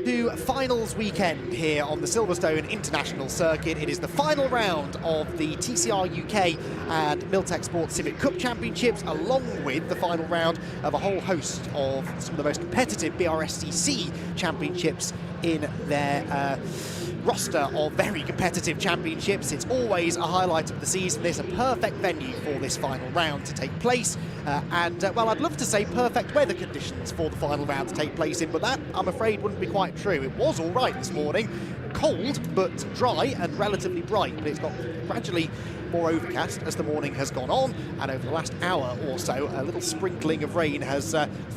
to finals weekend here on the Silverstone International Circuit. It is the final round of the TCR UK and Miltech Sports Civic Cup Championships, along with the final round of a whole host of some of the most competitive Brscc championships in their roster of very competitive championships. It's always a highlight of the season. There's a perfect venue for this final round to take place, well, I'd love to say perfect weather conditions for the final round to take place in, but that, I'm afraid, wouldn't be quite true. It was all right this morning, cold but dry and relatively bright, but it's got gradually more overcast as the morning has gone on, and over the last hour or so a little sprinkling of rain has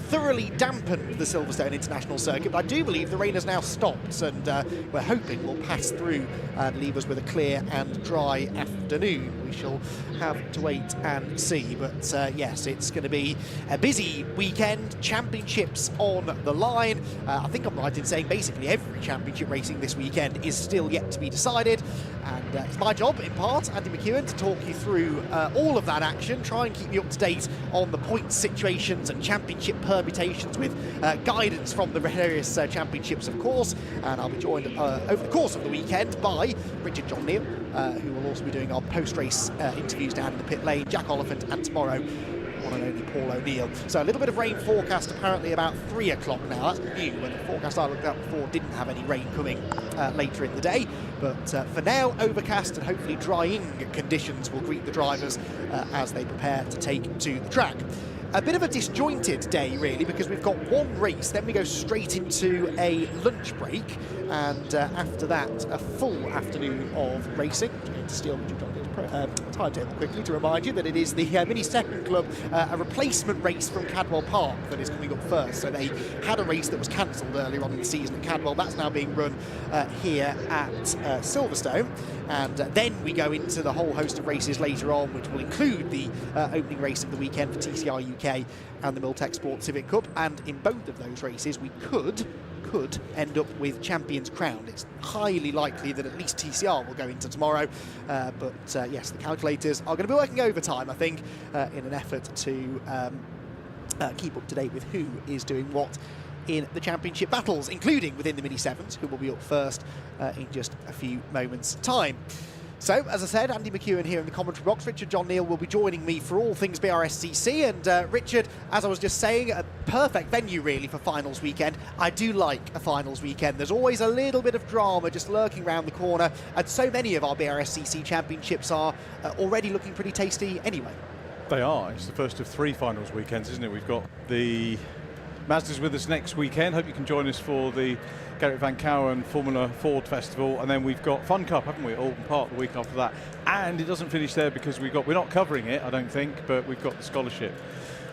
thoroughly dampened the Silverstone International Circuit, but I do believe the rain has now stopped, and we're hoping we'll pass through and leave us with a clear and dry afternoon. We shall have to wait and see, but yes, it's going to be a busy weekend, championships on the line. I think I'm right in saying basically every championship racing this weekend is still yet to be decided, and it's my job, in part, Andy McEwen, to talk you through all of that action, try and keep you up to date on the points situations and championship permutations with guidance from the various championships, of course. And I'll be joined over the course of the weekend by Richard John Neal, who will also be doing our post-race interviews down in the pit lane, Jack Oliphant, and tomorrow, one and only Paul O'Neill. So a little bit of rain forecast apparently about 3 o'clock now. That's new, when the forecast I looked at before didn't have any rain coming later in the day. But for now, overcast and hopefully drying conditions will greet the drivers as they prepare to take to the track. A bit of a disjointed day, really, because we've got one race, then we go straight into a lunch break, and after that, a full afternoon of racing. I'm going to steal Richard John Neal's timetable quickly to remind you that it is the Mini Second Club, a replacement race from Cadwell Park that is coming up first. So they had a race that was cancelled earlier on in the season at Cadwell. That's now being run here at Silverstone. And then we go into the whole host of races later on, which will include the opening race of the weekend for TCR UK and the Miltech Sports Civic Cup. And in both of those races, we could end up with champions crowned. It's highly likely that at least TCR will go into tomorrow, but yes, the calculators are going to be working overtime, I think, in an effort to keep up to date with who is doing what in the championship battles, including within the Mini Sevens, who will be up first in just a few moments' time. So, as I said, Andy McEwen here in the commentary box. Richard John Neal will be joining me for all things Brscc. And Richard, as I was just saying, a perfect venue really for finals weekend. I do like a finals weekend. There's always a little bit of drama just lurking around the corner, and so many of our Brscc championships are already looking pretty tasty anyway. They are. It's the first of 3 finals weekends, isn't it? We've got the Mazda's with us next weekend. Hope you can join us for the Gerrit Van Cowen Formula Ford Festival, and then we've got Fun Cup, haven't we, at Alton Park the week after that. And it doesn't finish there, because we're not covering it, I don't think, but we've got the scholarship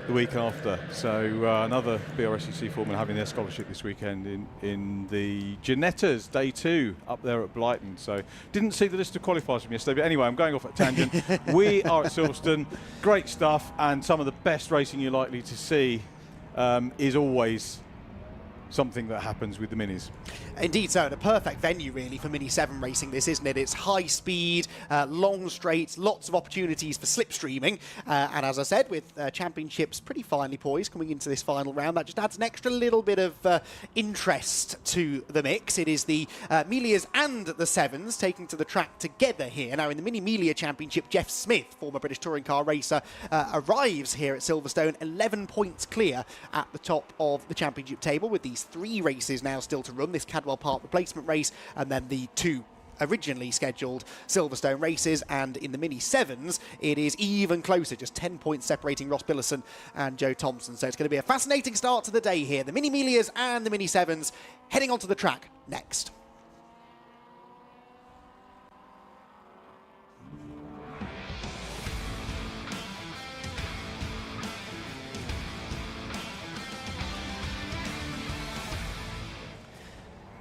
the week after. So another Brscc Formula having their scholarship this weekend in the Ginettas Day 2 up there at Blighton. So didn't see the list of qualifiers from yesterday, but anyway, I'm going off at a tangent. We are at Silverstone, great stuff, and some of the best racing you're likely to see is always something that happens with the minis. Indeed so, and a perfect venue really for Mini 7 racing this, isn't it? It's high speed, long straights, lots of opportunities for slipstreaming, and as I said, with championships pretty finely poised coming into this final round, that just adds an extra little bit of interest to the mix. It is the Melias and the Sevens taking to the track together here. Now in the Mini Melia Championship, Jeff Smith, former British touring car racer, arrives here at Silverstone 11 points clear at the top of the championship table, with these 3 races now still to run, this Cadwell Park replacement race and then the 2 originally scheduled Silverstone races. And in the Mini Sevens, it is even closer, just 10 points separating Ross Billison and Joe Thompson. So it's going to be a fascinating start to the day here. The Mini Melias and the Mini Sevens heading onto the track next.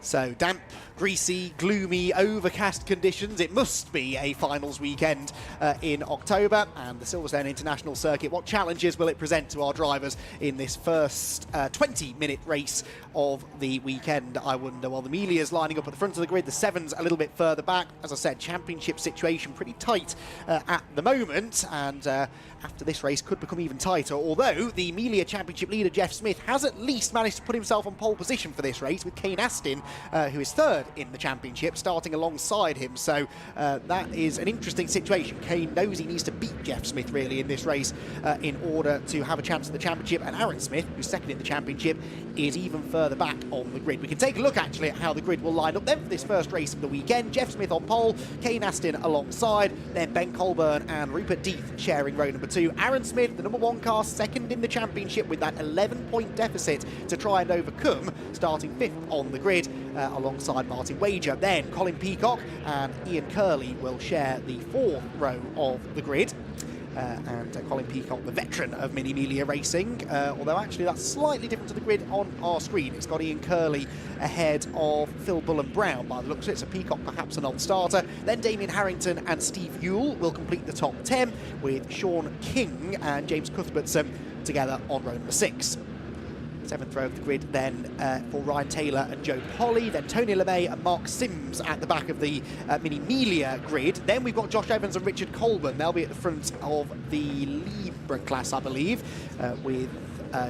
So damp, greasy, gloomy, overcast conditions. It must be a finals weekend in October, and the Silverstone International Circuit, what challenges will it present to our drivers in this first 20-minute race of the weekend, I wonder? Well, the Melia's lining up at the front of the grid, the Sevens a little bit further back. As I said, championship situation pretty tight at the moment, and after this race could become even tighter, although the Melia Championship leader Jeff Smith has at least managed to put himself on pole position for this race, with Kane Astin, who is third in the championship, starting alongside him. So that is an interesting situation. Kane knows he needs to beat Jeff Smith really in this race in order to have a chance at the championship, and Aaron Smith, who's second in the championship, is even further back on the grid. We can take a look actually at how the grid will line up then for this first race of the weekend. Jeff Smith on pole, Kane Astin alongside, then Ben Colburn and Rupert Deeth sharing row number 2. Aaron Smith, the number 1 car, second in the championship with that 11-point deficit to try and overcome, starting 5th on the grid alongside Martin Wager. Then Colin Peacock and Ian Curley will share the 4th row of the grid. And Colin Peacock, the veteran of Mini Melia racing, although actually that's slightly different to the grid on our screen. It's got Ian Curley ahead of Phil Bullen-Brown by the looks of it, so Peacock perhaps an old starter. Then Damien Harrington and Steve Ewell will complete the top 10, with Sean King and James Cuthbertson together on row number 6. 7th row of the grid then for Ryan Taylor and Joe Polly, then Tony LeMay and Mark Sims at the back of the Mini Melia grid. Then we've got Josh Evans and Richard Colburn. They'll be at the front of the Libra class, I believe, with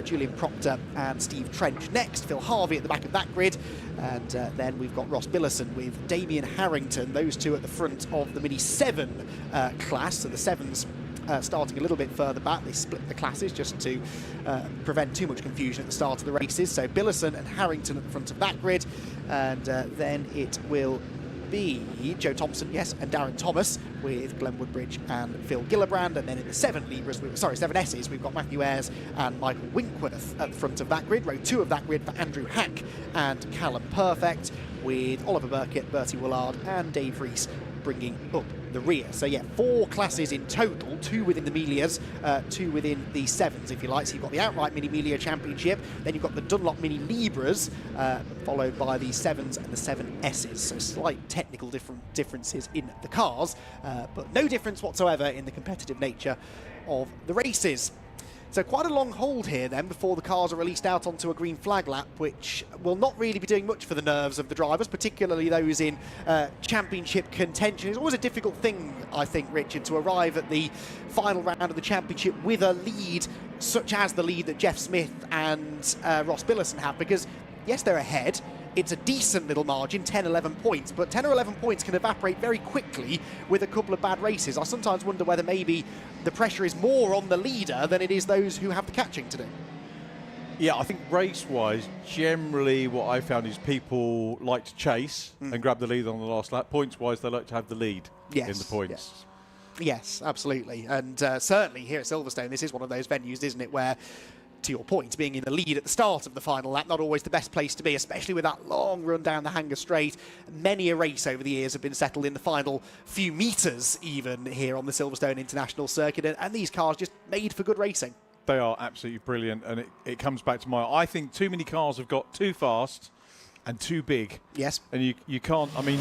Julian Proctor and Steve Trench next. Phil Harvey at the back of that grid. And then we've got Ross Billison with Damien Harrington, those two at the front of the Mini 7 class. So the 7s starting a little bit further back. They split the classes just to prevent too much confusion at the start of the races. So Billison and Harrington at the front of that grid, and then it will be Joe Thompson, yes, and Darren Thomas with Glenn Woodbridge and Phil Gillibrand. And then in the 7Ss, we've got Matthew Ayres and Michael Winkworth at the front of that grid. Row 2 of that grid for Andrew Hack and Callum Perfect, with Oliver Burkett, Bertie Willard and Dave Rees bringing up the rear. So yeah, 4 classes in total, 2 within the Melias, 2 within the 7s, if you like. So you've got the outright Mini Melia Championship, then you've got the Dunlop Mini Libras, followed by the 7s and the 7Ss. So slight technical differences in the cars, but no difference whatsoever in the competitive nature of the races. So quite a long hold here then before the cars are released out onto a green flag lap, which will not really be doing much for the nerves of the drivers, particularly those in championship contention. It's always a difficult thing, I think, Richard, to arrive at the final round of the championship with a lead such as the lead that Jeff Smith and Ross Billison have, because yes, they're ahead. It's a decent little margin, 10, 11 points, but 10 or 11 points can evaporate very quickly with a couple of bad races. I sometimes wonder whether maybe the pressure is more on the leader than it is those who have the catching to do. Yeah, I think race-wise, generally what I found is people like to chase and grab the lead on the last lap. Points-wise, they like to have the lead in the points. Yes, absolutely. And certainly here at Silverstone, this is one of those venues, isn't it, where, to your point, being in the lead at the start of the final lap, not always the best place to be, especially with that long run down the Hanger Straight. Many a race over the years have been settled in the final few metres even here on the Silverstone International Circuit, and these cars just made for good racing. They are absolutely brilliant, and it comes back to I think too many cars have got too fast and too big. Yes. And you can't, I mean,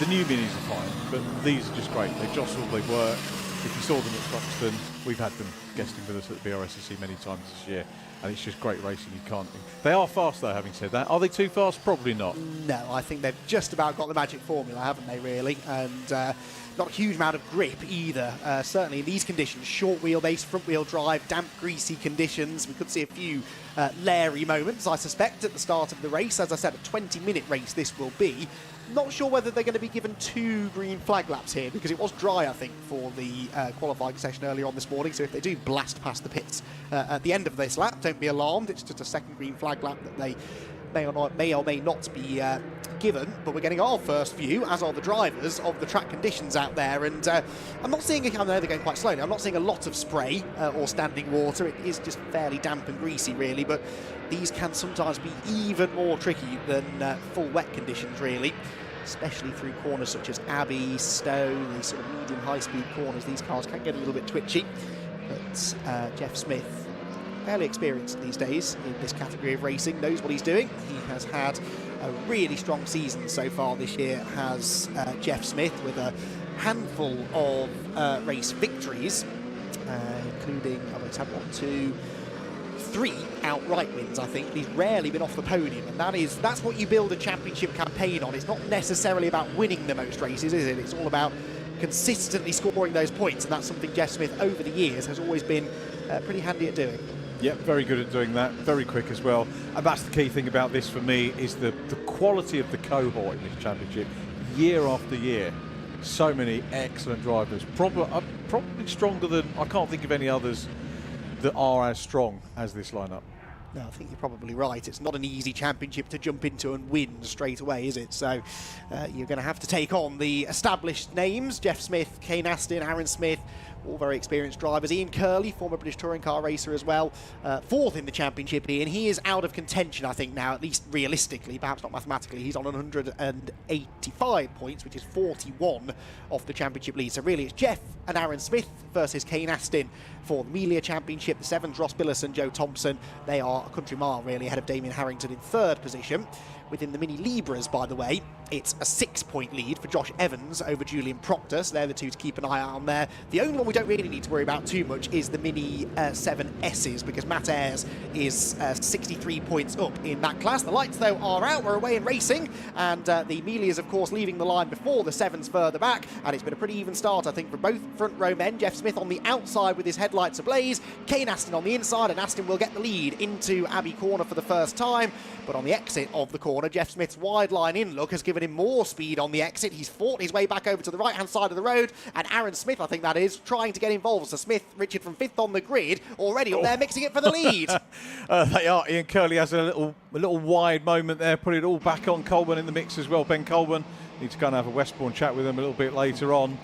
the new Minis are fine, but these are just great. They jostle, they work. If you saw them at Thruxton, we've had them guesting with us at the Brscc many times this year, and it's just great racing. You can't. They are fast though, having said that. Are they too fast? Probably not. No, I think they've just about got the magic formula, haven't they, really? And not a huge amount of grip either. Certainly in these conditions, short wheelbase, front wheel drive, damp, greasy conditions. We could see a few Larry moments, I suspect, at the start of the race. As I said, a 20-minute race this will be. Not sure whether they're going to be given 2 green flag laps here, because it was dry, I think, for the qualifying session earlier on this morning. So if they do blast past the pits at the end of this lap, don't be alarmed. It's just a second green flag lap that they may or may not be given. But we're getting our first view, as are the drivers, of the track conditions out there. And I'm not seeing, I know they're going quite slowly, I'm not seeing a lot of spray or standing water. It is just fairly damp and greasy, really. But these can sometimes be even more tricky than full wet conditions, really. Especially through corners such as Abbey, Stowe, these sort of medium high-speed corners. These cars can get a little bit twitchy. But Jeff Smith fairly experienced these days in this category of racing, knows what he's doing. He has had a really strong season so far this year, has Jeff Smith, with a handful of race victories, including, he's had 1, 2, 3 outright wins, I think. He's rarely been off the podium, and that's what you build a championship campaign on. It's not necessarily about winning the most races, is it? It's all about consistently scoring those points, and that's something Jeff Smith over the years has always been pretty handy at doing. Yeah, very good at doing that, very quick as well. And that's the key thing about this for me, is the quality of the cohort in this championship, year after year. So many excellent drivers, probably stronger than, I can't think of any others that are as strong as this lineup. No, I think you're probably right. It's not an easy championship to jump into and win straight away, is it? So you're going to have to take on the established names: Jeff Smith, Kane Aston, Aaron Smith, all very experienced drivers. Ian Curley, former British touring car racer as well, 4th in the championship, Ian. He is out of contention, I think, now, at least realistically, perhaps not mathematically. He's on 185 points, which is 41 off the championship lead. So really it's Jeff and Aaron Smith versus Kane Aston for the Melia Championship. The 7s, Ross Billison, Joe Thompson, they are a country mile really ahead of Damien Harrington in 3rd position. Within the Mini Libras, by the way, it's a 6-point lead for Josh Evans over Julian Proctor, so they're the two to keep an eye out on there. The only one we don't really need to worry about too much is the Mini 7Ss, because Matt Ayres is 63 points up in that class. The lights, though, are out. We're away in racing, and the Melias, of course, leaving the line before the 7s further back, and it's been a pretty even start, I think, for both front row men. Jeff Smith on the outside with his headlights ablaze, Kane Aston on the inside, and Aston will get the lead into Abbey Corner for the first time. But on the exit of the corner, Jeff Smith's wide line in look has given him more speed on the exit. He's fought his way back over to the right-hand side of the road, and Aaron Smith, I think that is, trying to get involved. So Smith, Richard, from 5th on the grid, already up there mixing it for the lead. They are. Ian Curley has a little wide moment there, put it all back on. Colburn in the mix as well. Ben Colburn, need to go and have a Westbourne chat with him a little bit later on.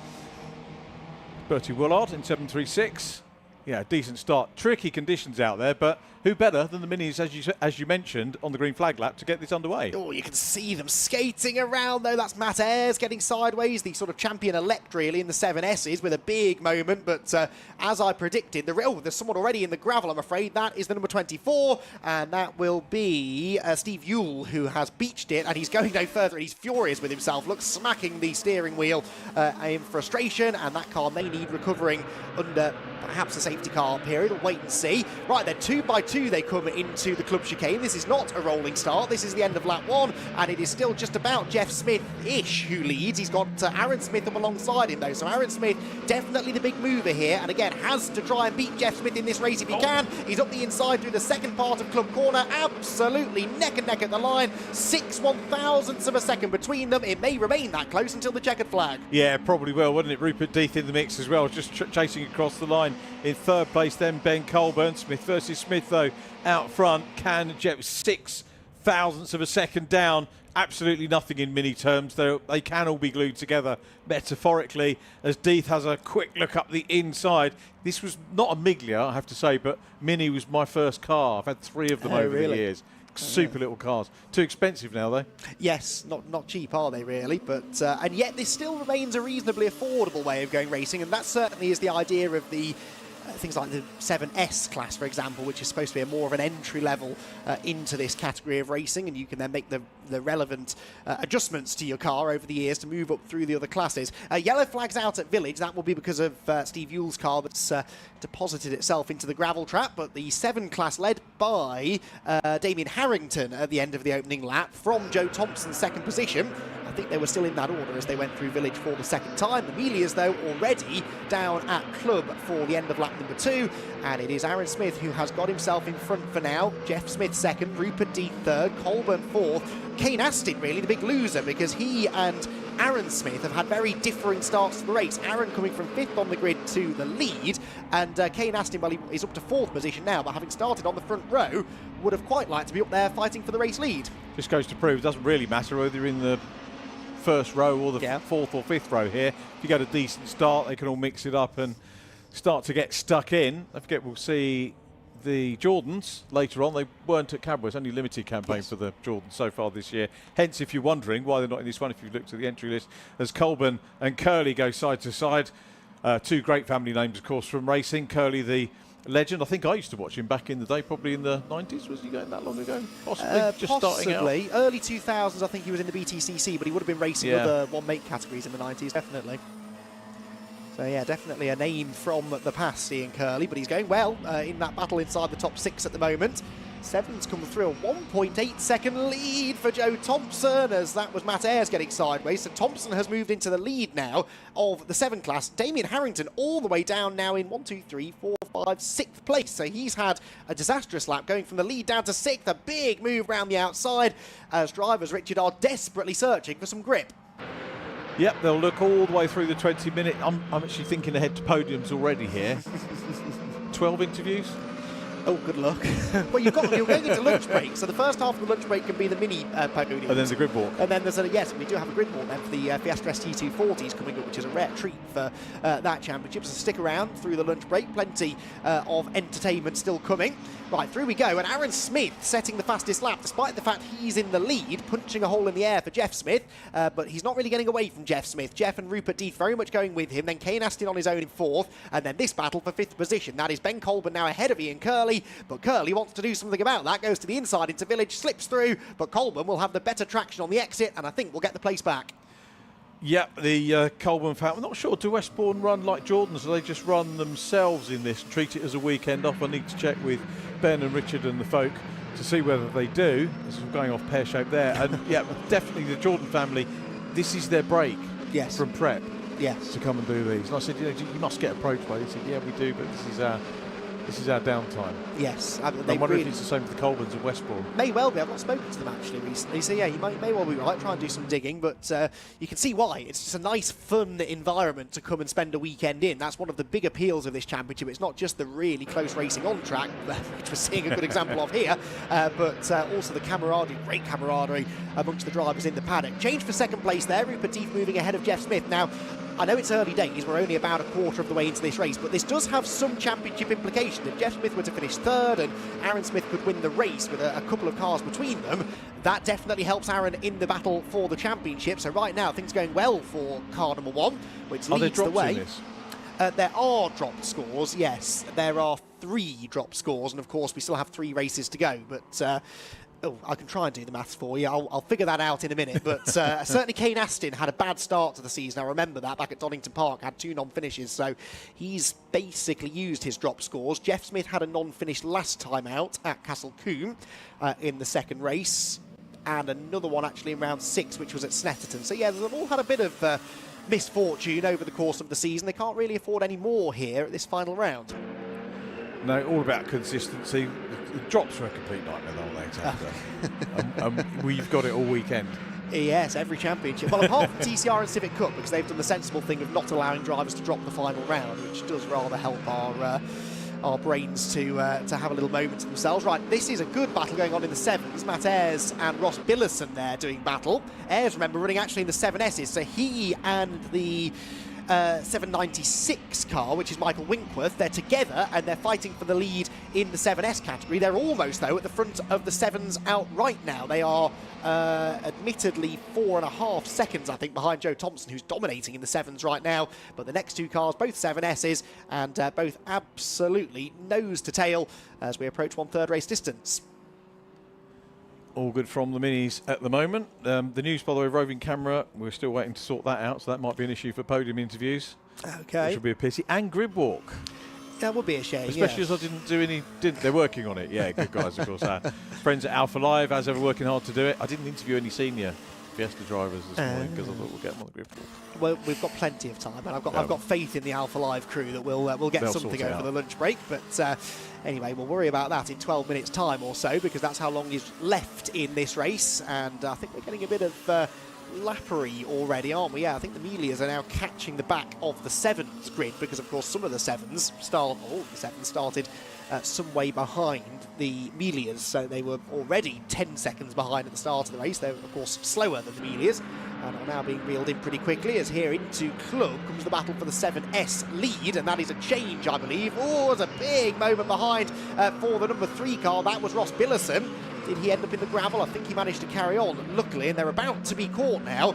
Bertie Woolard in 736. Yeah, decent start. Tricky conditions out there, but who better than the Minis, as you mentioned, on the green flag lap to get this underway? Oh, you can see them skating around, though. That's Matt Ayres getting sideways, the sort of champion-elect, really, in the 7Ss with a big moment. But as I predicted, there's someone already in the gravel, I'm afraid. That is the number 24, and that will be Steve Yule, who has beached it, and he's going no further, and he's furious with himself. Looks smacking the steering wheel in frustration, and that car may need recovering under perhaps a safety car period. We'll wait and see. Right, then 2 by 2 they come into the club chicane. This is not a rolling start. This is the end of lap 1, and it is still just about Jeff Smith-ish who leads. He's got Aaron Smith up alongside him, though. So Aaron Smith, definitely the big mover here, and again, has to try and beat Jeff Smith in this race if he can. He's up the inside through the second part of club corner. Absolutely neck and neck at the line. 6 1,000ths of a second between them. It may remain that close until the checkered flag. Yeah, probably will, wouldn't it? Rupert Death in the mix as well, just chasing across the line. In 3rd place, then Ben Colburn. Smith versus Smith, though, out front. Can Jeff 6,000ths of a second down. Absolutely nothing in mini terms, though they can all be glued together metaphorically, as Death has a quick look up the inside. This was not a Miglia, I have to say, but Mini was my first car. I've had 3 of them over the years. Super little cars. Too expensive now, though. Yes, not cheap, are they, really? But and yet this still remains a reasonably affordable way of going racing, and that certainly is the idea of the things like the 7S class, for example, which is supposed to be a more of an entry level into this category of racing, and you can then make the relevant adjustments to your car over the years to move up through the other classes. Yellow flags out at Village. That will be because of Steve Yule's car that's deposited itself into the gravel trap, but the 7 class led by Damien Harrington at the end of the opening lap from Joe Thompson's 2nd position. I think they were still in that order as they went through Village for the 2nd time. The Melias, though, already down at club for the end of lap number 2, and it is Aaron Smith who has got himself in front for now. Jeff Smith 2nd, Rupert Death 3rd, Colburn 4th. Kane Aston, really the big loser, because he and Aaron Smith have had very differing starts to the race. Aaron coming from 5th on the grid to the lead, and Kane Aston, well, he's up to 4th position now, but having started on the front row, would have quite liked to be up there fighting for the race lead. Just goes to prove it doesn't really matter whether you're in the 1st row or the 4th or 5th row here. If you get a decent start, they can all mix it up and start to get stuck in. I forget, we'll see the Jordans later on. They weren't at Cadbury's, only limited campaign for the Jordans so far this year. Hence, if you're wondering why they're not in this one, if you've looked at the entry list, as Colburn and Curley go side to side. 2 great family names, of course, from racing. Curley, the legend. I think I used to watch him back in the day, probably in the 90s. Was he going that long ago? Possibly, just starting out. Possibly. Early 2000s, I think he was in the BTCC, but he would have been racing other one-make categories in the 90s, definitely. So, yeah, definitely a name from the past, Ian Curley, but he's going well in that battle inside the top 6 at the moment. Seven's come through a 1.8 second lead for Joe Thompson, as that was Matt Ayres getting sideways. So Thompson has moved into the lead now of the 7 class. Damien Harrington all the way down now in 6th place. So he's had a disastrous lap going from the lead down to 6th. A big move round the outside as drivers, Richard, are desperately searching for some grip. Yep, they'll look all the way through the 20-minute. I'm actually thinking ahead to podiums already here. 12 interviews. Oh, good luck. Well, you're going into lunch break, so the first half of the lunch break can be the mini podium. And then the grid walk. And then there's yes, we do have a grid walk then for the Fiesta ST240s coming up, which is a rare treat for that championship. So stick around through the lunch break. Plenty of entertainment still coming. Right, through we go. And Aaron Smith setting the fastest lap, despite the fact he's in the lead, punching a hole in the air for Jeff Smith. But he's not really getting away from Jeff Smith. Jeff and Rupert Deeth very much going with him. Then Kane Astin on his own in 4th. And then this battle for 5th position. That is Ben Colburn now ahead of Ian Curley. But Curley wants to do something about that. Goes to the inside into Village, slips through. But Colburn will have the better traction on the exit. And I think we'll get the place back. Yep, the Colburn family. I'm not sure, do Westbourne run like Jordan's? Do they just run themselves in this and treat it as a weekend off? I need to check with Ben and Richard and the folk to see whether they do. This is going off pear-shaped there. And yeah, definitely the Jordan family, this is their break from prep to come and do these. And I said, you must get approached by this. He said, yeah, we do, but this is our downtime. Yes. I wonder if it's the same for the Colburns at Westbourne. May well be. I've not spoken to them actually recently. So yeah, you may well be right. Try and do some digging, but you can see why. It's just a nice, fun environment to come and spend a weekend in. That's one of the big appeals of this championship. It's not just the really close racing on track, which we're seeing a good example of here, but also the camaraderie, great camaraderie amongst the drivers in the paddock. Change for 2nd place there. Rupert Deeth moving ahead of Jeff Smith. Now, I know it's early days, we're only about a quarter of the way into this race, but this does have some championship implication. If Jeff Smith were to finish 3rd and Aaron Smith could win the race with a couple of cars between them, that definitely helps Aaron in the battle for the championship. So right now, things going well for car number 1, which leads the way. There are dropped scores, yes. There are 3 dropped scores, and of course we still have 3 races to go, but I can try and do the maths for you. I'll figure that out in a minute. But certainly Kane Astin had a bad start to the season. I remember that back at Donington Park, had 2 non-finishes. So he's basically used his drop scores. Jeff Smith had a non-finish last time out at Castle Combe in the 2nd race. And another one actually in round 6, which was at Snetterton. So yeah, they've all had a bit of misfortune over the course of the season. They can't really afford any more here at this final round. No, all about consistency. The drops are a complete nightmare, aren't they? We've got it all weekend. Yes, every championship. Well, apart from TCR and Civic Cup, because they've done the sensible thing of not allowing drivers to drop the final round, which does rather help our brains to have a little moment to themselves. Right, this is a good battle going on in the 7s. Matt Ayres and Ross Billison there doing battle. Ayres, remember, running actually in the 7Ss, so he and the 796 car, which is Michael Winkworth, they're together and they're fighting for the lead in the 7S category. They're almost, though, at the front of the 7s outright now. They are admittedly 4.5 seconds, I think, behind Joe Thompson, who's dominating in the 7s right now. But the next 2 cars, both 7Ss, and both absolutely nose to tail as we approach 1/3 race distance. All good from the minis at the moment. The news, by the way, roving camera, we're still waiting to sort that out, so that might be an issue for podium interviews. Okay. Which will be a pity. And grid walk. That would be a shame, especially as I didn't do any. They're working on it. Yeah, good guys, of course. Friends at Alpha Live, as ever, working hard to do it. I didn't interview any senior Fiesta drivers this morning because I thought we'll get them on the grid walk. Well, we've got plenty of time, and I've got faith in the Alpha Live crew that we'll get something over the lunch break. But anyway, we'll worry about that in 12 minutes' time or so, because that's how long is left in this race. And I think we're getting a bit of lappery already, aren't we? Yeah, I think the Melias are now catching the back of the 7s grid, because of course some of the 7s started some way behind the Melias, so they were already 10 seconds behind at the start of the race. They were of course slower than the Melias, and are now being reeled in pretty quickly, as here into Club comes the battle for the 7S lead, and that is a change, I believe. Oh, there's a big moment behind for the number 3 car. That was Ross Billison. Did he end up in the gravel? I think he managed to carry on, luckily, and they're about to be caught now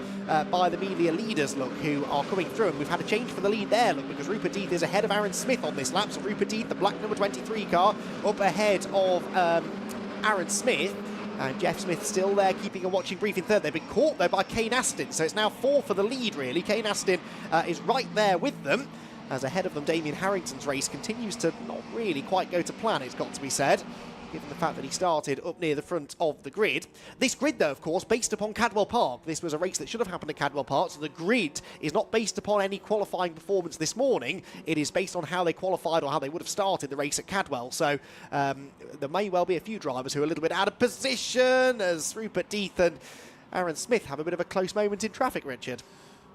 by the Melia leaders, look, who are coming through. And we've had a change for the lead there, look, because Rupert Death is ahead of Aaron Smith on this lap. So Rupert Death, the black number 23 car, up ahead of Aaron Smith. And Jeff Smith still there, keeping a watching brief in third. They've been caught, though, by Kane Aston. So it's now 4 for the lead, really. Kane Aston is right there with them. As ahead of them, Damien Harrington's race continues to not really quite go to plan, it's got to be said, given the fact that he started up near the front of the grid. This grid, though, of course, based upon Cadwell Park. This was a race that should have happened at Cadwell Park, so the grid is not based upon any qualifying performance this morning. It is based on how they qualified or how they would have started the race at Cadwell. So there may well be a few drivers who are a little bit out of position, as Rupert Death and Aaron Smith have a bit of a close moment in traffic, Richard.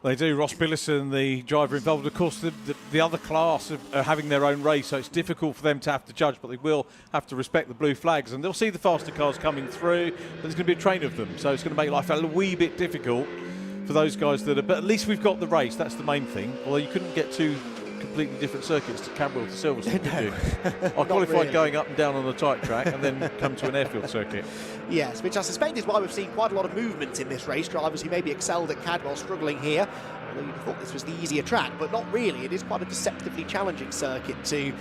They do. Ross Billison, the driver involved. Of course, the other class are having their own race, so it's difficult for them to have to judge, but they will have to respect the blue flags, and they'll see the faster cars coming through, but there's going to be a train of them, so it's going to make life a wee bit difficult for those guys that are... But at least we've got the race, that's the main thing, although you couldn't get two completely different circuits to Cadwell to Silverstone, could you? I qualified really going up and down on a tight track and then come to an airfield circuit. Yes, which I suspect is why we've seen quite a lot of movement in this race. Drivers who maybe excelled at Cadwell struggling here. Although you'd thought this was the easier track, but not really. It is quite a deceptively challenging circuit to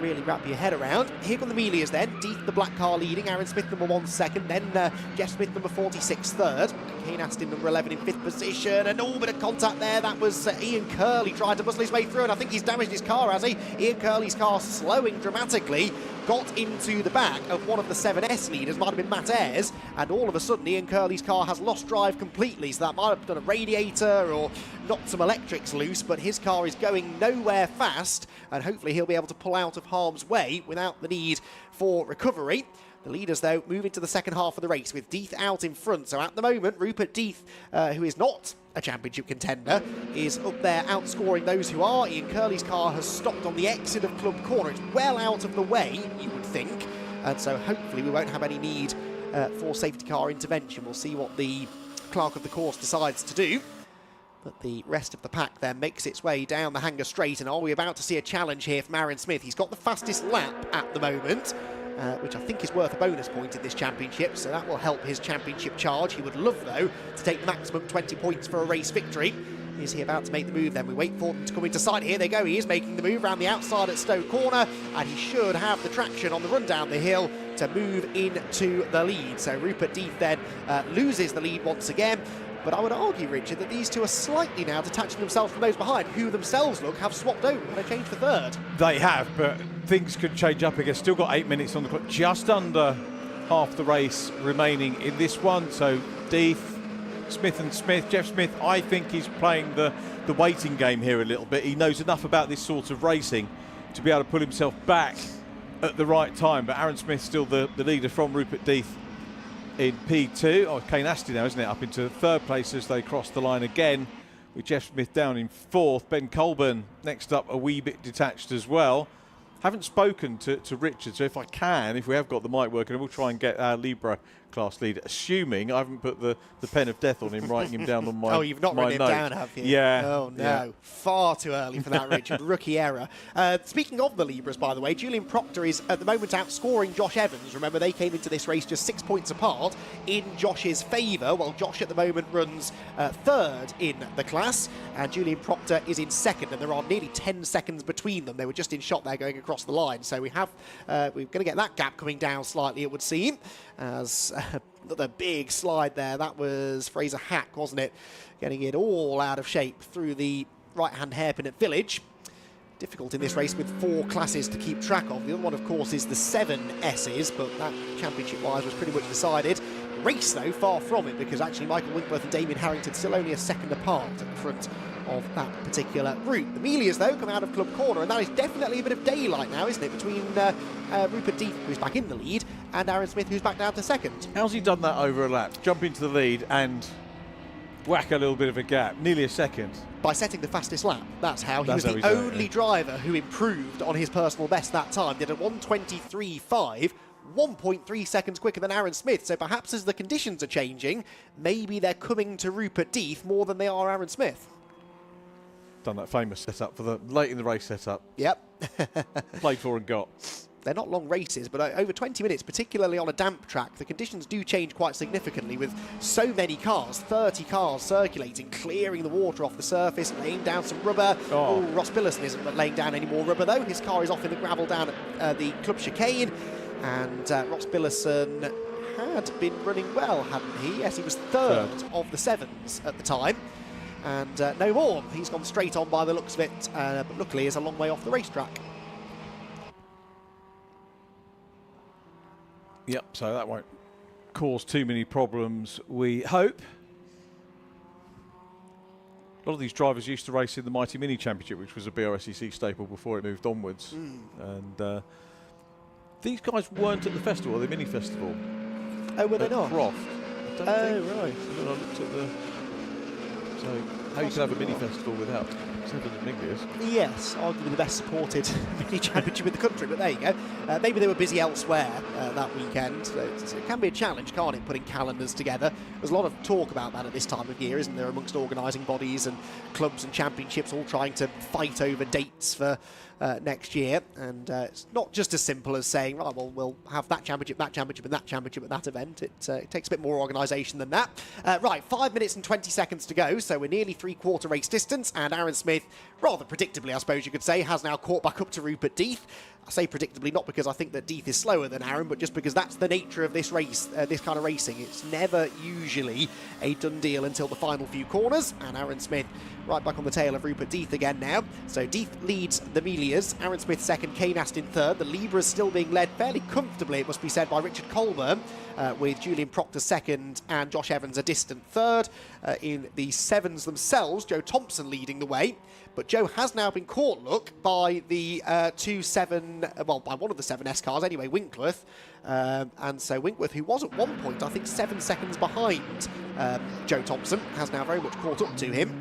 really wrap your head around. Here come the Melias then. Death, the black car, leading. Aaron Smith, number 1, second. Then Jeff Smith, number 46, third. Kane Aston, number 11, in 5th position. And bit of contact there. That was Ian Curley trying to muscle his way through, and I think he's damaged his car, has he? Ian Curley's car slowing dramatically. Got into the back of one of the 7S leaders, might have been Matt Ayres, and all of a sudden Ian Curley's car has lost drive completely, so that might have done a radiator or knocked some electrics loose, but his car is going nowhere fast, and hopefully he'll be able to pull out of harm's way without the need for recovery. The leaders, though, move into the second half of the race with Death out in front. So at the moment, Rupert Death, who is not a championship contender, is up there outscoring those who are. Ian Curley's car has stopped on the exit of Club Corner. It's well out of the way, you would think. And so hopefully we won't have any need for safety car intervention. We'll see what the clerk of the course decides to do. But the rest of the pack then makes its way down the Hanger Straight. And are we about to see a challenge here from Aaron Smith? He's got the fastest lap at the moment, which I think is worth a bonus point in this championship, so that will help his championship charge. He would love, though, to take the maximum 20 points for a race victory. Is he about to make the move then? We wait for them to come into sight. Here they go. He is making the move around the outside at Stowe Corner, and he should have the traction on the run down the hill to move into the lead. So Rupert Death then loses the lead once again. But I would argue, Richard, that these two are slightly now detaching themselves from those behind, who themselves, look, have swapped over and have changed for third. They have, but things could change up again. Still got 8 minutes on the clock, just under half the race remaining in this one. So Death, Smith and Smith, Jeff Smith, I think he's playing the waiting game here a little bit. He knows enough about this sort of racing to be able to pull himself back at the right time. But Aaron Smith's still the leader from Rupert Death in P2. Oh, Kane Aston now, isn't it? Up into third place as they cross the line again, with Jeff Smith down in 4th. Ben Colburn next up, a wee bit detached as well. Haven't spoken to Richard, so if I can, if we have got the mic working, we'll try and get our Libra class leader, assuming I haven't put the pen of death on him, writing him down on my Oh, you've not written him down, have you? Yeah. Oh, no. Yeah. Far too early for that, Richard. Rookie error. Speaking of the Libras, by the way, Julian Proctor is at the moment outscoring Josh Evans. Remember, they came into this race just 6 points apart in Josh's favour, while Josh at the moment runs third in the class, and Julian Proctor is in second, and there are nearly 10 seconds between them. They were just in shot there going across the line, so we're going to get that gap coming down slightly, it would seem, as the big slide there, that was Fraser Hack, wasn't it? Getting it all out of shape through the right-hand hairpin at Village. Difficult in this race with 4 classes to keep track of. The other one, of course, is the 7Ss, but that championship-wise was pretty much decided. Race, though, far from it, because actually Michael Winkworth and Damien Harrington still only a second apart at the front of that particular route. The Melias, though, come out of Club Corner, and that is definitely a bit of daylight now, isn't it, between Rupert Death, who's back in the lead, and Aaron Smith, who's back down to second. How's he done that over a lap? Jump into the lead and whack a little bit of a gap, nearly a second. By setting the fastest lap. That's how. He was the only driver who improved on his personal best that time. Did a 1:23.5 1.3 seconds quicker than Aaron Smith. So perhaps as the conditions are changing, maybe they're coming to Rupert Death more than they are Aaron Smith. Done that famous setup for the late in the race setup. Yep. Played for and got. They're not long races, but over 20 minutes, particularly on a damp track, the conditions do change quite significantly with so many cars, 30 cars circulating, clearing the water off the surface, laying down some rubber. Oh, Ross Billison isn't laying down any more rubber, though. His car is off in the gravel down at the club chicane, and Ross Billison had been running well, hadn't he? Yes, he was third of the sevens at the time. And no more. He's gone straight on by the looks of it, but luckily is a long way off the racetrack. Yep, so that won't cause too many problems, we hope. A lot of these drivers used to race in the Mighty Mini Championship, which was a Brscc staple before it moved onwards. And these guys weren't at the festival, the mini festival. Oh, were they not? Croft. Oh, right. And then I looked at the... So, how you can have a mini festival without Seven and Miglias? Yes, arguably the best supported mini championship in the country, but there you go. Maybe they were busy elsewhere that weekend. So it can be a challenge, can't it, putting calendars together? There's a lot of talk about that at this time of year, isn't there, amongst organising bodies and clubs and championships all trying to fight over dates for next year. And it's not just as simple as saying, right, well, we'll have that championship, and that championship at that event. It takes a bit more organisation than that. Right, 5 minutes and 20 seconds to go, so we're nearly three-quarter race distance, and Aaron Smith, rather predictably, I suppose you could say, has now caught back up to Rupert Death. I say predictably not because I think that Death is slower than Aaron, but just because that's the nature of this race, this kind of racing. It's never usually a done deal until the final few corners, and Aaron Smith right back on the tail of Rupert Death again now. So Death leads the Melias, Aaron Smith second, Kane Aston third. The Libras still being led fairly comfortably, it must be said, by Richard Colburn, with Julian Proctor second and Josh Evans a distant third. In the sevens themselves, Joe Thompson leading the way. But Joe has now been caught, look, by the by one of the 7S cars anyway, Winkworth. And so Winkworth, who was at one point, I think, 7 seconds behind Joe Thompson, has now very much caught up to him.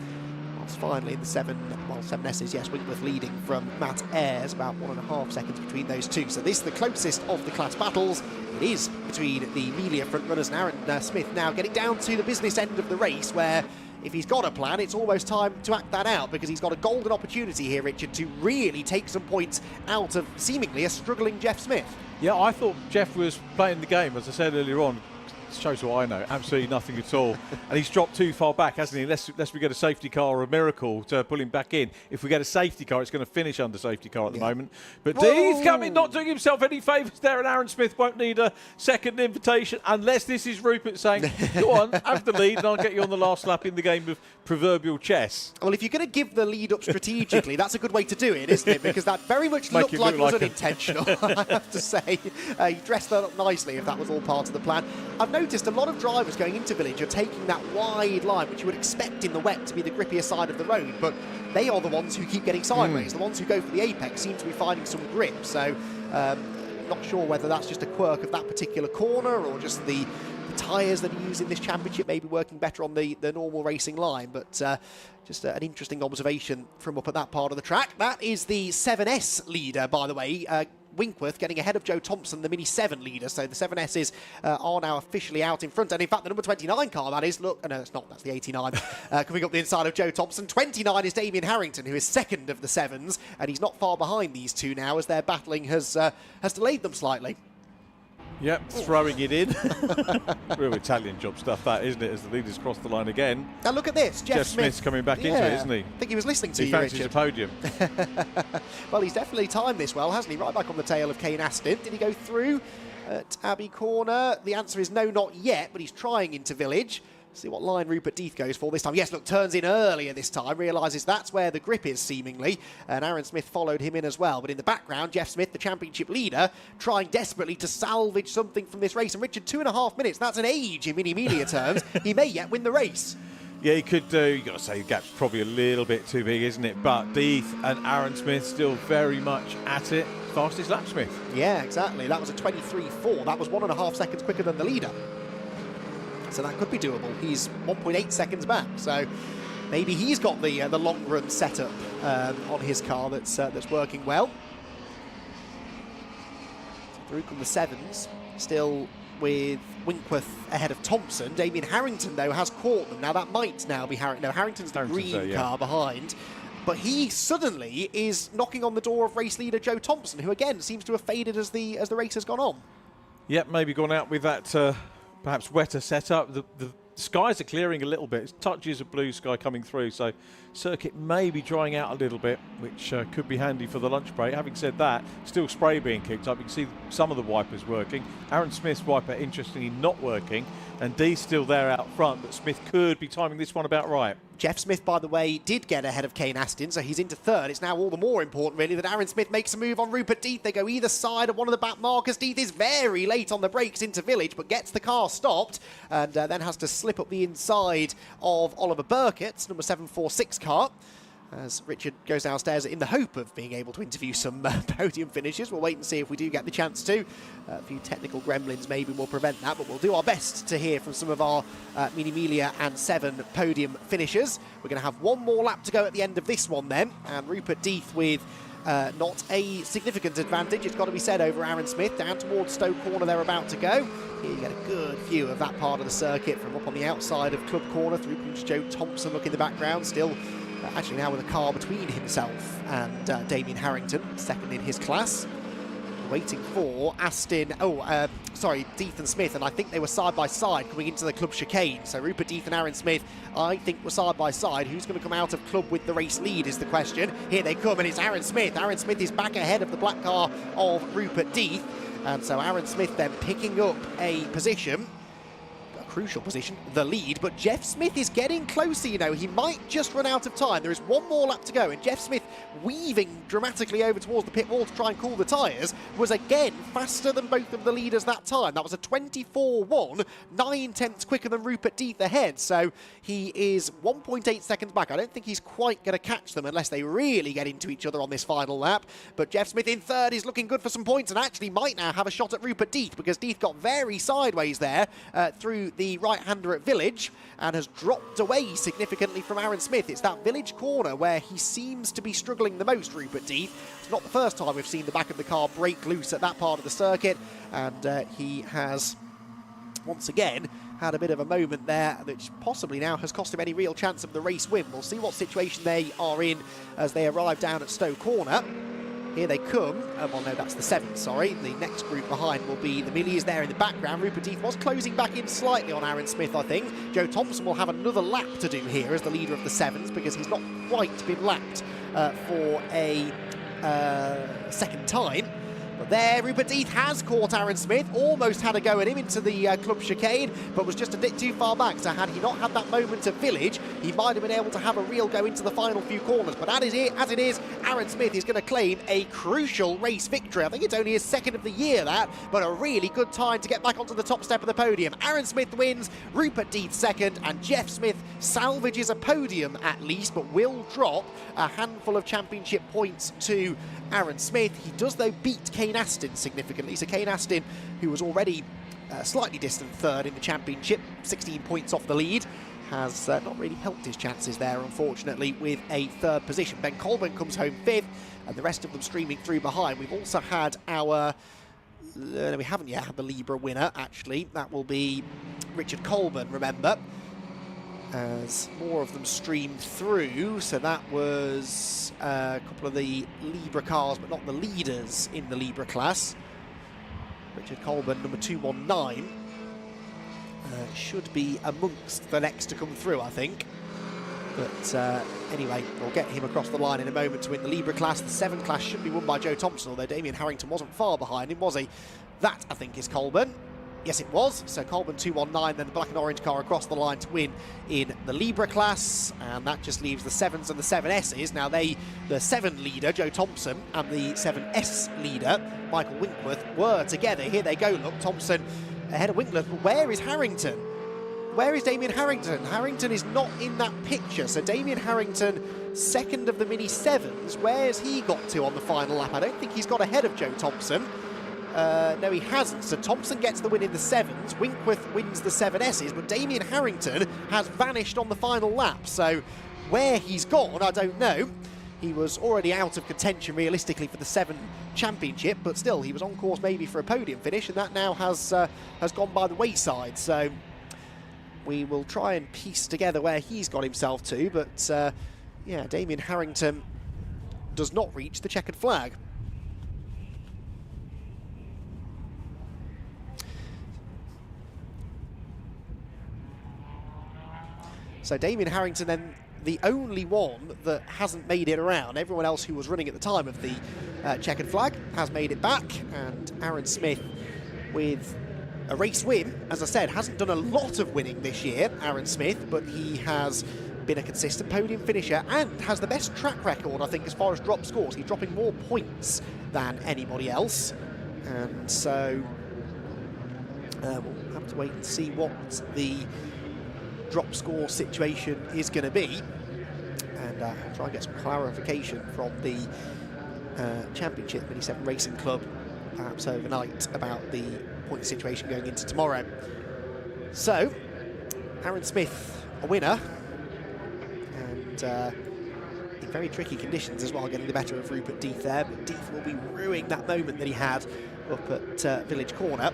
Whilst finally in the 7Ss, yes, Winkworth leading from Matt Ayres, about 1.5 seconds between those two. So this is the closest of the class battles. It is between the Melia front runners and Aaron Smith now getting down to the business end of the race, where if he's got a plan, it's almost time to act that out, because he's got a golden opportunity here, Richard, to really take some points out of seemingly a struggling Jeff Smith. Yeah, I thought Jeff was playing the game, as I said earlier on. Shows what I know, absolutely nothing at all. And he's dropped too far back, hasn't he? Unless we get a safety car or a miracle to pull him back in. If we get a safety car, it's going to finish under safety car at the moment. But Death coming, not doing himself any favours there, and Aaron Smith won't need a second invitation unless this is Rupert saying, go on, have the lead and I'll get you on the last lap in the game of proverbial chess. Well, if you're going to give the lead up strategically, that's a good way to do it, isn't it? Because that very much looked like it was unintentional, I have to say. He dressed that up nicely if that was all part of the plan. I've noticed a lot of drivers going into Village are taking that wide line, which you would expect in the wet to be the grippier side of the road, but they are the ones who keep getting sideways. The ones who go for the apex seem to be finding some grip, so not sure whether that's just a quirk of that particular corner or just the tyres that are used in this championship maybe working better on the normal racing line, but just an interesting observation from up at that part of the track. That is the 7S leader, by the way. Winkworth getting ahead of Joe Thompson, the Mini 7 leader. So the 7Ss are now officially out in front. And in fact, the number 29 car, that is, look, no, it's not, that's the 89. Coming up the inside of Joe Thompson. 29 is Damien Harrington, who is second of the 7s. And he's not far behind these two now, as their battling has delayed them slightly. Yep, throwing it in. Real Italian job stuff, that, isn't it, as the leaders cross the line again. Now look at this. Jeff Smith's coming back into it, isn't he? I think he was listening to you, Richard. He fancies a podium. Well, he's definitely timed this well, hasn't he? Right back on the tail of Kane Aston. Did he go through at Abbey Corner? The answer is no, not yet, but he's trying into Village. See what line Rupert Death goes for this time. Yes, look, turns in earlier this time, realises that's where the grip is, seemingly. And Aaron Smith followed him in as well. But in the background, Jeff Smith, the championship leader, trying desperately to salvage something from this race. And Richard, 2.5 minutes, that's an age in Mini-Melia terms. He may yet win the race. Yeah, he could do. You've got to say the gap's probably a little bit too big, isn't it? But Death and Aaron Smith still very much at it. Fastest lap, Smith. Yeah, exactly. That was a 23.4. That was 1.5 seconds quicker than the leader. So that could be doable. He's 1.8 seconds back, so maybe he's got the long run setup on his car that's working well. Through come the 7s, still with Winkworth ahead of Thompson. Damien Harrington, though, has caught them. Now, that might now be Harrington. No, Harrington's the green car behind. But he suddenly is knocking on the door of race leader Joe Thompson, who, again, seems to have faded as the race has gone on. Yep, maybe gone out with that perhaps wetter setup. The skies are clearing a little bit. It's touches of blue sky coming through, so circuit may be drying out a little bit, which could be handy for the lunch break. Having said that, still spray being kicked up. You can see some of the wipers working. Aaron Smith's wiper, interestingly, not working, and Dee's still there out front, but Smith could be timing this one about right. Jeff Smith, by the way, did get ahead of Kane Aston, so he's into third. It's now all the more important, really, that Aaron Smith makes a move on Rupert Deeth. They go either side of one of the back markers. Deeth is very late on the brakes into Village, but gets the car stopped, and then has to slip up the inside of Oliver Burkett's number 746 car, as Richard goes downstairs in the hope of being able to interview some podium finishes. We'll wait and see if we do get the chance to. A few technical gremlins maybe will prevent that, but we'll do our best to hear from some of our Mini Miglia and 7 podium finishers. We're going to have one more lap to go at the end of this one then, and Rupert Deeth with not a significant advantage, it's got to be said, over Aaron Smith. Down towards Stowe Corner they're about to go. Here you get a good view of that part of the circuit from up on the outside of Club Corner. Through comes Joe Thompson, look in the background, still actually now with a car between himself and Damien Harrington, second in his class. Waiting for Deeth and Smith, and I think they were side by side coming into the club chicane. So Rupert Deeth and Aaron Smith, I think, were side by side. Who's going to come out of club with the race lead is the question. Here they come, and it's Aaron Smith. Aaron Smith is back ahead of the black car of Rupert Deeth, and so Aaron Smith then picking up a position. Crucial position, the lead, but Jeff Smith is getting closer, you know. He might just run out of time. There is one more lap to go, and Jeff Smith, weaving dramatically over towards the pit wall to try and cool the tyres, was again faster than both of the leaders that time. That was a 24.1, 9/10 quicker than Rupert Deeth ahead, so he is 1.8 seconds back. I don't think he's quite going to catch them unless they really get into each other on this final lap, but Jeff Smith in third is looking good for some points, and actually might now have a shot at Rupert Deeth, because Deeth got very sideways there through the right-hander at Village and has dropped away significantly from Aaron Smith. It's that Village corner where he seems to be struggling the most, Rupert Deeth. It's not the first time we've seen the back of the car break loose at that part of the circuit, and he has once again had a bit of a moment there, which possibly now has cost him any real chance of the race win. We'll see what situation they are in as they arrive down at Stowe Corner. Here they come. Well, no, that's the 7th, sorry. The next group behind will be the Millies there in the background. Rupert Deeth was closing back in slightly on Aaron Smith, I think. Joe Thompson will have another lap to do here as the leader of the 7s, because he's not quite been lapped for a second time. But there, Rupert Deeth has caught Aaron Smith, almost had a go at him into the club chicane, but was just a bit too far back. So had he not had that moment at Village, he might have been able to have a real go into the final few corners. But as it is, Aaron Smith is going to claim a crucial race victory. I think it's only his second of the year, that, but a really good time to get back onto the top step of the podium. Aaron Smith wins, Rupert Deeth second, and Jeff Smith salvages a podium at least, but will drop a handful of championship points to Aaron Smith. He does, though, beat Kane Aston significantly. So Kane Aston, who was already slightly distant third in the championship, 16 points off the lead, has not really helped his chances there, unfortunately, with a third position. Ben Colburn comes home 5th, and the rest of them streaming through behind. We've also had our... we haven't yet had the Libra winner, actually. That will be Richard Colburn, remember, as more of them streamed through. So that was a couple of the Libra cars, but not the leaders in the Libra class. Richard Colburn, number 219, should be amongst the next to come through, I think. But anyway, we'll get him across the line in a moment to win the Libra class. The 7 class should be won by Joe Thompson, although Damien Harrington wasn't far behind him, was he? That, I think, is Colburn. Yes, it was. So Colburn 219, then the black and orange car across the line to win in the Libra class. And that just leaves the 7s and the 7Ss. Now the 7 leader, Joe Thompson, and the 7S leader, Michael Winkworth, were together. Here they go, look, Thompson ahead of Winkworth. But where is Harrington? Where is Damien Harrington? Harrington is not in that picture. So Damien Harrington, second of the Mini 7s. Where's he got to on the final lap? I don't think he's got ahead of Joe Thompson. No, he hasn't. So Thompson gets the win in the 7s. Winkworth wins the 7Ss, but Damien Harrington has vanished on the final lap. So where he's gone, I don't know. he was already out of contention realistically for the 7 championship, but still he was on course maybe for a podium finish, and that now has gone by the wayside. So we will try and piece together where he's got himself to, but yeah, Damien Harrington does not reach the checkered flag. So Damien Harrington then the only one that hasn't made it around. Everyone else who was running at the time of the checkered flag has made it back, and Aaron Smith with a race win. As I said, hasn't done a lot of winning this year, Aaron Smith, but he has been a consistent podium finisher and has the best track record, I think, as far as drop scores. He's dropping more points than anybody else, and so we'll have to wait and see what the drop score situation is going to be, and I'll try and get some clarification from the Championship Mini 7 Racing Club perhaps overnight about the point situation going into tomorrow. So Aaron Smith a winner, and in very tricky conditions as well, getting the better of Rupert Death there, but Death will be ruining that moment that he had up at Village Corner,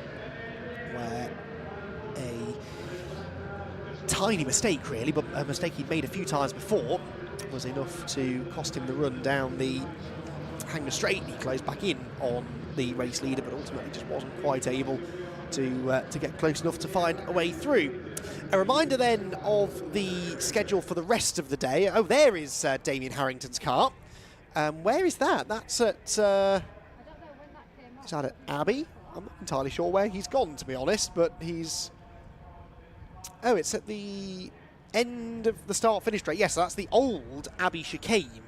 where a tiny mistake really, but a mistake he'd made a few times before, was enough to cost him the run down the Hangar Straight. He closed back in on the race leader, but ultimately just wasn't quite able to get close enough to find a way through. A reminder then of the schedule for the rest of the day. Oh, there is Damien Harrington's car. Where is that? That's at... is that at Abbey? I'm not entirely sure where he's gone, to be honest, but he's... Oh, it's at the end of the start-finish straight. Yes, so that's the old Abbey chicane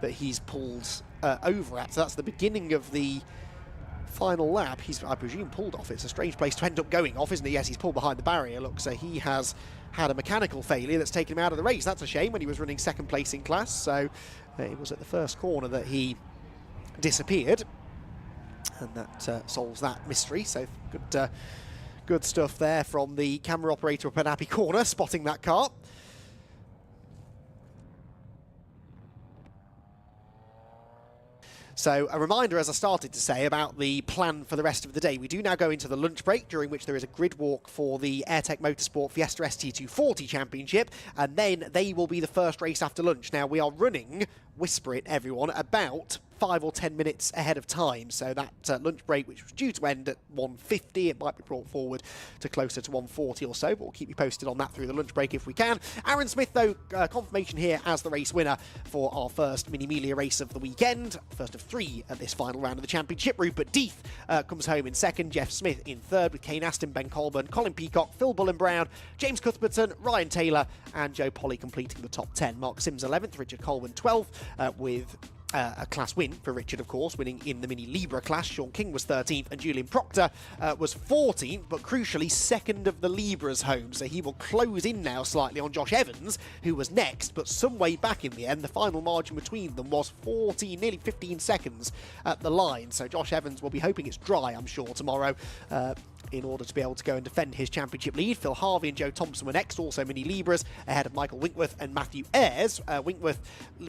that he's pulled over at. So that's the beginning of the final lap. He's, I presume, pulled off. It's a strange place to end up going off, isn't it? Yes, he's pulled behind the barrier. Look, so he has had a mechanical failure that's taken him out of the race. That's a shame when he was running second place in class. So it was at the first corner that he disappeared. And that solves that mystery. So good stuff there from the camera operator up at Abbey Corner, spotting that car. So a reminder, as I started to say, about the plan for the rest of the day. We do now go into the lunch break, during which there is a grid walk for the AirTech Motorsport Fiesta ST240 Championship, and then they will be the first race after lunch. Now, we are running, whisper it everyone, about 5 or 10 minutes ahead of time. So that lunch break, which was due to end at 1:50, it might be brought forward to closer to 1:40 or so, but we'll keep you posted on that through the lunch break if we can. Aaron Smith, though, confirmation here as the race winner for our first Mini Melia race of the weekend. First of 3 at this final round of the championship. Rupert Death comes home in second, Jeff Smith in third, with Kane Aston, Ben Colburn, Colin Peacock, Phil Bullen-Brown, James Cuthbertson, Ryan Taylor and Joe Polly completing the top 10. Mark Sims 11th, Richard Colburn 12th, with a class win for Richard, of course, winning in the Mini Libra class. Sean King was 13th and Julian Proctor was 14th, but crucially second of the Libras home. So he will close in now slightly on Josh Evans, who was next, but some way back in the end. The final margin between them was 14, nearly 15 seconds at the line. So Josh Evans will be hoping it's dry, I'm sure, tomorrow, in order to be able to go and defend his championship lead. Phil Harvey and Joe Thompson were next, also Mini Libras, ahead of Michael Winkworth and Matthew Ayres. Winkworth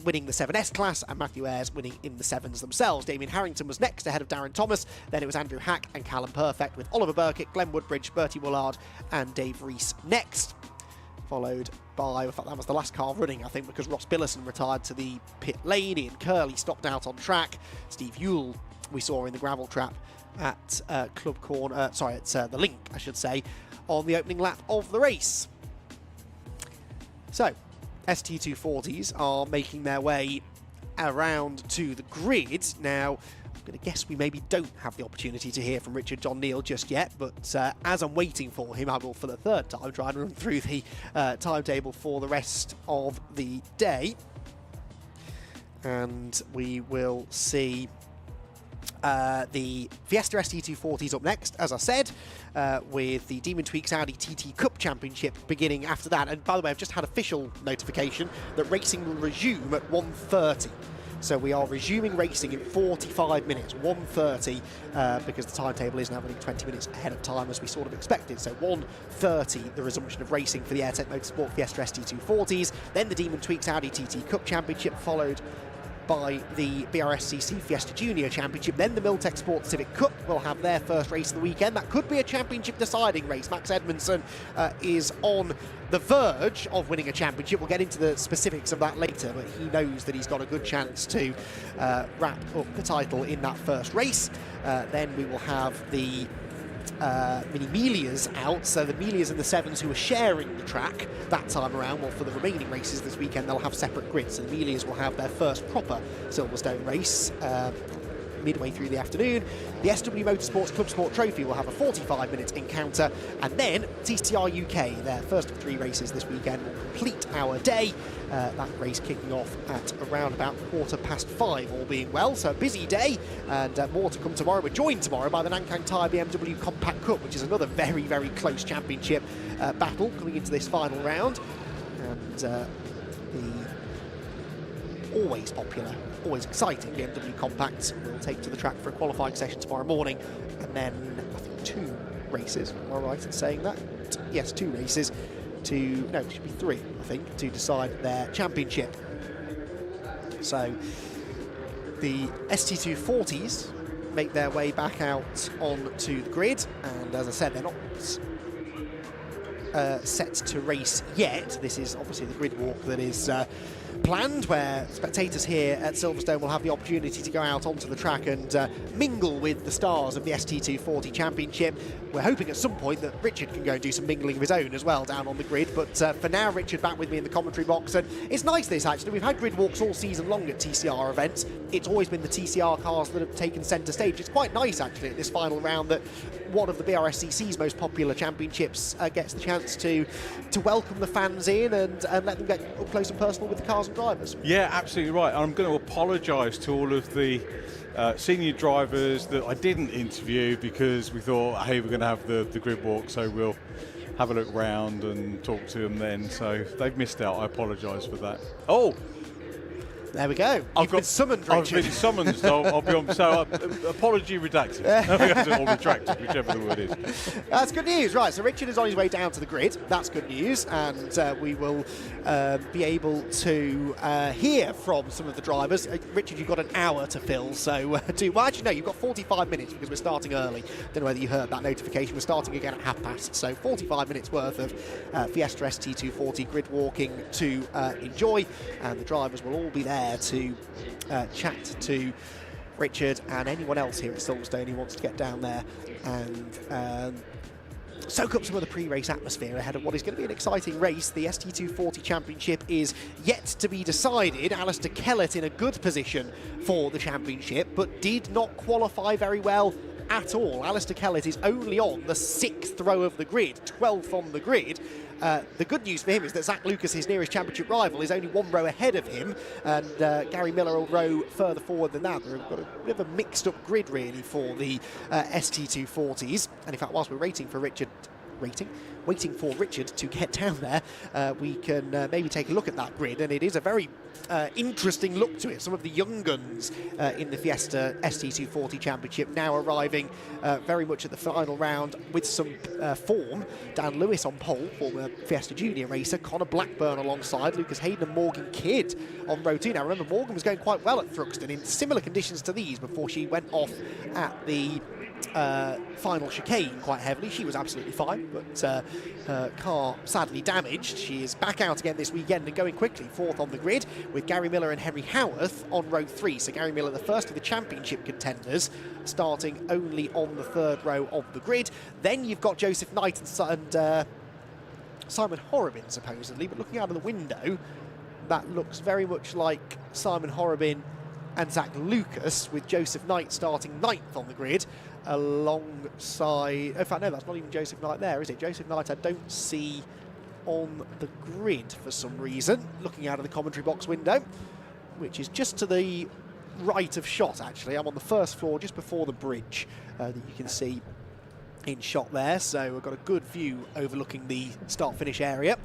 winning the 7S class and Matthew Ayres winning in the 7s themselves. Damien Harrington was next, ahead of Darren Thomas. Then it was Andrew Hack and Callum Perfect, with Oliver Burkitt, Glenn Woodbridge, Bertie Woolard and Dave Rees next. Followed by, in fact, that was the last car running, I think, because Ross Billison retired to the pit lane. Ian Curley stopped out on track. Steve Ewell we saw in the gravel trap at Club Corner, at the Link, I should say, on the opening lap of the race. So, ST240s are making their way around to the grid. Now, I'm going to guess we maybe don't have the opportunity to hear from Richard John Neal just yet, but as I'm waiting for him, I will, for the third time, try and run through the timetable for the rest of the day. And we will see the Fiesta ST240s up next, as I said, with the Demon Tweaks Audi TT Cup Championship beginning after that. And by the way, I've just had official notification that racing will resume at 1:30. So we are resuming racing in 45 minutes, 1:30, because the timetable is now running 20 minutes ahead of time, as we sort of expected. So 1:30, the resumption of racing for the AirTech Motorsport Fiesta ST240s, then the Demon Tweaks Audi TT Cup Championship, followed by the Brscc Fiesta Junior Championship. Then the Miltech Sports Civic Cup will have their first race of the weekend. That could be a championship deciding race. Max Edmondson is on the verge of winning a championship. We'll get into the specifics of that later, but he knows that he's got a good chance to wrap up the title in that first race. Then we will have the mini Melias out, so the Melias and the Sevens who are sharing the track that time around. Well, for the remaining races this weekend, they'll have separate grids, so the Melias will have their first proper Silverstone race midway through the afternoon. The SW Motorsports Club Sport Trophy will have a 45-minute encounter, and then TCR UK, their first of 3 races this weekend, will complete our day. That race kicking off at around about 5:15, all being well. So a busy day, and more to come tomorrow. We're joined tomorrow by the Nankang Tyre BMW Compact Cup, which is another very, very close championship battle coming into this final round. And the always popular, always exciting BMW Compacts will take to the track for a qualifying session tomorrow morning, and then I think 2 races, am I right in saying that? Yes, 2 races no, it should be 3, I think, to decide their championship. So the ST240s make their way back out onto the grid, and as I said, they're not set to race yet. This is obviously the grid walk that is planned, where spectators here at Silverstone will have the opportunity to go out onto the track and mingle with the stars of the ST240 Championship. We're hoping at some point that Richard can go and do some mingling of his own as well down on the grid, but for now, Richard back with me in the commentary box, and it's nice this actually. We've had grid walks all season long at TCR events. It's always been the TCR cars that have taken centre stage. It's quite nice actually at this final round that one of the BRSCC's most popular championships gets the chance to welcome the fans in and let them get up close and personal with the cars and drivers. Yeah, absolutely right. I'm going to apologise to all of the senior drivers that I didn't interview, because we thought, hey, we're going to have the grid walk, so we'll have a look round and talk to them then. So they've missed out. I apologise for that. Oh! There we go. You've been summoned, Richard. I've been summoned, I'll be on. So, apology redacted. Or retracted, whichever the word is. That's good news. Right, so Richard is on his way down to the grid. That's good news. And we will be able to hear from some of the drivers. Richard, you've got an hour to fill. So, well, actually, no, you've got 45 minutes because we're starting early. Don't know whether you heard that notification. We're starting again at 12:30. So, 45 minutes worth of Fiesta ST240 grid walking to enjoy. And the drivers will all be there to chat to Richard and anyone else here at Silverstone who wants to get down there and soak up some of the pre-race atmosphere ahead of what is going to be an exciting race. The ST240 Championship is yet to be decided. Alistair Kellett in a good position for the championship, but did not qualify very well at all. Alistair Kellett is only on the 6th row of the grid, 12th on the grid. The good news for him is that Zach Lucas, his nearest championship rival, is only 1 row ahead of him, and Gary Miller a row further forward than that. We've got a bit of a mixed-up grid, really, for the ST240s. And in fact, whilst we're waiting for Richard to get down there, we can maybe take a look at that grid, and it is a very interesting look to it. Some of the young guns in the Fiesta ST240 Championship now arriving very much at the final round with some form. Dan Lewis on pole, former Fiesta Junior racer. Connor Blackburn alongside Lucas Hayden and Morgan Kidd on row 2. Now remember, Morgan was going quite well at Thruxton in similar conditions to these before she went off at the final chicane quite heavily. She was absolutely fine, but her car sadly damaged. She is back out again this weekend and going quickly, 4th on the grid, with Gary Miller and Henry Howarth on row 3. So Gary Miller, the first of the championship contenders, starting only on the 3rd row of the grid. Then you've got Joseph Knight and Simon Horrobin, supposedly, but looking out of the window, that looks very much like Simon Horrobin and Zach Lucas, with Joseph Knight starting 9th on the grid alongside... In fact, no, that's not even Joseph Knight there, is it? Joseph Knight I don't see on the grid for some reason, looking out of the commentary box window, which is just to the right of shot, actually. I'm on the 1st floor, just before the bridge that you can see in shot there. So we've got a good view overlooking the start-finish area.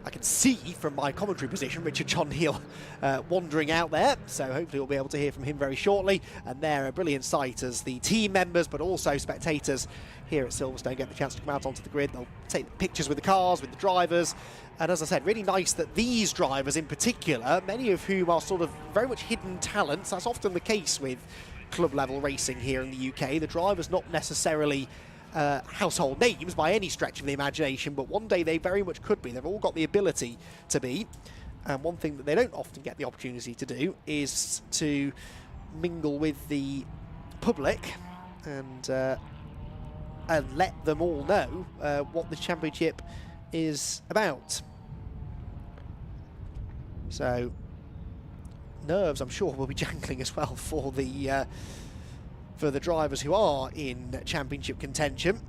I can see from my commentary position Richard John Neal wandering out there, so hopefully we'll be able to hear from him very shortly. And they're a brilliant sight as the team members but also spectators here at Silverstone get the chance to come out onto the grid. They'll take pictures with the cars, with the drivers, and as I said, really nice that these drivers in particular, many of whom are sort of very much hidden talents. That's often the case with club level racing here in the UK. The drivers not necessarily household names by any stretch of the imagination, but one day they very much could be. They've all got the ability to be, and one thing that they don't often get the opportunity to do is to mingle with the public and let them all know what the championship is about. So nerves, I'm sure, will be jangling as well for the drivers who are in championship contention.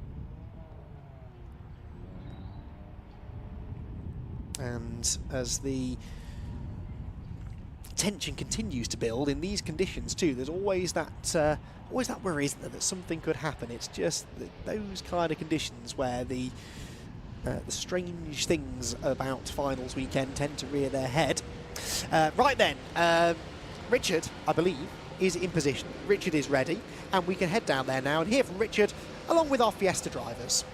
And as the tension continues to build in these conditions too, there's always that worry, isn't there, that something could happen. It's just those kind of conditions where the strange things about finals weekend tend to rear their head. Right then, Richard, I believe, is in position. Richard is ready, and we can head down there now and hear from Richard along with our Fiesta drivers.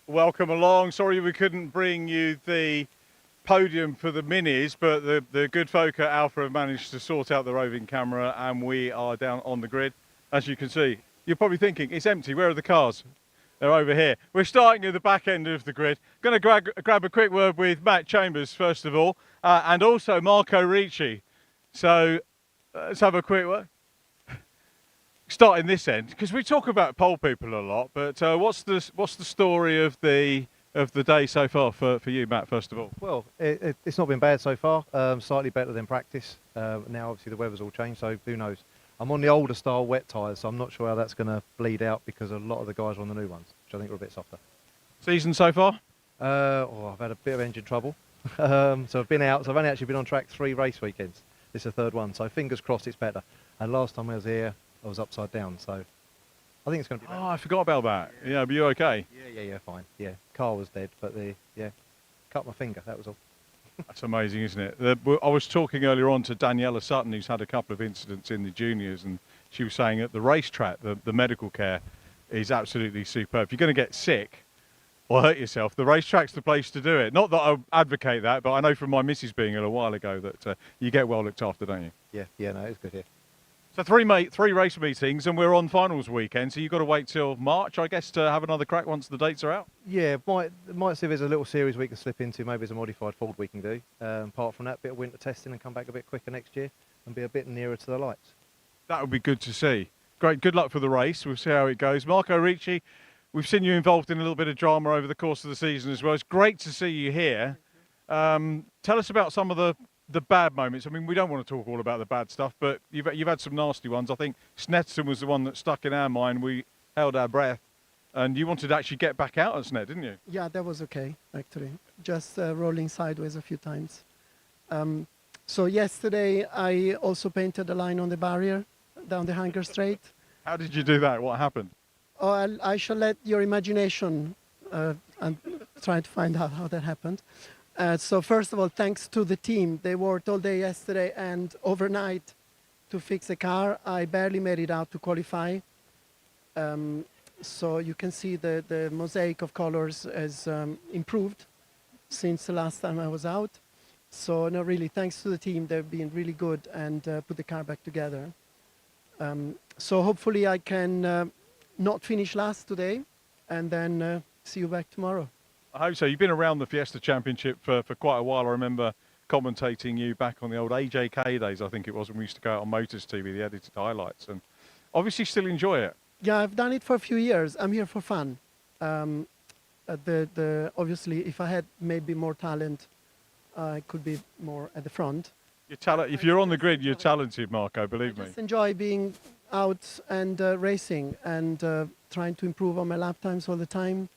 Welcome along. Sorry we couldn't bring you the podium for the minis, but the good folk at Alpha have managed to sort out the roving camera, and we are down on the grid. As you can see, you're probably thinking, it's empty, where are the cars? They're over here. We're starting at the back end of the grid. Going to grab a quick word with Matt Chambers first of all, and also Marco Ricci. So let's have a quick word. Starting this end, because we talk about pole people a lot, but what's the story of the day so far for you, Matt? First of all, well, it's not been bad so far. Slightly better than practice. Now, obviously, the weather's all changed, so who knows? I'm on the older style wet tyres, so I'm not sure how that's going to bleed out because a lot of the guys are on the new ones, which I think are a bit softer. Season so far? I've had a bit of engine trouble. So I've been out. So I've only actually been on track 3 race weekends. This is the third one, so fingers crossed it's better. And last time I was here, I was upside down, so I think it's going to be better. Oh, I forgot about that. Yeah, but you're okay? Yeah, fine. Yeah, car was dead, but cut my finger, that was all. That's amazing, isn't it? I was talking earlier on to Daniela Sutton, who's had a couple of incidents in the juniors, and she was saying at the racetrack, the medical care is absolutely superb. If you're going to get sick or hurt yourself, the racetrack's the place to do it. Not that I advocate that, but I know from my missus being ill a while ago that you get well looked after, don't you? Yeah, no, it's good here. So three race meetings, and we're on finals weekend, so you've got to wait till March, I guess, to have another crack once the dates are out? Yeah, might see if there's a little series we can slip into. Maybe there's a modified Ford we can do. Apart from that, bit of winter testing and come back a bit quicker next year and be a bit nearer to the lights. That would be good to see. Great, good luck for the race. We'll see how it goes. Marco Ricci, we've seen you involved in a little bit of drama over the course of the season as well. It's great to see you here. Tell us about some of the bad moments. I mean, we don't want to talk all about the bad stuff, but you've had some nasty ones. I think Snetterton was the one that stuck in our mind. We held our breath, and you wanted to actually get back out at Snet, didn't you? Yeah, that was okay, actually. Just rolling sideways a few times. So yesterday, I also painted a line on the barrier down the Hanger Straight. How did you do that? What happened? Oh, I shall let your imagination and try to find out how that happened. So first of all, thanks to the team. They worked all day yesterday and overnight to fix the car. I barely made it out to qualify. So you can see the mosaic of colors has improved since the last time I was out. So no, really, thanks to the team. They've been really good and put the car back together. So hopefully I can not finish last today and then see you back tomorrow. I hope so. You've been around the Fiesta Championship for quite a while. I remember commentating you back on the old AJK days, I think it was, when we used to go out on Motors TV, the edited highlights, and obviously still enjoy it. Yeah, I've done it for a few years. I'm here for fun. Obviously, if I had maybe more talent, I could be more at the front. If you're on the grid, you're talented, Marco, believe me. I just enjoy being out and racing and trying to improve on my lap times all the time.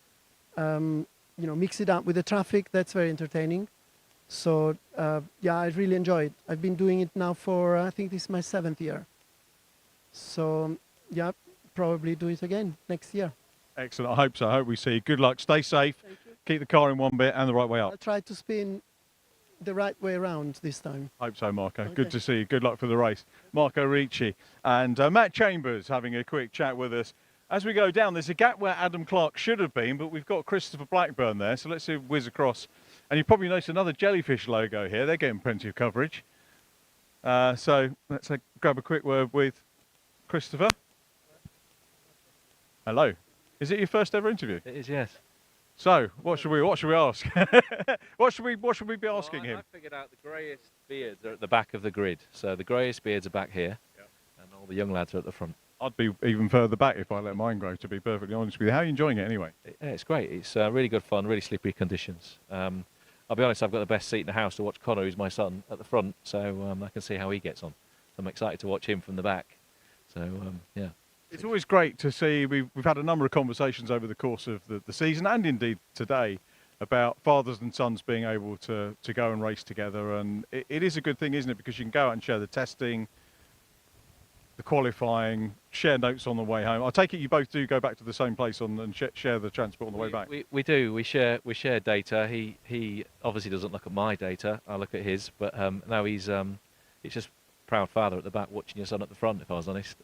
You know, mix it up with the traffic. That's very entertaining. So yeah, I really enjoy it. I've been doing it now for I think this is my 7th year. So yeah, probably do it again next year. Excellent. I hope so. I hope we see you. Good luck. Stay safe. keep the car in one bit and the right way up. I'll try to spin the right way around this time. Hope so, Marco. Okay. Good to see you. Good luck for the race. Marco Ricci and Matt Chambers having a quick chat with us. As we go down, there's a gap where Adam Clark should have been, but we've got Christopher Blackburn there. So let's see whiz across. And you probably notice another jellyfish logo here. They're getting plenty of coverage. So let's grab a quick word with Christopher. Hello. Is it your first ever interview? It is, yes. So what should we ask? what should we be asking him? I figured out the greyest beards are at the back of the grid. So the greyest beards are back here, and all the young lads are at the front. I'd be even further back if I let mine grow, to be perfectly honest with you. How are you enjoying it anyway? Yeah, it's great. It's really good fun, really slippery conditions. I'll be honest, I've got the best seat in the house to watch Connor, who's my son, at the front, so I can see how he gets on. I'm excited to watch him from the back. So, yeah. It's always great to see. We've had a number of conversations over the course of the season, and indeed today, about fathers and sons being able to go and race together. And it is a good thing, isn't it? Because you can go out and share the testing, the qualifying, share notes on the way home. I take it you both do go back to the same place and share the transport on the way back. We do. We share data. He obviously doesn't look at my data. I look at his. But now he's just proud father at the back watching your son at the front, if I was honest.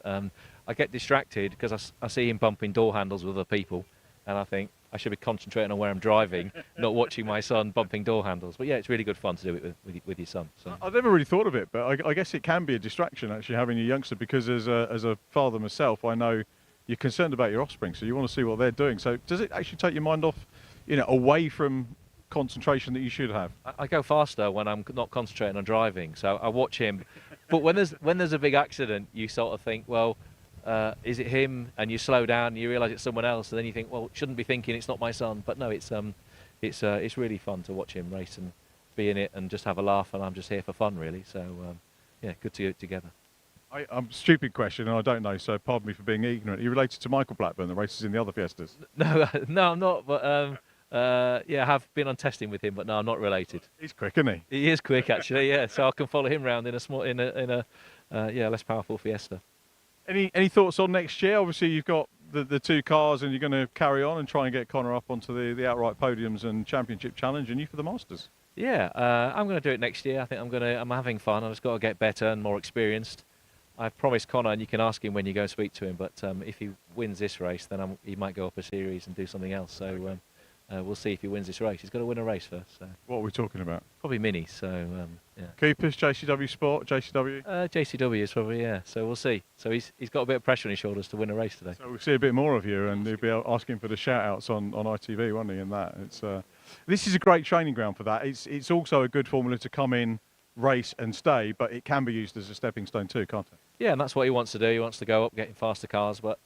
I get distracted because I see him bumping door handles with other people, and I think I should be concentrating on where I'm driving, not watching my son bumping door handles. But yeah, it's really good fun to do it with your son. So. I've never really thought of it, but I guess it can be a distraction actually having your youngster, because as a father myself, I know you're concerned about your offspring, so you want to see what they're doing. So does it actually take your mind off, away from concentration that you should have? I go faster when I'm not concentrating on driving, so I watch him. But when there's a big accident, you sort of think, well, is it him? And you slow down, and you realise it's someone else, and then you think, well, shouldn't be thinking it's not my son. But no, it's really fun to watch him race and be in it and just have a laugh, and I'm just here for fun, really. So yeah, good to get together. I'm stupid question, and I don't know, so pardon me for being ignorant. Are you related to Michael Blackburn, that races in the other Fiestas? No, I'm not. But yeah, I have been on testing with him, but no, I'm not related. He's quick, isn't he? He is quick, actually. Yeah, so I can follow him around in a less powerful Fiesta. Any thoughts on next year? Obviously, you've got the two cars, and you're going to carry on and try and get Connor up onto the outright podiums and championship challenge, and you for the Masters. Yeah, I'm going to do it next year. I think I'm having fun. I've just got to get better and more experienced. I've promised Connor, and you can ask him when you go and speak to him, but if he wins this race, then he might go up a series and do something else. So we'll see if he wins this race. He's got to win a race first. So. What are we talking about? Probably minis. So yeah. Coopers, JCW Sport, JCW. JCW is probably, yeah. So we'll see. So he's got a bit of pressure on his shoulders to win a race today. So we'll see a bit more of you, and he'll be asking for the shout-outs on ITV, won't he? And that this is a great training ground for that. It's also a good formula to come in, race and stay, but it can be used as a stepping stone too, can't it? Yeah, and that's what he wants to do. He wants to go up, getting faster cars, but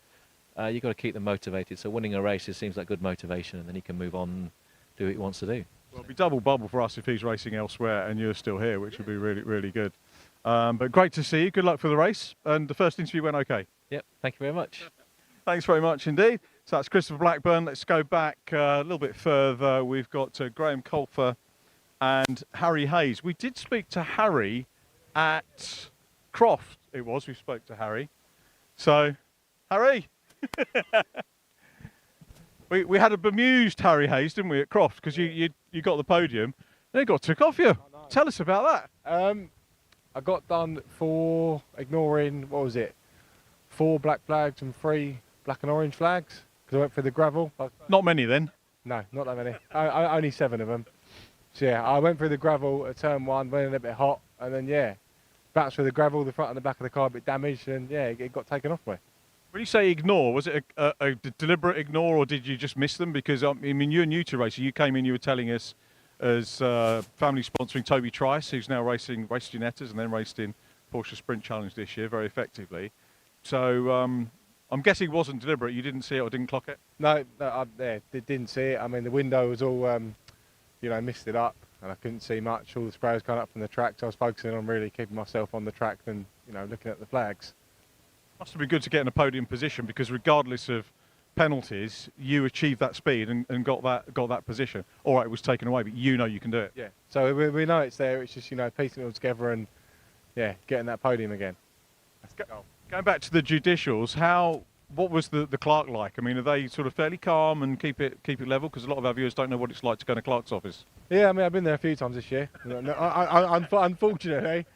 you've got to keep them motivated. So winning a race seems like good motivation, and then he can move on and do what he wants to do. Well, it'll be double bubble for us if he's racing elsewhere and you're still here, which would be really, really good. But great to see you. Good luck for the race. And the first interview went okay. Yep, thank you very much. Thanks very much indeed. So that's Christopher Blackburn. Let's go back a little bit further. We've got Graham Colfer and Harry Hayes. We did speak to Harry at Croft. It was. We spoke to Harry. So, Harry. we had a bemused Harry Hayes, didn't we, at Croft, because you got the podium. Then it got took off you. Tell us about that. I got done for ignoring, 4 black flags and 3 black and orange flags, because I went through the gravel. Not many then. No, not that many. Only 7 of them. So yeah, I went through the gravel at turn 1, went in a bit hot, and then yeah, bounced through the gravel, the front and the back of the car a bit damaged, and yeah, it got taken off me. When you say ignore, was it a deliberate ignore, or did you just miss them? Because I mean, you're new to racing. You came in, you were telling us as family sponsoring Toby Trice, who's now raced Ginettas and then raced in Porsche Sprint Challenge this year very effectively. So I'm guessing it wasn't deliberate. You didn't see it or didn't clock it? No, I didn't see it. I mean, the window was all, misted up, and I couldn't see much. All the spray was coming up from the track, so I was focusing on really keeping myself on the track than, looking at the flags. Must have been good to get in a podium position, because regardless of penalties, you achieved that speed and got that position. All right, it was taken away, but you can do it. Yeah. So we know it's there. It's just piecing it all together and yeah, getting that podium again. Let's go. Going back to the judicials, how what was the clerk like? I mean, are they sort of fairly calm and keep it level? Because a lot of our viewers don't know what it's like to go to clerk's office. Yeah, I mean, I've been there a few times this year. Unfortunately,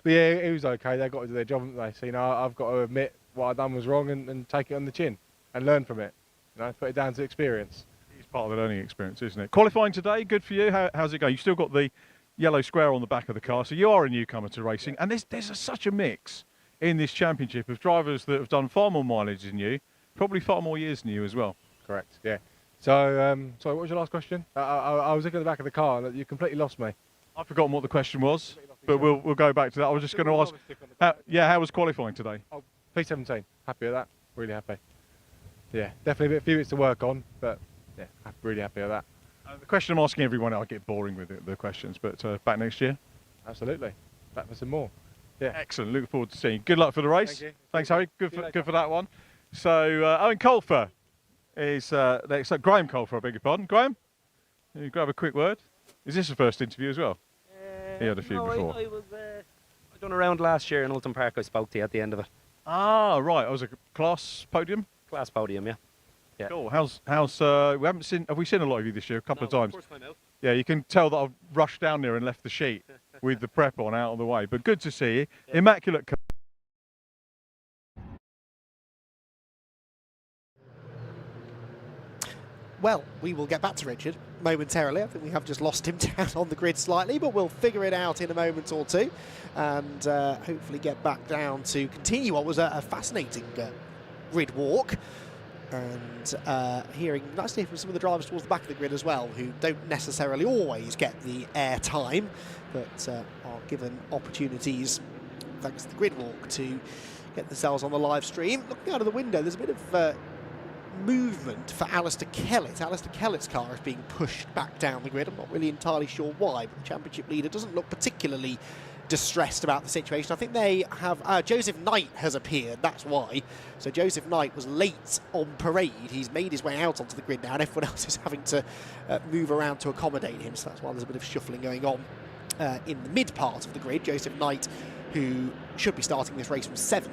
but yeah, it was okay. They got to do their job, haven't they? So, you know, I've got to admit what I've done was wrong and take it on the chin and learn from it. You know, put it down to experience. It's part of the learning experience, isn't it? Qualifying today, good for you. How's it going? You've still got the yellow square on the back of the car, so you are a newcomer to racing. And there's such a mix in this championship of drivers that have done far more mileage than you, probably far more years than you as well. Correct, yeah. So, sorry, what was your last question? I was looking at the back of the car and you completely lost me. I've forgotten what the question was, but we'll go back to that. I was just going to ask, how was qualifying today? Oh, P17, happy with that, really happy. Yeah, definitely a few bits to work on, but yeah, really happy with that. The question I'm asking everyone, I get boring with the questions, but back next year? Absolutely, back for some more. Yeah. Excellent, looking forward to seeing you. Good luck for the race. Thank you. Thanks, Harry, good for that one. So, Owen Colfer is next. Graham Colfer, I beg your pardon. Graham, can you grab a quick word? Is this the first interview as well? He had a few before. I done a round last year in Ulton Park. I spoke to you at the end of it. Ah, right. I was a class podium. Class podium, yeah. Yeah. Cool. How's have we seen a lot of you this year? A couple of times. First time out. Yeah, you can tell that I've rushed down there and left the sheet with the prep on out of the way. But good to see you. Yeah. Immaculate. Well, we will get back to Richard momentarily. I think we have just lost him down on the grid slightly, but we'll figure it out in a moment or two and hopefully get back down to continue what was a fascinating grid walk. And hearing nicely from some of the drivers towards the back of the grid as well, who don't necessarily always get the air time, but are given opportunities, thanks to the grid walk, to get themselves on the live stream. Looking out of the window, there's a bit of movement for Alistair Kellett. Alistair Kellett's car is being pushed back down the grid. I'm not really entirely sure why, but the championship leader doesn't look particularly distressed about the situation. I think they have Joseph Knight has appeared, that's why. So Joseph Knight was late on parade. He's made his way out onto the grid now, and everyone else is having to move around to accommodate him, so that's why there's a bit of shuffling going on in the mid part of the grid. Joseph Knight, who should be starting this race from 7th,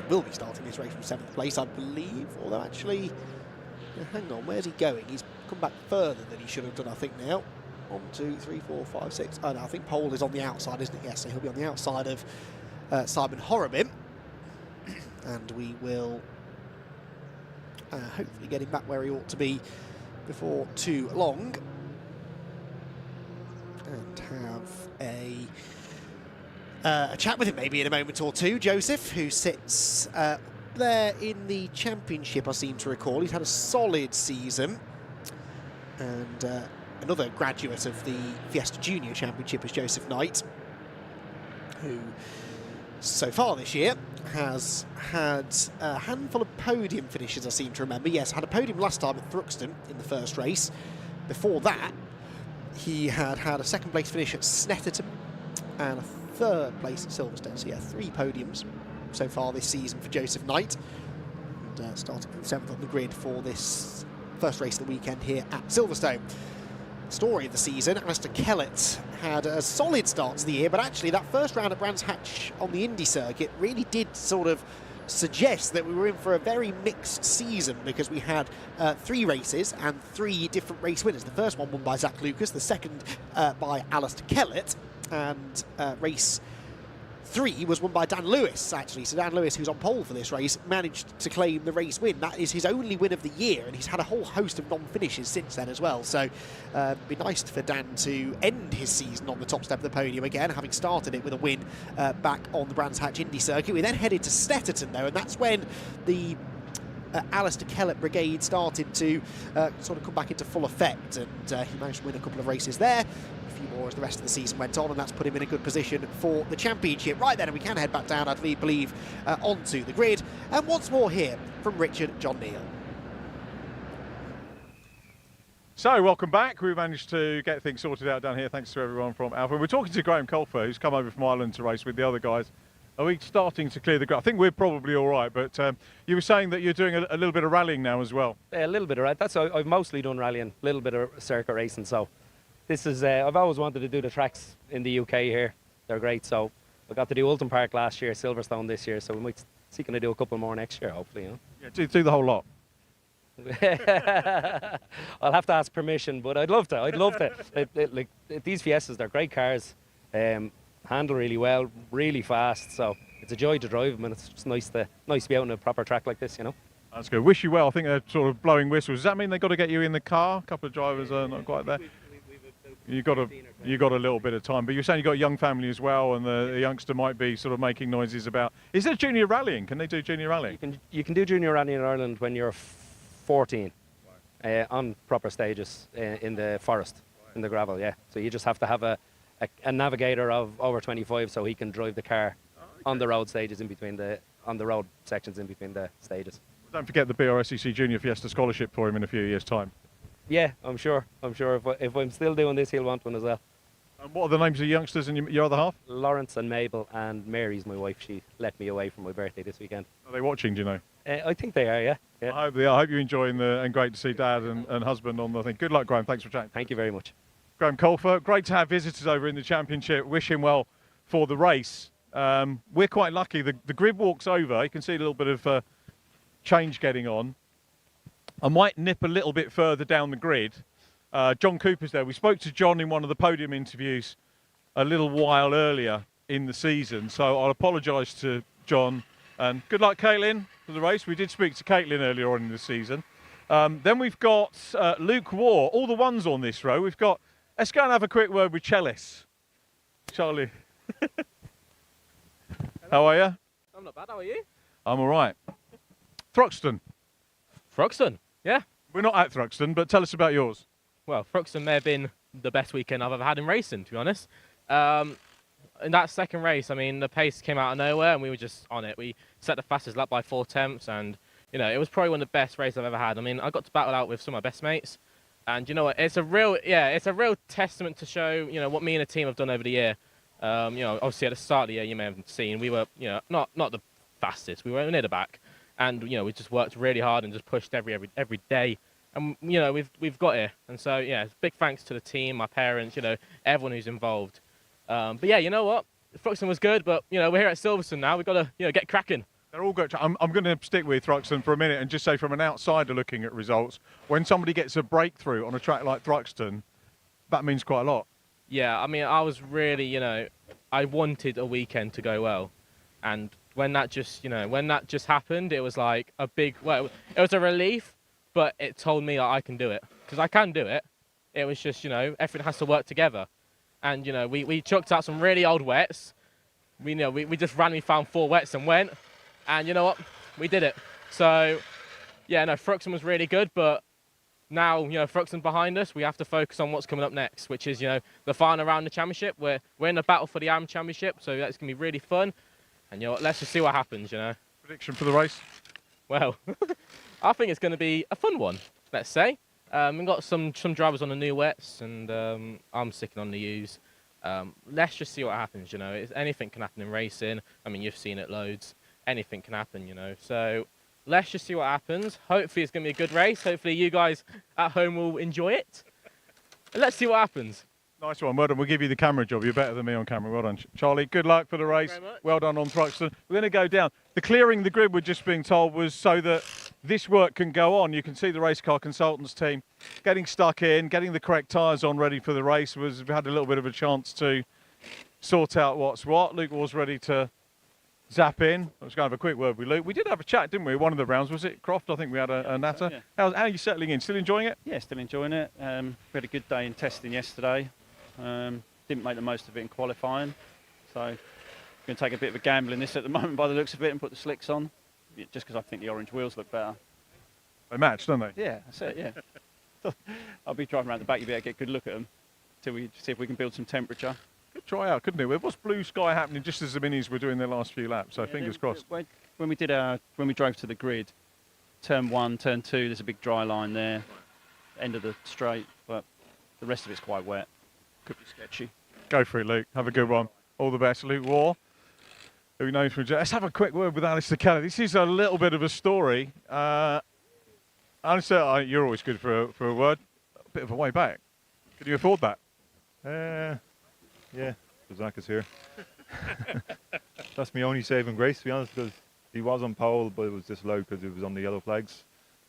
will be starting this race from 7th place, I believe, although actually, hang on, where's he going? He's come back further than he should have done, I think, now. 1, 2, 3, 4, 5, 6. Oh, no, I think Pole is on the outside, isn't it? Yes, so he'll be on the outside of Simon Horobin. And we will hopefully get him back where he ought to be before too long. And have a chat with him maybe in a moment or two. Joseph, who sits there in the championship, I seem to recall. He's had a solid season. And another graduate of the Fiesta Junior Championship is Joseph Knight, who so far this year has had a handful of podium finishes, I seem to remember. Yes, had a podium last time at Thruxton in the first race. Before that, he had a second place finish at Snetterton and a third place at Silverstone. So yeah, 3 podiums so far this season for Joseph Knight. And starting from 7th on the grid for this first race of the weekend here at Silverstone. Story of the season, Alistair Kellett had a solid start to the year, but actually that first round at Brands Hatch on the Indy circuit really did sort of suggest that we were in for a very mixed season, because we had 3 races and 3 different race winners. The first one won by Zach Lucas, the second by Alistair Kellett, and race 3 was won by Dan Lewis, actually. So Dan Lewis, who's on pole for this race, managed to claim the race win. That is his only win of the year, and he's had a whole host of non-finishes since then as well. So it'd be nice for Dan to end his season on the top step of the podium again, having started it with a win back on the Brands Hatch Indy circuit. We then headed to Snetterton, though, and that's when the Alistair Kellett brigade started to sort of come back into full effect, and he managed to win a couple of races there. More as the rest of the season went on, and that's put him in a good position for the championship. Right then, we can head back down, I believe, onto the grid, and once more here from Richard John Neal. So, welcome back. We managed to get things sorted out down here, thanks to everyone from Alpha. We're talking to Graham Colfer, who's come over from Ireland to race with the other guys. Are we starting to clear the grid? I think we're probably all right, but you were saying that you're doing a little bit of rallying now as well. Yeah, a little bit of rallying. That's I've mostly done rallying, a little bit of circuit racing. So this is I've always wanted to do the tracks in the UK here. They're great. So I got to do Ulton Park last year, Silverstone this year. So we might See, can I do a couple more next year, hopefully, you know. Yeah, do the whole lot. I'll have to ask permission, but I'd love to. I'd love to. Like these Fiestas, they're great cars. Handle really well, really fast. So it's a joy to drive them, and it's just nice to be out on a proper track like this, you know. That's good. Wish you well. I think they're sort of blowing whistles. Does that mean they've got to get you in the car? A couple of drivers are not quite there. You got a little bit of time, but you're saying you've got a young family as well, and the youngster might be sort of making noises about. Is there junior rallying? Can they do junior rallying? You can do junior rallying in Ireland when you're 14, on proper stages in the forest, in the gravel. Yeah. So you just have to have a navigator of over 25, so he can drive the car on the road stages on the road sections in between the stages. Don't forget the Brscc Junior Fiesta scholarship for him in a few years' time. Yeah, I'm sure. If I'm still doing this, he'll want one as well. And what are the names of the youngsters in your other half? Lawrence and Mabel, and Mary's my wife. She let me away for my birthday this weekend. Are they watching, do you know? I think they are, yeah. I hope they are. I hope you're enjoying and great to see Dad and husband on the thing. Good luck, Graham. Thanks for chatting. Thank you very much. Graham Colfer, great to have visitors over in the championship. Wish him well for the race. We're quite lucky. The grid walks over. You can see a little bit of change getting on. I might nip a little bit further down the grid. John Cooper's there. We spoke to John in one of the podium interviews a little while earlier in the season, so I'll apologise to John. And good luck, Caitlin, for the race. We did speak to Caitlin earlier on in the season. Then we've got Luke Waugh, all the ones on this row. We've got, let's go and have a quick word with Chellis. Charlie. How are you? I'm not bad, how are you? I'm all right. Thruxton. Thruxton, yeah. We're not at Thruxton, but tell us about yours. Well, Thruxton may have been the best weekend I've ever had in racing, to be honest. In that second race, I mean, the pace came out of nowhere and we were just on it. We set the fastest lap by 4 tenths and, you know, it was probably one of the best races I've ever had. I mean, I got to battle out with some of my best mates and you know what, it's a real testament to show, you know, what me and the team have done over the year. You know, obviously at the start of the year, you may have seen, we were, you know, not the fastest, we were near the back. And, you know, we just worked really hard and just pushed every day. And, you know, we've got here. And so, yeah, big thanks to the team, my parents, you know, everyone who's involved. But, yeah, you know what? Thruxton was good, but, you know, we're here at Silverstone now. We've got to, you know, get cracking. They're all good. I'm going to stick with Thruxton for a minute and just say from an outsider looking at results, when somebody gets a breakthrough on a track like Thruxton, that means quite a lot. Yeah, I mean, I was really, you know, I wanted a weekend to go well. And when that just, you know, when that just happened, it was like a big, well, it was a relief, but it told me that I can do it. Because I can do it. It was just, you know, everything has to work together. And, you know, we chucked out some really old wets. We just randomly found 4 wets and went. And you know what? We did it. So, yeah, no, Thruxton was really good, but now, you know, Thruxton behind us, we have to focus on what's coming up next, which is, you know, the final round of the championship. We're in the battle for the AM championship, so that's going to be really fun. And, you know what, let's just see what happens, you know. Prediction for the race? Well, I think it's going to be a fun one, let's say. We've got some drivers on the new wets, and I'm sticking on the U's. Let's just see what happens, you know. Anything can happen in racing. I mean, you've seen it loads. Anything can happen, you know. So let's just see what happens. Hopefully it's going to be a good race. Hopefully you guys at home will enjoy it. And let's see what happens. Nice one. Well done. We'll give you the camera job. You're better than me on camera. Well done, Charlie. Good luck for the race. Well done on Thruxton. We're going to go down. The clearing the grid, we're just being told, was so that this work can go on. You can see the race car consultants team getting stuck in, getting the correct tyres on ready for the race. We had a little bit of a chance to sort out what's what. Luke was ready to zap in. I was going to have a quick word with Luke. We did have a chat, didn't we? One of the rounds, was it Croft? I think we had a natter. Yeah. How are you settling in? Still enjoying it? Yeah, still enjoying it. We had a good day in testing yesterday. Didn't make the most of it in qualifying, so I'm going to take a bit of a gamble in this at the moment by the looks of it and put the slicks on, just because I think the orange wheels look better. They match, don't they? Yeah, that's it, yeah. I'll be driving around the back, you better get a good look at them till we see if we can build some temperature. Good try out, couldn't it? There was blue sky happening just as the minis were doing their last few laps, so yeah, fingers crossed. When we drove to the grid, turn 1, turn 2, there's a big dry line there, end of the straight, but the rest of it's quite wet. Could be sketchy. Go for it, Luke. Have a good one. All the best. Luke Waugh, who knows from... Let's have a quick word with Alistair Kelly. This is a little bit of a story. Alistair, you're always good for a word. A bit of a way back. Could you afford that? Yeah, Zach is here. That's my only saving grace, to be honest, because He was on pole, but it was disallowed because it was on the yellow flags.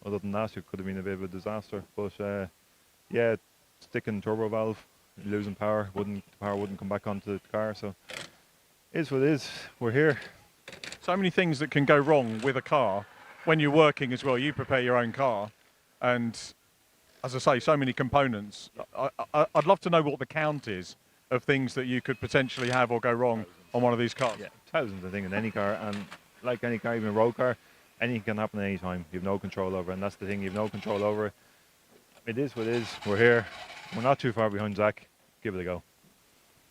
Other than that, it could have been a bit of a disaster. But yeah, sticking turbo valve, losing power, the power wouldn't come back onto the car. So it is what it is. We're here. So many things that can go wrong with a car when you're working as well. You prepare your own car, and as I say, so many components. I'd love to know what the count is of things that you could potentially have or go wrong on one of these cars. Yeah, thousands of things in any car, and like any car, even a road car, anything can happen at any time. You have no control over it, and that's the thing. You have no control over it. It is what it is. We're here. We're not too far behind Zach. Give it a go.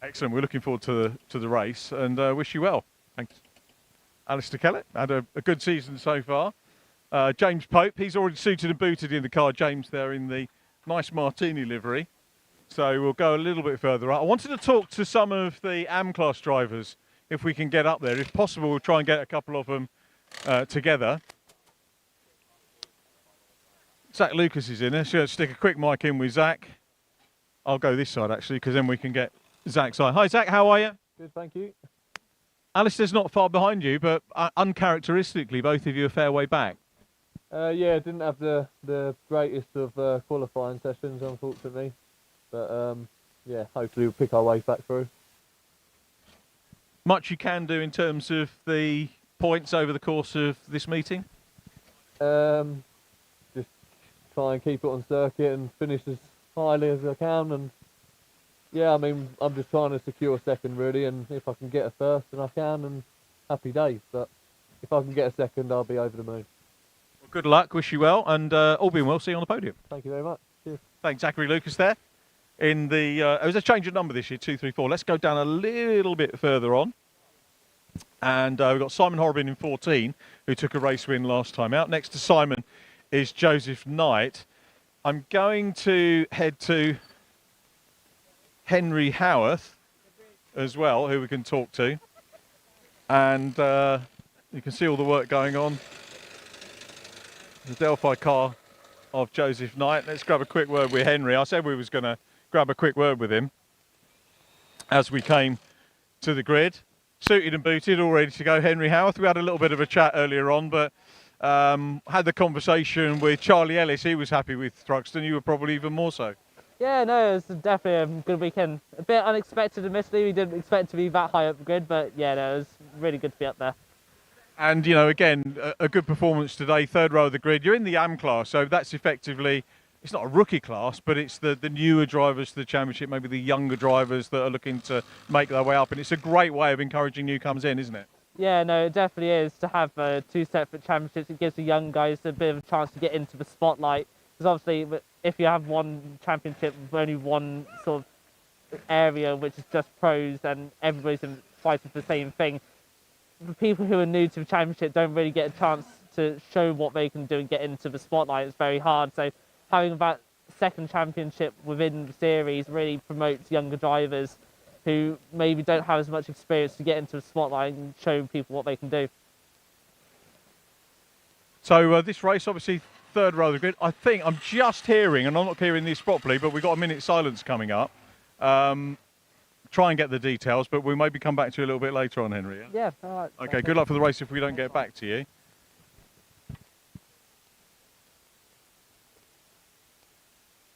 Excellent. We're looking forward to the race, and wish you well. Thanks. Alistair Kellett had a good season so far. James Pope, he's already suited and booted in the car. James there in the nice Martini livery. So we'll go a little bit further up. I wanted to talk to some of the AM class drivers, if we can get up there. If possible, we'll try and get a couple of them together. Zach Lucas is in there. So let's stick a quick mic in with Zach. I'll go this side actually, because then we can get Zach's side. Hi Zach, how are you? Good, thank you. Alistair's not far behind you, but uncharacteristically, both of you a fair way back. Yeah, didn't have the greatest of qualifying sessions, unfortunately. But yeah, hopefully we'll pick our way back through. Much you can do in terms of the points over the course of this meeting? Just try and keep it on circuit and finish as highly as I can. And yeah, I mean, I'm just trying to secure second really, and if I can get a first, then I can, and happy days. But if I can get a second, I'll be over the moon. Well, good luck, wish you well, and all being well, see you on the podium. Thank you very much. Cheers. Thanks, Zachary Lucas there. In the, it was a change of number this year, 2, 3, 4. Let's go down a little bit further on. And we've got Simon Horrobin in 14, who took a race win last time out. Next to Simon is Joseph Knight. I'm going to head to Henry Howarth as well, who we can talk to. And you can see all the work going on. The Delphi car of Joseph Knight. Let's grab a quick word with Henry. I said we was going to grab a quick word with him as we came to the grid. Suited and booted, all ready to go. Henry Howarth. We had a little bit of a chat earlier on, but had the conversation with Charlie Ellis. He was happy with Thruxton. You were probably even more so. Yeah, no, it was definitely a good weekend. A bit unexpected, admittedly. We didn't expect to be that high up the grid, but yeah, no, it was really good to be up there. And, you know, again, a good performance today, third row of the grid. You're in the AM class, so that's effectively, it's not a rookie class, but it's the newer drivers to the championship, maybe the younger drivers that are looking to make their way up. And it's a great way of encouraging newcomers in, isn't it? Yeah, no, it definitely is. To have two separate championships, it gives the young guys a bit of a chance to get into the spotlight. Because obviously, if you have one championship with only one sort of area, which is just pros, and everybody's fighting for the same thing, the people who are new to the championship don't really get a chance to show what they can do and get into the spotlight. It's very hard. So having that second championship within the series really promotes younger drivers who maybe don't have as much experience to get into the spotlight and show people what they can do. So this race, obviously, third row of the grid. I think I'm just hearing, and I'm not hearing this properly, but we've got a minute silence coming up. Try and get the details, but we maybe come back to you a little bit later on, Henry. Yeah, all right. Okay, good luck for the race if we don't get back to you.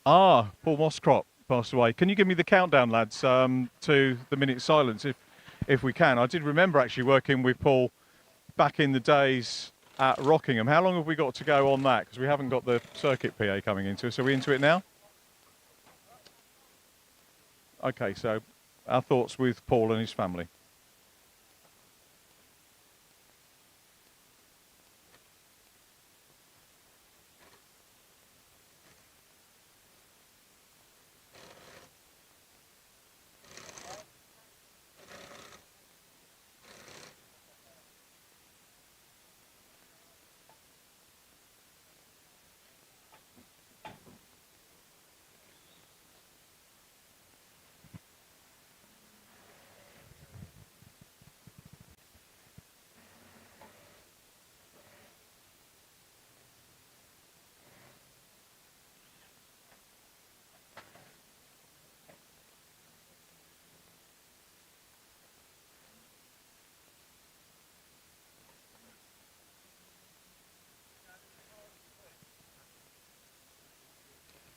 Paul Moscrop passed away. Can you give me the countdown, lads, to the minute silence, if we can? I did remember actually working with Paul back in the days at Rockingham. How long have we got to go on that? Because we haven't got the circuit PA coming into us. Are we into it now? Okay, so our thoughts with Paul and his family.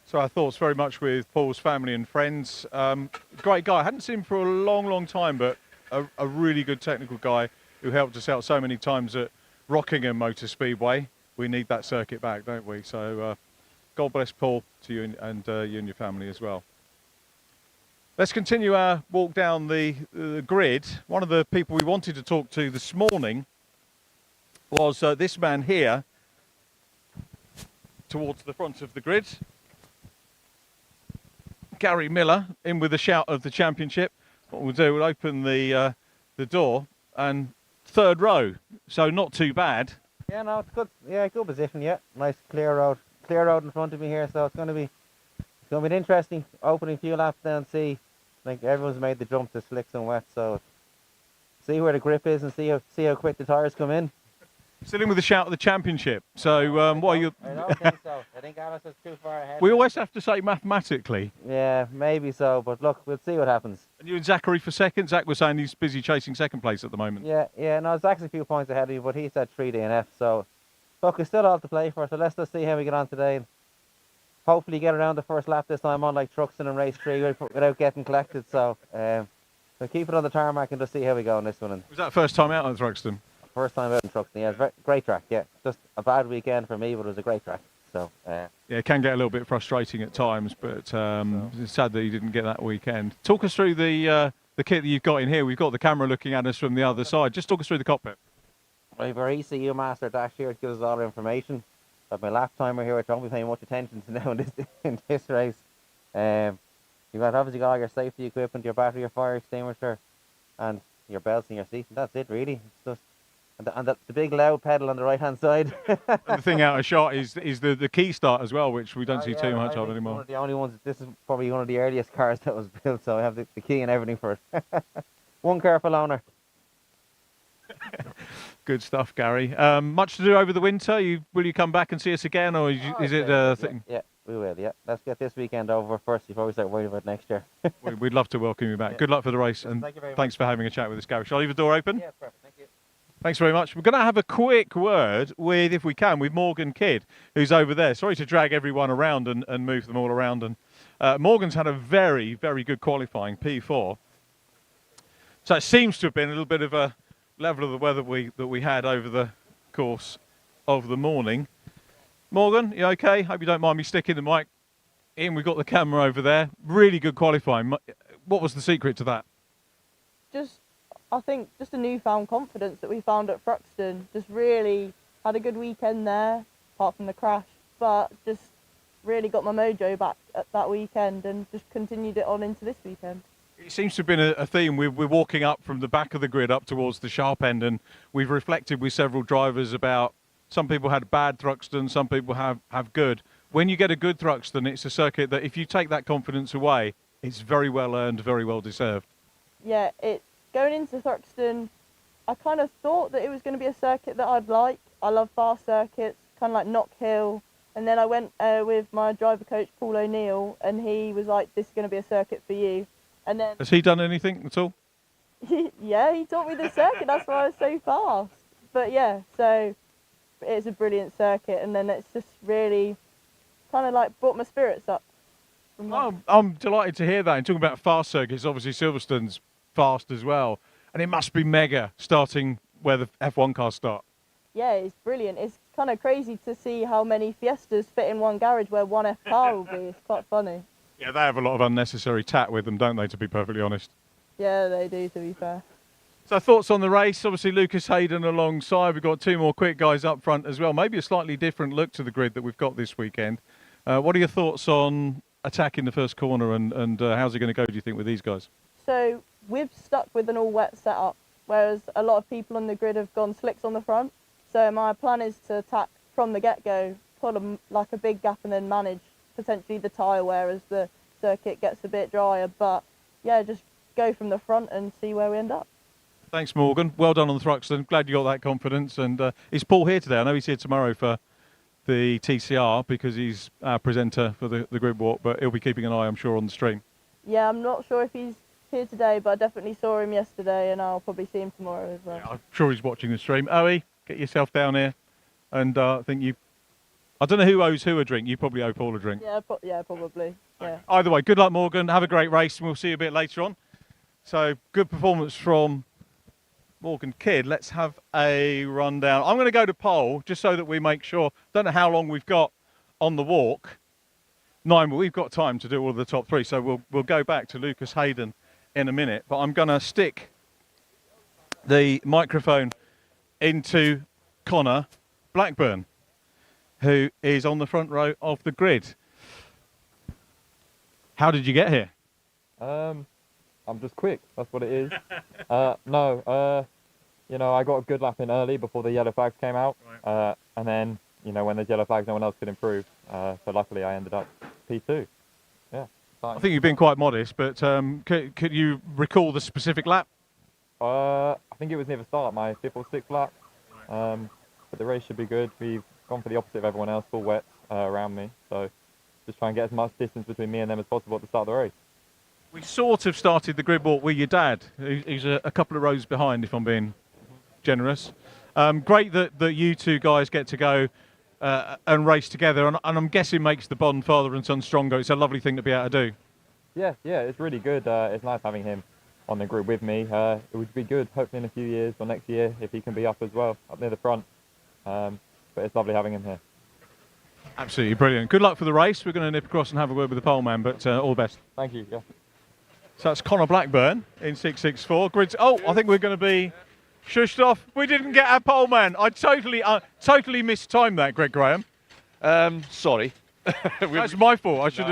So our thoughts very much with Paul's family and friends. Great guy. I hadn't seen him for a long, long time, but a really good technical guy who helped us out so many times at Rockingham Motor Speedway. We need that circuit back, don't we? So God bless Paul to you and you and your family as well. Let's continue our walk down the grid. One of the people we wanted to talk to this morning was this man here towards the front of the grid. Gary Miller in with a shout of the championship. What we'll do, we'll open the door and third row, so not too bad. Yeah, no, it's good. Yeah, good position. Yeah, nice clear road in front of me here. So it's going to be an interesting opening few laps down. See, I think everyone's made the jump to slicks and wet. So see where the grip is and see how quick the tires come in. Still in with a shout of the championship. So what are you? I don't think so. I think Alice is too far ahead. We always have to say mathematically. Yeah, maybe so. But look, we'll see what happens. And you and Zachary for second. Zach was saying he's busy chasing second place at the moment. Yeah. No, Zach's a few points ahead of me, but he said 3 DNF. So look, we still all to play for. So let's just see how we get on today. And hopefully get around the first lap this time on like Truxton and race 3 without getting collected. So we'll keep it on the tarmac and just see how we go on this one. And was that first time out on Truxton? First time out in Truxton, yeah. It's great track, yeah. Just a bad weekend for me, but it was a great track. So yeah, it can get a little bit frustrating at times, but it's sad that you didn't get that weekend. Talk us through the kit that you've got in here. We've got the camera looking at us from the other side. Just talk us through the cockpit. We have our ECU master dash here. It gives us all our information. I have my lap timer here, which I won't be paying much attention to now in this race. You've obviously got all your safety equipment, your battery, your fire extinguisher, and your belts and your seats. And that's it, really. It's just and the big loud pedal on the right hand side. And the thing out of shot is the key start as well, which we don't see too much of anymore. One of the only ones. This is probably one of the earliest cars that was built, so I have the key and everything for it. One careful owner. Good stuff, Gary. Much to do over the winter. Will you come back and see us again, or is it a thing? Yeah, we will. Yeah, let's get this weekend over first before we start worrying about next year. We'd love to welcome you back. Yeah. Good luck for the race, and thanks for having a chat with us, Gary. Shall I leave the door open? Yeah, perfect. Thank you. Thanks very much. We're going to have a quick word with, if we can, with Morgan Kidd, who's over there. Sorry to drag everyone around and move them all around. And Morgan's had a very, very good qualifying P4. So it seems to have been a little bit of a level of the weather that we had over the course of the morning. Morgan, you okay? Hope you don't mind me sticking the mic in. We've got the camera over there. Really good qualifying. What was the secret to that? I think just a newfound confidence that we found at Thruxton. Just really had a good weekend there, apart from the crash, but just really got my mojo back at that weekend and just continued it on into this weekend. It seems to have been a theme. We're walking up from the back of the grid up towards the sharp end, and we've reflected with several drivers about some people had bad Thruxton, some people have good. When you get a good Thruxton, it's a circuit that if you take that confidence away, it's very well earned, very well deserved. Yeah, going into Thruxton, I kind of thought that it was going to be a circuit that I'd like. I love fast circuits, kind of like Knock Hill. And then I went with my driver coach, Paul O'Neill, and he was like, this is going to be a circuit for you. And then has he done anything at all? Yeah, he taught me the circuit. That's why I was so fast. But yeah, so it's a brilliant circuit. And then it's just really kind of like brought my spirits up. I'm delighted to hear that. And talking about fast circuits, obviously Silverstone's fast as well, and it must be mega starting where the F1 cars start. Yeah, it's brilliant. It's kind of crazy to see how many Fiestas fit in one garage where one F car will be. It's quite funny. Yeah, they have a lot of unnecessary tat with them, don't they, to be perfectly honest? Yeah, they do, to be fair. So thoughts on the race? Obviously Lucas Hayden alongside. We've got 2 more quick guys up front as well. Maybe a slightly different look to the grid that we've got this weekend. What are your thoughts on attacking the first corner and how's it going to go, do you think, with these guys? So we've stuck with an all-wet setup, whereas a lot of people on the grid have gone slicks on the front. So my plan is to attack from the get-go, put like a big gap and then manage potentially the tyre wear as the circuit gets a bit drier. But yeah, just go from the front and see where we end up. Thanks, Morgan. Well done on the Thruxton. Glad you got that confidence. And is Paul here today? I know he's here tomorrow for the TCR because he's our presenter for the grid walk, but he'll be keeping an eye, I'm sure, on the stream. Yeah, I'm not sure if he's here today, but I definitely saw him yesterday and I'll probably see him tomorrow as well. Yeah, I'm sure he's watching the stream. Owie, get yourself down here. And I think you I don't know who owes who a drink. You probably owe Paul a drink. Yeah, probably. Yeah. Either way, good luck, Morgan. Have a great race, and we'll see you a bit later on. So, good performance from Morgan Kidd. Let's have a rundown. I'm going to go to pole just so that we make sure. Don't know how long we've got on the walk. 9, but we've got time to do all of the top 3. So we'll go back to Lucas Hayden in a minute. But I'm going to stick the microphone into Connor Blackburn, who is on the front row of the grid. How did you get here? I'm just quick. That's what it is. You know, I got a good lap in early before the yellow flags came out, and then you know when there's yellow flags, no one else could improve. So luckily, I ended up P2. Yeah. Fine. I think you've been quite modest, but could you recall the specific lap? I think it was near the start, my 5th or 6th lap. But the race should be good. We've gone for the opposite of everyone else, full wet around me. So just try and get as much distance between me and them as possible at the start of the race. We sort of started the grid walk with your dad, who's a couple of rows behind, if I'm being generous. Great that you two guys get to go and race together, and I'm guessing makes the bond father and son stronger. It's a lovely thing to be able to do. Yeah, it's really good. It's nice having him on the grid with me. It would be good, hopefully in a few years or next year, if he can be up as well, up near the front. But it's lovely having him here. Absolutely brilliant. Good luck for the race. We're going to nip across and have a word with the pole man, but all the best. Thank you. Yeah. So that's Connor Blackburn in 664. Grids. Oh, I think we're going to be shushed off. We didn't get our pole man. I totally mistimed that, Greg Graham. Sorry. That's my fault. I should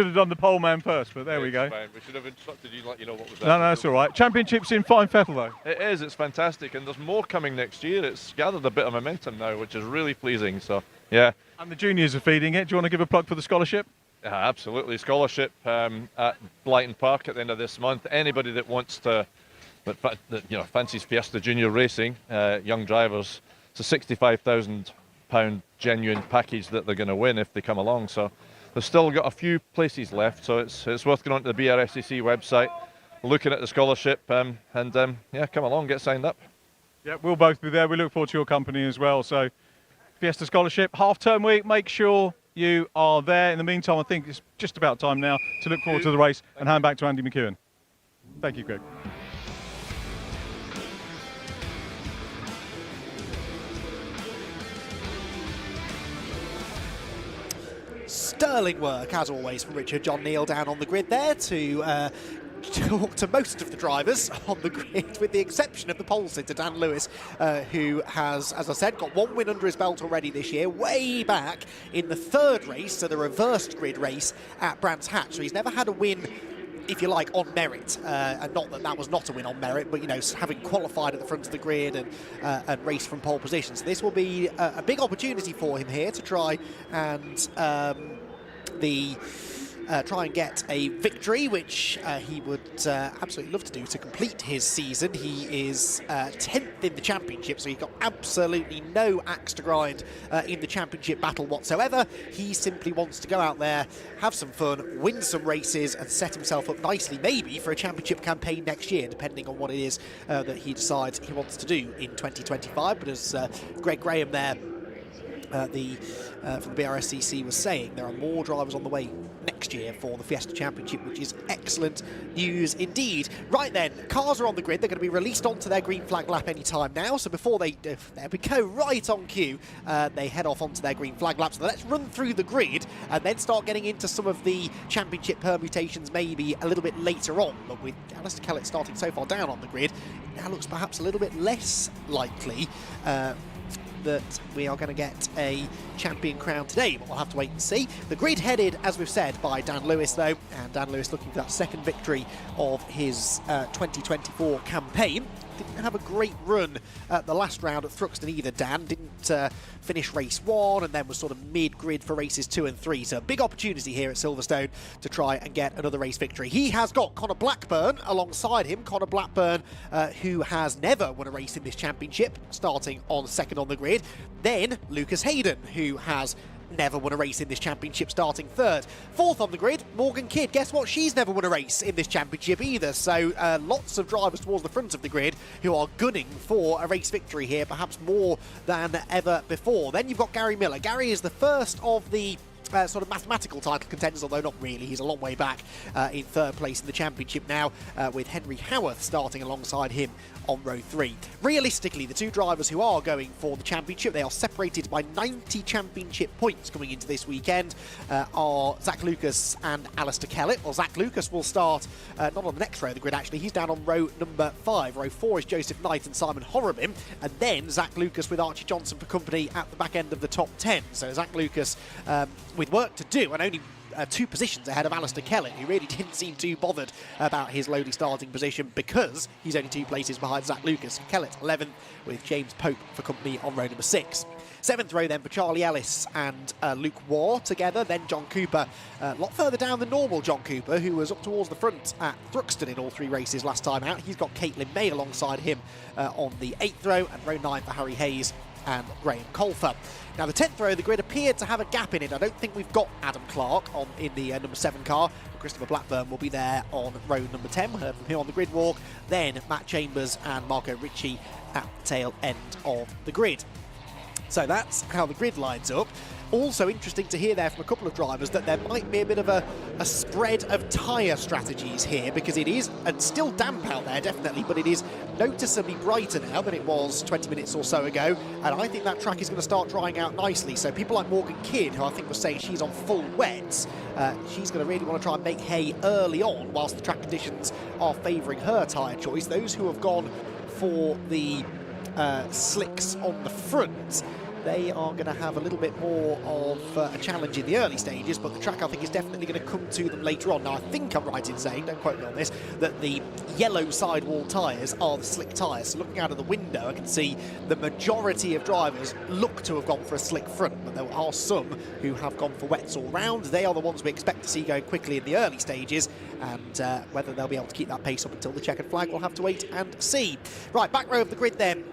have done the pole man first, but there we go. Fine. We should have instructed you, let you know what was that. No, that's all right. Championships in fine fettle, though. It is. It's fantastic, and there's more coming next year. It's gathered a bit of momentum now, which is really pleasing. So, yeah. And the juniors are feeding it. Do you want to give a plug for the scholarship? Absolutely. Scholarship at Blyton Park at the end of this month. Anybody that wants to, that fancies Fiesta Junior racing, young drivers, it's a £65,000 genuine package that they're going to win if they come along. So they've still got a few places left. So it's worth going onto the Brscc website, looking at the scholarship, and come along, get signed up. Yeah, we'll both be there. We look forward to your company as well. So Fiesta Scholarship, half-term week. Make sure you are there. In the meantime, I think it's just about time now to look forward to the race and hand back to Andy McEwen. Thank you, Greg. Sterling work, as always, from Richard John Neal down on the grid there to talk to most of the drivers on the grid, with the exception of the pole sitter, Dan Lewis, who has, as I said, got 1 win under his belt already this year, way back in the 3rd race, so the reversed grid race at Brands Hatch. So he's never had a win, if you like, on merit, and not that was not a win on merit, but, you know, having qualified at the front of the grid and raced from pole position. So this will be a big opportunity for him here to try and try and get a victory, which he would absolutely love to do to complete his season. He is 10th in the championship, so he's got absolutely no axe to grind in the championship battle whatsoever. He simply wants to go out there, have some fun, win some races, and set himself up nicely, maybe for a championship campaign next year, depending on what it is that he decides he wants to do in 2025. But as Greg Graham there, from the Brscc, was saying, there are more drivers on the way next year for the Fiesta Championship, which is excellent news indeed. Right then, cars are on the grid. They're going to be released onto their green flag lap any time now. So before there we go, right on cue, they head off onto their green flag lap. So let's run through the grid and then start getting into some of the championship permutations maybe a little bit later on. But with Alistair Kellett starting so far down on the grid, it now looks perhaps a little bit less likely that we are going to get a champion crown today, but we'll have to wait and see. The grid headed, as we've said, by Dan Lewis, though, and Dan Lewis looking for that 2nd victory of his 2024 campaign. Didn't have a great run at the last round at Thruxton either, Dan. Didn't finish race 1 and then was sort of mid-grid for races 2 and 3. So a big opportunity here at Silverstone to try and get another race victory. He has got Connor Blackburn alongside him. Connor Blackburn, who has never won a race in this championship, starting on 2nd on the grid. Then Lucas Hayden, who has never won a race in this championship, starting third. Fourth on the grid, Morgan Kidd. Guess what? She's never won a race in this championship either. So lots of drivers towards the front of the grid who are gunning for a race victory here, perhaps more than ever before. Then you've got Gary Miller. Gary is the first of the sort of mathematical title contenders, although not really. He's a long way back in third place in the championship now, with Henry Howarth starting alongside him on row 3. Realistically, the two drivers who are going for the championship, they are separated by 90 championship points coming into this weekend, are Zach Lucas and Alistair Kellett. Well, Zach Lucas will start not on the next row of the grid, actually. He's down on row number 5. Row 4 is Joseph Knight and Simon Horobin, and then Zach Lucas with Archie Johnson for company at the back end of the top 10. So Zach Lucas with work to do, and only 2 positions ahead of Alistair Kellett, who really didn't seem too bothered about his lowly starting position because he's only 2 places behind Zach Lucas. Kellett 11th with James Pope for company on row number 6. 7th row then for Charlie Ellis and Luke Waugh together. Then John Cooper, a lot further down than normal John Cooper, who was up towards the front at Thruxton in all 3 races last time out. He's got Caitlin May alongside him on the 8th row, and row 9 for Harry Hayes and Graham Colfer. Now, the 10th row of the grid appeared to have a gap in it. I don't think we've got Adam Clark in the number 7 car. Christopher Blackburn will be there on row number 10. We heard from him on the grid walk. Then Matt Chambers and Marco Ricci at the tail end of the grid. So that's how the grid lines up. Also interesting to hear there from a couple of drivers that there might be a bit of a spread of tyre strategies here, because it is and still damp out there, definitely, but it is noticeably brighter now than it was 20 minutes or so ago, and I think that track is going to start drying out nicely. So people like Morgan Kidd, who I think was saying she's on full wets, she's going to really want to try and make hay early on whilst the track conditions are favouring her tyre choice. Those who have gone for the slicks on the front, they are going to have a little bit more of a challenge in the early stages, but the track, I think, is definitely going to come to them later on. Now, I think I'm right in saying, don't quote me on this, that the yellow sidewall tyres are the slick tyres. So looking out of the window, I can see the majority of drivers look to have gone for a slick front, but there are some who have gone for wets all round. They are the ones we expect to see going quickly in the early stages, and whether they'll be able to keep that pace up until the checkered flag, we'll have to wait and see. Right, back row of the grid then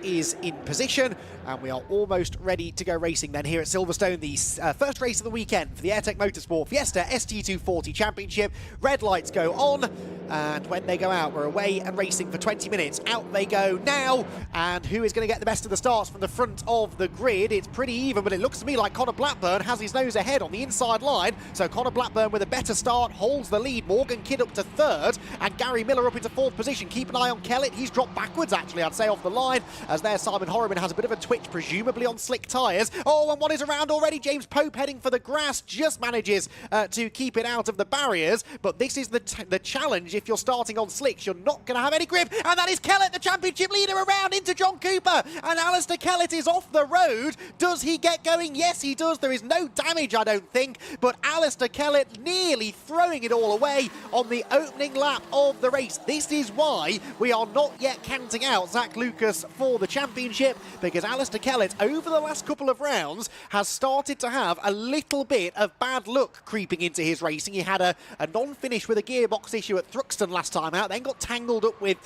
is in position, and we are almost ready to go racing then here at Silverstone, the first race of the weekend for the Airtech Motorsport Fiesta ST240 Championship. Red lights go on, and when they go out, we're away and racing for 20 minutes. Out they go now, and who is going to get the best of the starts from the front of the grid? It's pretty even, but it looks to me like Connor Blackburn has his nose ahead on the inside line. So Connor Blackburn with a better start holds the lead. Morgan Kidd up to 3rd, and Gary Miller up into 4th position. Keep an eye on Kellett. He's dropped backwards, actually, I'd say, off the line, as there Simon Horobin has a bit of a twitch, presumably on slick tyres. Oh, and one is around already. James Pope heading for the grass, just manages to keep it out of the barriers. But this is the challenge. If you're starting on slicks, you're not going to have any grip. And that is Kellett, the championship leader, around into John Cooper. And Alistair Kellett is off the road. Does he get going? Yes, he does. There is no damage, I don't think. But Alistair Kellett nearly throwing it all away on the opening lap of the race. This is why we are not yet counting out Zach Lucas for the championship, because Alistair Kellett over the last couple of rounds has started to have a little bit of bad luck creeping into his racing. He had a non-finish with a gearbox issue at Thruxton last time out, then got tangled up with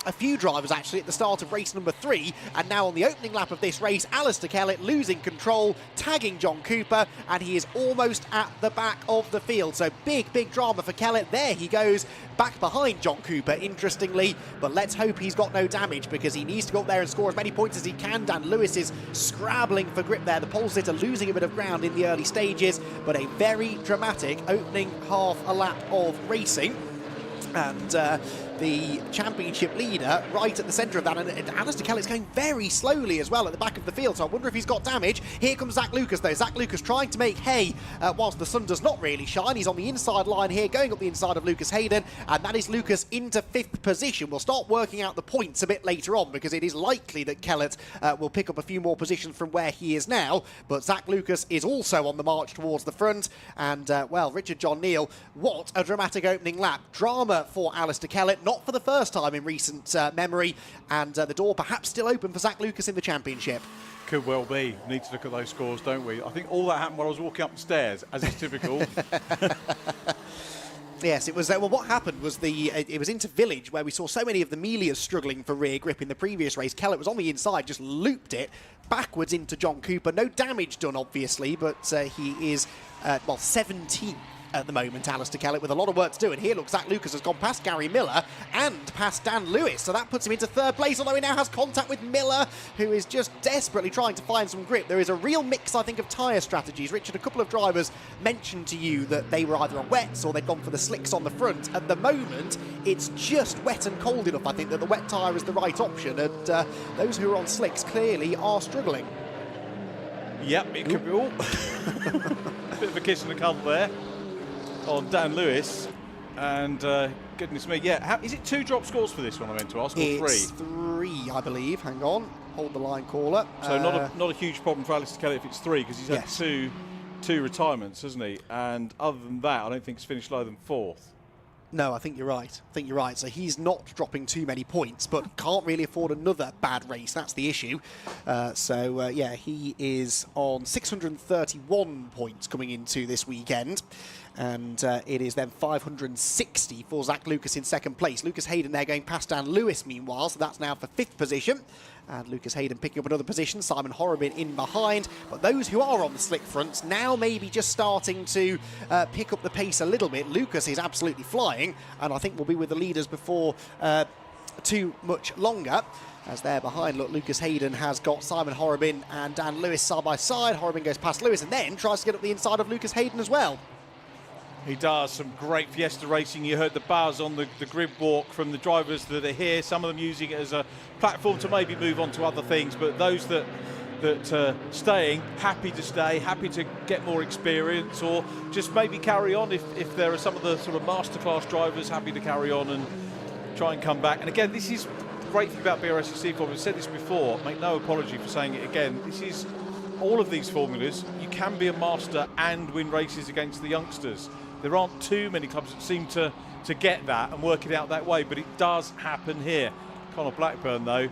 a few drivers actually at the start of race number 3, and now on the opening lap of this race, Alistair Kellett losing control, tagging John Cooper, and he is almost at the back of the field. So big drama for Kellett. There he goes, back behind John Cooper, interestingly, but let's hope he's got no damage, because he needs to go up there and score as many points as he can. Dan Lewis is scrabbling for grip there. The pole sitter losing a bit of ground in the early stages, but a very dramatic opening half a lap of racing. And the championship leader right at the centre of that, and Alistair Kellett's going very slowly as well at the back of the field, so I wonder if he's got damage. Here comes Zach Lucas though. Zach Lucas trying to make hay whilst the sun does not really shine. He's on the inside line here, going up the inside of Lucas Hayden, and that is Lucas into 5th position. We'll start working out the points a bit later on, because it is likely that Kellett will pick up a few more positions from where he is now, but Zach Lucas is also on the march towards the front, and well, Richard John Neal, what a dramatic opening lap. Drama for Alistair Kellett, not for the first time in recent memory, and the door perhaps still open for Zach Lucas in the championship. Could well be. Need to look at those scores, don't we? I think all that happened while I was walking up the stairs, as is typical. Yes, it was. Well, what happened was it was into Village, where we saw so many of the Melias struggling for rear grip in the previous race. Kellett was on the inside, just looped it backwards into John Cooper. No damage done, obviously, but he is, 17th at the moment, Alistair Kellett, with a lot of work to do. And here, look, Zach Lucas has gone past Gary Miller and past Dan Lewis, so that puts him into third place, although he now has contact with Miller, who is just desperately trying to find some grip. There is a real mix, I think, of tyre strategies. Richard, a couple of drivers mentioned to you that they were either on wets or they'd gone for the slicks on the front. At the moment, it's just wet and cold enough, I think, that the wet tyre is the right option, and those who are on slicks clearly are struggling. Yep, it could be all. Bit of a kiss and a cuddle there on Dan Lewis, and goodness me, yeah. Is it 2 drop scores for this one, I meant to ask, or 3? It's 3, I believe. Hang on, hold the line caller. So not a huge problem for Alistair Kellett if it's 3, because he's had two retirements, hasn't he? And other than that, I don't think he's finished lower than 4th. No, I think you're right. So he's not dropping too many points, but can't really afford another bad race. That's the issue. Yeah, he is on 631 points coming into this weekend. And it is then 560 for Zach Lucas in second place. Lucas Hayden there going past Dan Lewis meanwhile, so that's now for 5th position. And Lucas Hayden picking up another position, Simon Horrobin in behind. But those who are on the slick fronts now maybe just starting to pick up the pace a little bit. Lucas is absolutely flying, and I think will be with the leaders before too much longer. As they're behind, look, Lucas Hayden has got Simon Horrobin and Dan Lewis side by side. Horrobin goes past Lewis and then tries to get up the inside of Lucas Hayden as well. He does some great Fiesta racing. You heard the buzz on the grid walk from the drivers that are here, some of them using it as a platform to maybe move on to other things, but those that staying, happy to stay, happy to get more experience, or just maybe carry on if there are some of the sort of masterclass drivers happy to carry on and try and come back. And again, this is the great thing about Brscc Formula. I've said this before, make no apology for saying it again. This is all of these formulas. You can be a master and win races against the youngsters. There aren't too many clubs that seem to get that and work it out that way, but it does happen here. Conor Blackburn, though,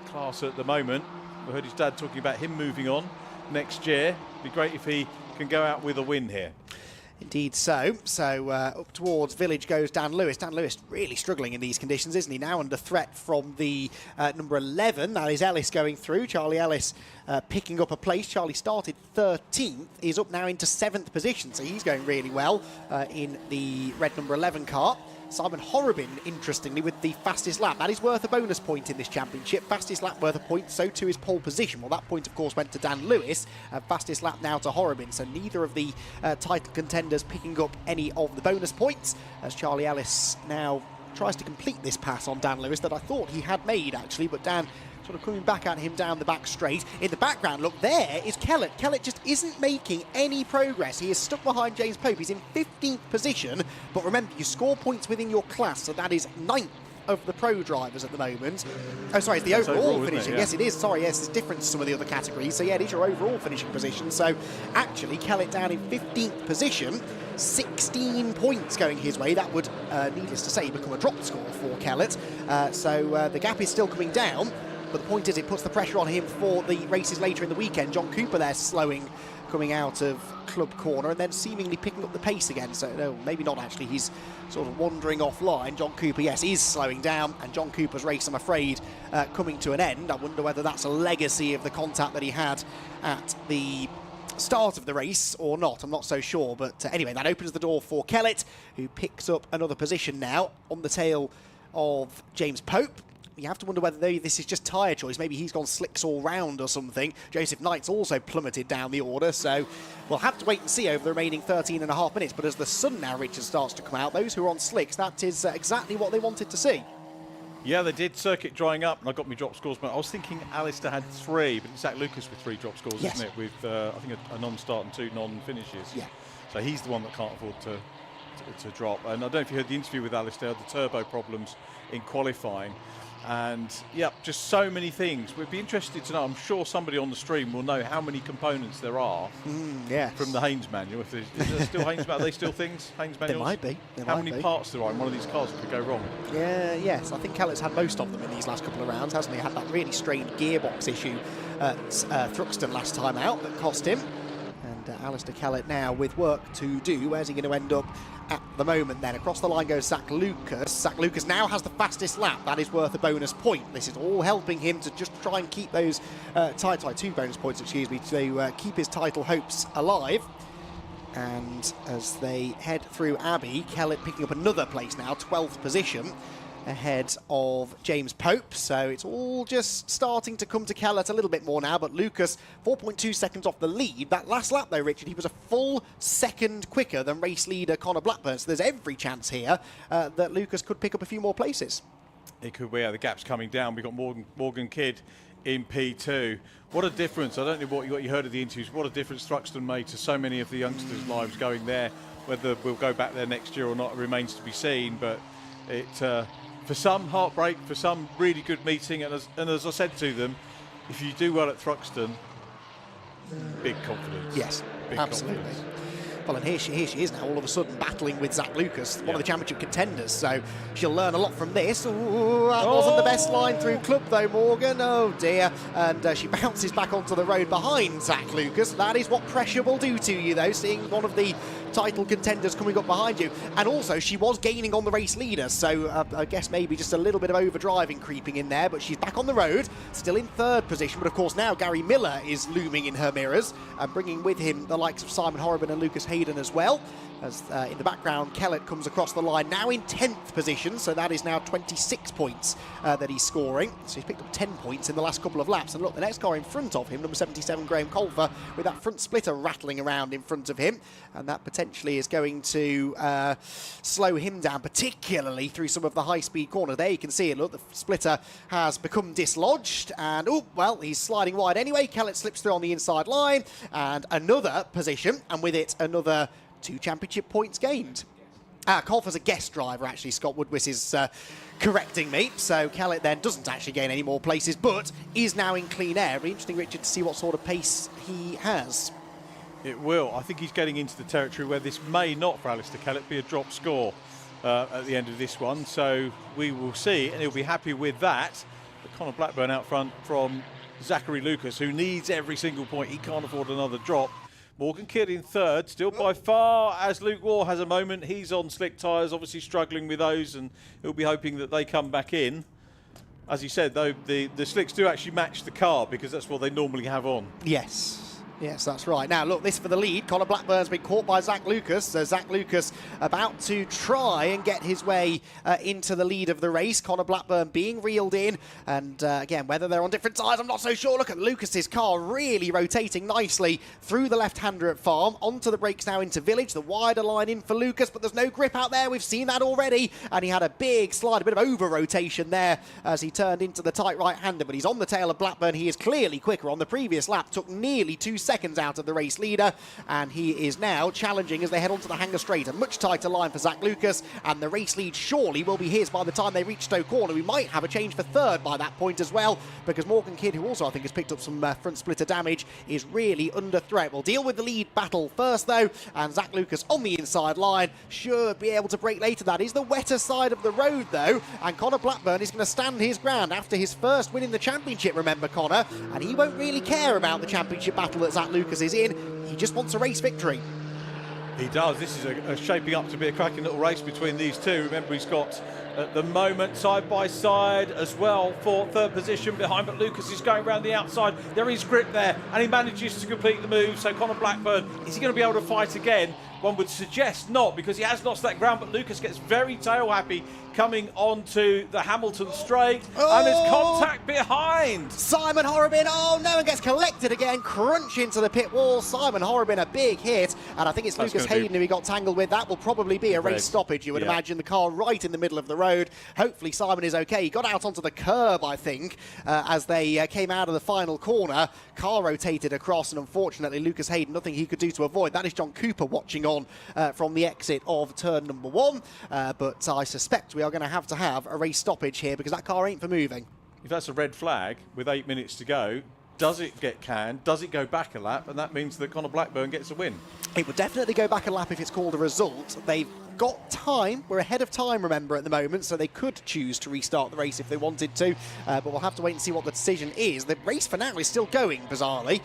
class at the moment. I heard his dad talking about him moving on next year. It'd be great if he can go out with a win here. Indeed so. So up towards Village goes Dan Lewis. Dan Lewis really struggling in these conditions, isn't he? Now under threat from the number 11. That is Ellis going through. Charlie Ellis picking up a place. Charlie started 13th. He's up now into 7th position. So he's going really well in the red number 11 car. Simon Horrobin, interestingly, with the fastest lap. That is worth a bonus point in this championship. Fastest lap worth a point, so too is pole position. Well, that point, of course, went to Dan Lewis. Fastest lap now to Horrobin, so neither of the title contenders picking up any of the bonus points, as Charlie Ellis now tries to complete this pass on Dan Lewis that I thought he had made, actually, but Dan sort of coming back at him down the back straight. In the background, look, there is Kellett. Kellett just isn't making any progress. He is stuck behind James Pope. He's in 15th position, but remember, you score points within your class, so that is 9th of the pro drivers at the moment. Oh, sorry, it's the overall finishing. Yes, it is. Sorry, yes, it's different to some of the other categories. So, yeah, it is your overall finishing position. So, actually, Kellett down in 15th position, 16 points going his way. That would, needless to say, become a drop score for Kellett. So, the gap is still coming down. But the point is, it puts the pressure on him for the races later in the weekend. John Cooper there slowing, coming out of club corner and then seemingly picking up the pace again. So, no, maybe not actually. He's sort of wandering offline. John Cooper, yes, is slowing down. And John Cooper's race, I'm afraid, coming to an end. I wonder whether that's a legacy of the contact that he had at the start of the race or not. I'm not so sure. But anyway, that opens the door for Kellett, who picks up another position now on the tail of James Pope. You have to wonder whether this is just tyre choice. Maybe he's gone slicks all round or something. Joseph Knight's also plummeted down the order, so we'll have to wait and see over the remaining 13.5 minutes. But as the sun now, Richard, starts to come out, those who are on slicks, that is exactly what they wanted to see. Yeah, they did. Circuit drying up, and I got my drop scores. But I was thinking Alistair had 3, but it's Zach Lucas with 3 drop scores, yes, isn't it? With, I think, a non-start and 2 non-finishes. Yeah. So he's the one that can't afford to drop. And I don't know if you heard the interview with Alistair, the turbo problems in qualifying. And yeah, just so many things. We'd be interested to know. I'm sure somebody on the stream will know how many components there are from the Haynes manual. Is there still Haynes manual? Are they still things? Haynes manuals? There might be. How many parts there are in one of these cars that could go wrong? Yeah, yes. I think Kellett's had most of them in these last couple of rounds, hasn't he? Had that really strained gearbox issue at Thruxton last time out that cost him. And Alistair Kellett now with work to do. Where's he going to end up at the moment then. Across the line goes Zach Lucas. Zach Lucas now has the fastest lap. That is worth a bonus point. This is all helping him to just try and keep those 2 bonus points, excuse me, to keep his title hopes alive. And as they head through Abbey, Kellett picking up another place now, 12th position, ahead of James Pope. So it's all just starting to come to Kellett a little bit more now, but Lucas 4.2 seconds off the lead. That last lap though, Richard, he was a full second quicker than race leader Connor Blackburn, so there's every chance here that Lucas could pick up a few more places. It could be. The gap's coming down. We've got Morgan Kidd in P2. What a difference. I don't know what you heard of the interviews. What a difference Thruxton made to so many of the youngsters' lives going there. Whether we'll go back there next year or not remains to be seen, but it for some heartbreak, for some really good meeting, and as I said to them, if you do well at Thruxton, big confidence. Yes, big absolutely. Confidence. Well, and here she is now, all of a sudden battling with Zach Lucas, one of the championship contenders, so she'll learn a lot from this. Ooh, that wasn't the best line through club though, Morgan. Oh dear. And she bounces back onto the road behind Zach Lucas. That is what pressure will do to you though, seeing one of the title contenders coming up behind you. And also, she was gaining on the race leader, so I guess maybe just a little bit of overdriving creeping in there, but she's back on the road, still in third position. But of course now Gary Miller is looming in her mirrors, bringing with him the likes of Simon Horrobin and Lucas Hayden as well. As in the background, Kellett comes across the line, now in 10th position, so that is now 26 points that he's scoring. So he's picked up 10 points in the last couple of laps. And look, the next car in front of him, number 77, Graham Colfer, with that front splitter rattling around in front of him. And that potentially is going to slow him down, particularly through some of the high-speed corners. There you can see it, look, the splitter has become dislodged. And, oh, well, he's sliding wide anyway. Kellett slips through on the inside line. And another position, and with it, another 2 championship points gained. Colfer's a guest driver, actually. Scott Woodwiss is correcting me. So Kellett then doesn't actually gain any more places, but is now in clean air. It'll be interesting, Richard, to see what sort of pace he has. It will. I think he's getting into the territory where this may not, for Alistair Kellett, be a drop score at the end of this one. So we will see, and he'll be happy with that. But Connor Blackburn out front from Zachary Lucas, who needs every single point. He can't afford another drop. Morgan Kidd in third, still by far, as Luke Waugh has a moment. He's on slick tyres, obviously struggling with those, and he'll be hoping that they come back in. As you said, though, the slicks do actually match the car, because that's what they normally have on. Yes. Yes, that's right. Now, look, this for the lead. Connor Blackburn's been caught by Zach Lucas. So Zach Lucas about to try and get his way into the lead of the race. Connor Blackburn being reeled in. And again, whether they're on different sides, I'm not so sure. Look at Lucas's car really rotating nicely through the left-hander at Farm. Onto the brakes now into Village. The wider line in for Lucas, but there's no grip out there. We've seen that already. And he had a big slide, a bit of over-rotation there as he turned into the tight right-hander. But he's on the tail of Blackburn. He is clearly quicker. On the previous lap, took nearly 2 seconds out of the race leader, and he is now challenging as they head onto the hanger straight. A much tighter line for Zach Lucas, and the race lead surely will be his by the time they reach Stowe Corner. We might have a change for third by that point as well, because Morgan Kidd, who also I think has picked up some front splitter damage, is really under threat. We'll deal with the lead battle first though, and Zach Lucas on the inside line should be able to break later. That is the wetter side of the road though, and Connor Blackburn is going to stand his ground after his first win in the championship, remember Connor, and he won't really care about the championship battle that Zach Lucas is in. He just wants a race victory. He does. This is a shaping up to be a cracking little race between these two. Remember, he's got at the moment side by side as well for third position behind, but Lucas is going around the outside. There is grip there, and he manages to complete the move. So Connor Blackburn, is he going to be able to fight again? One would suggest not, because he has lost that ground, but Lucas gets very tail happy coming onto the Hamilton straight, and there's contact behind. Simon Horrobin, oh no, and gets collected again, crunch into the pit wall. Simon Horrobin, a big hit, and I think it's Lucas Hayden who he got tangled with. That will probably be a race stoppage, you would imagine. The car right in the middle of the road. Hopefully Simon is okay. He got out onto the curb, I think, as they came out of the final corner. Car rotated across, and unfortunately Lucas Hayden, nothing he could do to avoid. That is John Cooper watching on from the exit of turn number 1, but I suspect we are going to have a race stoppage here, because that car ain't for moving. If that's a red flag with 8 minutes to go, does it get canned? Does it go back a lap? And that means that Connor Blackburn gets a win. It would definitely go back a lap if it's called a result. They've got time. We're ahead of time, remember, at the moment, so they could choose to restart the race if they wanted to, but we'll have to wait and see what the decision is. The race for now is still going, bizarrely.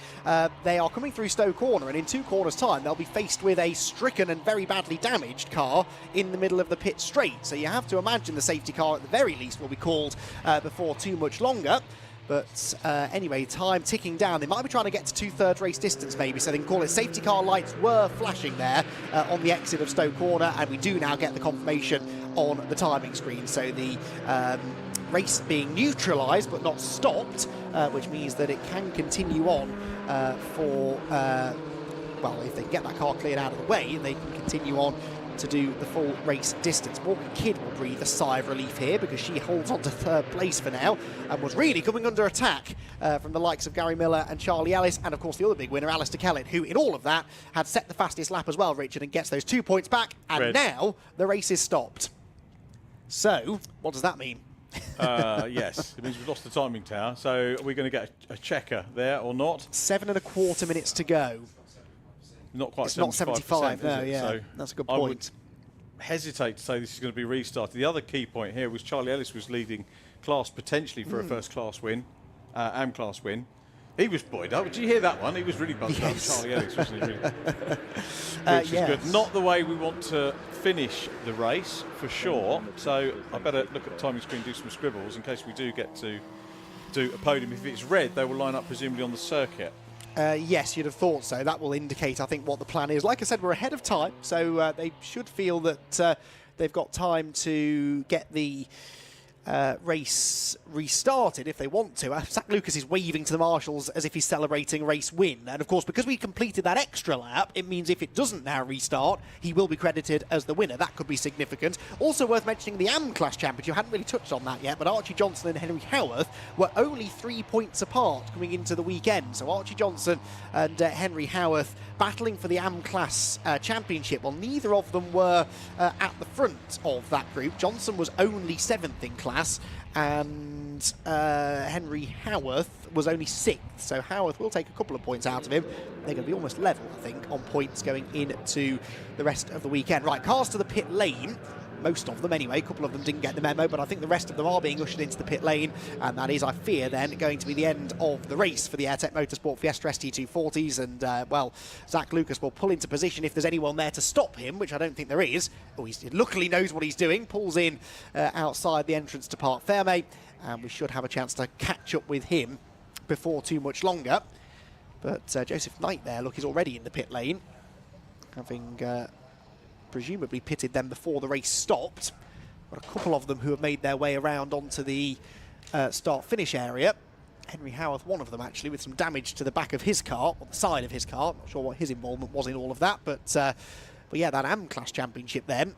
They are coming through Stowe Corner, and in 2 corners' time, they'll be faced with a stricken and very badly damaged car in the middle of the pit straight. So you have to imagine the safety car, at the very least, will be called before too much longer. But anyway, time ticking down. They might be trying to get to 2/3 race distance maybe, so they can call it. Safety car lights were flashing there on the exit of Stowe Corner, and we do now get the confirmation on the timing screen. So the race being neutralised but not stopped, which means that it can continue on for, well, if they can get that car cleared out of the way, they can continue on to do the full race distance. Morgan Kidd will breathe a sigh of relief here because she holds on to 3rd place for now and was really coming under attack from the likes of Gary Miller and Charlie Ellis, and of course the other big winner, Alistair Kellett, who in all of that had set the fastest lap as well, Richard, and gets those 2 points back, and now the race is stopped. So, what does that mean? Yes, it means we've lost the timing tower, so are we going to get a checker there or not? 7.25 minutes to go. Not quite. It's not 75, no, yeah. So that's a good point. I would hesitate to say this is going to be restarted. The other key point here was Charlie Ellis was leading class potentially for a first class win, AM class win. He was buoyed up. Did you hear that one? He was really buzzed up. Charlie Ellis, wasn't he? Really? Which is good. Not the way we want to finish the race, for sure. So I better look at the timing screen, do some scribbles in case we do get to do a podium. If it's red, they will line up presumably on the circuit. Yes, you'd have thought so. That will indicate, I think, what the plan is. Like I said, we're ahead of time, so they should feel that they've got time to get the race restarted if they want to. Zach Lucas is waving to the marshals as if he's celebrating a race win. And of course, because we completed that extra lap, it means if it doesn't now restart, he will be credited as the winner. That could be significant. Also worth mentioning the AM Class Championship. I hadn't really touched on that yet, but Archie Johnson and Henry Howarth were only 3 points apart coming into the weekend. So Archie Johnson and Henry Howarth battling for the AM Class Championship. Well, neither of them were at the front of that group. Johnson was only 7th in class, and Henry Howarth was only 6th. So Howarth will take a couple of points out of him. They're going to be almost level, I think, on points going into the rest of the weekend. Right, cars to the pit lane. Most of them anyway. A couple of them didn't get the memo, but I think the rest of them are being ushered into the pit lane, and that is, I fear, then going to be the end of the race for the AirTech Motorsport Fiesta ST240s, and well, Zach Lucas will pull into position if there's anyone there to stop him, which I don't think there is. Oh, he luckily knows what he's doing, pulls in outside the entrance to Parc Fermé, and we should have a chance to catch up with him before too much longer. But Joseph Knight there, look, is already in the pit lane, having presumably pitted them before the race stopped. Got a couple of them who have made their way around onto the start-finish area. Henry Howarth, one of them actually, with some damage to the back of his car, or the side of his car. Not sure what his involvement was in all of that, but yeah, that AM Class Championship then.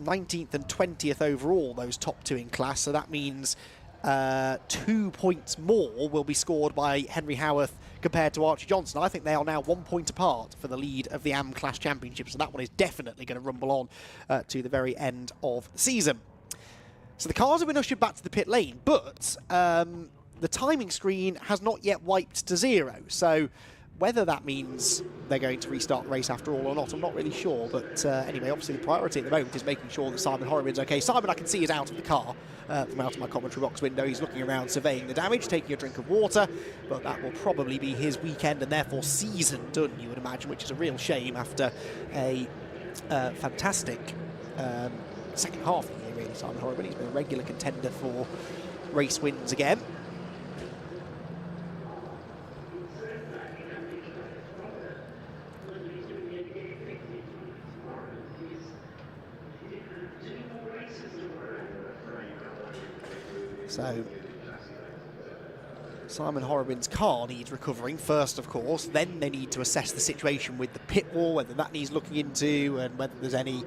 19th and 20th overall, those top 2 in class, so that means 2 points more will be scored by Henry Howarth compared to Archie Johnson. I think they are now 1 point apart for the lead of the AM Class Championship, so that one is definitely going to rumble on to the very end of the season. So the cars have been ushered back to the pit lane, but the timing screen has not yet wiped to 0, so whether that means they're going to restart the race after all or not, I'm not really sure. But anyway, obviously the priority at the moment is making sure that Simon Horrobin's okay. Simon, I can see, is out of the car from out of my commentary box window. He's looking around, surveying the damage, taking a drink of water. But that will probably be his weekend and therefore season done, you would imagine, which is a real shame after a fantastic second half of the year, really, Simon Horrobin. He's been a regular contender for race wins again. So Simon Horrobin's car needs recovering first, of course. Then they need to assess the situation with the pit wall, whether that needs looking into, and whether there's any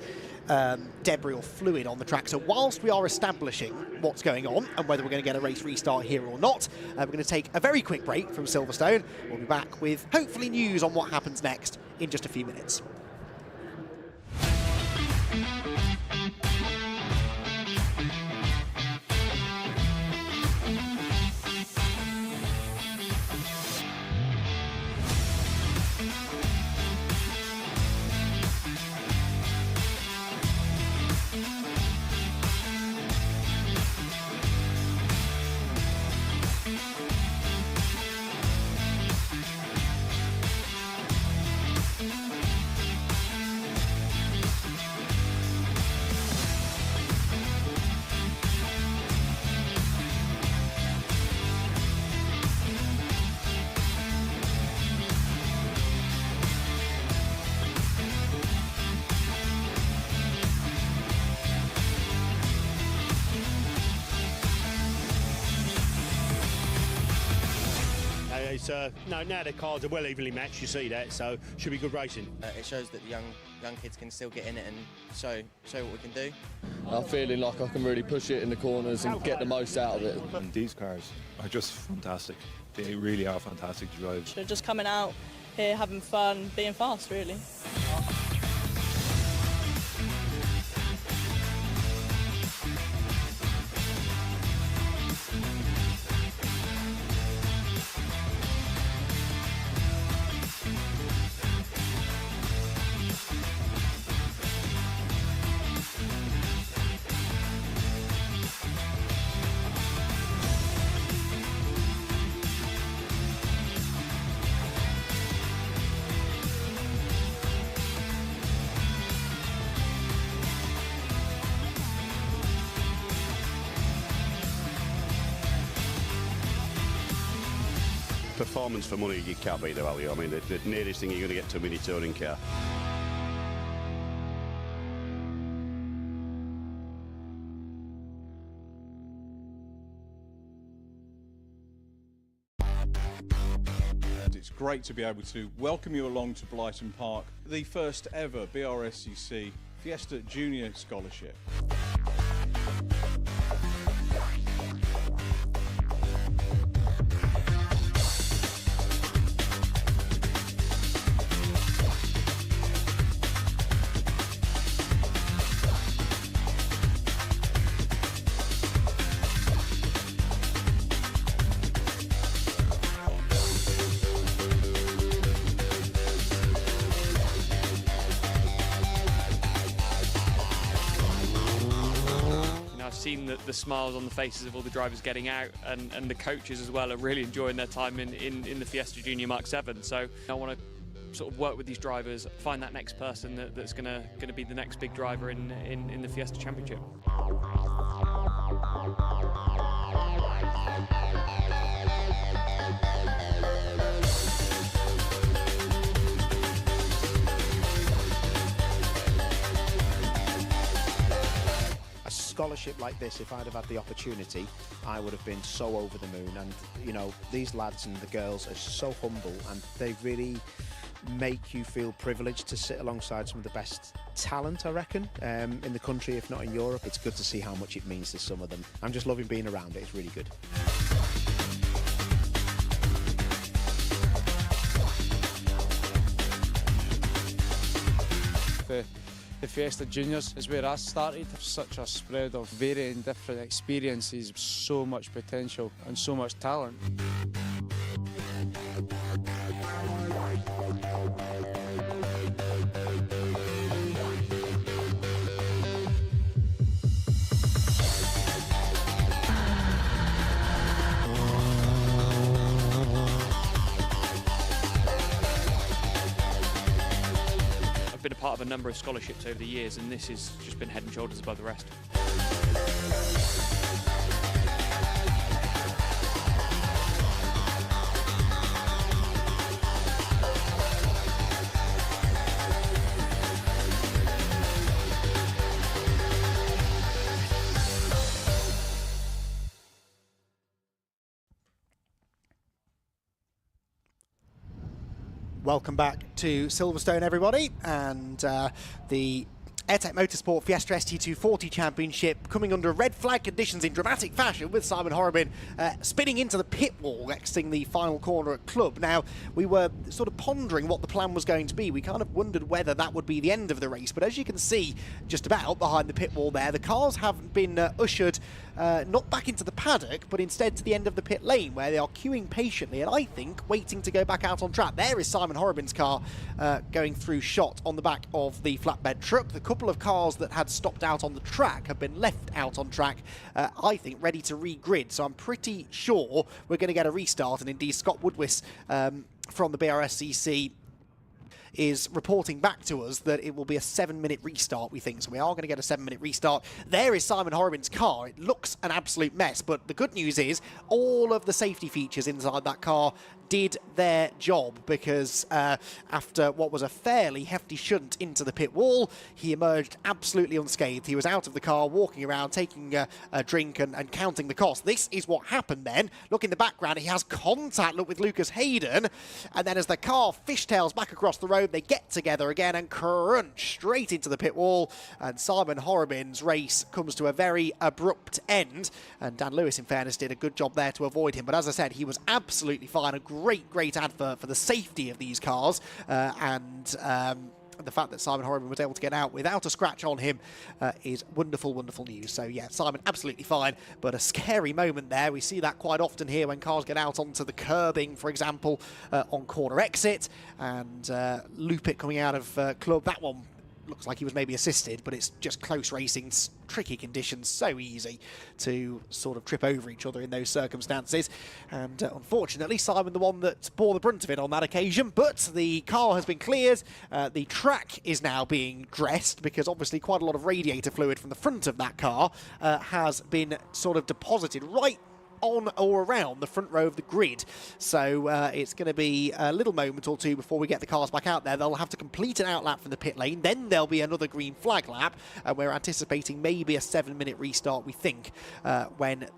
debris or fluid on the track. So whilst we are establishing what's going on and whether we're going to get a race restart here or not, we're going to take a very quick break from Silverstone. We'll be back with hopefully news on what happens next in just a few minutes. it's no, now the cars are well evenly matched. You see that, so should be good racing. It shows that the young kids can still get in it and show what we can do. I'm feeling like I can really push it in the corners and get the most out of it. And these cars are just fantastic. They really are fantastic to drive. They're just coming out here, having fun, being fast, really. Performance for money, you can't beat the value. I mean, the nearest thing you're going to get to a mini touring car. It's great to be able to welcome you along to Blyton Park, the first ever Brscc Fiesta Junior Scholarship. I've seen the smiles on the faces of all the drivers getting out, and the coaches as well are really enjoying their time in the Fiesta Junior Mark 7. So I want to sort of work with these drivers, find that next person that's going to be the next big driver in the Fiesta Championship. Scholarship like this, if I'd have had the opportunity, I would have been so over the moon. And you know, these lads and the girls are so humble, and they really make you feel privileged to sit alongside some of the best talent, I reckon, in the country, if not in Europe. It's good to see how much it means to some of them. I'm just loving being around it. It's really good. The Fiesta Juniors is where I started. Such a spread of varying different experiences, so much potential and so much talent. I've been a part of a number of scholarships over the years, and this has just been head and shoulders above the rest. Welcome back to Silverstone, everybody, and the AirTech Motorsport Fiesta ST240 Championship coming under red flag conditions in dramatic fashion, with Simon Horobin spinning into the pit wall exiting the final corner at Club. Now, we were sort of pondering what the plan was going to be. We kind of wondered whether that would be the end of the race, but as you can see just about behind the pit wall there, the cars haven't been ushered not back into the paddock, but instead to the end of the pit lane, where they are queuing patiently and I think waiting to go back out on track. There is Simon Horobin's car going through shot on the back of the flatbed truck. The couple of cars that had stopped out on the track have been left out on track, I think ready to re-grid, so I'm pretty sure we're going to get a restart. And indeed Scott Woodwiss from the Brscc is reporting back to us that it will be a 7-minute restart, we think. So we are going to get a 7-minute restart. There is Simon Horobin's car. It looks an absolute mess, but the good news is all of the safety features inside that car did their job, because after what was a fairly hefty shunt into the pit wall, he emerged absolutely unscathed. He was out of the car, walking around, taking a drink and counting the cost. This is what happened then. Look in the background, he has contact, look, with Lucas Hayden, and then as the car fishtails back across the road, they get together again and crunch straight into the pit wall, and Simon Horobin's race comes to a very abrupt end, and Dan Lewis, in fairness, did a good job there to avoid him. But as I said, he was absolutely fine. A great advert for the safety of these cars, and the fact that Simon Horobin was able to get out without a scratch on him is wonderful news. So yeah, Simon absolutely fine, but a scary moment there. We see that quite often here when cars get out onto the curbing, for example, on corner exit, and Loop It coming out of club. That one looks like he was maybe assisted, but it's just close racing, tricky conditions, so easy to sort of trip over each other in those circumstances. And unfortunately, Simon the one that bore the brunt of it on that occasion, but the car has been cleared. The track is now being dressed, because obviously quite a lot of radiator fluid from the front of that car has been sort of deposited right on or around the front row of the grid. So it's going to be a little moment or two before we get the cars back out there. They'll have to complete an outlap from the pit lane, then there'll be another green flag lap, and we're anticipating maybe a 7-minute restart, we think, when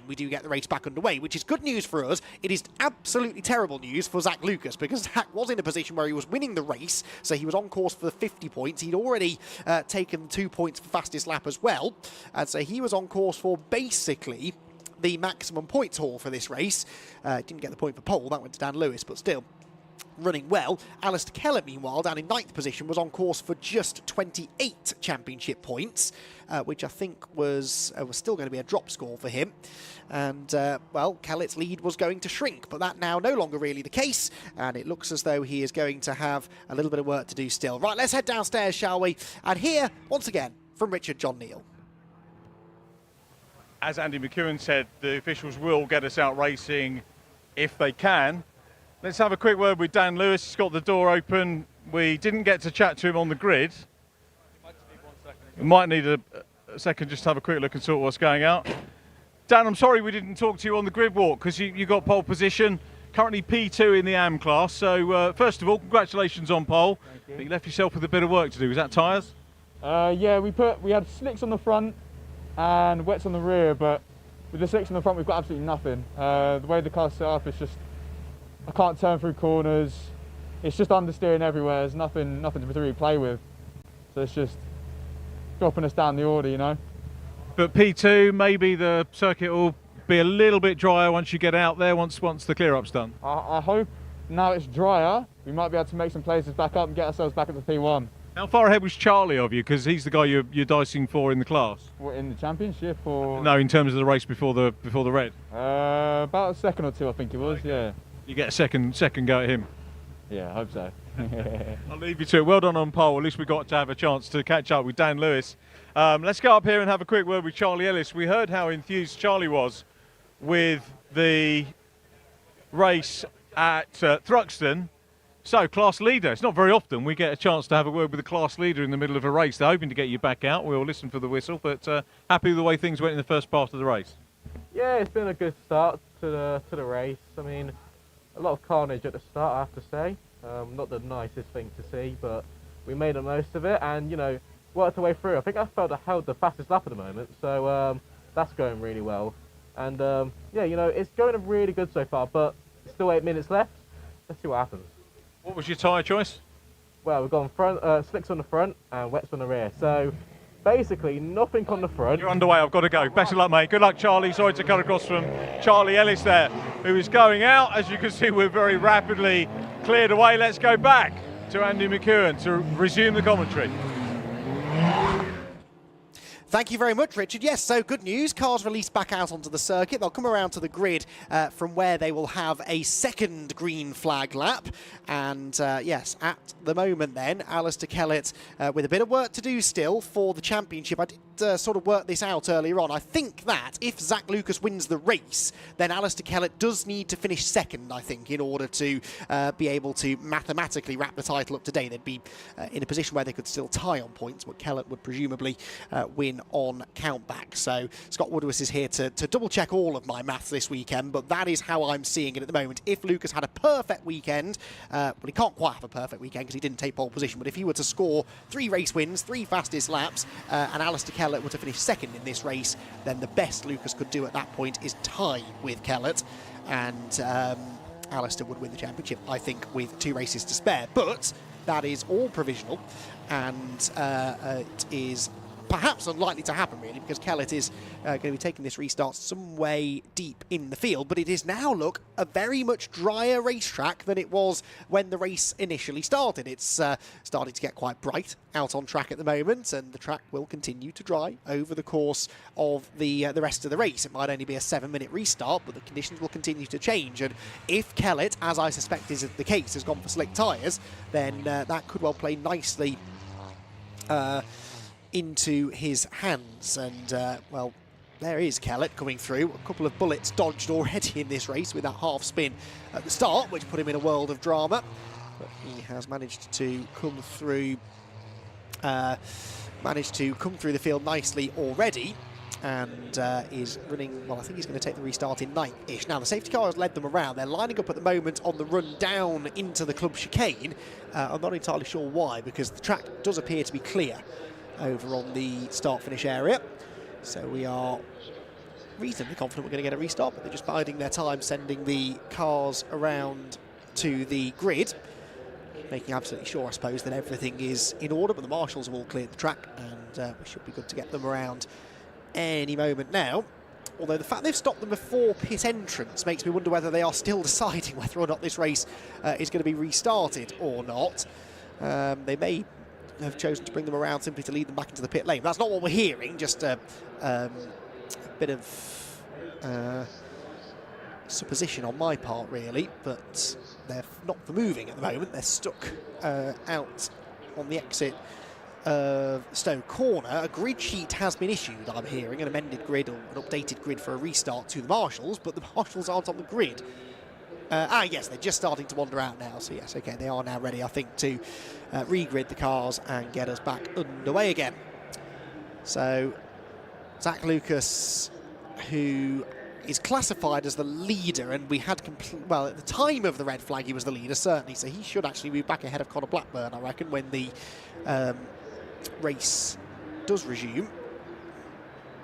we do get the race back underway, which is good news for us. It is absolutely terrible news for Zach Lucas, because Zach was in a position where he was winning the race, so he was on course for the 50 points. He'd already taken 2 points for fastest lap as well, and so he was on course for basically the maximum points haul for this race. Didn't get the point for pole, that went to Dan Lewis, but still running well. Alistair Kellett, meanwhile, down in 9th position, was on course for just 28 championship points, which I think was still going to be a drop score for him. And, well, Kellett's lead was going to shrink, but that now no longer really the case, and it looks as though he is going to have a little bit of work to do still. Right, let's head downstairs, shall we? And here, once again, from Richard John Neal. As Andy McEwen said, the officials will get us out racing if they can. Let's have a quick word with Dan Lewis. He's got the door open. We didn't get to chat to him on the grid. We might need a second just to have a quick look and sort what's going out. Dan, I'm sorry we didn't talk to you on the grid walk, because you got pole position, currently P2 in the AM class. So first of all, congratulations on pole. But you left yourself with a bit of work to do. Was that tyres? Yeah, we had slicks on the front and wets on the rear, but with the slicks on the front we've got absolutely nothing. The way the car's set up, it's just, I can't turn through corners, it's just understeering everywhere, there's nothing to really play with, so it's just dropping us down the order, you know. But P2, maybe the circuit will be a little bit drier once you get out there, once the clear up's done. I hope now it's drier we might be able to make some places back up and get ourselves back at the P1. How far ahead was Charlie of you? Because he's the guy you're dicing for in the class. What, in the championship or? No, in terms of the race before the red. About a second or two, I think it was. Okay. Yeah. You get a second go at him. Yeah, I hope so. I'll leave you to it. Well done on pole. At least we got to have a chance to catch up with Dan Lewis. Let's go up here and have a quick word with Charlie Ellis. We heard how enthused Charlie was with the race at Thruxton. So, class leader. It's not very often we get a chance to have a word with a class leader in the middle of a race. They're hoping to get you back out. We'll listen for the whistle, but happy with the way things went in the first part of the race. Yeah, it's been a good start to the race. I mean, a lot of carnage at the start, I have to say. Not the nicest thing to see, but we made the most of it and, you know, worked our way through. I think I felt I held the fastest lap at the moment, so that's going really well. And, yeah, you know, it's going really good so far, but still 8 minutes left. Let's see what happens. What was your tyre choice? Well, we've gone front, slicks on the front and wets on the rear. So basically nothing on the front. You're underway, I've got to go. Best of luck, mate. Good luck, Charlie. Sorry to cut across from Charlie Ellis there, who is going out. As you can see, we're very rapidly cleared away. Let's go back to Andy McEwen to resume the commentary. Thank you very much, Richard. Yes, so good news. Cars released back out onto the circuit. They'll come around to the grid from where they will have a second green flag lap. And yes, at the moment then, Alistair Kellett with a bit of work to do still for the championship. I did sort of work this out earlier on. I think that if Zach Lucas wins the race, then Alistair Kellett does need to finish second, I think, in order to be able to mathematically wrap the title up today. They'd be in a position where they could still tie on points, but Kellett would presumably win on countback. So Scott Woodward is here to double check all of my maths this weekend, but that is how I'm seeing it at the moment. If Lucas had a perfect weekend, well, he can't quite have a perfect weekend because he didn't take pole position, but if he were to score 3 race wins, 3 fastest laps, and Alistair Kellett were to finish second in this race, then the best Lucas could do at that point is tie with Kellett, and Alistair would win the championship, I think, with 2 races to spare. But that is all provisional, and it is perhaps unlikely to happen, really, because Kellett is going to be taking this restart some way deep in the field. But it is now, look, a very much drier racetrack than it was when the race initially started. It's starting to get quite bright out on track at the moment, and the track will continue to dry over the course of the rest of the race. It might only be a 7-minute restart, but the conditions will continue to change. And if Kellett, as I suspect is the case, has gone for slick tyres, then that could well play nicely into his hands. And well, there is Kellett coming through. A couple of bullets dodged already in this race with that half spin at the start, which put him in a world of drama. But he has managed to come through the field nicely already, and is running, well, I think he's going to take the restart in 9th-ish. Now, the safety car has led them around. They're lining up at the moment on the run down into the club chicane. I'm not entirely sure why, because the track does appear to be clear over on the start-finish area. So we are reasonably confident we're going to get a restart, but they're just biding their time, sending the cars around to the grid, making absolutely sure, I suppose, that everything is in order. But the marshals have all cleared the track, and we should be good to get them around any moment now. Although the fact they've stopped them before pit entrance makes me wonder whether they are still deciding whether or not this race is going to be restarted or not. They may have chosen to bring them around simply to lead them back into the pit lane. That's not what we're hearing, just a bit of supposition on my part, really, but they're not for moving at the moment. They're stuck out on the exit of Stone Corner. A grid sheet has been issued, I'm hearing, an amended grid or an updated grid for a restart to the marshals, but the marshals aren't on the grid. Yes, they're just starting to wander out now, so yes, okay, they are now ready, I think, to re-grid the cars and get us back underway again. So, Zach Lucas, who is classified as the leader, and we had, well, at the time of the red flag, he was the leader, certainly, so he should actually be back ahead of Conor Blackburn, I reckon, when the race does resume.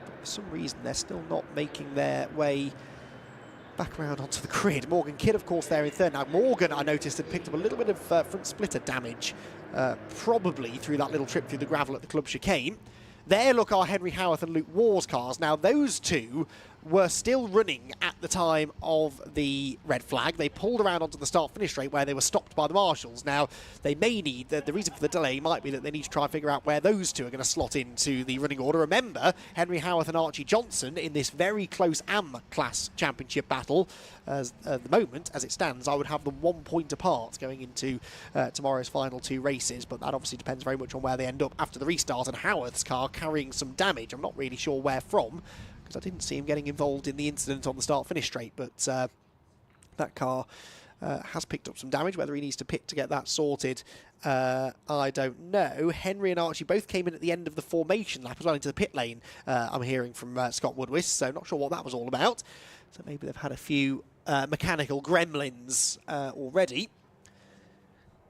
But for some reason, they're still not making their way back around onto the grid. Morgan Kidd, of course, there in third. Now, Morgan, I noticed, had picked up a little bit of front splitter damage, probably through that little trip through the gravel at the club chicane. There, look, are Henry Howarth and Luke Waugh's cars. Now, those two were still running at the time of the red flag. They pulled around onto the start-finish straight where they were stopped by the marshals. Now, they may need, the reason for the delay might be that they need to try and figure out where those two are going to slot into the running order. Remember, Henry Howarth and Archie Johnson in this very close AM-class championship battle. As at the moment, as it stands, I would have them 1 point apart going into tomorrow's final 2 races, but that obviously depends very much on where they end up after the restart, and Howarth's car carrying some damage. I'm not really sure where from, because I didn't see him getting involved in the incident on the start-finish straight, but that car has picked up some damage. Whether he needs to pit to get that sorted, I don't know. Henry and Archie both came in at the end of the formation lap as well into the pit lane, I'm hearing from Scott Woodward, so not sure what that was all about. So maybe they've had a few mechanical gremlins already.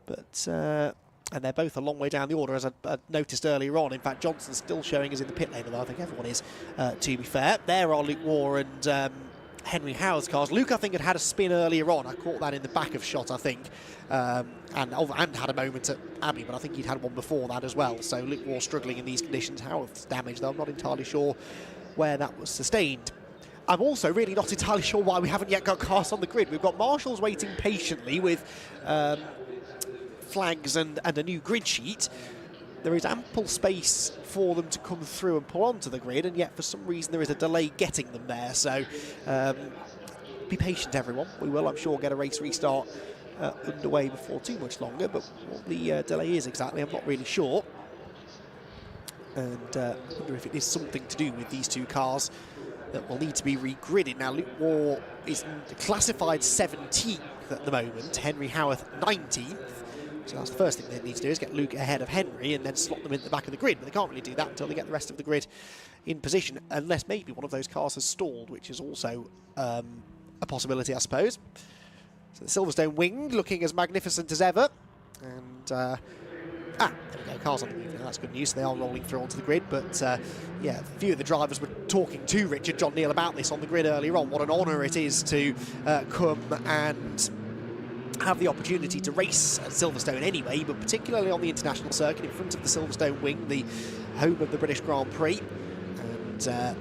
But and they're both a long way down the order, as I noticed earlier on. In fact, Johnson's still showing us in the pit lane, although I think everyone is, to be fair. There are Luke Waugh and Henry Howarth's cars. Luke, I think, had a spin earlier on. I caught that in the back of shot, I think. And had a moment at Abbey, but I think he'd had one before that as well. So Luke Waugh struggling in these conditions. Howarth's damage, though I'm not entirely sure where that was sustained. I'm also really not entirely sure why we haven't yet got cars on the grid. We've got marshals waiting patiently with flags and a new grid sheet. There is ample space for them to come through and pull onto the grid, and yet for some reason there is a delay getting them there. So be patient, everyone. We will, I'm sure, get a race restart underway before too much longer, but what the delay is exactly, I'm not really sure. And I wonder if it is something to do with these two cars that will need to be re-gridded. Now, Luke Waugh is classified 17th at the moment, Henry Howarth 19th. So that's the first thing they need to do, is get Luke ahead of Henry and then slot them in the back of the grid. But they can't really do that until they get the rest of the grid in position, unless maybe one of those cars has stalled, which is also a possibility, I suppose. So the Silverstone wing looking as magnificent as ever. And, there we go, cars on the move now, that's good news. They are rolling through onto the grid, but yeah, a few of the drivers were talking to Richard John Neal about this on the grid earlier on. What an honour it is to come and have the opportunity to race at Silverstone anyway, but particularly on the international circuit in front of the Silverstone wing, the home of the British Grand Prix. And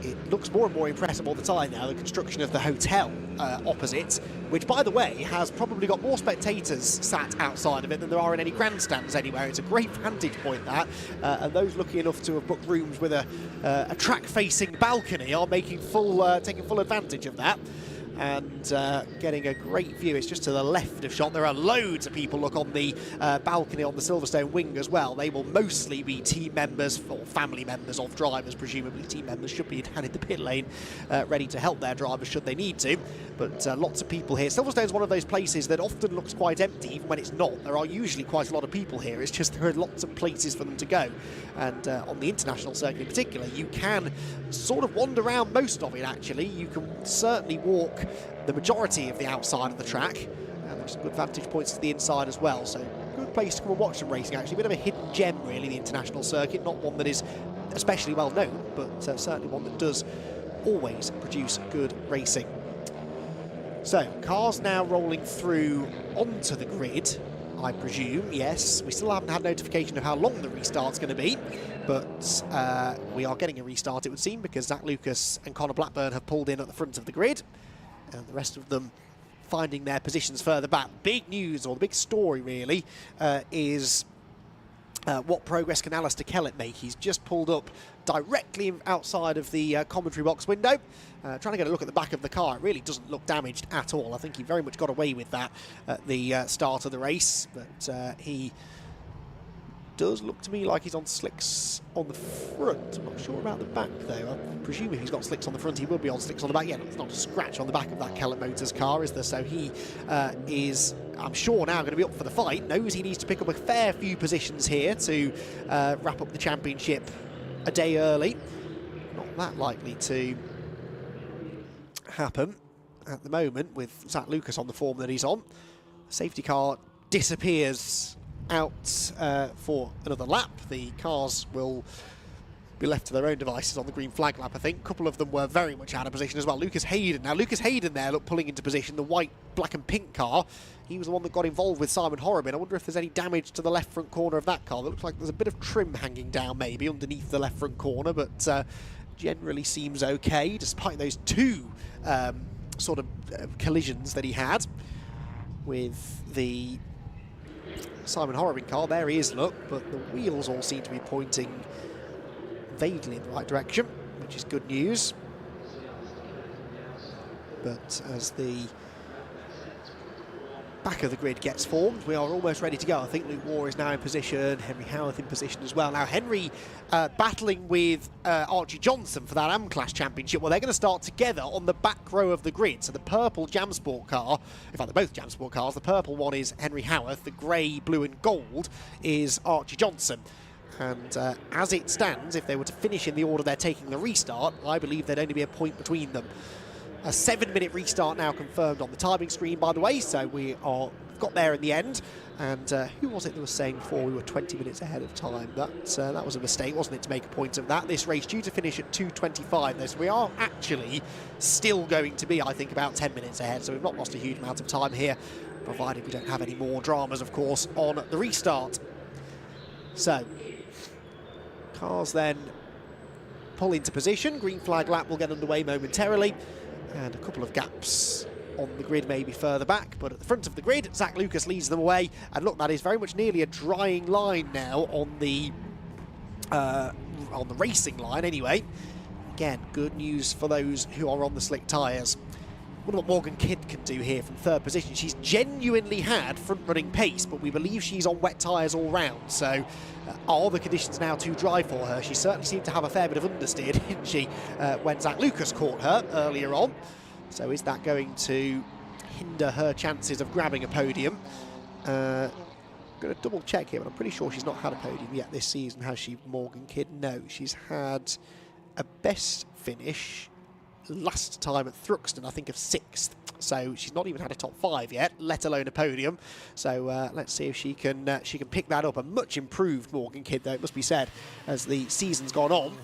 it looks more and more impressive all the time now, the construction of the hotel opposite, which, by the way, has probably got more spectators sat outside of it than there are in any grandstands anywhere. It's a great vantage point, that, and those lucky enough to have booked rooms with a track-facing balcony are making taking full advantage of that. And getting a great view. It's just to the left of shot. There are loads of people, look, on the balcony on the Silverstone wing as well. They will mostly be team members or family members of drivers, presumably. Team members should be down in the pit lane ready to help their drivers should they need to. But lots of people here. Silverstone's one of those places that often looks quite empty, even when it's not. There are usually quite a lot of people here. It's just there are lots of places for them to go. And on the international circuit in particular, you can sort of wander around most of it, actually. You can certainly walk the majority of the outside of the track, and there's some good vantage points to the inside as well, so good place to come and watch some racing, actually. A bit of a hidden gem, really, the international circuit, not one that is especially well known, but certainly one that does always produce good racing. So, cars now rolling through onto the grid, I presume. Yes, we still haven't had notification of how long the restart's going to be, but we are getting a restart, it would seem, because Zach Lucas and Connor Blackburn have pulled in at the front of the grid, and the rest of them finding their positions further back. Big news, or the big story really, is what progress can Alistair Kellett make? He's just pulled up directly outside of the commentary box window, trying to get a look at the back of the car. It really doesn't look damaged at all. I think he very much got away with that at the start of the race, but he does look to me like he's on slicks on the front. I'm not sure about the back, though. I'm presuming he's got slicks on the front. He will be on slicks on the back. Yeah, there's not a scratch on the back of that Kellett Motors car, is there? So he is, I'm sure, now going to be up for the fight. Knows he needs to pick up a fair few positions here to wrap up the championship a day early. Not that likely to happen at the moment with Zach Lucas on the form that he's on. The safety car disappears out for another lap. The cars will be left to their own devices on the green flag lap, I think. A couple of them were very much out of position as well. Lucas Hayden. Now, Lucas Hayden there, look, pulling into position. The white, black and pink car. He was the one that got involved with Simon Horrobin. I wonder if there's any damage to the left front corner of that car. It looks like there's a bit of trim hanging down maybe underneath the left front corner, but generally seems okay, despite those two sort of collisions that he had with the Simon Horrobin car. There he is, look, but the wheels all seem to be pointing vaguely in the right direction, which is good news. But as the back of the grid gets formed, we are almost ready to go. I think Luke Moore is now in position, Henry Howarth in position as well. Now, Henry battling with Archie Johnson for that AM-Class Championship. Well, they're going to start together on the back row of the grid. So the purple Jam Sport car, in fact, they're both Jam Sport cars. The purple one is Henry Howarth. The grey, blue and gold is Archie Johnson. And as it stands, if they were to finish in the order they're taking the restart, I believe there'd only be a point between them. A 7-minute restart now confirmed on the timing screen, by the way, so we got there in the end. And who was it that was saying before we were 20 minutes ahead of time? That was a mistake, wasn't it, to make a point of that? This race due to finish at 2:25, though, so we are actually still going to be, I think, about 10 minutes ahead, so we've not lost a huge amount of time here, provided we don't have any more dramas, of course, on the restart. So, cars then pull into position. Green flag lap will get underway momentarily. And a couple of gaps on the grid maybe further back, but at the front of the grid, Zach Lucas leads them away. And look, that is very much nearly a drying line now on the racing line anyway. Again, good news for those who are on the slick tyres. Wonder what Morgan Kidd can do here from third position. She's genuinely had front-running pace, but we believe she's on wet tyres all round. So are the conditions now too dry for her? She certainly seemed to have a fair bit of understeer, didn't she, when Zach Lucas caught her earlier on. So is that going to hinder her chances of grabbing a podium? Going going to double check here, but I'm pretty sure she's not had a podium yet this season, has she, Morgan Kidd? No, she's had a best finish last time at Thruxton, I think, of 6th. So she's not even had a top 5 yet, let alone a podium. So let's see if she can pick that up. A much improved Morgan Kidd, though, it must be said, as the season's gone on.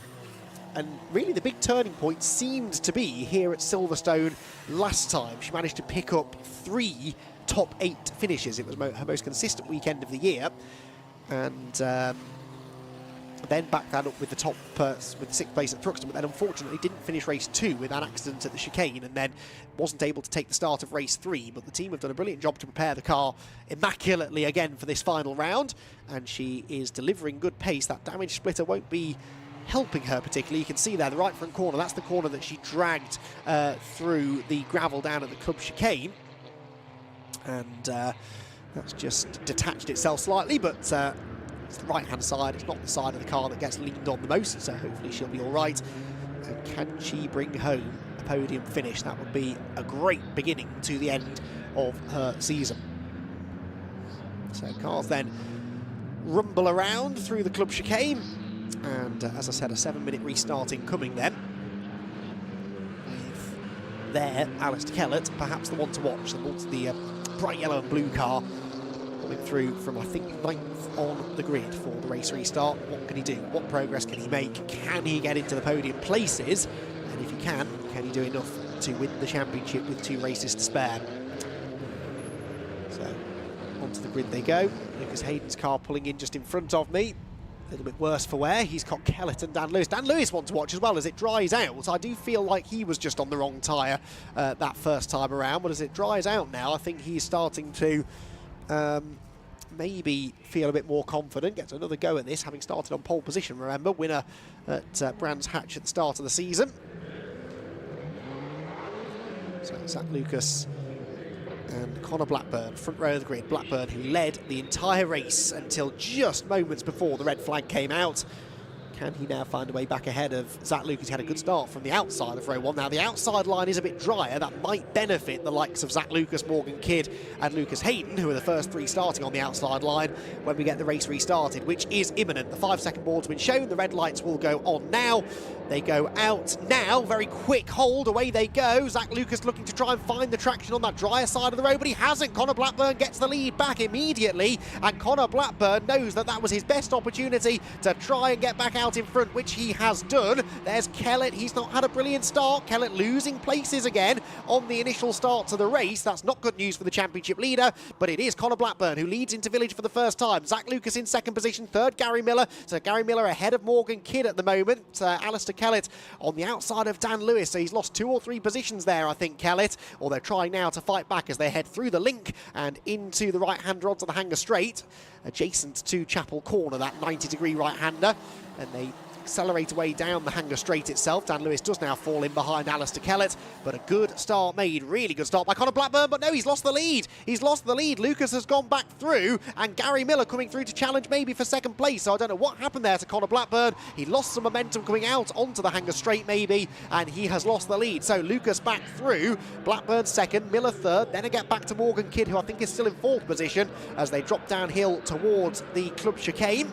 And really the big turning point seemed to be here at Silverstone last time. She managed to pick up 3 top 8 finishes. It was her most consistent weekend of the year. And then backed that up with the top with the 6th place at Thruxton, but then unfortunately didn't finish race 2 with an accident at the chicane, and then wasn't able to take the start of race 3. But the team have done a brilliant job to prepare the car immaculately again for this final round, and she is delivering good pace. That damage splitter won't be helping her particularly. You can see there the right front corner, that's the corner that she dragged through the gravel down at the club chicane, and that's just detached itself slightly, but it's the right hand side, it's not the side of the car that gets leaned on the most, so hopefully she'll be all right. And can she bring home a podium finish? That would be a great beginning to the end of her season. So cars then rumble around through the club chicane, and as I said, a 7-minute restart incoming then. With there, Alistair Kellett, perhaps the one to watch, the bright yellow and blue car coming through from, I think, 9th on the grid for the race restart. What can he do? What progress can he make? Can he get into the podium places? And if he can he do enough to win the championship with 2 races to spare? So, onto the grid they go. Lucas Hayden's car pulling in just in front of me. A little bit worse for wear. He's got Kellett and Dan Lewis. Dan Lewis one to watch as well as it dries out. I do feel like he was just on the wrong tyre that first time around, but as it dries out now, I think he's starting to maybe feel a bit more confident. Gets another go at this, having started on pole position, remember, winner at Brands Hatch at the start of the season. So Zach Lucas and Connor Blackburn, front row of the grid. Blackburn, who led the entire race until just moments before the red flag came out. Can he now find a way back ahead of Zach Lucas? He had a good start from the outside of row 1. Now, the outside line is a bit drier. That might benefit the likes of Zach Lucas, Morgan Kidd and Lucas Hayden, who are the first 3 starting on the outside line when we get the race restarted, which is imminent. The 5-second board's been shown. The red lights will go on now. They go out now. Very quick hold. Away they go. Zach Lucas looking to try and find the traction on that drier side of the road, but he hasn't. Connor Blackburn gets the lead back immediately, and Connor Blackburn knows that that was his best opportunity to try and get back out in front, which he has done. There's Kellett. He's not had a brilliant start. Kellett losing places again on the initial start to the race. That's not good news for the championship leader, but it is Connor Blackburn who leads into Village for the first time. Zach Lucas in 2nd position, 3rd Gary Miller. So Gary Miller ahead of Morgan Kidd at the moment. Alistair Kellett on the outside of Dan Lewis. So he's lost 2 or 3 positions there, I think, Kellett. Or they're trying now to fight back as they head through the link and into the right-hand rod to the Hanger Straight, adjacent to Chapel Corner, that 90-degree right-hander. And they accelerate away down the Hanger Straight itself. Dan Lewis does now fall in behind Alistair Kellett, but a good start made, really good start by Connor Blackburn, but no, he's lost the lead. He's lost the lead. Lucas has gone back through, and Gary Miller coming through to challenge maybe for 2nd place. So I don't know what happened there to Connor Blackburn. He lost some momentum coming out onto the Hanger Straight maybe, and he has lost the lead. So Lucas back through, Blackburn 2nd, Miller 3rd, then I get back to Morgan Kidd, who I think is still in 4th position as they drop downhill towards the club chicane.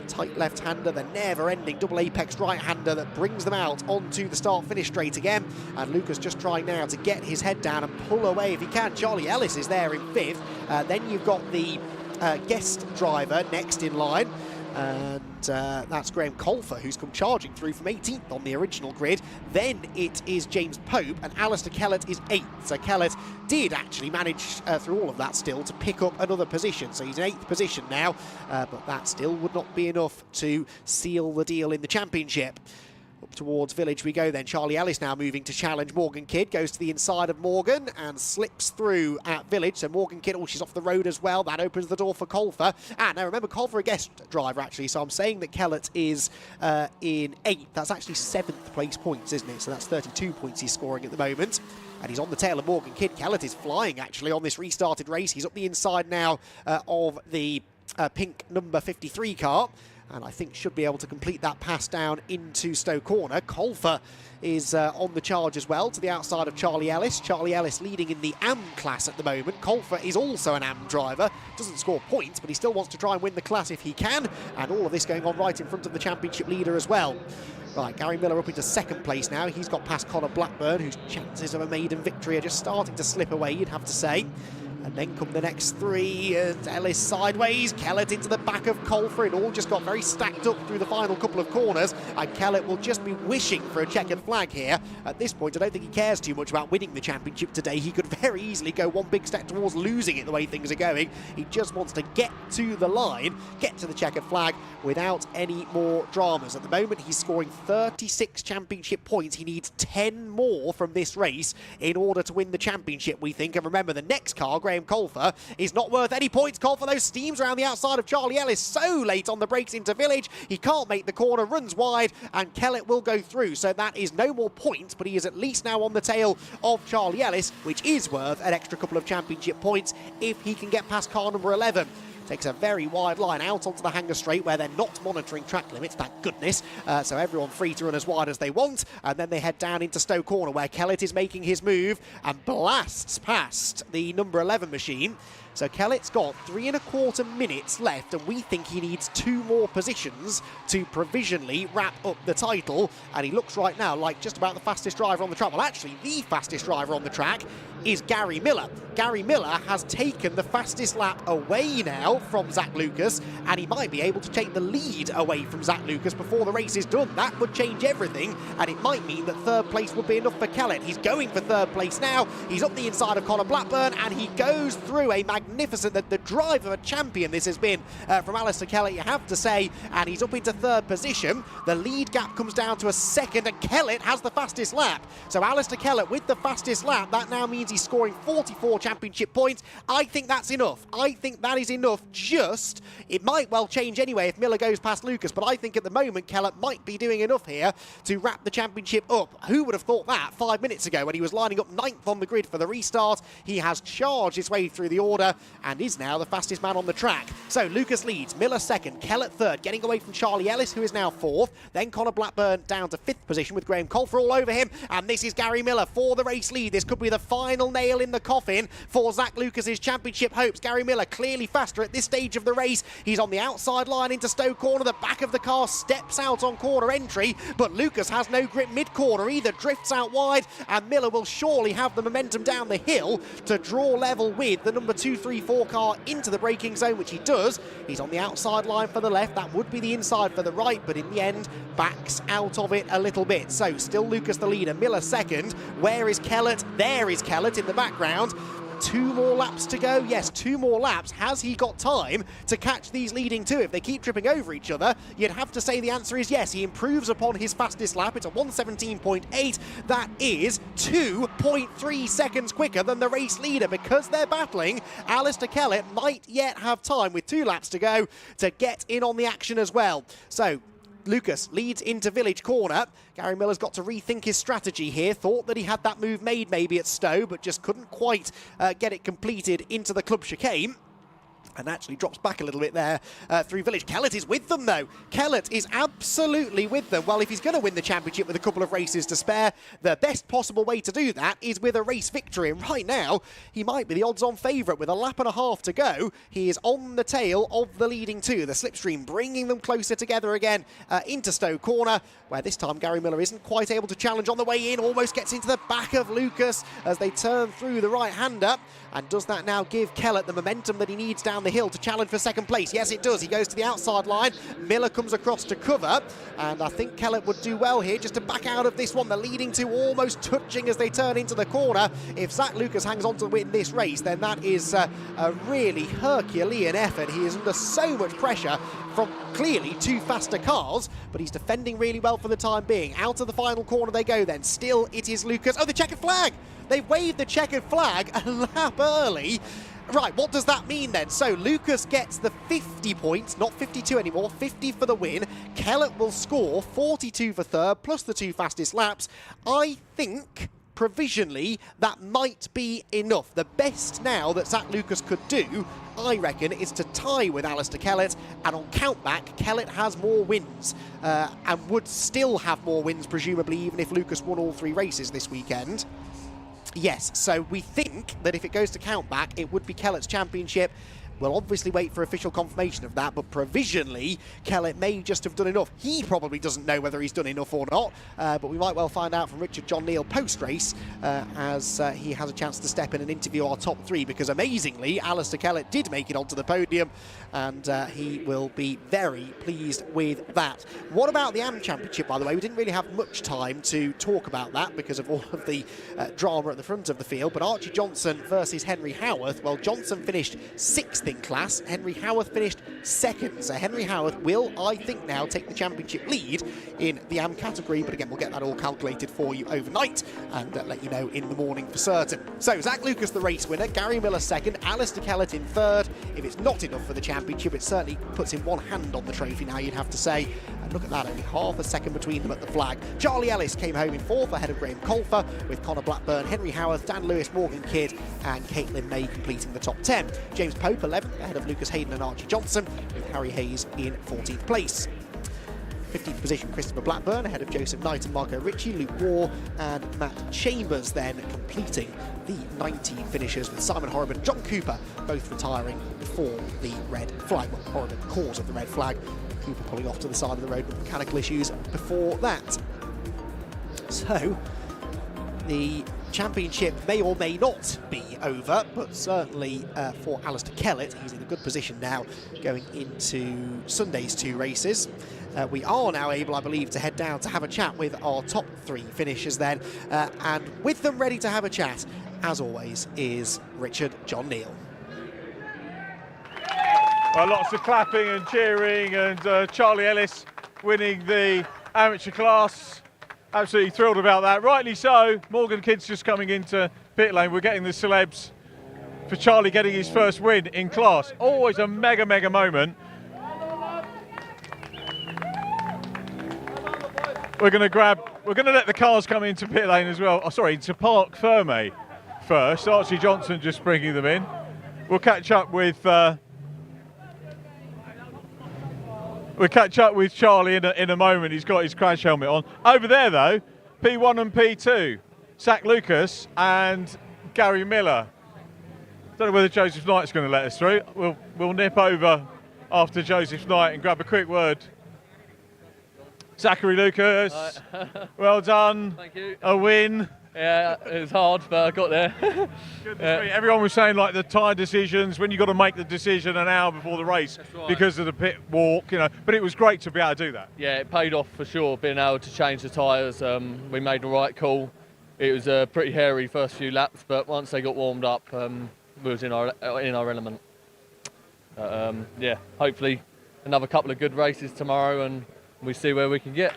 Tight left-hander, the never-ending double apex right-hander that brings them out onto the start-finish straight again. And Lucas just trying now to get his head down and pull away if he can. Charlie Ellis is there in 5th. Then you've got the guest driver next in line. And that's Graham Colfer, who's come charging through from 18th on the original grid. Then it is James Pope, and Alistair Kellett is 8th. So Kellett did actually manage, through all of that still, to pick up another position. So he's in 8th position now, but that still would not be enough to seal the deal in the championship. Up towards Village we go then. Charlie Ellis now moving to challenge Morgan Kidd. Goes to the inside of Morgan and slips through at Village. So Morgan Kidd, oh, she's off the road as well. That opens the door for Colfer. And now remember, Colfer a guest driver actually. So I'm saying that Kellett is in 8th. That's actually 7th place points, isn't it? So that's 32 points he's scoring at the moment. And he's on the tail of Morgan Kidd. Kellett is flying actually on this restarted race. He's up the inside now of the pink number 53 car. and I think should be able to complete that pass down into Stowe Corner. Colfer is on the charge as well, to the outside of Charlie Ellis. Charlie Ellis leading in the AM class at the moment. Colfer is also an AM driver, doesn't score points, but he still wants to try and win the class if he can, and all of this going on right in front of the championship leader as well. Right, Gary Miller up into second place now. He's got past Connor Blackburn, whose chances of a maiden victory are just starting to slip away, you'd have to say. And then come the next three. Ellis sideways, Kellett into the back of Colfer. It all just got very stacked up through the final couple of corners, and Kellett will just be wishing for a checkered flag here. At this point, I don't think he cares too much about winning the championship today. He could very easily go one big step towards losing it the way things are going. He just wants to get to the line, get to the checkered flag without any more dramas. At the moment, he's scoring 36 championship points. He needs 10 more from this race in order to win the championship, we think. And remember, the next car, Graham Colfer, is not worth any points. Colfer, though, steams around the outside of Charlie Ellis so late on the brakes into Village. He can't make the corner, runs wide, and Kellett will go through. So that is no more points, but he is at least now on the tail of Charlie Ellis, which is worth an extra couple of championship points if he can get past car number 11. Takes a very wide line out onto the Hanger Straight where they're not monitoring track limits, thank goodness. So everyone free to run as wide as they want. And then they head down into Stowe Corner where Kellett is making his move and blasts past the number 11 machine. So Kellett's got 3¼ minutes left, and we think he needs 2 more positions to provisionally wrap up the title. And he looks right now like just about the fastest driver on the track. Well, actually, the fastest driver on the track is Gary Miller. Gary Miller has taken the fastest lap away now from Zach Lucas, and he might be able to take the lead away from Zach Lucas before the race is done. That would change everything, and it might mean that third place would be enough for Kellett. He's going for third place now. He's up the inside of Connor Blackburn, and he goes through a magnificent, the drive of a champion this has been from Alistair Kellett, you have to say, and he's up into third position. The lead gap comes down to a second, and Kellett has the fastest lap. So Alistair Kellett with the fastest lap, that now means he's scoring 44 championship points. I think that's enough. I think that is enough. Just, it might well change anyway if Miller goes past Lucas, but I think at the moment Kellett might be doing enough here to wrap the championship up. Who would have thought that 5 minutes ago when he was lining up 9th on the grid for the restart? He has charged his way through the order and is now the fastest man on the track. So Lucas leads, Miller second, Kellett third, getting away from Charlie Ellis, who is now 4th. Then Connor Blackburn down to 5th position with Graham Colfer all over him, and this is Gary Miller for the race lead. This could be the final nail in the coffin for Zach Lucas's championship hopes. Gary Miller clearly faster at this stage of the race. He's on the outside line into Stowe Corner. The back of the car steps out on corner entry, but Lucas has no grip mid-corner either, drifts out wide, and Miller will surely have the momentum down the hill to draw level with the number 2, 3, 4 car into the braking zone, which he does. He's on the outside line for the left. That would be the inside for the right, but in the end backs out of it a little bit. So still Lucas the leader, Miller second. Where is Kellett? There is Kellett in the background. 2 more laps to go. Yes, 2 more laps. Has he got time to catch these leading two? If they keep tripping over each other, you'd have to say the answer is yes. He improves upon his fastest lap. It's a 1:17.8. That is 2.3 seconds quicker than the race leader. Because they're battling, Alistair Kellett might yet have time with 2 laps to go to get in on the action as well. So Lucas leads into Village Corner. Gary Miller's got to rethink his strategy here. Thought that he had that move made maybe at Stowe, but just couldn't quite get it completed into the club chicane. And actually drops back a little bit there through Village. Kellett is with them, though. Kellett is absolutely with them. Well, if he's going to win the championship with a couple of races to spare, the best possible way to do that is with a race victory. And right now, he might be the odds-on favourite with a lap and a half to go. He is on the tail of the leading two. The slipstream bringing them closer together again into Stowe Corner, where this time Gary Miller isn't quite able to challenge on the way in. Almost gets into the back of Lucas as they turn through the right-hander. And does that now give Kellett the momentum that he needs down the hill to challenge for second place? Yes, it does. He goes to the outside line. Miller comes across to cover, and I think Kellett would do well here just to back out of this one. The leading two almost touching as they turn into the corner. If Zach Lucas hangs on to win this race, then that is a really Herculean effort. He is under so much pressure from clearly 2 faster cars, but he's defending really well for the time being. Out of the final corner they go then. Still it is Lucas. Oh, the checkered flag! They've waved the checkered flag a lap early. Right, what does that mean then? So Lucas gets the 50 points, not 52 anymore, 50 for the win. Kellett will score 42 for third, plus the 2 fastest laps. I think provisionally, that might be enough. The best now that Zach Lucas could do, I reckon, is to tie with Alistair Kellett, and on countback, Kellett has more wins and would still have more wins, presumably, even if Lucas won all 3 races this weekend. Yes, so we think that if it goes to countback, it would be Kellett's championship. We'll obviously wait for official confirmation of that, but provisionally, Kellett may just have done enough. He probably doesn't know whether he's done enough or not, but we might well find out from Richard John Neal post-race as he has a chance to step in and interview our top 3, because amazingly, Alistair Kellett did make it onto the podium, and he will be very pleased with that. What about the AM Championship, by the way? We didn't really have much time to talk about that because of all of the drama at the front of the field, but Archie Johnson versus Henry Howarth. Well, Johnson finished 6th in class. Henry Howarth finished 2nd. So Henry Howarth will, I think, now take the championship lead in the AM category. But again, we'll get that all calculated for you overnight and let you know in the morning for certain. So Zach Lucas, the race winner. Gary Miller 2nd. Alistair Kellett in 3rd. If it's not enough for the championship, it certainly puts in one hand on the trophy now, you'd have to say. And look at that, only half a second between them at the flag. Charlie Ellis came home in 4th ahead of Graham Colfer, with Connor Blackburn, Henry Howarth, Dan Lewis, Morgan Kidd and Caitlin May completing the top 10. James Pope 11th ahead of Lucas Hayden and Archie Johnson, with Harry Hayes in 14th place. 15th position, Christopher Blackburn ahead of Joseph Knight and Marco Ritchie, Luke Waugh and Matt Chambers then completing the 19 finishers, with Simon Horriban and John Cooper both retiring before the red flag. Well, Horriban the cause of the red flag, Cooper pulling off to the side of the road with mechanical issues before that. So the championship may or may not be over, but certainly for Alistair Kellett, he's in a good position now going into Sunday's 2 races. We are now able, I believe, to head down to have a chat with our top 3 finishers then, and with them ready to have a chat, as always, is Richard John Neal. Well, lots of clapping and cheering, and Charlie Ellis winning the amateur class. Absolutely thrilled about that, rightly so. Morgan Kidd's just coming into pit lane. We're getting the celebs for Charlie getting his first win in class. Always a mega moment. We're going to let the cars come into pit lane as well. Oh, sorry, into Parc Ferme first. Archie Johnson just bringing them in. We'll catch up with Charlie in a moment. He's got his crash helmet on. Over there, though, P1 and P2, Zach Lucas and Gary Miller. Don't know whether Joseph Knight's going to let us through. We'll nip over after Joseph Knight and grab a quick word. Zachary Lucas, well done. Thank you. A win. Yeah, it was hard, but I got there. Everyone was saying, like, the tyre decisions, when you got to make the decision an hour before the race because of the pit walk, you know. But it was great to be able to do that. Yeah, it paid off for sure, being able to change the tyres. We made the right call. It was a pretty hairy first few laps, but once they got warmed up, we was in our element. Yeah, hopefully another couple of good races tomorrow, and we see where we can get.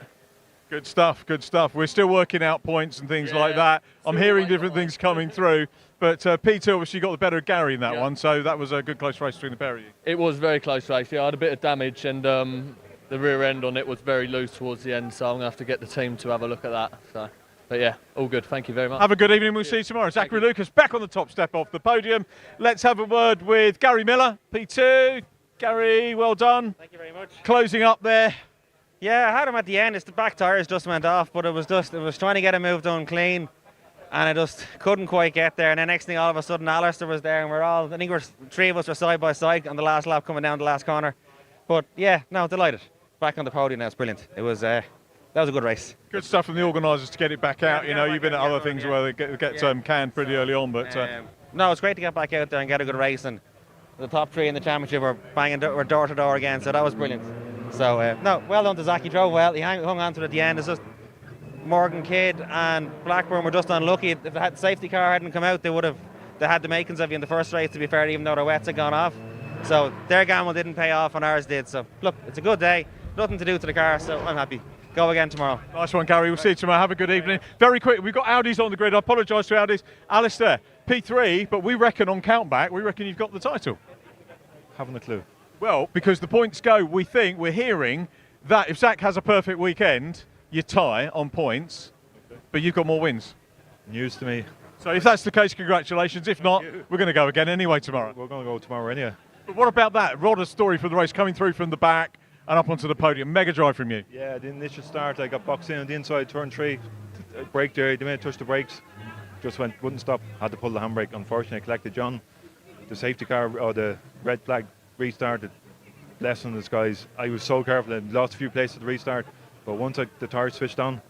Good stuff, good stuff. We're still working out points and things like that. I'm hearing different things coming through, but Peter obviously got the better of Gary in that one, so that was a good close race between the pair of you. It was a very close race. Yeah, I had a bit of damage, and the rear end on it was very loose towards the end, so I'm going to have to get the team to have a look at that. So, but yeah, all good. Thank you very much. Have a good evening. We'll see you tomorrow. Zachary Lucas back on the top step off the podium. Let's have a word with Gary Miller, P2. Gary, well done. Thank you very much. Closing up there. Yeah, I had him at the end. It's the back tyres just went off, but it was trying to get him moved on clean, and I just couldn't quite get there. And then next thing, all of a sudden, Alistair was there, and I think three of us were side by side on the last lap coming down the last corner. But yeah, no, delighted. Back on the podium now, it's brilliant. It was that was a good race. Good stuff from the organisers to get it back out. You know, you've been at other things where they get canned pretty early on, but no, it's great to get back out there and get a good race. And the top 3 in the championship were door to door again, so that was brilliant. So no, well done to Zach. He drove well. He hung on to it at the end. It's just Morgan Kidd and Blackburn were just unlucky. If the safety car hadn't come out, they had the makings of you in the first race, to be fair, even though their wets had gone off. So their gamble didn't pay off and ours did. So look, it's a good day. Nothing to do to the car, so I'm happy. Go again tomorrow. Nice one, Gary. We'll see you tomorrow. Have a good evening. Very quick, we've got Audis on the grid. I apologise to Audis. Alistair, P3, but we reckon on countback, we reckon you've got the title. Haven't a clue. Well, because the points go, we're hearing that if Zach has a perfect weekend, you tie on points, but you've got more wins. news to me. So if that's the case, congratulations. If not, we're going to go again anyway tomorrow. We're going to go tomorrow anyway. But what about that? Rodder's story for the race, coming through from the back and up onto the podium. Mega drive from you. Yeah, the initial start, I got boxed in on the inside, turn 3, brake there, they made touch the brakes, just wouldn't stop, had to pull the handbrake. Unfortunately, I collected John. The safety car, or the red flag, restarted. Blessing the skies. I was so careful, I lost a few places at the restart, but once the tires switched on,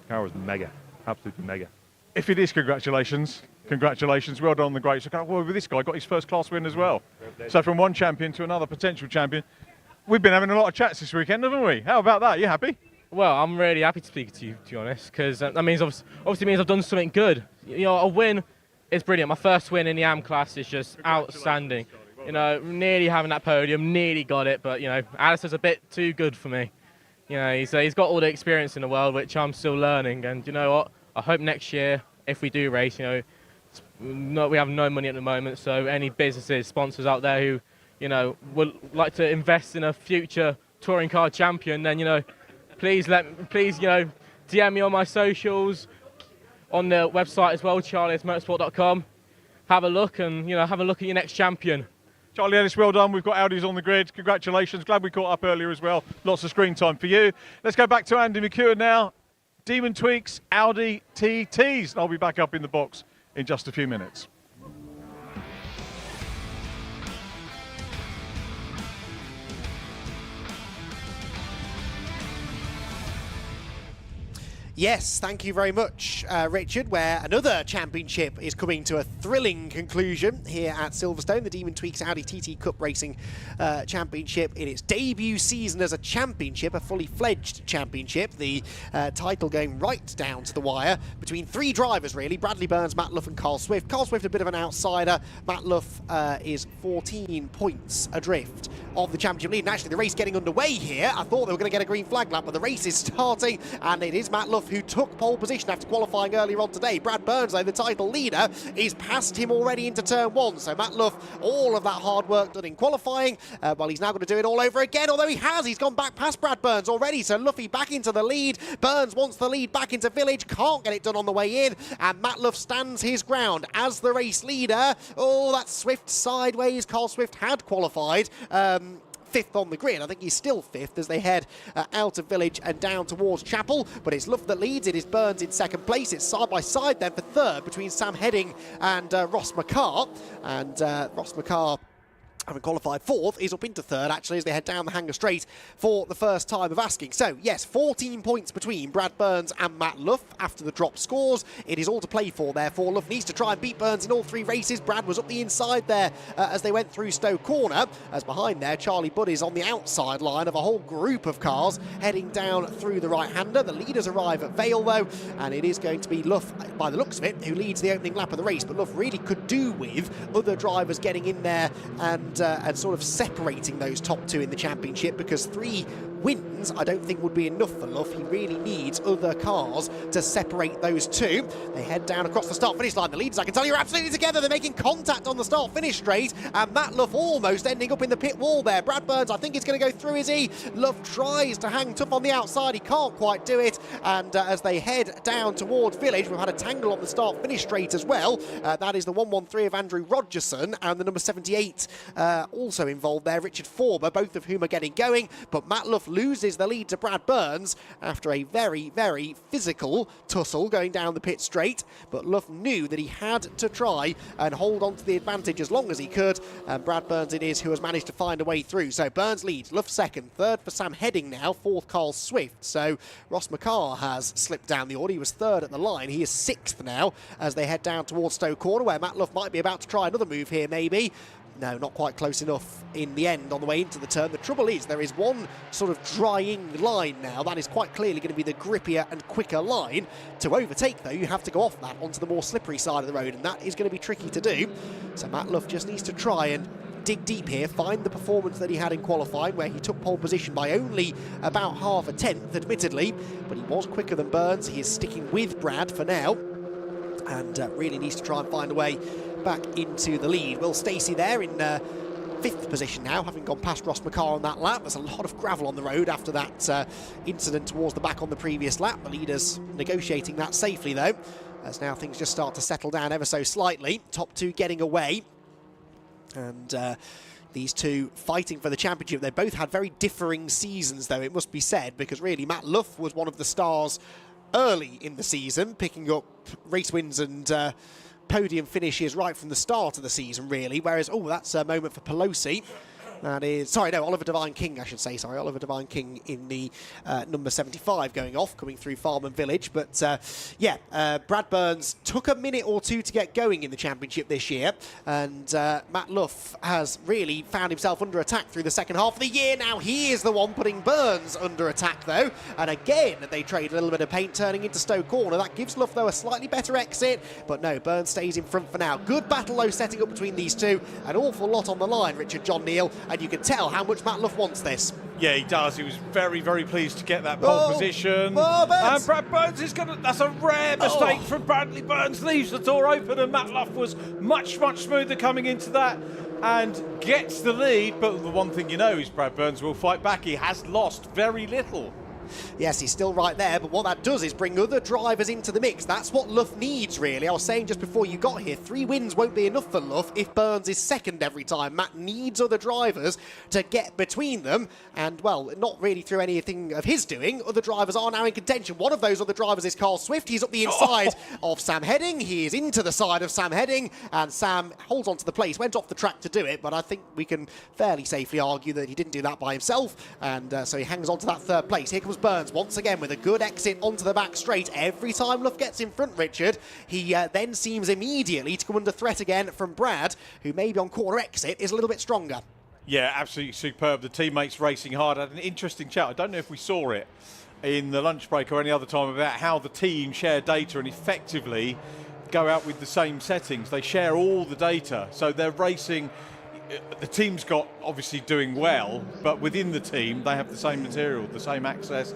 the car was mega, absolutely mega. If it is, congratulations. Congratulations, well done on the great. So, well, with this guy, got his first class win as well. So from one champion to another potential champion. We've been having a lot of chats this weekend, haven't we? How about that? You happy? Well, I'm really happy to speak to you, to be honest, because that means obviously means I've done something good. You know, a win is brilliant. My first win in the AM class is just outstanding. You know, nearly having that podium, nearly got it, but you know, Alistair's a bit too good for me. You know, he's got all the experience in the world, which I'm still learning. And you know what? I hope next year, if we do race, you know, we have no money at the moment, so any businesses, sponsors out there who, you know, would like to invest in a future touring car champion, then, you know, please, you know, DM me on my socials, on the website as well, charliesmotorsport.com. Have a look and, you know, have a look at your next champion. Charlie Ellis, well done. We've got Audis on the grid. Congratulations. Glad we caught up earlier as well. Lots of screen time for you. Let's go back to Andy McEwen now. Demon Tweaks, Audi TTs. And I'll be back up in the box in just a few minutes. Yes, thank you very much, Richard, where another championship is coming to a thrilling conclusion here at Silverstone, the Demon Tweaks Audi TT Cup Racing Championship in its debut season as a championship, a fully fledged championship, the title going right down to the wire between 3 drivers really, Bradley Burns, Matt Luff and Carl Swift. Carl Swift a bit of an outsider, Matt Luff is 14 points adrift of the championship lead, and actually the race getting underway here, I thought they were going to get a green flag lap, but the race is starting, and it is Matt Luff who took pole position after qualifying earlier on today. Brad Burns, though, the title leader, is past him already into turn 1. So Matt Luff, all of that hard work done in qualifying, well, he's now going to do it all over again, although he's gone back past Brad Burns already. So Luffy back into the lead. Burns wants the lead back into Village, can't get it done on the way in, and Matt Luff stands his ground as the race leader. Oh, that's Swift sideways. Carl Swift had qualified 5th on the grid. I think he's still 5th as they head out of Village and down towards Chapel, but it's Luff that leads. It is Burns in 2nd place. It's side by side then for 3rd between Sam Heading and Ross McCarr, and Ross McCarr, having qualified 4th, is up into 3rd actually as they head down the Hanger Straight for the first time of asking. So yes, 14 points between Brad Burns and Matt Luff after the drop scores. It is all to play for therefore. Luff needs to try and beat Burns in all 3 races. Brad was up the inside there as they went through Stowe Corner, as behind there Charlie Budd is on the outside line of a whole group of cars heading down through the right-hander. The leaders arrive at Vale though, and it is going to be Luff, by the looks of it, who leads the opening lap of the race, but Luff really could do with other drivers getting in there and sort of separating those top 2 in the championship, because 3 wins I don't think would be enough for Luff. He really needs other cars to separate those 2. They head down across the start-finish line. The leaders, I can tell you, are absolutely together. They're making contact on the start-finish straight, and Matt Luff almost ending up in the pit wall there. Brad Burns, I think, is going to go through, is he? Luff tries to hang tough on the outside. He can't quite do it, and as they head down towards Village, we've had a tangle on the start-finish straight as well. That is the 113 of Andrew Rogerson and the number 78 also involved there, Richard Forber, both of whom are getting going, but Matt Luff loses the lead to Brad Burns after a very, very physical tussle going down the pit straight, but Luff knew that he had to try and hold on to the advantage as long as he could, and Brad Burns it is who has managed to find a way through. So Burns leads, Luff 2nd, 3rd for Sam Heading now, 4th Carl Swift. So Ross McCarr has slipped down the order. He was 3rd at the line. He is 6th now as they head down towards Stowe Corner, where Matt Luff might be about to try another move here maybe. No, not quite close enough in the end on the way into the turn. The trouble is there is one sort of drying line now. That is quite clearly going to be the grippier and quicker line. To overtake, though, you have to go off that onto the more slippery side of the road, and that is going to be tricky to do. So Matt Luff just needs to try and dig deep here, find the performance that he had in qualifying, where he took pole position by only about half a tenth, admittedly, but he was quicker than Burns. He is sticking with Brad for now, and really needs to try and find a way back into the lead. Will Stacey there in 5th position now, having gone past Ross McCarr on that lap. There's a lot of gravel on the road after that incident towards the back on the previous lap. The leaders negotiating that safely though. as now things just start to settle down ever so slightly. Top two getting away. And these two fighting for the championship. They both had very differing seasons, though, it must be said, because really Matt Luff was one of the stars early in the season, picking up race wins and podium finishes right from the start of the season, really. Whereas, oh, that's a moment for Pelosi. That is, sorry, no, Oliver Devine King, I should say. Sorry, Oliver Devine King in the number 75 going off, coming through Farman Village. But, yeah, Brad Burns took a minute or two to get going in the championship this year. And Matt Luff has really found himself under attack through the second half of the year. Now he is the one putting Burns under attack, though. And again, they trade a little bit of paint turning into Stowe Corner. That gives Luff, though, a slightly better exit. But no, Burns stays in front for now. Good battle, though, setting up between these two. An awful lot on the line, Richard John Neal. And you can tell how much Matt Luff wants this. Yeah, he does. He was very, very pleased to get that pole position. And Brad Burns is going to... That's a rare mistake from Bradley Burns. Leaves the door open, and Matt Luff was much, much smoother coming into that and gets the lead. But the one thing you know is Brad Burns will fight back. He has lost very little. Yes, he's still right there, but what that does is bring other drivers into the mix. That's what Luff needs, really. I was saying just before you got here, 3 wins won't be enough for Luff if Burns is second every time. Matt needs other drivers to get between them, and, well, not really through anything of his doing. Other drivers are now in contention. One of those other drivers is Carl Swift. He's up the inside of Sam Heading. He is into the side of Sam Heading, and Sam holds on to the place, went off the track to do it, but I think we can fairly safely argue that he didn't do that by himself, and so he hangs on to that third place. Here comes Burns once again with a good exit onto the back straight. Every time Luff gets in front, Richard, he then seems immediately to come under threat again from Brad, who maybe on corner exit is a little bit stronger. Yeah, absolutely superb. The teammates racing hard. I had an interesting chat. I don't know if we saw it in the lunch break or any other time about how the team share data and effectively go out with the same settings. They share all the data, so they're racing. The team's got obviously doing well, but within the team they have the same material, the same access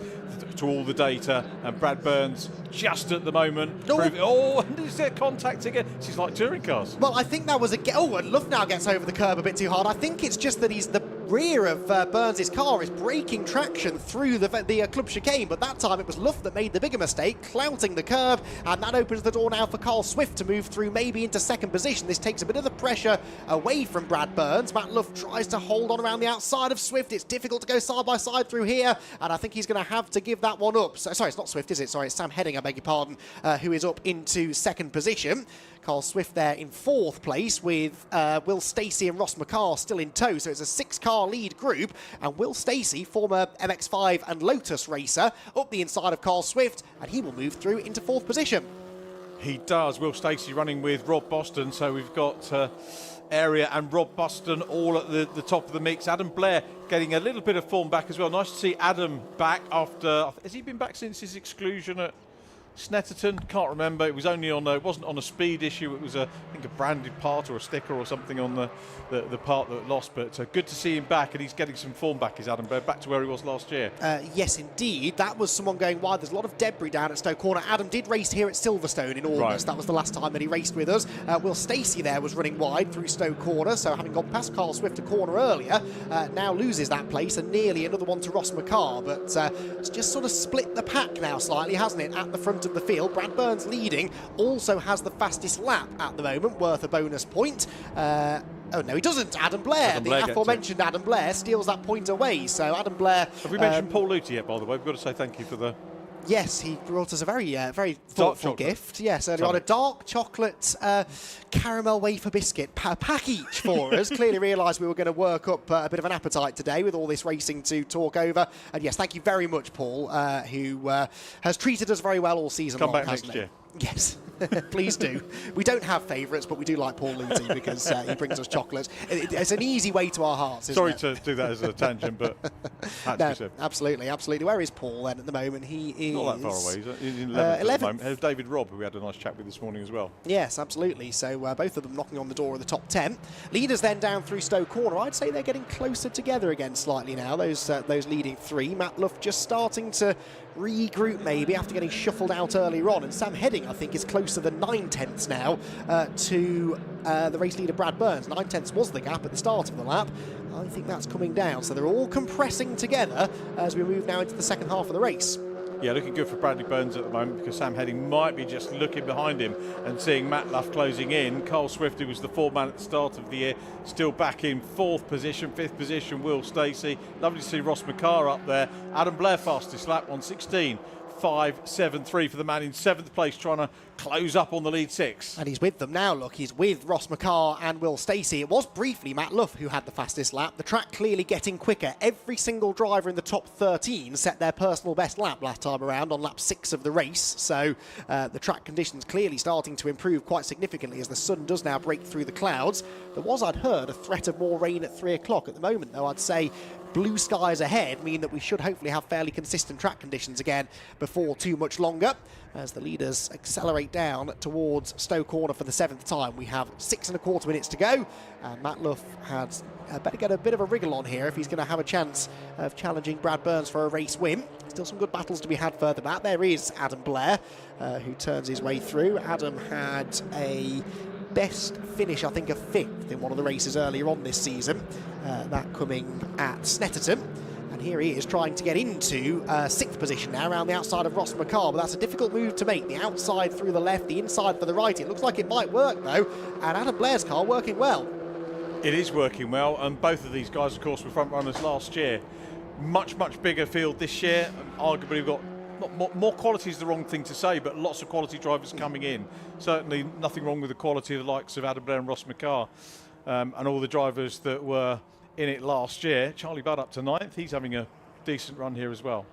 to all the data, and Brad Burns just at the moment and is there contact again? This is like touring cars. Well, I think that was and Luff now gets over the curb a bit too hard. I think it's just that the rear of Burns' car is breaking traction through the club chicane, but that time it was Luff that made the bigger mistake, clouting the curb, and that opens the door now for Carl Swift to move through maybe into second position. This takes a bit of the pressure away from Brad Burns. Matt Luff tries to hold on around the outside of Swift. It's difficult to go side by side through here, and I think he's going to have to give that one up. So, sorry, it's not Swift, is it? Sorry, it's Sam Heading, I beg your pardon, who is up into second position. Carl Swift there in fourth place with Will Stacey and Ross McCarr still in tow. So it's a 6-car lead group. And Will Stacey, former MX5 and Lotus racer, up the inside of Carl Swift. And he will move through into fourth position. He does. Will Stacey running with Rob Boston. So we've got Area and Rob Boston all at the top of the mix. Adam Blair getting a little bit of form back as well. Nice to see Adam back after... Has he been back since his exclusion at Snetterton? Can't remember. It was only on it wasn't on a speed issue. It was I think a branded part or a sticker or something on the part that lost. But good to see him back, and he's getting some form back. Is Adam Blair back to where he was last year? Yes, indeed. That was someone going wide. There's a lot of debris down at Stowe Corner. Adam did race here at Silverstone in August. Right. That was the last time that he raced with us. Will Stacey there was running wide through Stowe Corner, so having gone past Carl Swift a corner earlier, now loses that place, and nearly another one to Ross McCarr. But it's just sort of split the pack now slightly, hasn't it, at the front of the field. Brad Burns leading, also has the fastest lap at the moment, worth a bonus point. Oh, no, he doesn't. Adam Blair, the aforementioned Adam Blair, steals that point away. So Adam Blair... Have we mentioned Paul Luty yet, by the way? We've got to say thank you for the... Yes, he brought us a very thoughtful gift. Yes, earlier on, a dark chocolate caramel wafer biscuit, pack each for us. Clearly realised we were going to work up a bit of an appetite today with all this racing to talk over. And yes, thank you very much, Paul, who has treated us very well all season long. Come back next year. Yes, please do. We don't have favourites, but we do like Paul Luty because he brings us chocolates. It's an easy way to our hearts, isn't Sorry it? to do that as a tangent, but no, absolutely. Where is Paul then at the moment? He is... Not that far away. He's in 11th at the moment. There's David Robb, who we had a nice chat with this morning as well. Yes, absolutely. So both of them knocking on the door of the top 10. Leaders then down through Stowe Corner. I'd say they're getting closer together again slightly now, those leading three. Matt Luff just starting to regroup maybe after getting shuffled out earlier on, and Sam Heading I think is closer than 9/10 now to the race leader Brad Burns. 9/10 was the gap at the start of the lap. I think that's coming down, so they're all compressing together as we move now into the second half of the race. Yeah, looking good for Bradley Burns at the moment, because Sam Heading might be just looking behind him and seeing Matt Luff closing in. Carl Swift, who was the 4th man at the start of the year, still back in 4th position. 5th position, Will Stacey. Lovely to see Ross McCarr up there. Adam Blair, fastest lap, 1:16.573 for the man in 7th place, trying to close up on the lead 6. And he's with them now, look. He's with Ross McCarr and Will Stacey. It was briefly Matt Luff who had the fastest lap. The track clearly getting quicker. Every single driver in the top 13 set their personal best lap last time around on lap 6 of the race. So the track conditions clearly starting to improve quite significantly as the sun does now break through the clouds. There was, I'd heard, a threat of more rain at 3 o'clock. At the moment, though, I'd say blue skies ahead mean that we should hopefully have fairly consistent track conditions again before too much longer, as the leaders accelerate down towards Stowe Corner for the 7th time. We have 6.25 minutes to go, and Matt Luff had better get a bit of a wriggle on here if he's going to have a chance of challenging Brad Burns for a race win. Still some good battles to be had further back. There is Adam Blair, who turns his way through. Adam had a best finish, I think, of 5th in one of the races earlier on this season, that coming at Snetterton. And here he is trying to get into 6th position now around the outside of Ross McCarr, but that's a difficult move to make. The outside through the left, the inside for the right. It looks like it might work though, and Adam Blair's car working well. It is working well, and both of these guys, of course, were front runners last year. Much bigger field this year. Arguably, we've got more quality is the wrong thing to say, but lots of quality drivers coming in. Certainly nothing wrong with the quality of the likes of Adam Blair and Ross McCarr, and all the drivers that were in it last year. Charlie Budd up to 9th. He's having a decent run here as well.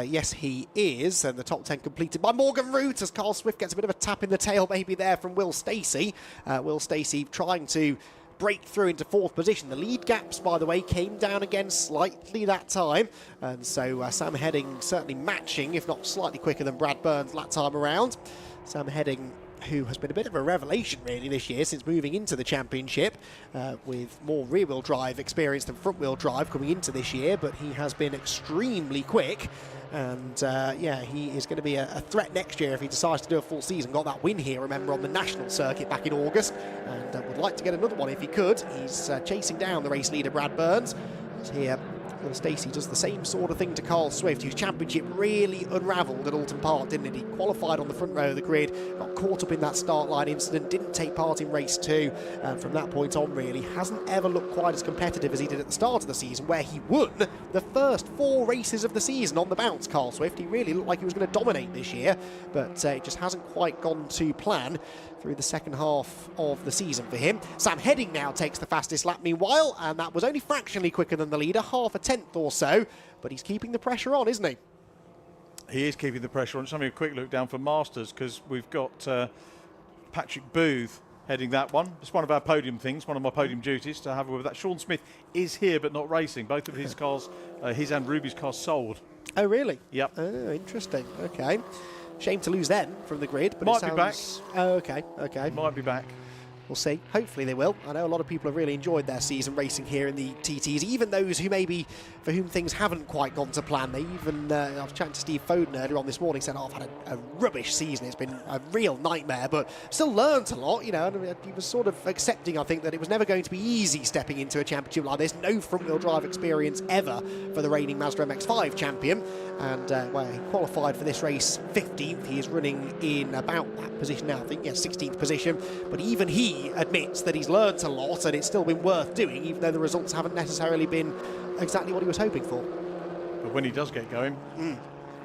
Yes, he is, and the top 10 completed by Morgan Root as Carl Swift gets a bit of a tap in the tail maybe there from Will Stacey. Will Stacey trying to break through into 4th position. The lead gaps, by the way, came down again slightly that time, and so Sam Heading certainly matching, if not slightly quicker than Brad Burns that time around. Sam Heading, who has been a bit of a revelation really this year since moving into the championship, with more rear-wheel drive experience than front-wheel drive coming into this year, but he has been extremely quick, and yeah, he is going to be a threat next year if he decides to do a full season. Got that win here, remember, on the national circuit back in August, and would like to get another one if he could. He's chasing down the race leader Brad Burns. Here Will Stacey does the same sort of thing to Carl Swift, whose championship really unravelled at Alton Park, didn't it? He qualified on the front row of the grid, got caught up in that start line incident, didn't take part in race 2, and from that point on really hasn't ever looked quite as competitive as he did at the start of the season, where he won the first 4 races of the season on the bounce. Carl Swift, he really looked like he was going to dominate this year, but it just hasn't quite gone to plan through the second half of the season for him. Sam Heading now takes the fastest lap meanwhile, and that was only fractionally quicker than the leader, half a tenth or so, but he's keeping the pressure on, isn't he? He is keeping the pressure on. Just having a quick look down for Masters, because we've got Patrick Booth heading that one. It's one of our podium things, one of my podium duties to have with that. Sean Smith is here but not racing. Both of his cars, his and Ruby's cars, sold. Oh, really? Yep. Oh, interesting. Okay. Shame to lose them from the grid, but might it sounds... be back. Oh, okay, okay. Might be back. We'll see. Hopefully they will. I know a lot of people have really enjoyed their season racing here in the TTs, even those who maybe, for whom things haven't quite gone to plan. They even, I was chatting to Steve Foden earlier on this morning, said, oh, I've had a rubbish season. It's been a real nightmare, but still learnt a lot, you know, and he was sort of accepting, I think, that it was never going to be easy stepping into a championship like this. No front-wheel drive experience ever for the reigning Mazda MX-5 champion, and well, he qualified for this race 15th. He is running in about that position now, I think, yeah, 16th position, but even he admits that he's learnt a lot and it's still been worth doing, even though the results haven't necessarily been exactly what he was hoping for. But when he does get going,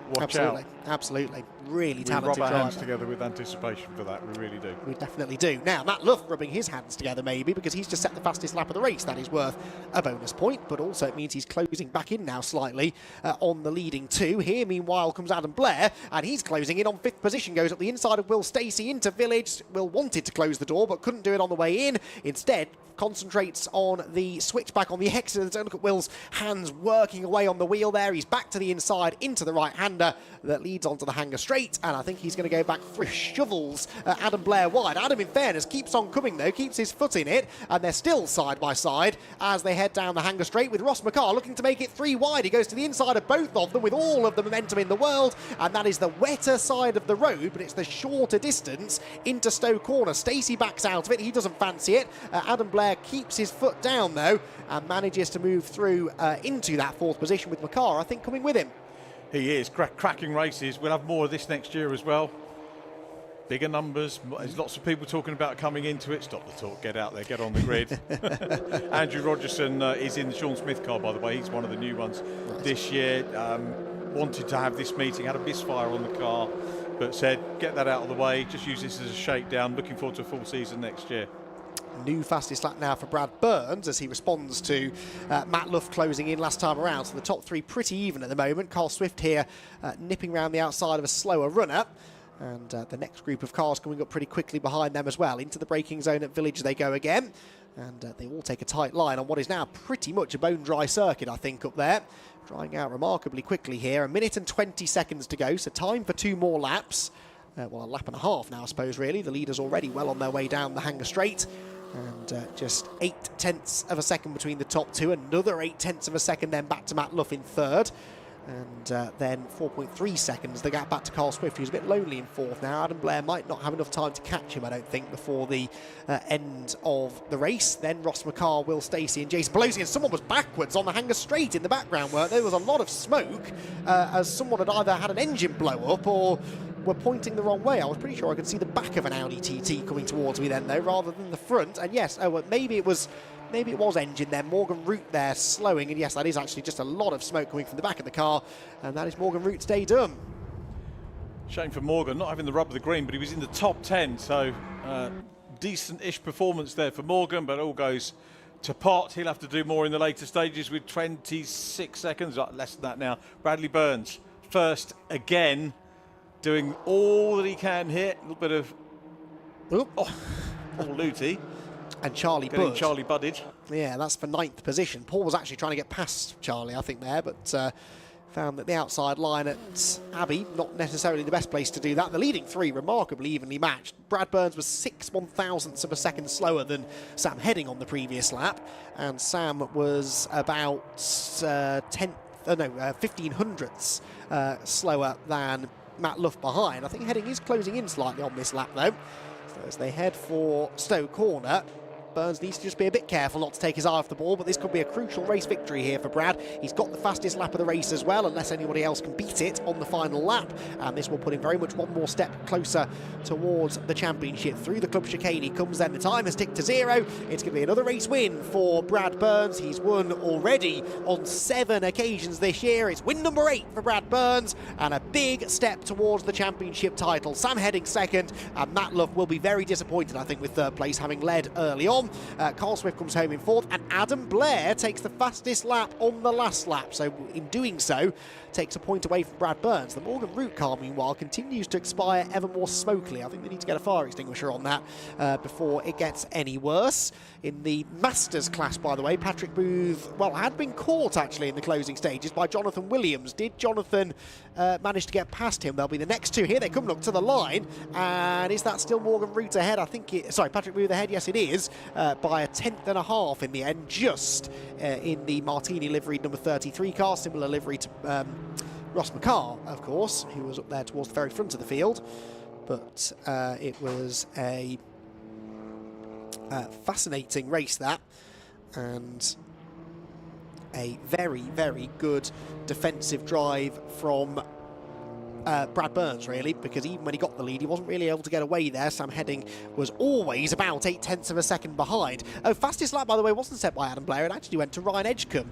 watch absolutely, out. Absolutely. Really talented driver. We rub our hands driver. together with anticipation for that, we really do. We definitely do. Now, Matt Luff rubbing his hands together maybe because he's just set the fastest lap of the race. That is worth a bonus point, but also it means he's closing back in now slightly on the leading 2. Here, meanwhile, comes Adam Blair, and he's closing in on 5th position, goes up the inside of Will Stacey into Village. Will wanted to close the door, but couldn't do it on the way in. Instead, concentrates on the switchback on the exit. Don't look at Will's hands working away on the wheel there. He's back to the inside into the right-hander that leads onto the hanger straight, and I think he's going to go back 3 shovels Adam Blair wide. Adam, in fairness, keeps on coming though, keeps his foot in it, and they're still side by side as they head down the hanger straight, with Ross McCarr looking to make it 3 wide. He goes to the inside of both of them with all of the momentum in the world, and that is the wetter side of the road, but it's the shorter distance into Stowe Corner. Stacey backs out of it. He doesn't fancy it. Adam Blair keeps his foot down though and manages to move through into that 4th position with McCarr, I think, coming with him. He is. Cracking races. We'll have more of this next year as well. Bigger numbers. There's lots of people talking about coming into it. Stop the talk. Get out there. Get on the grid. Andrew Rogerson is in the Sean Smith car, by the way. He's one of the new ones this year. Wanted to have this meeting, had a misfire on the car, but said, get that out of the way. Just use this as a shakedown. Looking forward to a full season next year. New fastest lap now for Brad Burns as he responds to Matt Luff closing in last time around. So the top three pretty even at the moment. Carl Swift here nipping around the outside of a slower runner. And the next group of cars coming up pretty quickly behind them as well. Into the braking zone at Village they go again. And they all take a tight line on what is now pretty much a bone-dry circuit, I think, up there. Drying out remarkably quickly here. 1 minute and 20 seconds to go, so time for 2 more laps. Well, a lap and a half now, I suppose, really. The leaders already well on their way down the Hanger Straight. And just 0.8 of a second between the top two. Another 0.8 of a second then back to Matt Luff in third. And then 4.3 seconds, the gap back to Carl Swift, who's a bit lonely in fourth now. Adam Blair might not have enough time to catch him, I don't think, before the end of the race. Then Ross McCarr, Will Stacey and Jason Pelosi, and someone was backwards on the Hanger Straight in the background, weren't there? There was a lot of smoke as someone had either had an engine blow up or were pointing the wrong way. I was pretty sure I could see the back of an Audi TT coming towards me then, though, rather than the front. And yes, maybe it was engine there. Morgan Root there slowing, and yes, that is actually just a lot of smoke coming from the back of the car, and that is Morgan Root's day done. Shame for Morgan not having the rub of the green, but he was in the top 10, so decent-ish performance there for Morgan, but it all goes to pot. He'll have to do more in the later stages with 26 seconds, less than that now. Bradley Burns first again, doing all that he can here. A little bit of Paul Luty. And Charlie Budd. Charlie budded. Yeah, that's for 9th position. Paul was actually trying to get past Charlie, I think, there, but found that the outside line at Abbey, not necessarily the best place to do that. The leading three remarkably evenly matched. Brad Burns was 6/1000ths of a second slower than Sam Heading on the previous lap, and Sam was about 1500ths slower than Matt Luff behind. I think Heading is closing in slightly on this lap, though. So as they head for Stowe Corner, Burns needs to just be a bit careful not to take his eye off the ball, but this could be a crucial race victory here for Brad. He's got the fastest lap of the race as well, unless anybody else can beat it on the final lap, and this will put him very much one more step closer towards the championship. Through the club chicane he comes then. The time has ticked to 0. It's going to be another race win for Brad Burns. He's won already on 7 occasions this year. It's win number 8 for Brad Burns, and a big step towards the championship title. Sam Heading second, and Matt Luff will be very disappointed, I think, with third place, having led early on. Carl Swift comes home in fourth, and Adam Blair takes the fastest lap on the last lap. So in doing so, takes a point away from Brad Burns. The Morgan Root car, meanwhile, continues to expire ever more smokily. I think they need to get a fire extinguisher on that before it gets any worse. In the Masters class, by the way, Patrick Booth, well, had been caught actually in the closing stages by Jonathan Williams. Did Jonathan manage to get past him? They'll be the next two here. They're coming up to the line, and is that still Morgan Root ahead? I think Patrick Booth ahead. Yes, it is, by 1/10.5 in the end, just in the Martini livery number 33 car, similar livery to Ross McCarr, of course, who was up there towards the very front of the field. But it was a fascinating race, that, and a very, very good defensive drive from Brad Burns, really, because even when he got the lead, he wasn't really able to get away there. Sam Heading was always about 0.8 of a second behind. Fastest lap, by the way, wasn't set by Adam Blair. It actually went to Ryan Edgecombe,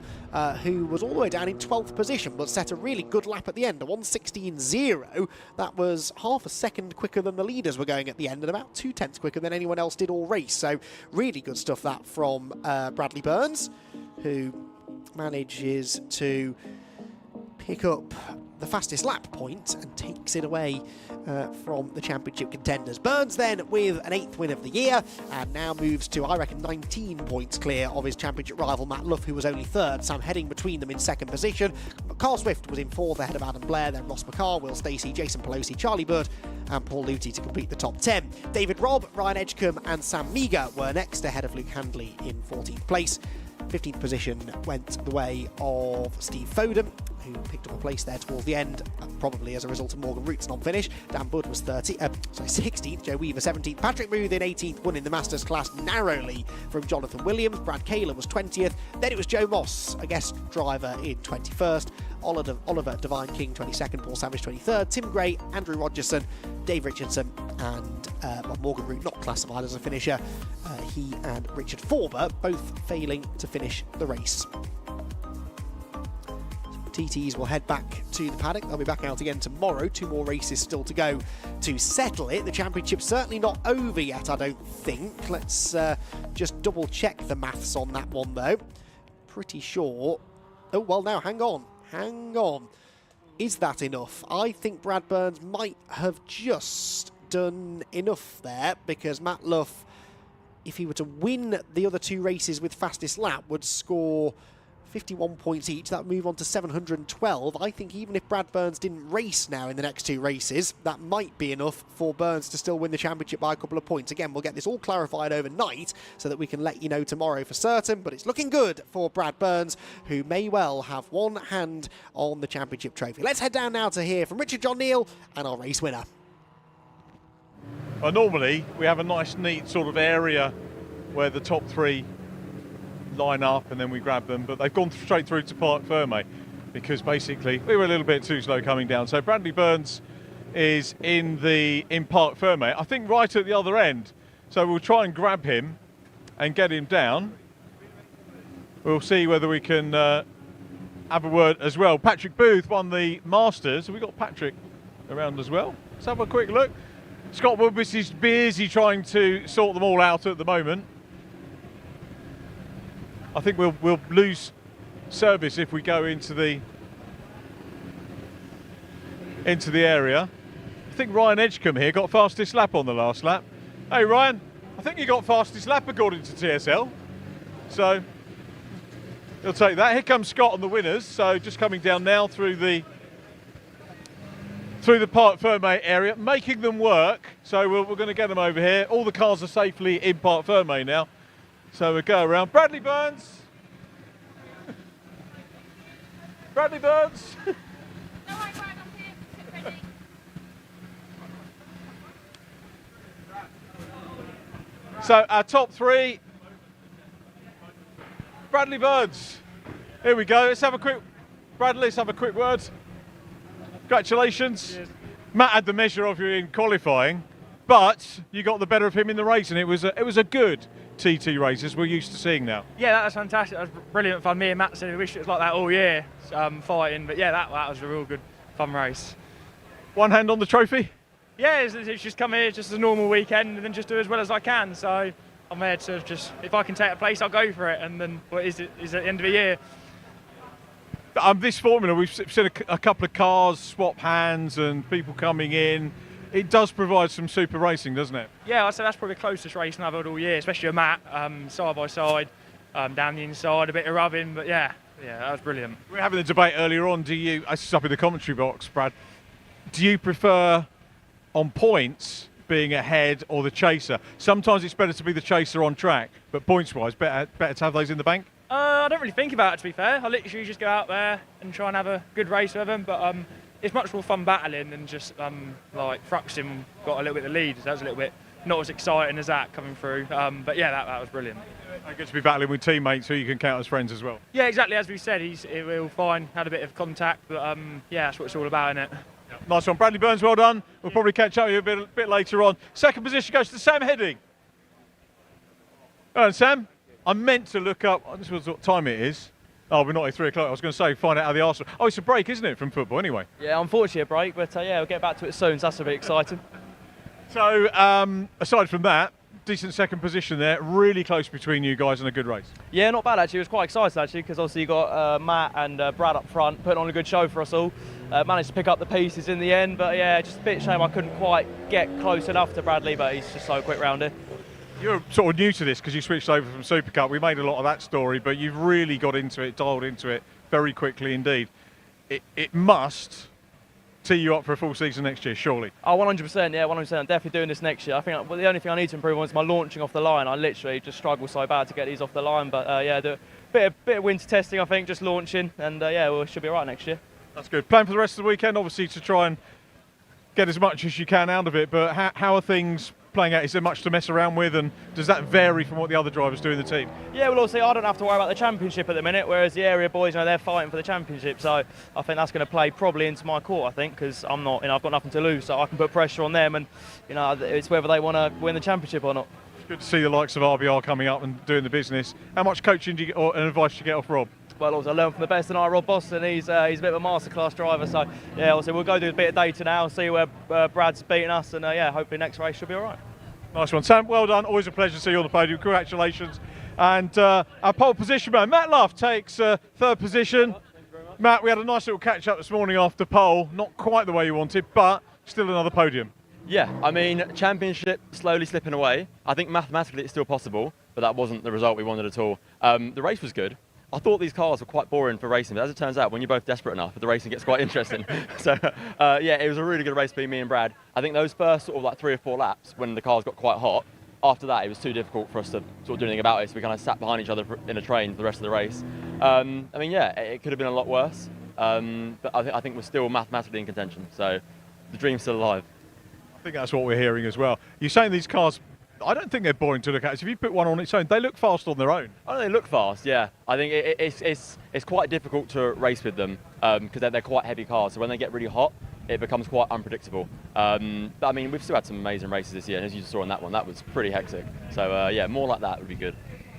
who was all the way down in 12th position, but set a really good lap at the end, a 1:16.0. That was half a second quicker than the leaders were going at the end, and about 0.2 quicker than anyone else did all race. So really good stuff, that, from Bradley Burns, who manages to pick up the fastest lap point and takes it away from the championship contenders. Burns then with an 8th win of the year, and now moves to, I reckon, 19 points clear of his championship rival Matt Luff, who was only 3rd. Sam Heading between them in 2nd position. Carl Swift was in 4th ahead of Adam Blair, then Ross McCarr, Will Stacey, Jason Pelosi, Charlie Budd and Paul Luty to complete the top 10. David Robb, Ryan Edgecombe and Sam Meagher were next, ahead of Luke Handley in 14th place. 15th position went the way of Steve Foden, who picked up a place there towards the end, probably as a result of Morgan Root's non-finish. Dan Budd was 16th, Joe Weaver 17th, Patrick Booth in 18th, won in the Masters class narrowly from Jonathan Williams. Brad Kaler was 20th, then it was Joe Moss, a guest driver, in 21st. Oliver Divine King 22nd, Paul Savage 23rd, Tim Gray, Andrew Rogerson, Dave Richardson, and Morgan Root not classified as a finisher. He and Richard Forber both failing to finish the race. TTs will head back to the paddock. They'll be back out again tomorrow. 2 more races still to go to settle it. The championship's certainly not over yet, I don't think. Let's just double check the maths on that one, though. Pretty sure. Oh, well, now, hang on. Is that enough? I think Brad Burns might have just done enough there, because Matt Luff, if he were to win the other 2 races with fastest lap, would score 51 points each. That would move on to 712. I think even if Brad Burns didn't race now in the next 2 races, that might be enough for Burns to still win the championship by a couple of points. Again, we'll get this all clarified overnight so that we can let you know tomorrow for certain, but it's looking good for Brad Burns, who may well have one hand on the championship trophy. Let's head down now to hear from Richard John Neal and our race winner. Well, normally we have a nice neat sort of area where the top 3 line up and then we grab them, but they've gone straight through to Parc Ferme because basically we were a little bit too slow coming down. So Bradley Burns is in Parc Ferme, I think right at the other end. So we'll try and grab him and get him down. We'll see whether we can have a word as well. Patrick Booth won the Masters. Have we got Patrick around as well? Let's have a quick look. Scott Woodward is busy trying to sort them all out at the moment. I think we'll lose service if we go into the area. I think Ryan Edgecombe here got fastest lap on the last lap. Hey Ryan, I think you got fastest lap according to TSL. So he'll take that. Here comes Scott on the winners. So just coming down now through the Parc Ferme area, making them work. So we're going to get them over here. All the cars are safely in Parc Ferme now. So we go around. Bradley Burns. Bradley Burns. So our top 3. Bradley Burns. Here we go. Let's have a quick word. Congratulations. Cheers. Matt had the measure of you in qualifying, but you got the better of him in the race, and it was a good TT race as we're used to seeing now. Yeah, that was fantastic. That was brilliant fun. Me and Matt said we wish it was like that all year, fighting. But yeah, that was a real good fun race. One hand on the trophy? Yeah, it's just come here just as a normal weekend and then just do as well as I can. So I'm here to just, if I can take a place, I'll go for it. And then what is at the end of the year. This formula, we've seen a couple of cars swap hands and people coming in. It does provide some super racing, doesn't it? Yeah, I'd say that's probably the closest racing I've had all year, especially with Matt, side by side, down the inside, a bit of rubbing, but yeah, that was brilliant. We were having a debate earlier on. I was up in the commentary box, Brad. Do you prefer on points being ahead or the chaser? Sometimes it's better to be the chaser on track, but points-wise, better to have those in the bank? I don't really think about it, to be fair. I literally just go out there and try and have a good race with them, but it's much more fun battling than just like Fruxton got a little bit of the lead, so that was a little bit not as exciting as that coming through. But yeah, that was brilliant. I get to be battling with teammates who you can count as friends as well. Yeah, exactly. As we said, he'll fine, had a bit of contact, but yeah, that's what it's all about, isn't it? Yeah. Nice one. Bradley Burns, well done. We'll probably catch up with you a bit later on. Second position goes to Sam Heading. All right, Sam. I meant to look up, this was what time it is. Oh, we're not at 3 o'clock. I was going to say, find out how the Arsenal. Oh, it's a break, isn't it, from football anyway? Yeah, unfortunately a break, but yeah, we'll get back to it soon, so that's a bit exciting. So, aside from that, decent second position there, really close between you guys and a good race. Yeah, not bad actually. It was quite exciting actually, because obviously you got Matt and Brad up front, putting on a good show for us all. Managed to pick up the pieces in the end, but yeah, just a bit shame I couldn't quite get close enough to Bradley, but he's just so quick round here. You're sort of new to this because you switched over from Super Cup. We made a lot of that story, but you've really got into it, dialed into it very quickly indeed. It must tee you up for a full season next year, surely. Oh, 100%, yeah, 100%. I'm definitely doing this next year. I think the only thing I need to improve on is my launching off the line. I literally just struggle so bad to get these off the line, but yeah, do a bit of winter testing, I think, just launching, and yeah, we should be all right next year. That's good. Plan for the rest of the weekend, obviously, to try and get as much as you can out of it, but how are things playing out? Is there much to mess around with, and does that vary from what the other drivers do in the team? Yeah, well, obviously I don't have to worry about the championship at the minute, whereas the area boys, they're fighting for the championship. So I think that's going to play probably into my court. I think because I'm not, I've got nothing to lose, so I can put pressure on them, and it's whether they want to win the championship or not. It's good to see the likes of RBR coming up and doing the business. How much coaching do you get, or advice do you get off Rob? Well, also I learned from the best tonight, Rob Boston. He's a bit of a masterclass driver, so yeah. Also we'll go do a bit of data now, see where Brad's beating us, and yeah, hopefully next race should be all right. Nice one, Sam. Well done. Always a pleasure to see you on the podium. Congratulations. And our pole position man, Matt Luff, takes third position. Matt, we had a nice little catch up this morning after pole. Not quite the way you wanted, but still another podium. Yeah, I mean, championship slowly slipping away. I think mathematically it's still possible, but that wasn't the result we wanted at all. The race was good. I thought these cars were quite boring for racing, but as it turns out, when you're both desperate enough, the racing gets quite interesting. So, yeah, it was a really good race between me and Brad. I think those first sort of like 3 or 4 laps, when the cars got quite hot, after that it was too difficult for us to sort of do anything about it, so we kind of sat behind each other in a train for the rest of the race. I mean, yeah, it could have been a lot worse, but I think we're still mathematically in contention, so the dream's still alive. I think that's what we're hearing as well. You're saying these cars, I don't think they're boring to look at. So if you put one on its own, they look fast on their own. I know they look fast, yeah. I think it's quite difficult to race with them because they're quite heavy cars. So when they get really hot, it becomes quite unpredictable. But I mean, we've still had some amazing races this year, and as you saw on that one, that was pretty hectic. So yeah, more like that would be good.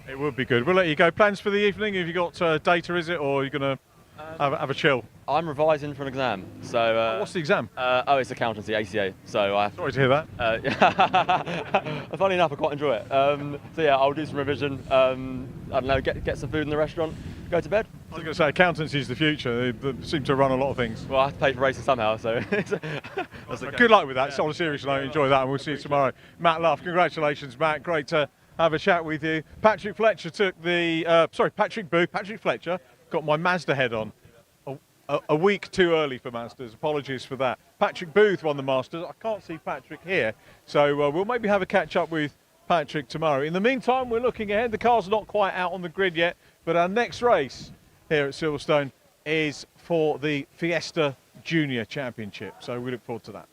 It would be good. We'll let you go. Plans for the evening? Have you got data, is it, or are you going to have a chill? I'm revising for an exam. So what's the exam? Oh, it's accountancy, ACA. So I. Sorry to hear that. Funny enough, I quite enjoy it. So yeah, I'll do some revision. I don't know, get some food in the restaurant, go to bed. I was going to say accountancy is the future. They seem to run a lot of things. Well, I have to pay for racing somehow, so. Good luck with that. It's on a serious note. Enjoy that, and we'll see you tomorrow. Matt Luff, congratulations, Matt. Great to have a chat with you. Patrick Fletcher took the. Patrick Booth. Patrick Fletcher got my Mazda head on. A week too early for Masters. Apologies for that. Patrick Booth won the Masters. I can't see Patrick here, so we'll maybe have a catch up with Patrick tomorrow. In the meantime, we're looking ahead. The car's not quite out on the grid yet, but our next race here at Silverstone is for the Fiesta Junior Championship, so we look forward to that.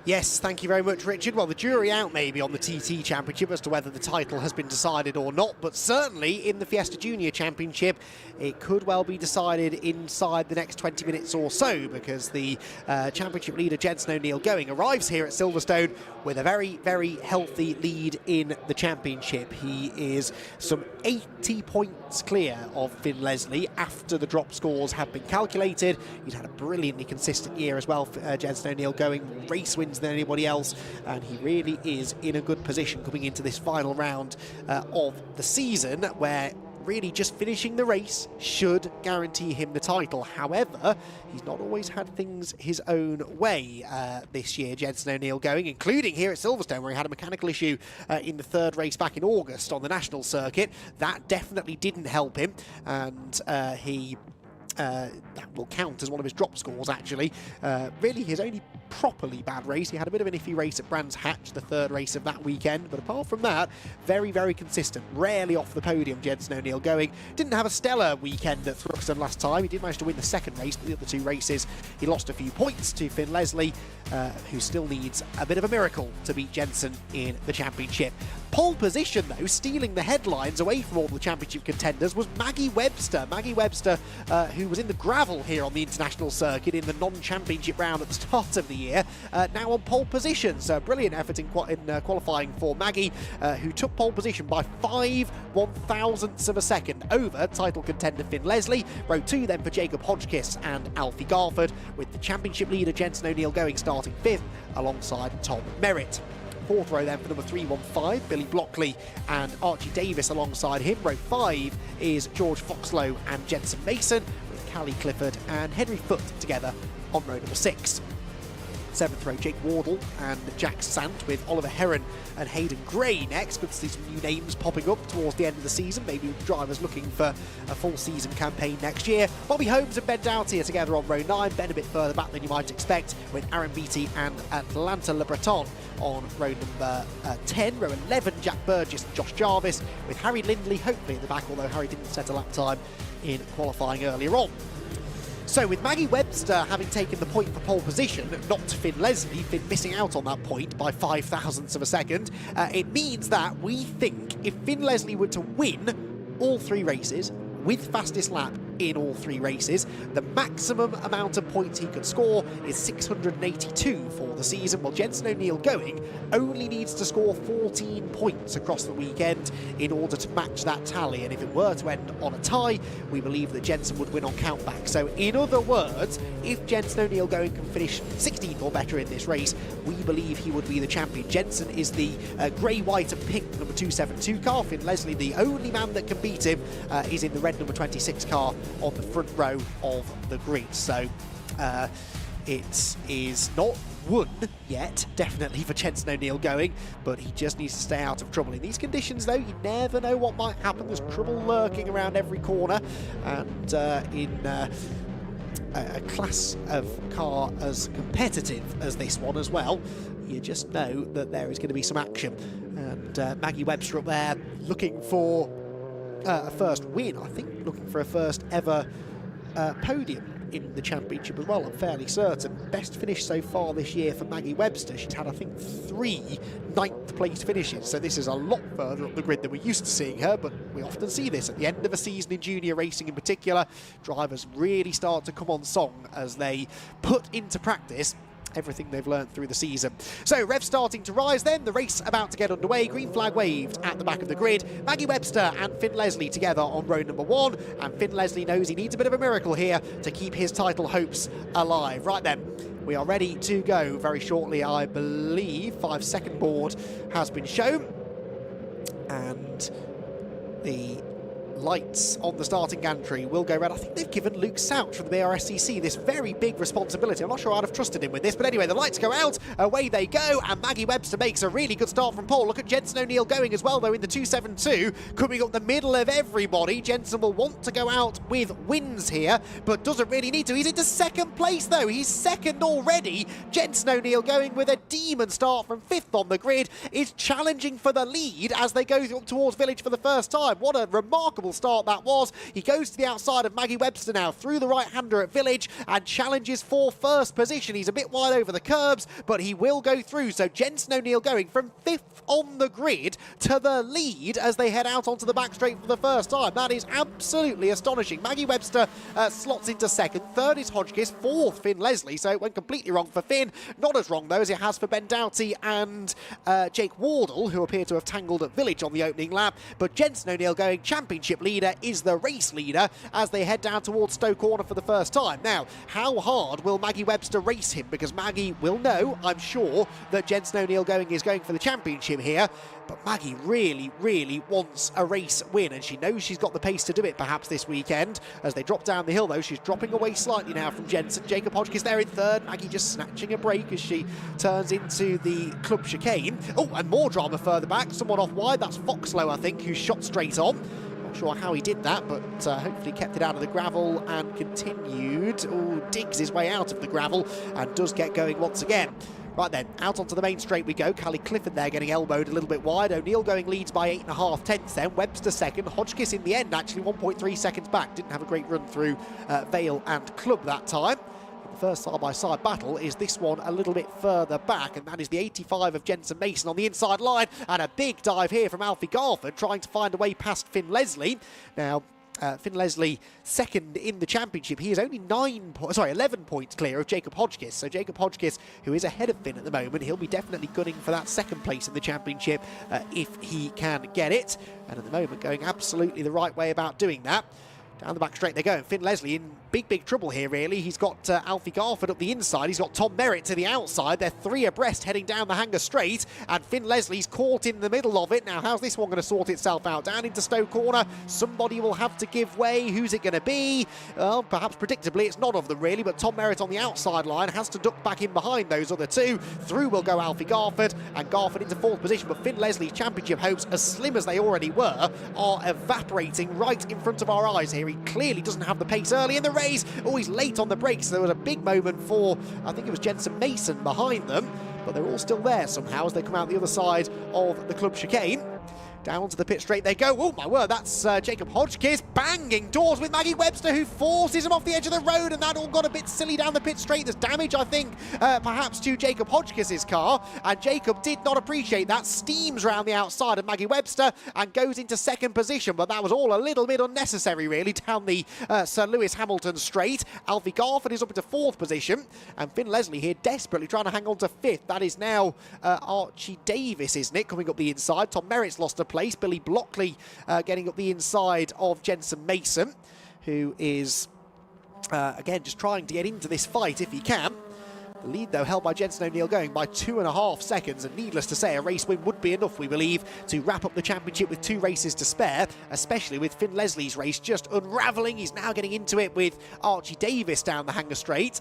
Yes, thank you very much, Richard. Well, the jury out maybe on the TT Championship as to whether the title has been decided or not, but certainly in the Fiesta Junior Championship, it could well be decided inside the next 20 minutes or so, because the championship leader, Jenson O'Neill Going, arrives here at Silverstone with a very, very healthy lead in the championship. He is some 80 points clear of Finn Leslie after the drop scores have been calculated. He's had a brilliantly consistent year as well for Jenson O'Neill Going, more race wins than anybody else, and he really is in a good position coming into this final round of the season, where really just finishing the race should guarantee him the title. However, he's not always had things his own way this year, Jenson O'Neill Going, including here at Silverstone, where he had a mechanical issue in the third race back in August on the national circuit. That definitely didn't help him, and that will count as one of his drop scores, actually. Really his only properly bad race. He had a bit of an iffy race at Brands Hatch, the third race of that weekend, but apart from that, very, very consistent. Rarely off the podium, Jenson O'Neill Going. Didn't have a stellar weekend at Thruxton last time. He did manage to win the second race, but the other 2 races he lost a few points to Finn Leslie, who still needs a bit of a miracle to beat Jenson in the championship. Pole position, though, stealing the headlines away from all the championship contenders, was Maggie Webster. Maggie Webster, who was in the gravel here on the international circuit in the non-championship round at the start of the year, now on pole position. So brilliant effort in qualifying for Maggie, who took pole position by 5 1/1000ths of a second over title contender Finn Leslie. Row 2 then for Jacob Hodgkiss and Alfie Garford, with the championship leader Jenson O'Neill Going starting 5th alongside Tom Merritt. 4th row then for number 315, Billy Blockley and Archie Davis alongside him. Row 5 is George Foxlow and Jensen Mason, with Callie Clifford and Henry Foote together on row number 6. 7th row, Jake Wardle and Jack Sant, with Oliver Heron and Hayden Gray next. Good to see some new names popping up towards the end of the season, maybe drivers looking for a full season campaign next year. Bobby Holmes and Ben Doughty are together on row 9, Ben a bit further back than you might expect, with Aaron Beattie and Atlanta Le Breton on row number 10. Row 11, Jack Burgess and Josh Jarvis, with Harry Lindley hopefully at the back, although Harry didn't set a lap time in qualifying earlier on. So with Maggie Webster having taken the point for pole position, not Finn Leslie, Finn missing out on that point by 0.05 of a second, it means that we think if Finn Leslie were to win all 3 races, with fastest lap in all 3 races, the maximum amount of points he could score is 682 for the season. Well, Jenson O'Neill going only needs to score 14 points across the weekend in order to match that tally, and if it were to end on a tie, we believe that Jenson would win on countback. So in other words, if Jenson O'Neill going can finish 16th or better in this race, we believe he would be the champion. Jenson is the grey, white and pink number 272 car. Finn Leslie, the only man that can beat him, is in the red number 26 car on the front row of the grid. So it is not won yet, definitely, for Jenson O'Neill going, but he just needs to stay out of trouble. In these conditions, though, you never know what might happen. There's trouble lurking around every corner, and in a class of car as competitive as this one as well, you just know that there is going to be some action. And Maggie Webster up there looking for a first win, I think, looking for a first ever podium in the championship as well, I'm fairly certain. Best finish so far this year for Maggie Webster. She's had, I think, 3 9th place finishes, so this is a lot further up the grid than we're used to seeing her, but we often see this at the end of a season in junior racing in particular. Drivers really start to come on song as they put into practice everything they've learned through the season. So rev starting to rise then, the race about to get underway, green flag waved at the back of the grid. Maggie Webster and Finn Leslie together on row number 1, and Finn Leslie knows he needs a bit of a miracle here to keep his title hopes alive. Right then, we are ready to go very shortly, I believe. 5-second board has been shown, and the lights on the starting gantry will go red. I think they've given Luke Souch from the Brscc this very big responsibility. I'm not sure I'd have trusted him with this, but anyway, the lights go out, away they go, and Maggie Webster makes a really good start from pole. Look at Jenson O'Neill going as well, though, in the 272, coming up the middle of everybody. Jenson will want to go out with wins here, but doesn't really need to. He's into 2nd place, though. He's 2nd already. Jenson O'Neill going with a demon start from 5th on the grid, is challenging for the lead as they go up towards Village for the first time. What a remarkable start that was. He goes to the outside of Maggie Webster now through the right-hander at Village and challenges for first position. He's a bit wide over the curbs, but he will go through. So Jenson O'Neill going from 5th on the grid to the lead as they head out onto the back straight for the first time. That is absolutely astonishing. Maggie Webster slots into 2nd, 3rd is Hodgkiss, 4th Finn Leslie, so it went completely wrong for Finn. Not as wrong, though, as it has for Ben Doughty and Jake Wardle, who appear to have tangled at Village on the opening lap. But Jenson O'Neill going championship leader is the race leader as they head down towards Stowe Corner for the first time. Now, how hard will Maggie Webster race him? Because Maggie will know, I'm sure, that Jenson O'Neill is going for the championship here, but Maggie really, really wants a race win, and she knows she's got the pace to do it perhaps this weekend. As they drop down the hill, though, she's dropping away slightly now from Jenson. Jacob Hodgkiss there in 3rd. Maggie just snatching a break as she turns into the club chicane. Oh, and more drama further back. Someone off wide. That's Foxlow, I think, who shot straight on. Not sure how he did that, but hopefully kept it out of the gravel and continued. Oh, digs his way out of the gravel and does get going once again. Right then, out onto the main straight we go. Callie Clifford there getting elbowed a little bit wide. O'Neill going leads by 8.5 tenths then. Webster 2nd. Hodgkiss in the end, actually 1.3 seconds back. Didn't have a great run through Vale and Club that time. The first side-by-side battle is this one a little bit further back, and that is the 85 of Jensen Mason on the inside line. And a big dive here from Alfie Garford, trying to find a way past Finn Leslie. Now, Finn Leslie 2nd in the championship. He is only 11 points clear of Jacob Hodgkiss. So Jacob Hodgkiss, who is ahead of Finn at the moment, he'll be definitely gunning for that 2nd place in the championship if he can get it. And at the moment, going absolutely the right way about doing that. Down the back straight they go, and Finn Leslie in big trouble here, really. He's got Alfie Garford up the inside, he's got Tom Merritt to the outside. They're 3 abreast heading down the hanger straight, and Finn Leslie's caught in the middle of it. Now, how's this one going to sort itself out? Down into Stowe Corner, somebody will have to give way. Who's it going to be? Well, perhaps predictably, it's none of them, really, but Tom Merritt on the outside line has to duck back in behind those other 2. Through will go Alfie Garford, and Garford into 4th position, but Finn Leslie's championship hopes, as slim as they already were, are evaporating right in front of our eyes here. He clearly doesn't have the pace early in the race. Oh, he's late on the brakes. There was a big moment for, I think it was Jensen Mason behind them, but they're all still there somehow as they come out the other side of the club chicane. Down to the pit straight they go. Oh, my word, that's Jacob Hodgkiss banging doors with Maggie Webster, who forces him off the edge of the road, and that all got a bit silly down the pit straight. There's damage, I think, perhaps to Jacob Hodgkiss's car, and Jacob did not appreciate that. Steams round the outside of Maggie Webster and goes into 2nd position, but that was all a little bit unnecessary, really, down the Sir Lewis Hamilton straight. Alfie Garford is up into 4th position, and Finn Leslie here desperately trying to hang on to 5th. That is now Archie Davis, isn't it, coming up the inside. Tom Merritt's lost a place. Billy Blockley getting up the inside of Jensen Mason, who is, again, just trying to get into this fight if he can. The lead, though, held by Jensen O'Neill going by 2.5 seconds, and needless to say, a race win would be enough, we believe, to wrap up the championship with 2 races to spare, especially with Finn Leslie's race just unravelling. He's now getting into it with Archie Davis down the hanger straight,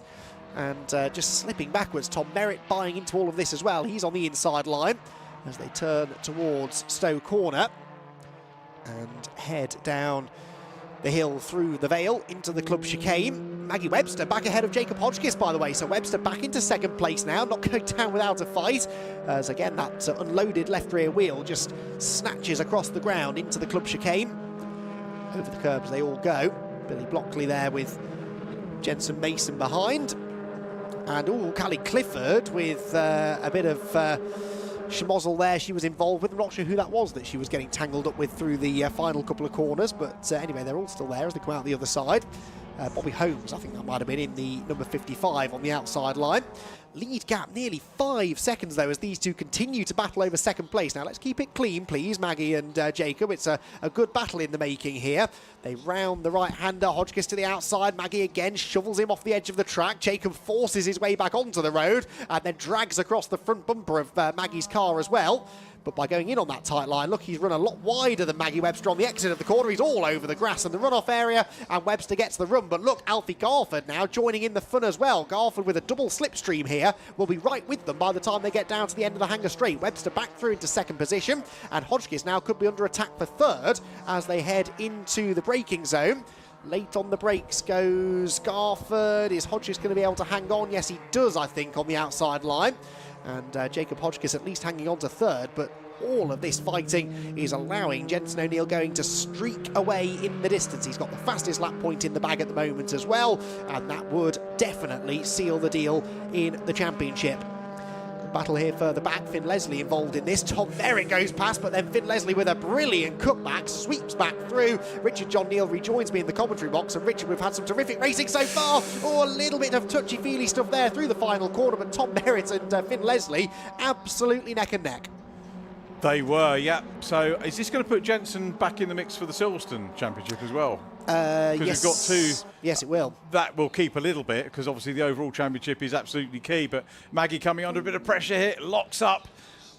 and just slipping backwards. Tom Merritt buying into all of this as well. He's on the inside line as they turn towards Stowe Corner and head down the hill through the Vale into the club chicane. Maggie Webster back ahead of Jacob Hodgkiss, by the way, so Webster back into 2nd place now, not going down without a fight, as again that unloaded left rear wheel just snatches across the ground into the club chicane. Over the curbs they all go. Billy Blockley there with Jensen Mason behind, and Callie Clifford with a bit of schmozzle there she was involved with. I'm not sure who that was that she was getting tangled up with through the final couple of corners, but anyway, they're all still there as they come out the other side. Bobby Holmes, I think that might have been in the number 55 on the outside line. Lead gap nearly 5 seconds, though, as these 2 continue to battle over 2nd place. Now, let's keep it clean, please, Maggie and Jacob. It's a good battle in the making here. They round the right-hander, Hodgkiss to the outside. Maggie again shovels him off the edge of the track. Jacob forces his way back onto the road and then drags across the front bumper of Maggie's car as well. But by going in on that tight line, look, he's run a lot wider than Maggie Webster on the exit of the corner. He's all over the grass and the runoff area, and Webster gets the run. But look, Alfie Garford now joining in the fun as well. Garford with a double slipstream here will be right with them by the time they get down to the end of the hanger straight. Webster back through into 2nd position, and Hodgkiss now could be under attack for 3rd as they head into the braking zone. Late on the brakes goes Garford. Is Hodgkiss going to be able to hang on? Yes, he does, I think, on the outside line. And Jacob Hodgkiss at least hanging on to 3rd, but all of this fighting is allowing Jensen O'Neill going to streak away in the distance. He's got the fastest lap point in the bag at the moment as well, and that would definitely seal the deal in the championship. Battle here further back, Finn Leslie involved in this. Tom Merritt goes past, but then Finn Leslie with a brilliant cutback sweeps back through. Richard John Neal rejoins me in the commentary box, and Richard, we've had some terrific racing so far. A little bit of touchy-feely stuff there through the final corner, but Tom Merritt and Finn Leslie absolutely neck and neck. They were, yeah. So is this going to put Jensen back in the mix for the Silverstone Championship as well? Yes. We've got 2. Yes, it will. That will keep a little bit, because obviously the overall championship is absolutely key. But Maggie coming under a bit of pressure here, locks up.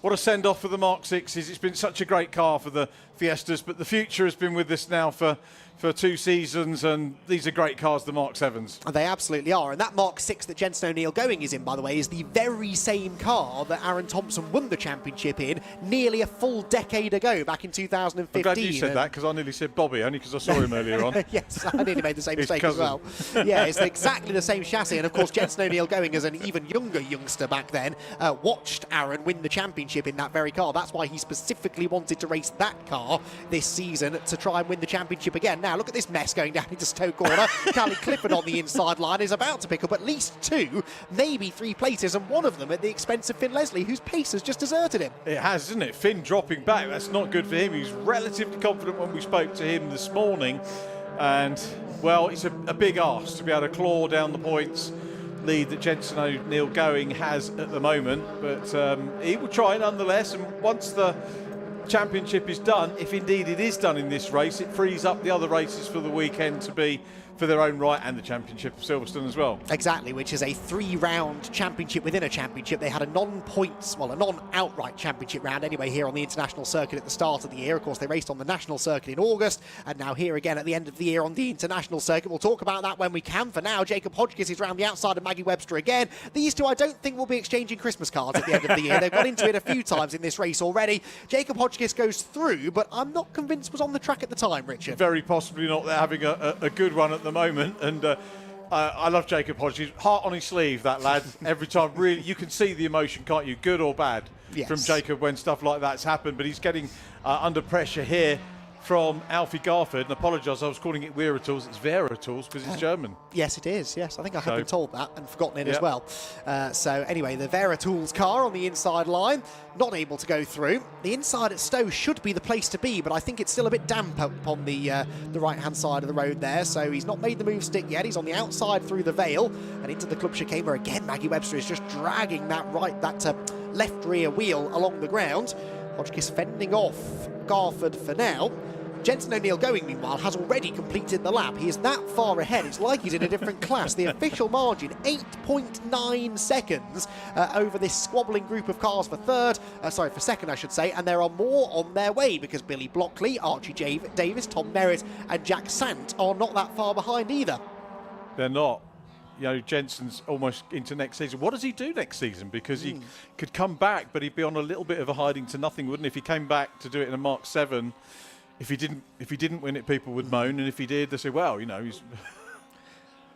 What a send-off for the Mark 6s. It's been such a great car for the Fiestas, but the future has been with us now for 2 seasons, and these are great cars, the Mark 7s. They absolutely are, and that Mark 6 that Jensen O'Neill going is in, by the way, is the very same car that Aaron Thompson won the championship in nearly a full decade ago, back in 2015. I'm glad you said that, because I nearly said Bobby, only because I saw him earlier on. Yes, I nearly made the same mistake as well. Yeah, it's exactly the same chassis, and of course Jensen O'Neill going as an even younger youngster back then, watched Aaron win the championship in that very car. That's why he specifically wanted to race that car this season to try and win the championship again. Now, look at this mess going down into Stowe Corner. Callie Clifford on the inside line is about to pick up at least 2, maybe 3 places, and one of them at the expense of Finn Leslie, whose pace has just deserted him. It has, isn't it? Finn dropping back. That's not good for him. He was relatively confident when we spoke to him this morning. And, well, it's a big ask to be able to claw down the points lead that Jensen O'Neill going has at the moment. But he will try nonetheless. And once the championship is done, if indeed it is done in this race, it frees up the other races for the weekend to be for their own right, and the championship of Silverstone as well. Exactly, which is a 3-round championship within a championship. They had a a non-outright championship round anyway here on the international circuit at the start of the year. Of course, they raced on the national circuit in August, and now here again at the end of the year on the international circuit. We'll talk about that when we can. For now, Jacob Hodgkiss is round the outside of Maggie Webster again. These two, I don't think, will be exchanging Christmas cards at the end of the year. They've got into it a few times in this race already. Jacob Hodgkiss goes through, but I'm not convinced was on the track at the time, Richard. Very possibly not. They're having a good run at the moment, and I love Jacob Hodgkiss. Heart on his sleeve, that lad. Every time, really, you can see the emotion, can't you? Good or bad, yes, from Jacob when stuff like that's happened. But he's getting under pressure here from Alfie Garford, and apologise, I was calling it Weratools, it's Weratools because it's German. Yes, it is, yes. I think I have been told that and forgotten it yep. as well. So anyway, the Weratools car on the inside line, not able to go through. The inside at Stowe should be the place to be, but I think it's still a bit damp up on the right-hand side of the road there, so he's not made the move stick yet. He's on the outside through the Vale and into the club chicane, where again Maggie Webster is just dragging that left rear wheel along the ground. Hodgkiss fending off Garford for now. Jensen O'Neill going, meanwhile, has already completed the lap. He is that far ahead. It's like he's in a different class. The official margin, 8.9 seconds over this squabbling group of cars for second, I should say. And there are more on their way, because Billy Blockley, Archie Davis, Tom Merritt and Jack Sant are not that far behind either. They're not. You know, Jensen's almost into next season. What does he do next season? Because he could come back, but he'd be on a little bit of a hiding to nothing, wouldn't he? If he came back to do it in a Mark 7, if he didn't win it, people would moan, and if he did, they say, well, you know, he's.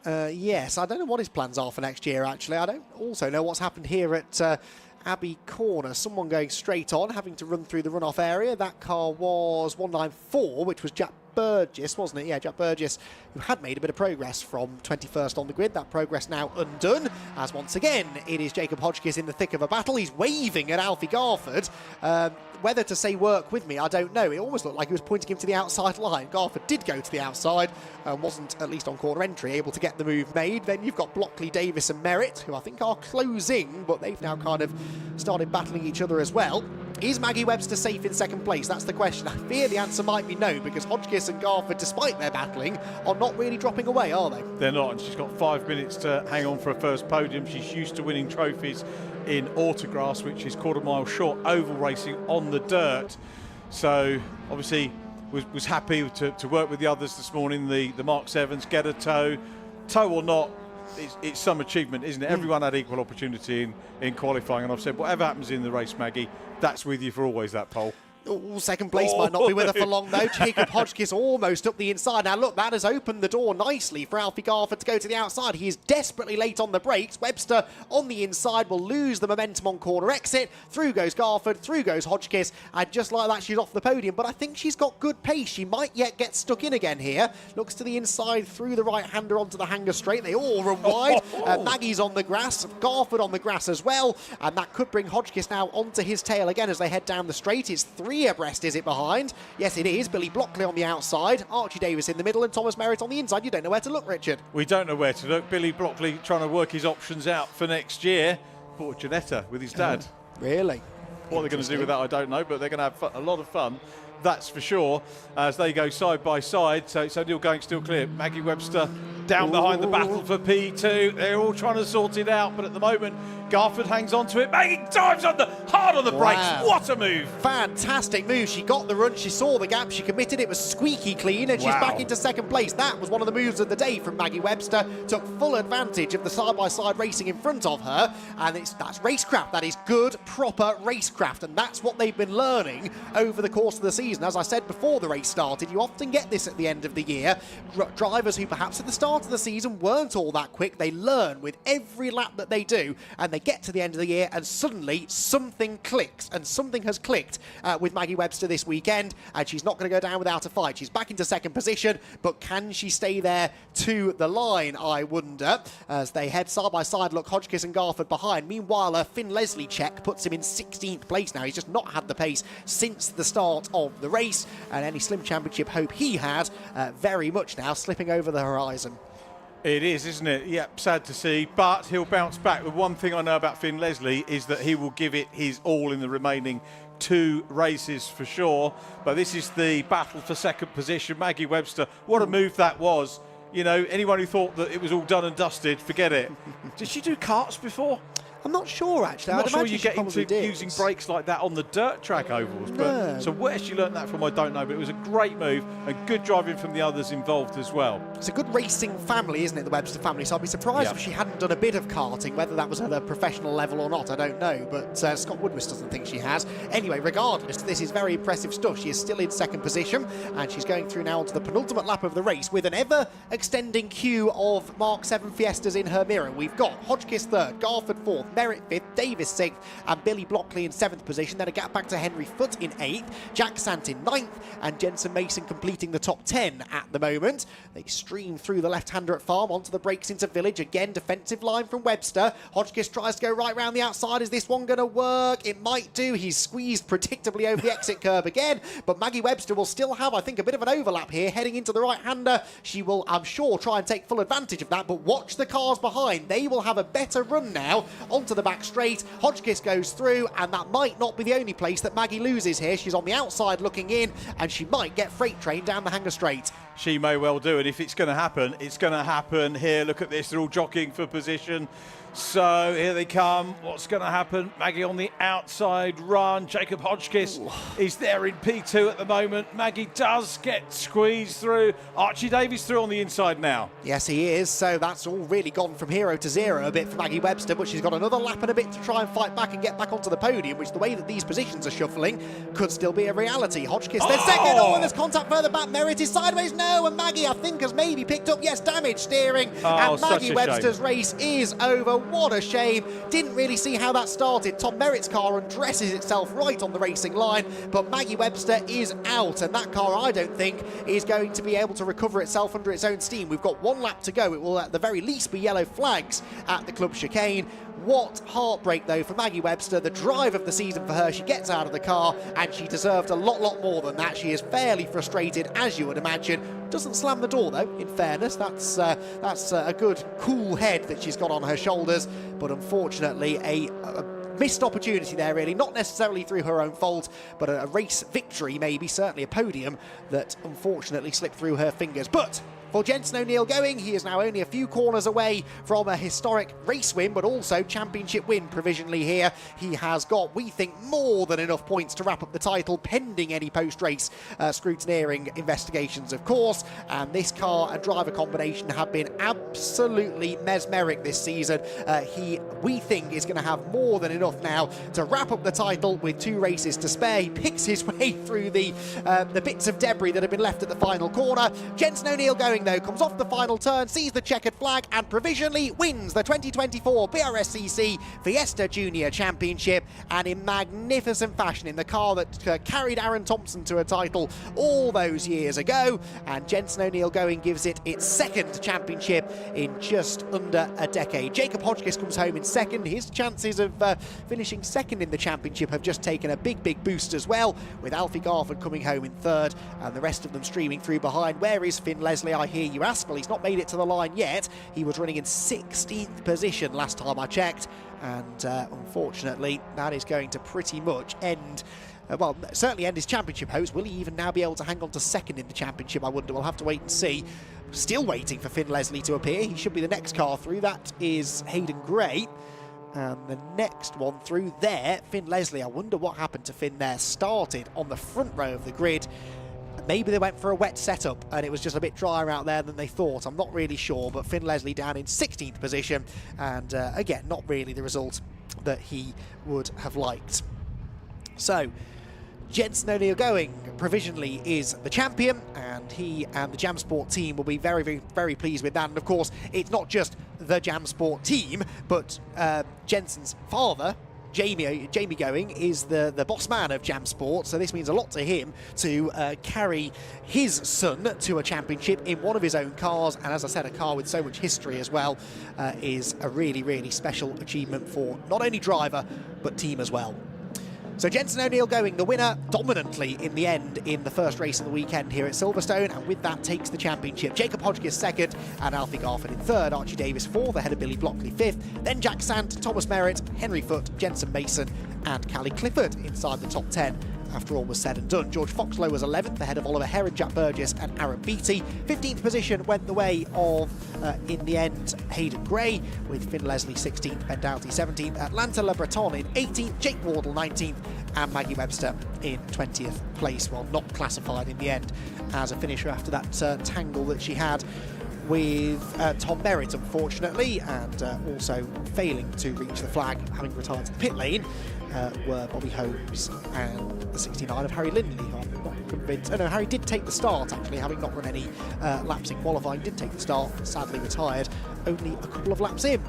Yes, I don't know what his plans are for next year, actually. I don't also know what's happened here at Abbey Corner. Someone going straight on, having to run through the runoff area. That car was 194, which was Jack Burgess, wasn't it? Yeah, Jack Burgess, who had made a bit of progress from 21st on the grid. That progress now undone, as once again it is Jacob Hodgkiss in the thick of a battle. He's waving at Alfie Garford. Whether to say work with me, I don't know. It almost looked like he was pointing him to the outside line. Garford did go to the outside and wasn't, at least on corner entry, able to get the move made. Then you've got Blockley, Davis and Merritt, who I think are closing, but they've now kind of started battling each other as well. Is Maggie Webster safe in second place? That's the question. I fear the answer might be no, because Hodgkiss and Garford, despite their battling, are not really dropping away, are they? They're not, and she's got 5 minutes to hang on for a first podium. She's used to winning trophies in autograss, which is quarter-mile short oval racing on the dirt. So obviously was happy to work with the others this morning, the Mark 7s, get a tow or not. It's some achievement, isn't it? Everyone had equal opportunity in qualifying, and I've said whatever happens in the race, Maggie, that's with you for always, that pole. Ooh, second place might not be with her for long though. Jacob Hodgkiss almost up the inside. Now look, that has opened the door nicely for Alfie Garford to go to the outside. He is desperately late on the brakes. Webster on the inside will lose the momentum on corner exit. Through goes Garford, through goes Hodgkiss, and just like that she's off the podium. But I think she's got good pace. She might yet get stuck in again here. Looks to the inside, through the right-hander onto the hanger straight. They all run wide. Maggie's on the grass, Garford on the grass as well, and that could bring Hodgkiss now onto his tail again as they head down the straight. It's 3 abreast, is it, behind? Yes, it is. Billy Blockley on the outside, Archie Davis in the middle, and Thomas Merritt on the inside. You don't know where to look, Richard. We don't know where to look. Billy Blockley trying to work his options out for next year. Bought Janetta with his dad. Really? What they're going to do with that, I don't know, but they're going to have a lot of fun, that's for sure, as they go side by side. So it's O'Neill going still clear. Maggie Webster down behind the battle for P2. They're all trying to sort it out, but at the moment, Garford hangs on to it. Maggie dives hard on the brakes. What a move. Fantastic move. She got the run. She saw the gap. She committed. It was squeaky clean, and she's back into second place. That was one of the moves of the day from Maggie Webster. Took full advantage of the side-by-side racing in front of her, and that's racecraft. That is good, proper racecraft, and that's what they've been learning over the course of the season. As I said before the race started, you often get this at the end of the year. Drivers who perhaps at the start of the season weren't all that quick, they learn with every lap that they do, and they get to the end of the year and suddenly something clicks, and something has clicked with Maggie Webster this weekend, and she's not going to go down without a fight. She's back into second position, but can she stay there to the line, I wonder, as they head side by side. Look, Hodgkiss and Garford behind. Meanwhile, Finn Leslie check puts him in 16th place now. He's just not had the pace since the start of the race, and any slim championship hope he had very much now slipping over the horizon. It is, isn't it? Yep, sad to see, but he'll bounce back. The one thing I know about Finn Leslie is that he will give it his all in the remaining 2 races for sure, but this is the battle for second position. Maggie Webster, what a move that was. You know, anyone who thought that it was all done and dusted, forget it. Did she do karts before? I'm not sure, actually. I'm not I'd sure imagine you she get probably into did. using brakes like that on the dirt track ovals. But, No. so where she learnt that from, I don't know, but it was a great move and good driving from the others involved as well. It's a good racing family, isn't it, the Webster family? So I'd be surprised if she hadn't done a bit of karting, whether that was at a professional level or not, I don't know. But Scott Woodward doesn't think she has. Anyway, regardless, this is very impressive stuff. She is still in second position, and she's going through now onto the penultimate lap of the race with an ever-extending queue of Mark 7 Fiestas in her mirror. We've got Hodgkiss third, Garford fourth, Merritt fifth, Davis 6th, and Billy Blockley in 7th position. Then a gap back to Henry Foote in 8th, Jack Sant in 9th, and Jensen Mason completing the top 10 at the moment. They stream through the left-hander at Farm onto the brakes into Village. Again, defensive line from Webster. Hodgkiss tries to go right round the outside. Is this one going to work? It might do. He's squeezed predictably over the exit curb again, but Maggie Webster will still have, I think, a bit of an overlap here heading into the right-hander. She will, I'm sure, try and take full advantage of that, but watch the cars behind. They will have a better run now onto the back straight. Hodgkiss goes through, and that might not be the only place that Maggie loses here. She's on the outside looking in, and she might get freight train down the hanger straight. She may well do, and if it's going to happen, it's going to happen here. Look at this, they're all jockeying for position. So here they come. What's going to happen? Maggie on the outside run. Jacob Hodgkiss is there in P2 at the moment. Maggie does get squeezed through. Archie Davies through on the inside now. Yes, he is. So that's all really gone from hero to zero a bit for Maggie Webster, but she's got another lap and a bit to try and fight back and get back onto the podium, which the way that these positions are shuffling could still be a reality. Hodgkiss then second. Oh, and there's contact further back. Merritt is sideways. No, and Maggie, I think, has maybe picked up, yes, damage steering. And Maggie Webster's race is over. What a shame. Didn't really see how that started. Tom Merritt's car undresses itself right on the racing line, but Maggie Webster is out, and that car, I don't think, is going to be able to recover itself under its own steam. We've got 1 lap to go. It will at the very least be yellow flags at the club chicane. What heartbreak, though, for Maggie Webster. The drive of the season for her. She gets out of the car, and she deserved a lot more than that. She is fairly frustrated, as you would imagine. Doesn't slam the door, though, in fairness. That's a good, cool head that she's got on her shoulders. But unfortunately, a missed opportunity there, really. Not necessarily through her own fault, but a race victory, maybe, certainly a podium, that unfortunately slipped through her fingers. But for Jensen O'Neill going, he is now only a few corners away from a historic race win, but also championship win provisionally here. He has got, we think, more than enough points to wrap up the title, pending any post-race scrutineering investigations, of course. And this car and driver combination have been absolutely mesmeric this season. He, we think, is going to have more than enough now to wrap up the title with 2 races to spare. He picks his way through the bits of debris that have been left at the final corner. Jensen O'Neill going, though, comes off the final turn, sees the checkered flag, and provisionally wins the 2024 Brscc Fiesta Junior Championship, and in magnificent fashion, in the car that carried Aaron Thompson to a title all those years ago. And Jensen O'Neill going gives it its 2nd championship in just under a decade. Jacob Hodgkiss comes home in 2nd. His chances of finishing 2nd in the championship have just taken a big boost as well, with Alfie Garford coming home in 3rd, and the rest of them streaming through behind. Where is Finn Leslie, I hear you ask? Well, he's not made it to the line yet. He was running in 16th position last time I checked, and unfortunately that is going to pretty much end, well, certainly end his championship hopes. Will he even now be able to hang on to 2nd in the championship? I wonder. We'll have to wait and see. Still waiting for Finn Leslie to appear. He should be the next car through. That is Hayden Gray. And the next one through there, Finn Leslie. I wonder what happened to Finn there. Started on the front row of the grid. Maybe they went for a wet setup and it was just a bit drier out there than they thought. I'm not really sure, but Finn Leslie down in 16th position, and again, not really the result that he would have liked. So, Jensen O'Neill going provisionally is the champion, and he and the Jam Sport team will be very pleased with that. And of course, it's not just the Jam Sport team, but Jensen's father, Jamie Going, is the boss man of Jam Sport, so this means a lot to him to carry his son to a championship in one of his own cars, and as I said, a car with so much history as well, is a really special achievement for not only driver but team as well. So Jensen O'Neill going the winner dominantly in the end in the first race of the weekend here at Silverstone, and with that takes the championship. Jacob Hodgkiss second and Alfie Garford in third, Archie Davis fourth ahead of Billy Blockley fifth, then Jack Sant, Thomas Merritt, Henry Foote, Jensen Mason and Callie Clifford inside the top 10 after all was said and done. George Foxlow was 11th ahead of Oliver Heron, Jack Burgess and Aaron Beattie. 15th position went the way of, in the end, Hayden Gray, with Finn Leslie 16th, Ben Doughty 17th, Atlanta Le Breton in 18th, Jake Wardle 19th and Maggie Webster in 20th place, while not classified in the end as a finisher after that tangle that she had with Tom Merritt, unfortunately, and also failing to reach the flag, having retired to the pit lane, were Bobby Holmes and the 69 of Harry Lindley, who I'm not convinced. Oh no, Harry did take the start, actually, having not run any laps in qualifying, did take the start, sadly retired only a couple of laps in.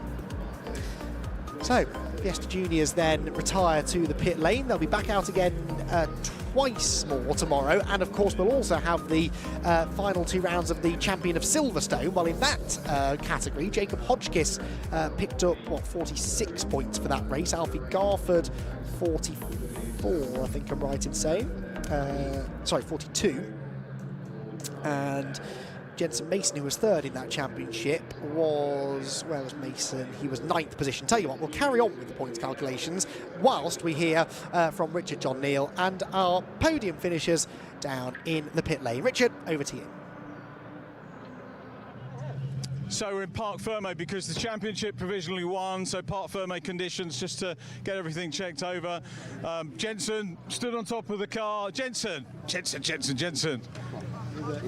So, Fiesta Juniors then retire to the pit lane. They'll be back out again twice more tomorrow, and of course we'll also have the final 2 rounds of the Champion of Silverstone. Well, in that category, Jacob Hodgkiss picked up, 46 points for that race. Alfie Garford, 44, I think I'm right in saying. Sorry, 42. And Jensen Mason, who was third in that championship, was, where was Mason? He was 9th position. Tell you what, we'll carry on with the points calculations whilst we hear from Richard John Neal and our podium finishers down in the pit lane. Richard, over to you. So we're in Parc Fermé because the championship provisionally won, so Parc Fermé conditions just to get everything checked over. Jensen stood on top of the car. Jensen.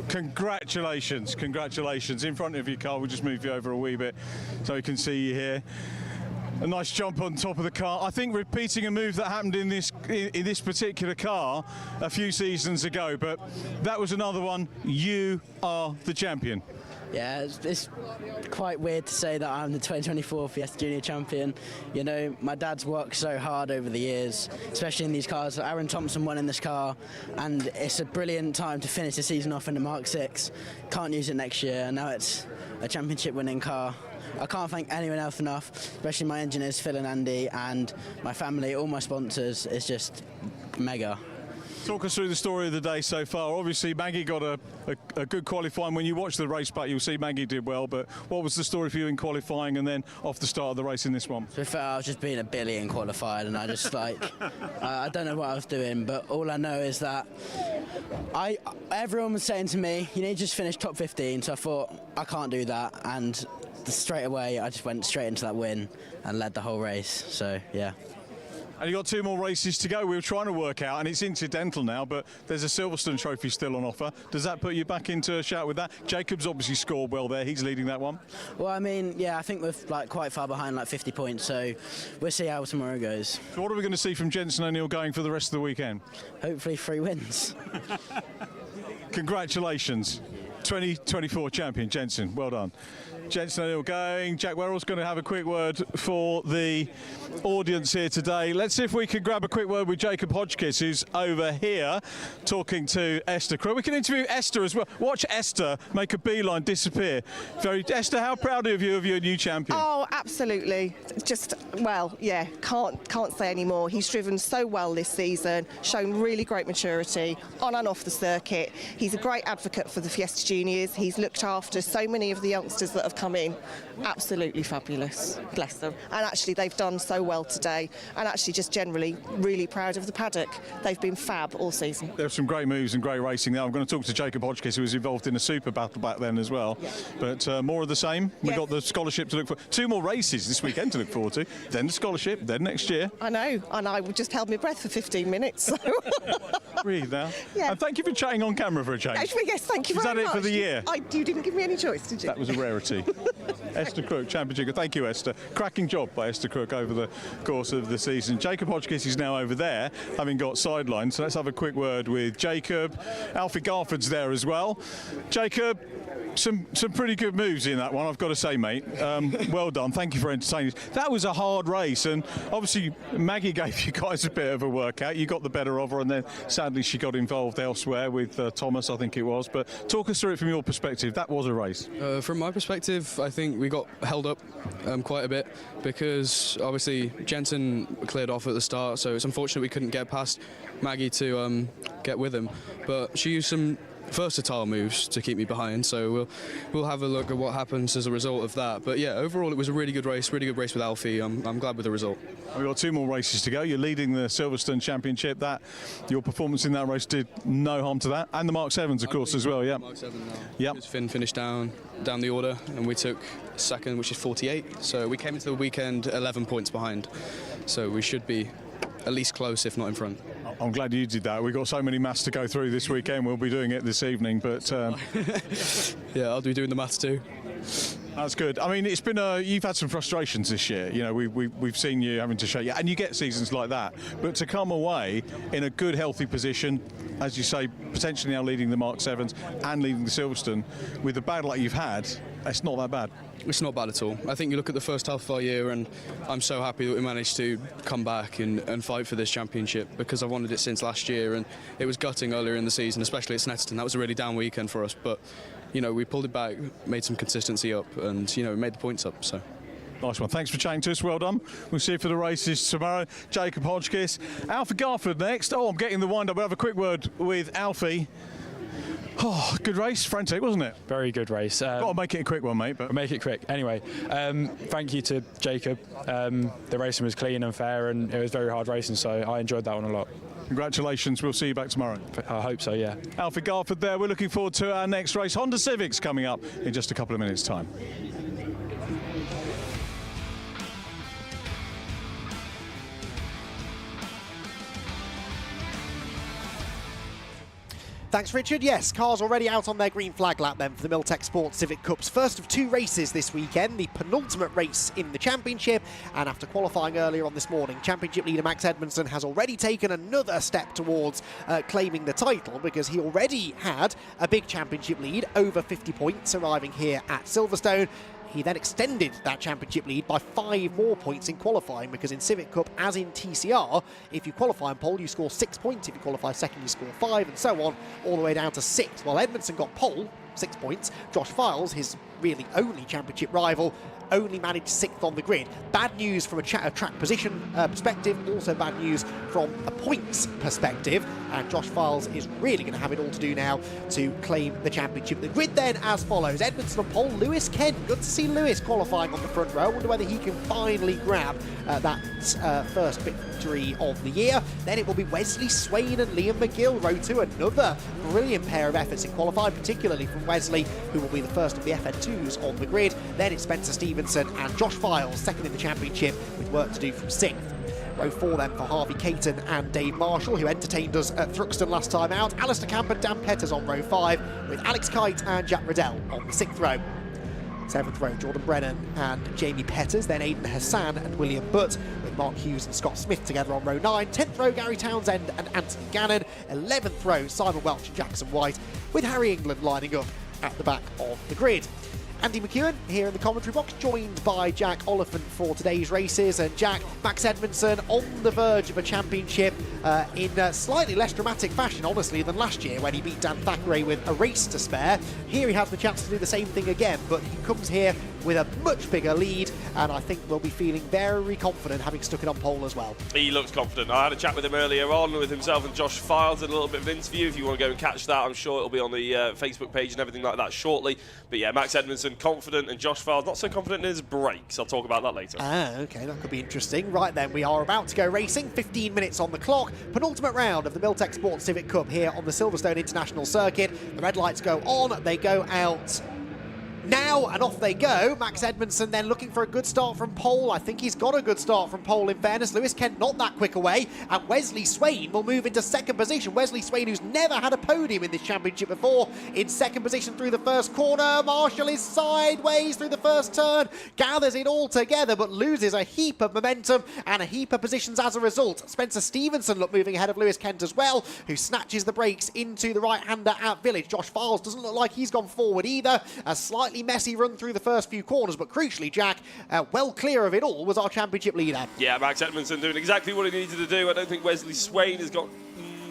Congratulations, congratulations. In front of your car, we'll just move you over a wee bit so we can see you here. A nice jump on top of the car. I think repeating a move that happened in this particular car a few seasons ago, but that was another one. You are the champion. Yeah, it's quite weird to say that I'm the 2024 Fiesta Junior champion. You know, my dad's worked so hard over the years, especially in these cars. Aaron Thompson won in this car, and it's a brilliant time to finish the season off in the Mark 6. Can't use it next year, and now it's a championship-winning car. I can't thank anyone else enough, especially my engineers, Phil and Andy, and my family, all my sponsors. It's just mega. Talk us through the story of the day so far. Obviously, Maggie got a good qualifying. When you watch the race back, you'll see Maggie did well, but what was the story for you in qualifying and then off the start of the race in this one? To be fair, I was just being a Billy in qualified, and I just I don't know what I was doing, but all I know is that everyone was saying to me, you need to just finish top 15, so I thought, I can't do that, and straight away I just went straight into that win and led the whole race, so yeah. And you've got 2 more races to go. We were trying to work out, and it's incidental now, but there's a Silverstone trophy still on offer. Does that put you back into a shout with that? Jacob's obviously scored well there. He's leading that one. Well, I mean, yeah, I think we're quite far behind, 50 points, so we'll see how tomorrow goes. So what are we going to see from Jensen O'Neill going for the rest of the weekend? Hopefully 3 wins. Congratulations. 2024 champion, Jensen. Well done. Jensen O'Neill going. Jack Werrell's going to have a quick word for the audience here today. Let's see if we can grab a quick word with Jacob Hodgkiss, who's over here talking to Esther Crow. We can interview Esther as well. Watch Esther make a beeline disappear. Esther, how proud are you of your new champion? Oh, absolutely. Just, well, yeah, can't say any more. He's driven so well this season, shown really great maturity on and off the circuit. He's a great advocate for the Fiesta Juniors. He's looked after so many of the youngsters that have come in. Absolutely fabulous. Bless them. And actually, they've done so well today. And actually, just generally, really proud of the paddock. They've been fab all season. There's some great moves and great racing there. I'm going to talk to Jacob Hodgkiss, who was involved in a super battle back then as well. Yeah. But more of the same. We've got the scholarship to look for. 2 more races this weekend to look forward to. Then the scholarship, then next year. I know. And I just held my breath for 15 minutes. So. Breathe now. Yeah. And thank you for chatting on camera for a change. Yes, thank you very much. Is that it for the year? You didn't give me any choice, did you? That was a rarity. Esther Crook, championship. Thank you, Esther. Cracking job by Esther Crook over the course of the season. Jacob Hodgkiss is now over there, having got sidelined. So let's have a quick word with Jacob. Alfie Garford's there as well. Jacob, Some pretty good moves in that one, I've got to say, mate. Well done. Thank you for entertaining us. That was a hard race, and obviously Maggie gave you guys a bit of a workout. You got the better of her, and then sadly she got involved elsewhere with Thomas, I think it was. But talk us through it from your perspective. That was a race. From my perspective, I think we got held up quite a bit because obviously Jensen cleared off at the start, so it's unfortunate we couldn't get past Maggie to get with him. But she used some versatile moves to keep me behind, so we'll have a look at what happens as a result of that. But yeah, overall it was a really good race with Alfie. I'm glad with the result. We've got 2 more races to go. You're leading the Silverstone Championship. Your performance in that race did no harm to that, and the Mark 7s, of course, as well. Yeah. Mark 7 now. Yep. Finn finished down the order, and we took second, which is 48. So we came into the weekend 11 points behind. So we should be at least close, if not in front. I'm glad you did that. We've got so many maths to go through this weekend. We'll be doing it this evening, but yeah, I'll be doing the maths too. That's good. I mean, it's been you've had some frustrations this year. You know, we've seen you having to show you, and you get seasons like that. But to come away in a good, healthy position, as you say, potentially now leading the Mark 7s and leading the Silverstone, with the bad luck you've had, it's not that bad. It's not bad at all. I think you look at the first half of our year, and I'm so happy that we managed to come back and fight for this championship, because I've wanted it since last year, and it was gutting earlier in the season, especially at Snetterton. That was a really down weekend for us, but you know, we pulled it back, made some consistency up, and you know, made the points up. So. Nice one. Thanks for chatting to us. Well done. We'll see you for the races tomorrow. Jacob Hodgkiss. Alfie Garford next. Oh, I'm getting the wind up. We'll have a quick word with Alfie. Oh, good race. Frantic, wasn't it? Very good race. Got to make it a quick one, mate. But make it quick. Anyway, thank you to Jacob. The racing was clean and fair, and it was very hard racing, so I enjoyed that one a lot. Congratulations. We'll see you back tomorrow. I hope so, yeah. Alfie Garford there. We're looking forward to our next race. Honda Civics coming up in just a couple of minutes' time. Thanks, Richard. Yes, cars already out on their green flag lap then for the Miltech Sports Civic Cups. First of 2 races this weekend, the penultimate race in the championship. And after qualifying earlier on this morning, championship leader Max Edmondson has already taken another step towards claiming the title, because he already had a big championship lead, over 50 points, arriving here at Silverstone. He then extended that championship lead by 5 more points in qualifying, because in Civic Cup, as in TCR, if you qualify in pole, you score 6 points. If you qualify second, you score 5, and so on, all the way down to 6. While Edmondson got pole, 6 points, Josh Files, his really only championship rival, only managed 6th on the grid. Bad news from a track position perspective, also bad news from a points perspective, and Josh Files is really going to have it all to do now to claim the championship. The grid then as follows: Edmondson on pole, Lewis Ken. Good to see Lewis qualifying on the front row. I wonder whether he can finally grab that first victory of the year. Then it will be Wesley Swain and Liam McGill, row 2. Another brilliant pair of efforts in qualifying, particularly from Wesley, who will be the first of the FN2s on the grid. Then it's Spencer Stevenson and Josh Files, second in the championship, with work to do from 6th. Row 4 then for Harvey Caton and Dave Marshall, who entertained us at Thruxton last time out. Alistair Camp and Dan Petters on row 5, with Alex Kite and Jack Riddell on the 6th row. 7th row, Jordan Brennan and Jamie Petters, then Aidan Hassan and William Butt, with Mark Hughes and Scott Smith together on row 9. 10th row, Gary Townsend and Anthony Gannon. 11th row, Simon Welch and Jackson White, with Harry England lining up at the back of the grid. Andy McEwen here in the commentary box, joined by Jack Oliphant for today's races. And Jack, Max Edmondson on the verge of a championship in a slightly less dramatic fashion, honestly, than last year when he beat Dan Thackeray with a race to spare. Here he has the chance to do the same thing again, but he comes here with a much bigger lead, and I think we'll be feeling very confident having stuck it on pole as well. He looks confident. I had a chat with him earlier on, with himself and Josh Files, and a little bit of an interview. If you want to go and catch that, I'm sure it'll be on the Facebook page and everything like that shortly. But yeah, Max Edmondson confident, and Josh Files not so confident in his brakes. I'll talk about that later. Okay, that could be interesting. Right then, we are about to go racing. 15 minutes on the clock. Penultimate round of the Miltech Sports Civic Cup here on the Silverstone International Circuit. The red lights go on, they go out now, and off they go. Max Edmondson then looking for a good start from pole. I think he's got a good start from pole, in fairness. Lewis Kent not that quick away, and Wesley Swain will move into second position. Wesley Swain, who's never had a podium in this championship before, in second position through the first corner. Marshall is sideways through the first turn, gathers it all together, but loses a heap of momentum and a heap of positions as a result. Spencer Stevenson look moving ahead of Lewis Kent as well, who snatches the brakes into the right-hander at Village. Josh Files doesn't look like he's gone forward either. A slightly messy run through the first few corners, but crucially, Jack, well clear of it all, was our championship leader. Yeah, Max Edmondson doing exactly what he needed to do. I don't think Wesley Swain has got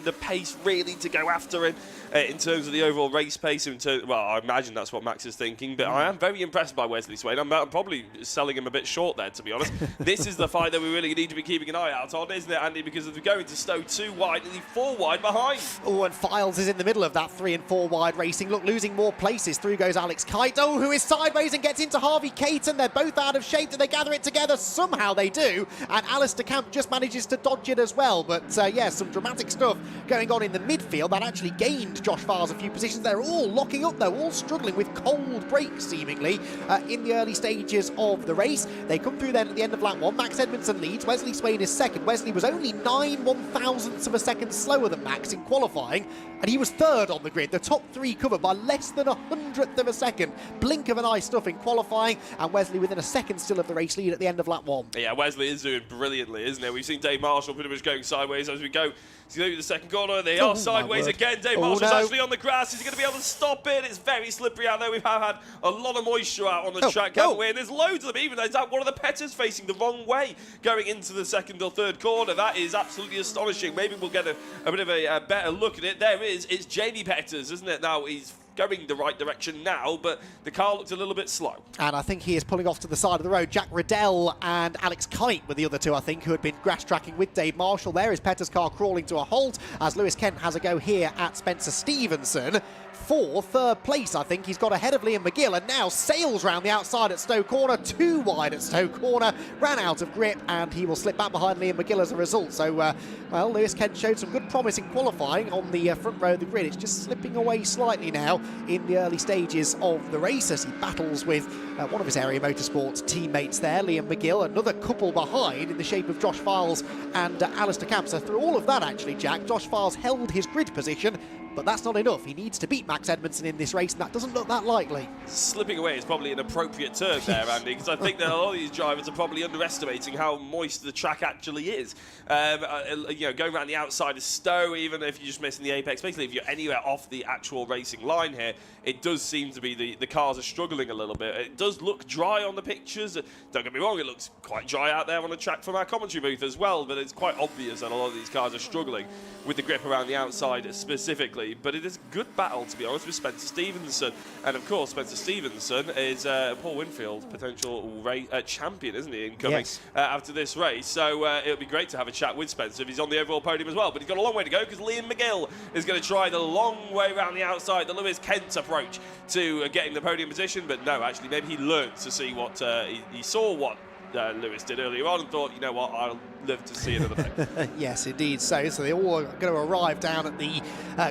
the pace really to go after him in terms of the overall race pace. Well, I imagine that's what Max is thinking, but I am very impressed by Wesley Swain. I'm probably selling him a bit short there, to be honest. This is the fight that we really need to be keeping an eye out on, isn't it, Andy? Because if we go into Stowe 2 wide, nearly 4 wide behind. Oh, and Files is in the middle of that 3 and 4 wide racing. Look, losing more places. Through goes Alex Kite, who is sideways and gets into Harvey Caton. They're both out of shape. Do they gather it together? Somehow they do. And Alistair Camp just manages to dodge it as well. But yeah, some dramatic stuff going on in the midfield. That actually gained Josh Files a few positions. They're all locking up, though, all struggling with cold brakes, seemingly, in the early stages of the race. They come through then at the end of lap 1. Max Edmondson leads. Wesley Swain is second. Wesley was only 9 1/1000ths of a second slower than Max in qualifying, and he was third on the grid. The top 3 covered by less than 100th of a second. Blink of an eye stuff in qualifying, and Wesley within a second still of the race lead at the end of lap 1. Yeah, Wesley is doing brilliantly, isn't it? We've seen Dave Marshall pretty much going sideways as we go to the second corner. They are sideways again. Dave Marshall's actually on the grass. Is he going to be able to stop it? It's very slippery out there. We've had a lot of moisture out on the track, haven't we? And there's loads of them. Even there's one of the Petters facing the wrong way going into the second or third corner. That is absolutely astonishing. Maybe we'll get a bit of a better look at it. There is. It's Jamie Petters, isn't it? Now he's going the right direction now, but the car looked a little bit slow. And I think he is pulling off to the side of the road. Jack Riddell and Alex Kite were the other two, I think, who had been grass tracking with Dave Marshall. There is Petter's car crawling to a halt as Lewis Kent has a go here at Spencer Stevenson. For third place, I think. He's got ahead of Liam McGill and now sails round the outside at Stowe Corner, 2 wide at Stowe Corner, ran out of grip, and he will slip back behind Liam McGill as a result. So, well, Lewis Kent showed some good promise in qualifying on the front row of the grid. It's just slipping away slightly now in the early stages of the race as he battles with one of his Area Motorsports teammates there, Liam McGill, another couple behind in the shape of Josh Files and Alistair Camp. So through all of that, actually, Jack, Josh Files held his grid position, but that's not enough. He needs to beat Max Edmondson in this race, and that doesn't look that likely. Slipping away is probably an appropriate term there, Andy, because I think that a lot of these drivers are probably underestimating how moist the track actually is. You know, going around the outside of Stowe, even if you're just missing the apex, basically if you're anywhere off the actual racing line here, it does seem to be the cars are struggling a little bit. It does look dry on the pictures. Don't get me wrong, it looks quite dry out there on the track from our commentary booth as well, but it's quite obvious that a lot of these cars are struggling with the grip around the outside specifically. But it is a good battle, to be honest, with Spencer Stevenson. And of course, Spencer Stevenson is Paul Winfield's potential champion, isn't he, incoming after this race. So it'll be great to have a chat with Spencer if he's on the overall podium as well. But he's got a long way to go because Liam McGill is going to try the long way around the outside, the Lewis Kent approach to getting the podium position. But no, actually, maybe he learned to see what he saw what Lewis did earlier on and thought, you know what, I'll live to see another day. Yes, indeed. So they're all going to arrive down at the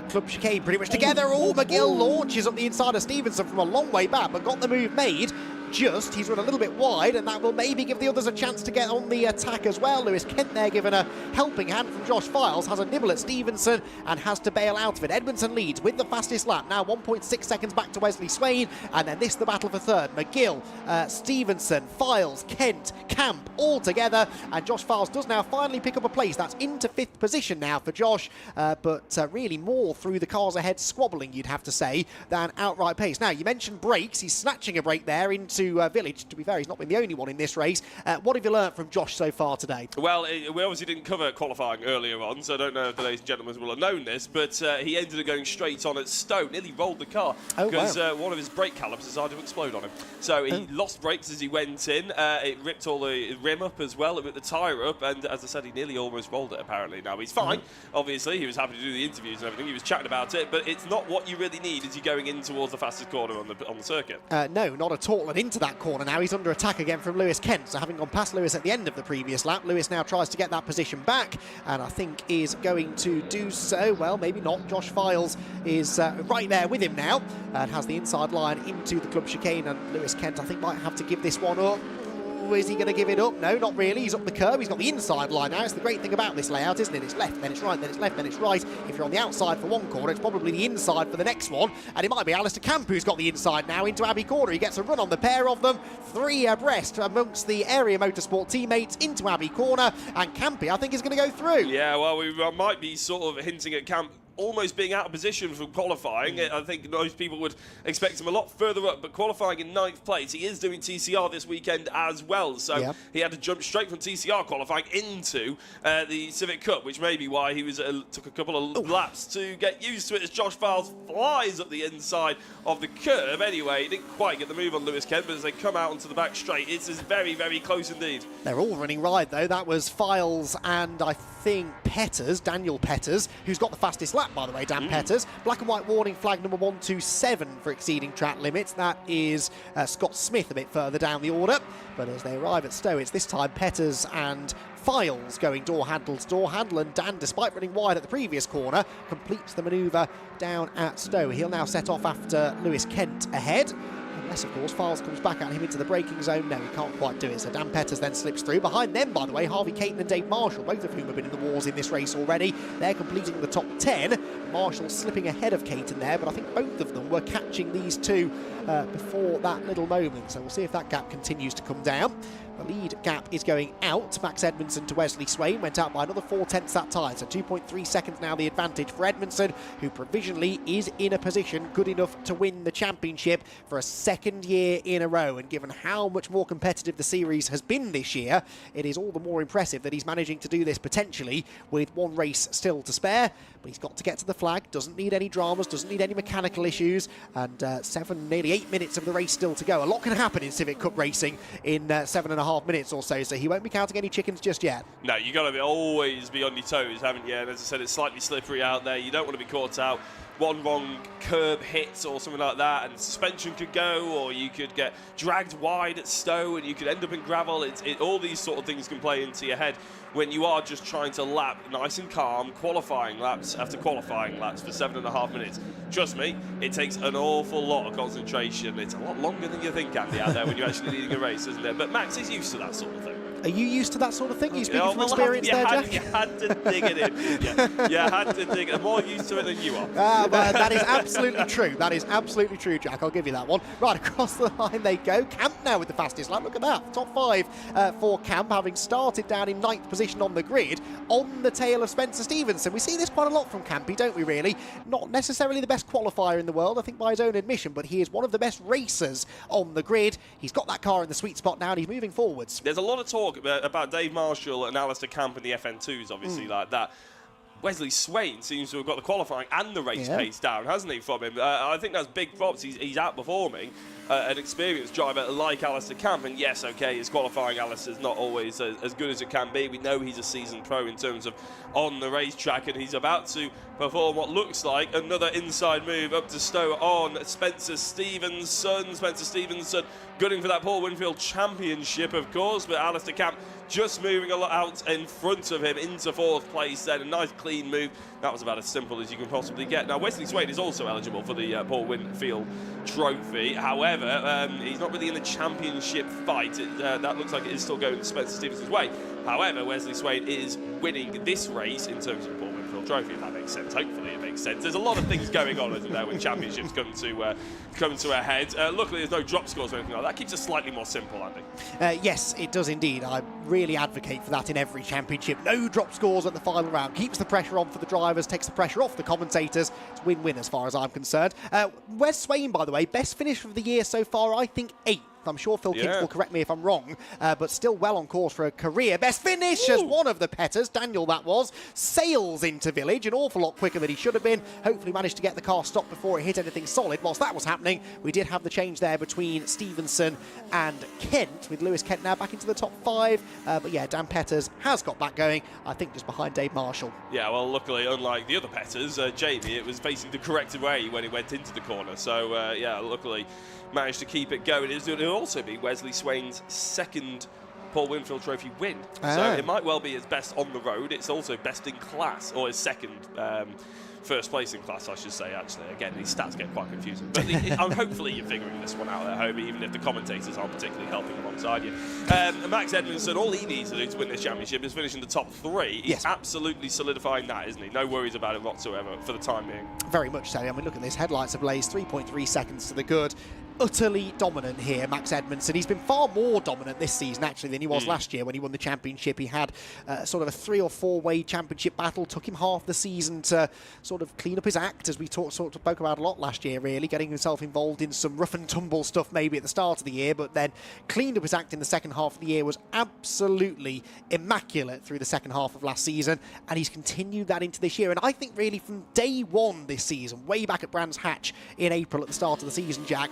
Club Chicane pretty much together. McGill launches up the inside of Stevenson from a long way back, but got the move made. He's run a little bit wide, and that will maybe give the others a chance to get on the attack as well. Lewis Kent there given a helping hand from Josh Files, has a nibble at Stevenson and has to bail out of it. Edmondson leads with the fastest lap, now 1.6 seconds back to Wesley Swain, and then this the battle for third. McGill, Stevenson, Files, Kent, Camp all together, and Josh Files does now finally pick up a place. That's into 5th position now for Josh, but really more through the cars ahead squabbling, you'd have to say, than outright pace. Now, you mentioned brakes. He's snatching a brake there into Village. To be fair, he's not been the only one in this race. What have you learnt from Josh so far today? Well, we obviously didn't cover qualifying earlier on, so I don't know if the ladies and gentlemen will have known this, but he ended up going straight on at Stowe, nearly rolled the car because one of his brake calipers decided to explode on him. So he lost brakes as he went in. It ripped all the rim up as well, it ripped the tyre up, and as I said, he nearly almost rolled it apparently. Now, he's fine. Obviously, he was happy to do the interviews and everything. He was chatting about it, but it's not what you really need as you're going in towards the fastest corner on the circuit. No, not at all. And into that corner now. He's under attack again from Lewis Kent. So having gone past Lewis at the end of the previous lap, Lewis now tries to get that position back, and I think is going to do so. Well, maybe not. Josh Files is right there with him now and has the inside line into the club chicane, and Lewis Kent, I think, might have to give this one up. Is he going to give it up? No, not really. He's up the curb. He's got the inside line now. It's the great thing about this layout, isn't it? It's left, then it's right, then it's left, then it's right. If you're on the outside for one corner, it's probably the inside for the next one. And it might be Alistair Camp who's got the inside now into Abbey Corner. He gets a run on the pair of them. 3 abreast amongst the Area Motorsport teammates into Abbey Corner. And Campy, I think, is going to go through. Yeah, well, we might be sort of hinting at Camp almost being out of position for qualifying. I think most people would expect him a lot further up, but qualifying in 9th place. He is doing TCR this weekend as well, so he had to jump straight from TCR qualifying into the Civic Cup, which may be why he was took a couple of laps to get used to it, as Josh Files flies up the inside of the curve. Anyway, he didn't quite get the move on Lewis Kent, but as they come out onto the back straight, it's very, very close indeed. They're all running right, though. That was Files and I think Petters, Daniel Petters, who's got the fastest lap, by the way, Dan Petters. Black and white warning flag number 127 for exceeding track limits. That is Scott Smith a bit further down the order. But as they arrive at Stowe, it's this time Petters and Files going door handle to door handle, and Dan, despite running wide at the previous corner, completes the manoeuvre down at Stowe. He'll now set off after Lewis Kent ahead. Unless, of course, Files comes back at him into the braking zone. No, he can't quite do it. So Dan Petters then slips through. Behind them, by the way, Harvey Caton and Dave Marshall, both of whom have been in the wars in this race already. They're completing the top 10. Marshall slipping ahead of Caton there, but I think both of them were catching these two before that little moment. So we'll see if that gap continues to come down. The lead gap is going out. Max Edmondson to Wesley Swain went out by another 4/10 that time. So 2.3 seconds now the advantage for Edmondson, who provisionally is in a position good enough to win the championship for a second year in a row. And given how much more competitive the series has been this year, it is all the more impressive that he's managing to do this potentially with one race still to spare. But he's got to get to the flag, doesn't need any dramas, doesn't need any mechanical issues, and nearly 8 minutes of the race still to go. A lot can happen in Civic Cup racing in 7.5 minutes or so he won't be counting any chickens just yet. No, you've got to always be on your toes, haven't you? And as I said, it's slightly slippery out there. You don't want to be caught out. One wrong curb hit or something like that, and suspension could go, or you could get dragged wide at Stowe and you could end up in gravel. All these sort of things can play into your head when you are just trying to lap nice and calm, qualifying laps after qualifying laps for 7.5 minutes. Trust me, it takes an awful lot of concentration. It's a lot longer than you think, Andy, out there when you're actually leading a race, isn't it? But Max is used to that sort of thing. Are you used to that sort of thing? Are you speaking from experience there, Jack? You had to dig it in. You had to dig it. I'm more used to it than you are. That is absolutely true. That is absolutely true, Jack. I'll give you that one. Right, across the line they go. Camp now with the fastest lap. Look at that. Top 5 for Camp, having started down in 9th position on the grid, on the tail of Spencer Stevenson. We see this quite a lot from Campy, don't we, really? Not necessarily the best qualifier in the world, I think, by his own admission, but he is one of the best racers on the grid. He's got that car in the sweet spot now, and he's moving forwards. There's a lot of talk about Dave Marshall and Alistair Camp in the FN2s, obviously, like that. Wesley Swain seems to have got the qualifying and the race pace down, hasn't he, from him? I think that's big props. He's outperforming an experienced driver like Alistair Camp. And yes, okay, his qualifying, Alistair's not always as good as it can be. We know he's a seasoned pro in terms of on the racetrack, and he's about to perform what looks like another inside move up to Stowe on Spencer Stevenson. Spencer Stevenson gunning for that Paul Winfield Championship, of course, but Alistair Camp just moving a lot out in front of him into 4th place then. A nice clean move. That was about as simple as you can possibly get. Now, Wesley Swain is also eligible for the Paul Winfield Trophy. However, he's not really in the championship fight. That looks like it is still going Spencer Stevenson's way. However, Wesley Swain is winning this race in terms of the Paul Winfield Trophy, if that makes sense. Hopefully it makes sense. There's a lot of things going on, isn't there, when championships come to a head. Luckily, there's no drop scores or anything like that. That keeps it slightly more simple, Andy. Yes, it does indeed. I really advocate for that in every championship. No drop scores at the final round. Keeps the pressure on for the drivers, takes the pressure off the commentators. It's win-win as far as I'm concerned. Wes Swain, by the way, best finish of the year so far, I think 8th. I'm sure Phil Kings will correct me if I'm wrong, but still well on course for a career best finish as one of the Petters, Daniel that was, sails into Village an awful lot quicker than he should have been. Hopefully managed to get the car stopped before it hit anything solid. Whilst that was happening, we did have the change there between Stevenson and Kent, with Lewis Kent now back into the top 5. But yeah, Dan Petters has got that going, I think just behind Dave Marshall. Yeah, well, luckily, unlike the other Petters, Jamie, it was facing the correct way when he went into the corner. So, yeah, luckily managed to keep it going. He was doing could also be Wesley Swain's second Paul Winfield Trophy win. Ah. So it might well be his best on the road. It's also best in class, or his second first place in class, I should say, actually. Again, these stats get quite confusing. But hopefully you're figuring this one out at home, even if the commentators aren't particularly helping alongside you. Max Edmondson, all he needs to do to win this championship is finish in the top 3. He's absolutely solidifying that, isn't he? No worries about it whatsoever for the time being. Very much so. I mean, look at this. Headlights ablaze, 3.3 seconds to the good. Utterly dominant here, Max Edmondson. He's been far more dominant this season, actually, than he was last year when he won the championship. He had sort of a 3 or 4 way championship battle. Took him half the season to sort of clean up his act, as we spoke about a lot last year, really, getting himself involved in some rough and tumble stuff maybe at the start of the year, but then cleaned up his act in the second half of the year, was absolutely immaculate through the second half of last season, and he's continued that into this year. And I think really from day one this season, way back at Brands Hatch in April at the start of the season, Jack,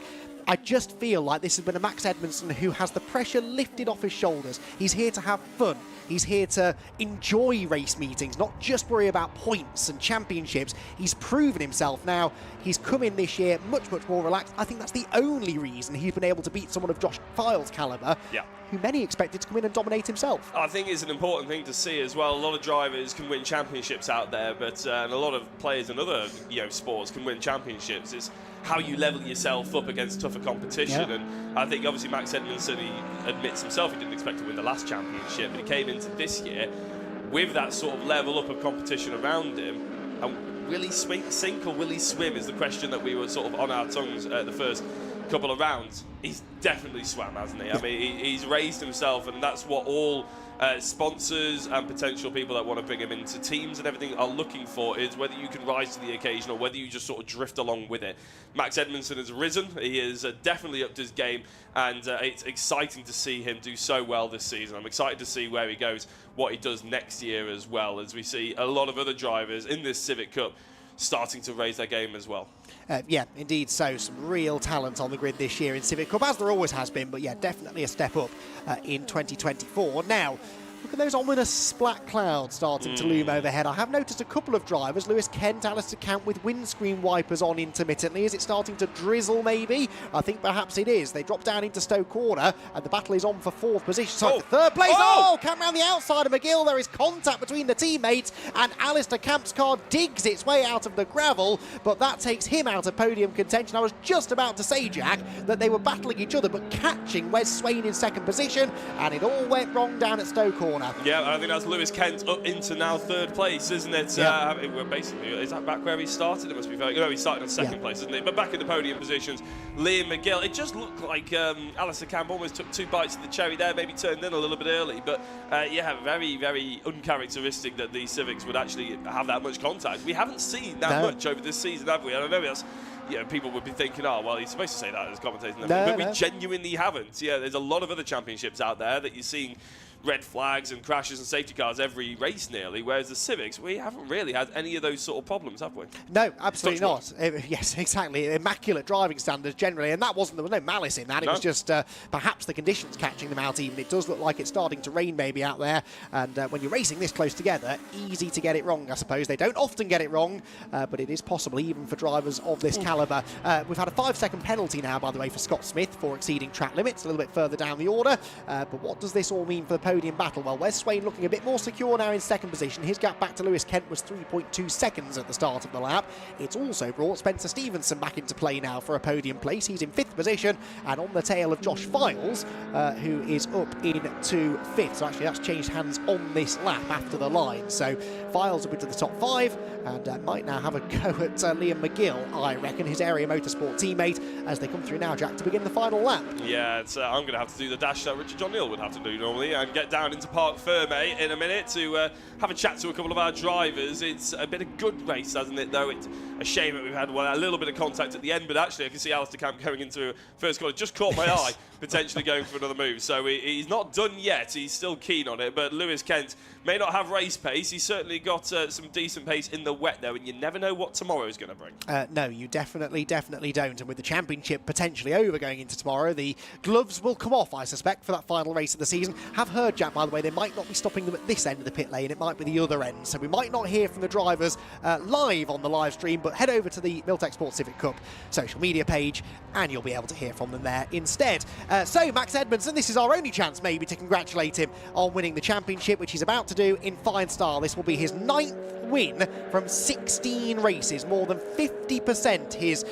I just feel like this has been a Max Edmondson who has the pressure lifted off his shoulders. He's here to have fun. He's here to enjoy race meetings, not just worry about points and championships. He's proven himself now. He's come in this year much, much more relaxed. I think that's the only reason he's been able to beat someone of Josh Files' calibre, who many expected to come in and dominate himself. I think it's an important thing to see as well. A lot of drivers can win championships out there, but and a lot of players in other sports can win championships. It's how you level yourself up against tougher competition. And I think obviously Max Edmondson, he admits himself he didn't expect to win the last championship, but he came into this year with that sort of level up of competition around him. And will he sink or will he swim is the question that we were sort of on our tongues at the first couple of rounds. He's definitely swam, hasn't he? I mean, he's raised himself, and that's what all sponsors and potential people that want to bring him into teams and everything are looking for, is whether you can rise to the occasion or whether you just sort of drift along with it. Max Edmondson has risen. He has definitely upped his game, and it's exciting to see him do so well this season. I'm excited to see where he goes, what he does next year as well, as we see a lot of other drivers in this Civic Cup starting to raise their game as well. Yeah, indeed so. Some real talent on the grid this year in Civic Cup, as there always has been, but yeah, definitely a step up in 2024. Now, look at those ominous black clouds starting to loom overhead. I have noticed a couple of drivers, Lewis Kent, Alistair Camp, with windscreen wipers on intermittently. Is it starting to drizzle maybe? I think perhaps it is. They drop down into Stowe Corner, and the battle is on for 4th position. Sorry, for 3rd place. Oh, come round the outside of McGill. There is contact between the teammates, and Alistair Camp's car digs its way out of the gravel, but that takes him out of podium contention. I was just about to say, Jack, that they were battling each other, but catching Wes Swain in 2nd position, and it all went wrong down at Stowe Corner. Yeah, I think that's Lewis Kent up into now 3rd place, isn't it? Basically, is that back where he started? It must be. No, he started on 2nd place, isn't it? But back in the podium positions, Liam McGill. It just looked like Alistair Camp almost took 2 bites of the cherry there, maybe turned in a little bit early. But yeah, very, very uncharacteristic that the Civics would actually have that much contact. We haven't seen that much over this season, have we? I don't know. That's, people would be thinking, oh, well, he's supposed to say that as commentators, but we genuinely haven't. Yeah, there's a lot of other championships out there that you're seeing red flags and crashes and safety cars every race nearly, whereas the Civics, we haven't really had any of those sort of problems, have we? No, absolutely not. Yes, exactly. Immaculate driving standards generally, and there was no malice in that. It was just perhaps the conditions catching them out even. It does look like it's starting to rain maybe out there, and when you're racing this close together, easy to get it wrong, I suppose. They don't often get it wrong, but it is possible even for drivers of this calibre. We've had a 5-second penalty now, by the way, for Scott Smith for exceeding track limits, a little bit further down the order, but what does this all mean for the podium battle? Well, Wes Swain looking a bit more secure now in 2nd position. His gap back to Lewis Kent was 3.2 seconds at the start of the lap. It's also brought Spencer Stevenson back into play now for a podium place. He's in 5th position and on the tail of Josh Files, who is up into 5th. So actually that's changed hands on this lap after the line. So Files up into the top 5 and might now have a go at Liam McGill, I reckon, his Area Motorsport teammate, as they come through now, Jack, to begin the final lap. Yeah, I'm going to have to do the dash that Richard John Neal would have to do normally and get down into Parc Ferme in a minute to have a chat to a couple of our drivers. It's a bit of good race, hasn't it, though? It's a shame that we've had a little bit of contact at the end, but actually I can see Alistair Camp going into first corner. Just caught my eye, potentially going for another move. So he's not done yet. He's still keen on it, but Lewis Kent may not have race pace. He's certainly got some decent pace in the wet, though, and you never know what tomorrow is going to bring. No, you definitely don't. And with the championship potentially over going into tomorrow, the gloves will come off, I suspect, for that final race of the season. Have heard heard, Jack, by the way, they might not be stopping them at this end of the pit lane. It might be the other end. So we might not hear from the drivers live on the live stream, but head over to the Miltech Sports Civic Cup social media page and you'll be able to hear from them there instead. So Max Edmondson, this is our only chance maybe to congratulate him on winning the championship, which he's about to do in fine style. This will be his 9th win from 16 races, more than 50% his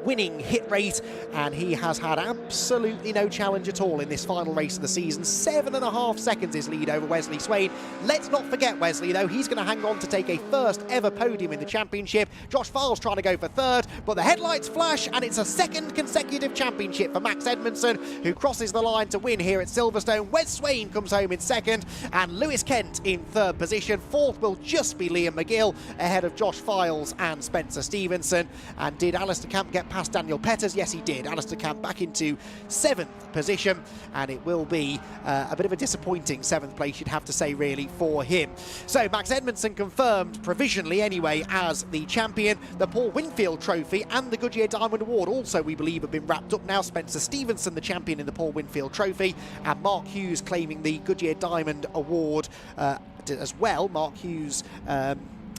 winning hit rate, and he has had absolutely no challenge at all in this final race of the season. 7.5 seconds his lead over Wesley Swain. Let's not forget Wesley, though. He's going to hang on to take a first ever podium in the championship. Josh Files trying to go for third, but the headlights flash and it's a second consecutive championship for Max Edmondson, who crosses the line to win here at Silverstone. Wes Swain comes home in second and Lewis Kent in third position. Fourth will just be Liam McGill, ahead of Josh Files and Spencer Stevenson. And did Alistair Camp get past Daniel Petters? Yes, he did. Alistair Camp back into 7th position, and it will be a bit of a disappointing 7th place, you'd have to say, really, for him. So Max Edmondson confirmed, provisionally anyway, as the champion. The Paul Winfield Trophy and the Goodyear Diamond Award also, we believe, have been wrapped up now. Spencer Stevenson, the champion in the Paul Winfield Trophy, and Mark Hughes claiming the Goodyear Diamond Award as well. Mark Hughes,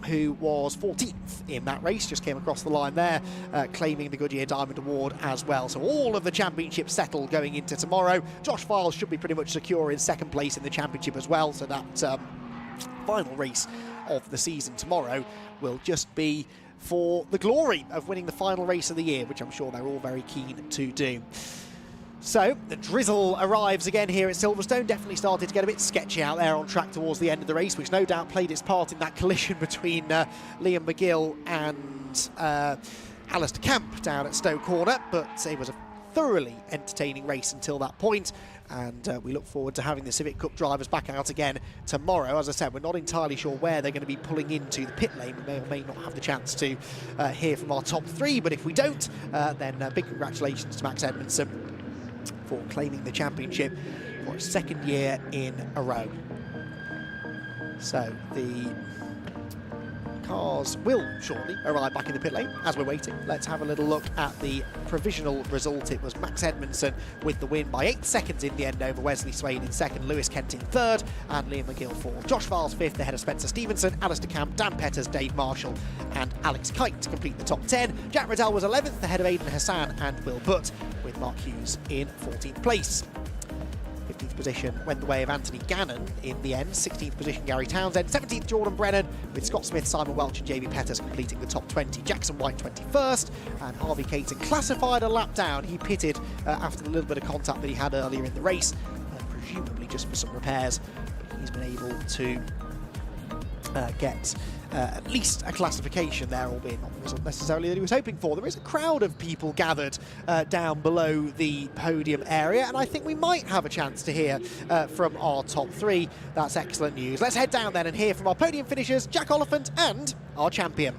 who was 14th in that race, just came across the line there, claiming the Goodyear Diamond Award as well. So all of the championships settled going into tomorrow. Josh Files should be pretty much secure in 2nd place in the championship as well, so that final race of the season tomorrow will just be for the glory of winning the final race of the year, which I'm sure they're all very keen to do. So the drizzle arrives again here at Silverstone. Definitely started to get a bit sketchy out there on track towards the end of the race, which no doubt played its part in that collision between Liam McGill and Alistair Camp down at Stowe Corner. But it was a thoroughly entertaining race until that point, and we look forward to having the Civic Cup drivers back out again tomorrow. As I said, we're not entirely sure where they're going to be pulling into the pit lane. We may or may not have the chance to hear from our top 3, but if we don't, then big congratulations to Max Edmondson for claiming the championship for a 2nd year in a row. So the cars will shortly arrive back in the pit lane. As we're waiting, let's have a little look at the provisional result. It was Max Edmondson with the win by 8 seconds in the end over Wesley Swain in 2nd, Lewis Kent in 3rd, and Liam McGill 4th. Josh Files 5th ahead of Spencer Stevenson, Alistair Camp, Dan Petters, Dave Marshall and Alex Kite to complete the top 10. Jack Riddell was 11th ahead of Aidan Hassan and Will Butt, with Mark Hughes in 14th place. 15th position went the way of Anthony Gannon in the end. 16th position Gary Townsend. 17th Jordan Brennan, with Scott Smith, Simon Welch and JB Petters completing the top 20. Jackson White 21st, and Harvey Caton classified a lap down. He pitted after the little bit of contact that he had earlier in the race, presumably just for some repairs. But he's been able to get at least a classification there, albeit not the result necessarily that he was hoping for. There is a crowd of people gathered down below the podium area, and I think we might have a chance to hear from our top 3. That's excellent news. Let's head down then and hear from our podium finishers, Jack Oliphant and our champion.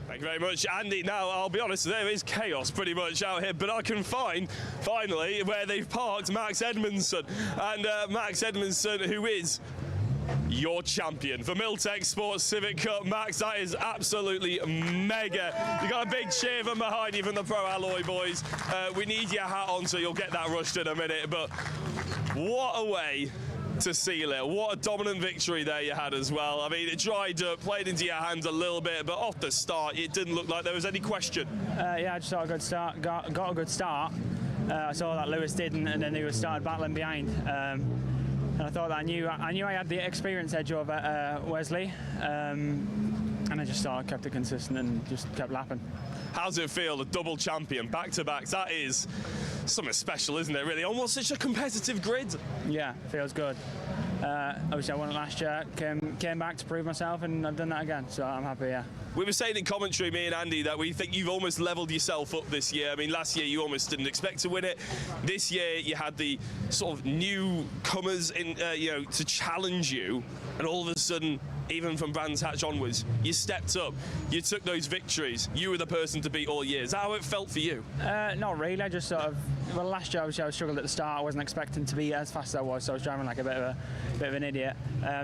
Thank you very much, Andy. Now, I'll be honest, there is chaos pretty much out here, but I can find, finally, where they've parked Max Edmondson. And Max Edmondson, who is your champion for Miltech Sports Civic Cup. Max, that is absolutely mega. You got a big cheer from behind you from the Pro Alloy boys. We need your hat on, so you'll get that rushed in a minute, but what a way to seal it. What a dominant victory there you had as well. I mean, it dried up, played into your hands a little bit, but off the start, it didn't look like there was any question. Yeah, I just got a good start. Got a good start. I saw that Lewis didn't, and then he started battling behind. And I thought that I knew I had the experience edge over Wesley, and I just thought I kept it consistent and just kept lapping. How does it feel, a double champion, back-to-back? That is something special, isn't it, really? Almost such a competitive grid. Yeah, feels good. Obviously, I won it last year, came back to prove myself, and I've done that again, so I'm happy, yeah. We were saying in commentary, me and Andy, that we think you've almost levelled yourself up this year. I mean, last year you almost didn't expect to win it. This year you had the sort of newcomers in, to challenge you, and all of a sudden, even from Brands Hatch onwards, you stepped up, you took those victories, you were the person to beat all year. Is that how it felt for you? Not really, I just sort of, well, last year obviously I struggled at the start. I wasn't expecting to be as fast as I was, so I was driving like a bit of an idiot.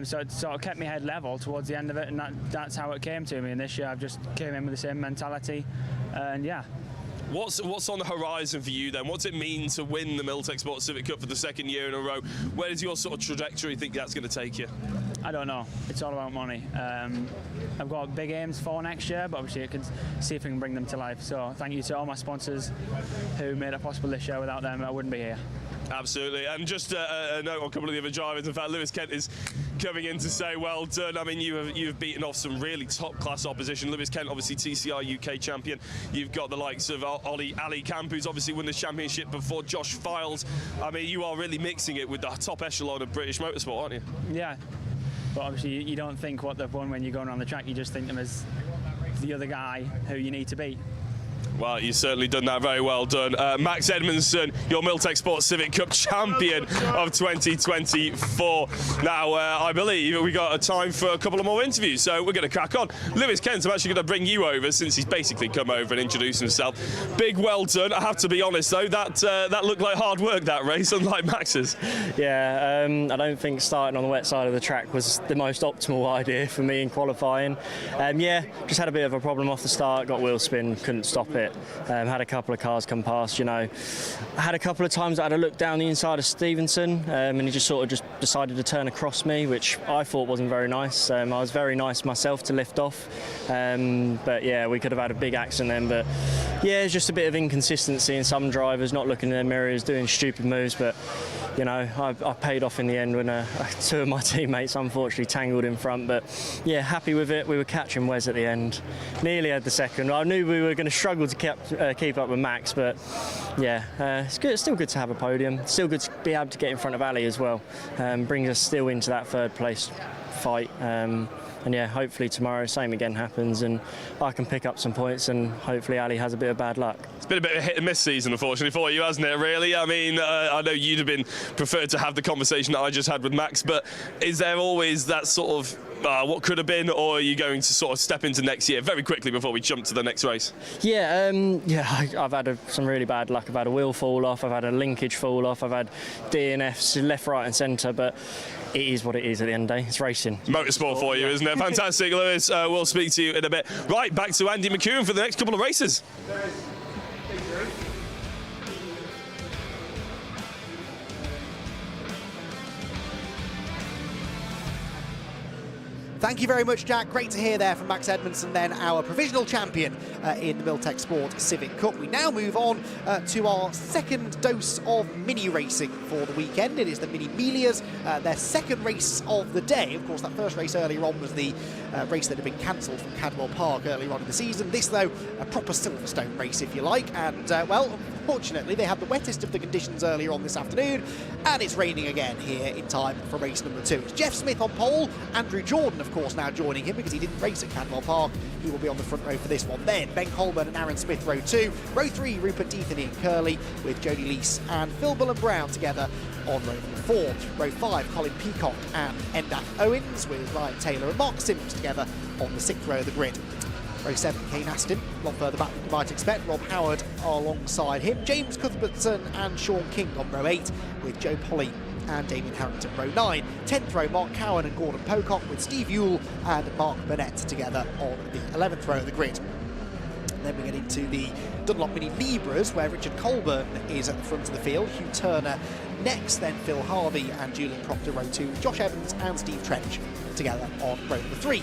So it sort of kept me head level towards the end of it, and that's how it came to me. And this year I've just came in with the same mentality, and yeah. What's on the horizon for you then? What's it mean to win the Miltech Sports Civic Cup for the second year in a row? Where does your sort of trajectory think that's going to take you? I don't know. It's all about money. I've got big aims for next year, but obviously I can see if we can bring them to life. So thank you to all my sponsors who made it possible this year. Without them, I wouldn't be here. Absolutely. And just a note on a couple of the other drivers. In fact, Lewis Kent is coming in to say well done. I mean, you've beaten off some really top-class opposition. Lewis Kent, obviously TCR UK champion. You've got the likes of Ali Camp, who's obviously won this championship before, Josh Files. I mean, you are really mixing it with the top echelon of British motorsport, aren't you? Yeah. But obviously you don't think what they've won when you're going around the track. You just think them as the other guy who you need to beat. Well, you've certainly done that. Very well done. Max Edmondson, your Miltech Sports Civic Cup champion of 2024. Now, I believe we got a time for a couple of more interviews, so we're going to crack on. Lewis Kent, I'm actually going to bring you over since he's basically come over and introduced himself. Big well done. I have to be honest, though, that looked like hard work, that race, unlike Max's. Yeah, I don't think starting on the wet side of the track was the most optimal idea for me in qualifying. Yeah, just had a bit of a problem off the start, got wheel spin, couldn't stop it. Had a couple of cars come past, you know. I had a couple of times I had a look down the inside of Stevenson and he just decided to turn across me, which I thought wasn't very nice. I was very nice myself to lift off, but yeah, we could have had a big accident then. But yeah, it's just a bit of inconsistency in some drivers, not looking in their mirrors, doing stupid moves, but you know, I paid off in the end when two of my teammates unfortunately tangled in front. But yeah, happy with it. We were catching Wes at the end. Nearly had the second. I knew we were going to struggle to keep up with Max, but yeah, it's good. It's still good to have a podium. Still good to be able to get in front of Ali as well. Brings us still into that third place fight. And yeah, hopefully tomorrow same again happens and I can pick up some points and hopefully Ali has a bit of bad luck. It's been a bit of a hit and miss season, unfortunately, for you, hasn't it, really? I mean, I know you'd have been preferred to have the conversation that I just had with Max, but is there always that sort of what could have been, or are you going to sort of step into next year very quickly before we jump to the next race? Yeah, I've had some really bad luck. I've had a wheel fall off, I've had a linkage fall off, I've had DNFs left, right and centre, but it is what it is at the end of the day. It's racing. Motorsport for you, isn't it? Fantastic, Lewis. We'll speak to you in a bit. Right, back to Andy McEwen for the next couple of races. Thank you very much, Jack. Great to hear there from Max Edmondson, then our provisional champion in the Miltech Sport Civic Cup. We now move on to our second dose of mini racing for the weekend. It is the Mini Melias, their second race of the day. Of course, that first race earlier on was the race that had been cancelled from Cadwell Park earlier on in the season. This, though, a proper Silverstone race, if you like. And, well, unfortunately, they had the wettest of the conditions earlier on this afternoon, and it's raining again here in time for race number 2. It's Jeff Smith on pole, Andrew Jordan, of course, now joining him because he didn't race at Cadwell Park. He will be on the front row for this one. Then Ben Coleman and Aaron Smith, row 2. Row 3, Rupert Deatheny and Curley with Jodie Lease and Phil Bullen-Brown together on row number 4. Row 5, Colin Peacock and Endath Owens with Ryan Taylor and Mark Sims together on the 6th row of the grid. Row 7, Kane Aston, a lot further back than you might expect. Rob Howard alongside him. James Cuthbertson and Sean King on row 8 with Joe Polly and Damien Harrington. Row 9, 10th row, Mark Cowan and Gordon Pocock with Steve Yule and Mark Burnett together on the 11th row of the grid. And then we get into the Dunlop Mini Libras, where Richard Colburn is at the front of the field, Hugh Turner next, then Phil Harvey and Julian Proctor, row 2, Josh Evans and Steve Trench together on row number 3.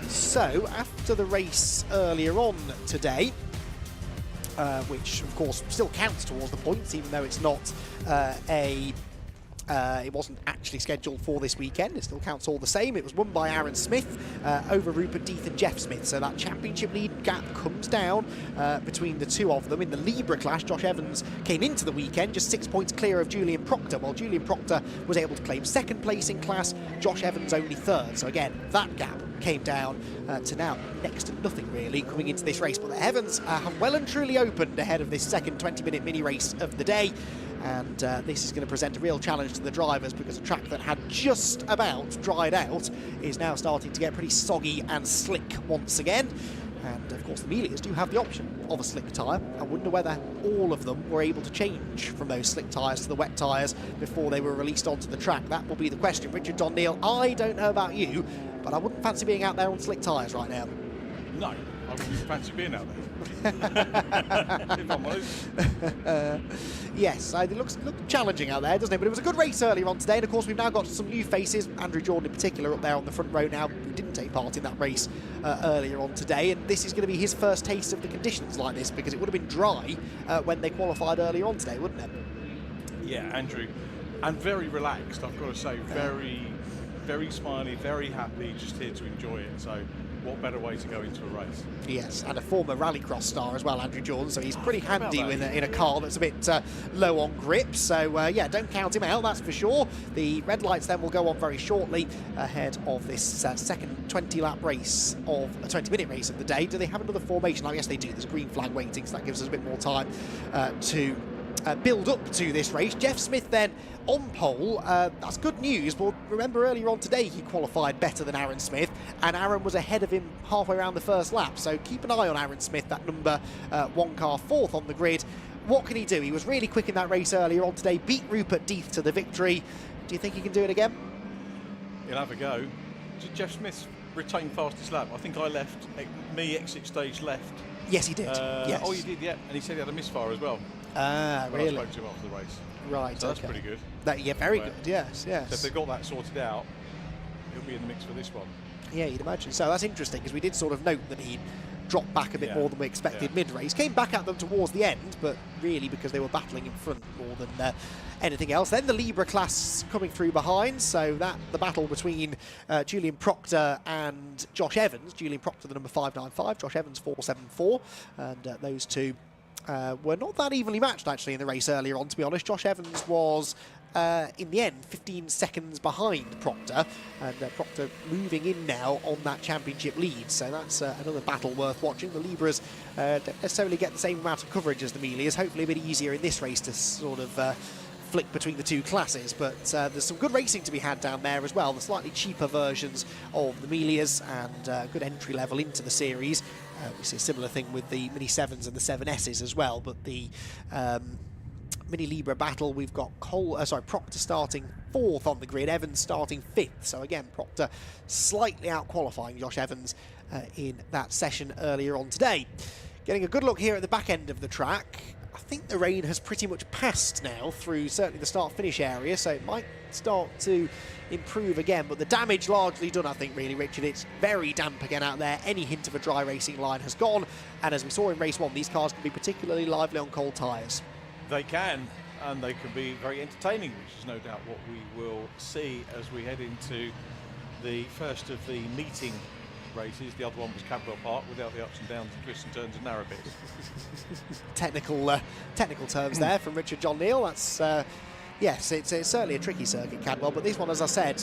So, after the race earlier on today, which of course still counts towards the points, even though it's not it wasn't actually scheduled for this weekend. It still counts all the same. It was won by Aaron Smith over Rupert Death and Jeff Smith. So that championship lead gap comes down between the two of them. In the Libra clash, Josh Evans came into the weekend just 6 points clear of Julian Proctor, while Julian Proctor was able to claim second place in class, Josh Evans only third. So again, that gap came down to now next to nothing really coming into this race. But the heavens have well and truly opened ahead of this second 20-minute mini race of the day. And this is going to present a real challenge to the drivers, because a track that had just about dried out is now starting to get pretty soggy and slick once again. And of course the Melias do have the option of a slick tyre. I wonder whether all of them were able to change from those slick tyres to the wet tyres before they were released onto the track. That will be the question. Richard Don Neal, I don't know about you, but I wouldn't fancy being out there on slick tyres right now. No, I wouldn't fancy being out there. If I'm honest. Yes, it looks challenging out there, doesn't it? But it was a good race earlier on today, and of course we've now got some new faces. Andrew Jordan in particular up there on the front row now, who didn't take part in that race earlier on today, and this is going to be his first taste of the conditions like this, because it would have been dry when they qualified earlier on today, wouldn't it? Yeah, Andrew, and very relaxed, I've got to say, very smiley, very happy, just here to enjoy it. So what better way to go into a race? Yes, and a former rallycross star as well, Andrew Jordan, so he's pretty handy in a car that's a bit low on grip. So yeah, don't count him out, that's for sure. The red lights then will go on very shortly ahead of this second 20-lap race of a 20-minute race of the day. Do they have another formation? I guess they do. There's a green flag waiting, so that gives us a bit more time to build up to this race. Jeff Smith then on pole. That's good news, but remember earlier on today he qualified better than Aaron Smith, and Aaron was ahead of him halfway around the first lap, so keep an eye on Aaron Smith, that number 1 car, 4th on the grid. What can he do? He was really quick in that race earlier on today, beat Rupert Deeth to the victory. Do you think he can do it again? He'll have a go. Did Jeff Smith retain fastest lap? I think I left, me exit stage left. Yes, he did. Yes. Oh, you did, yeah. And he said he had a misfire as well. Really? I spoke to him after the race. Right, so that's okay. pretty good. Yeah, very good, yes. So if they've got that sorted out, he'll be in the mix for this one. Yeah, you'd imagine. So that's interesting, because we did sort of note that he dropped back a bit more than we expected mid-race. Came back at them towards the end, but really because they were battling in front more than anything else. Then the Libra class coming through behind, so that the battle between Julian Proctor and Josh Evans. Julian Proctor, the number 595, Josh Evans 474, and those two were not that evenly matched actually in the race earlier on, to be honest. Josh Evans was in the end 15 seconds behind Proctor, and Proctor moving in now on that championship lead, so that's another battle worth watching. The Libras don't necessarily get the same amount of coverage as the Melias, hopefully a bit easier in this race to sort of flick between the two classes, but there's some good racing to be had down there as well. The slightly cheaper versions of the Melias and good entry level into the series. We see a similar thing with the Mini 7s and the 7Ss as well, but the Mini Libra battle, we've got Proctor starting 4th on the grid, Evans starting 5th. So again, Proctor slightly out qualifying Josh Evans in that session earlier on today. Getting a good look here at the back end of the track. I think the rain has pretty much passed now through certainly the start-finish area, so it might start to improve again, but the damage largely done, I think, really, Richard. It's very damp again out there. Any hint of a dry racing line has gone, and as we saw in race 1, these cars can be particularly lively on cold tyres. They can, and they can be very entertaining, which is no doubt what we will see as we head into the first of the meeting races. The other one was Cadwell Park without the ups and downs and twists and turns and narrow bits. Technical terms there from Richard John Neal. That's yes, it's certainly a tricky circuit, Cadwell, but this one, as I said,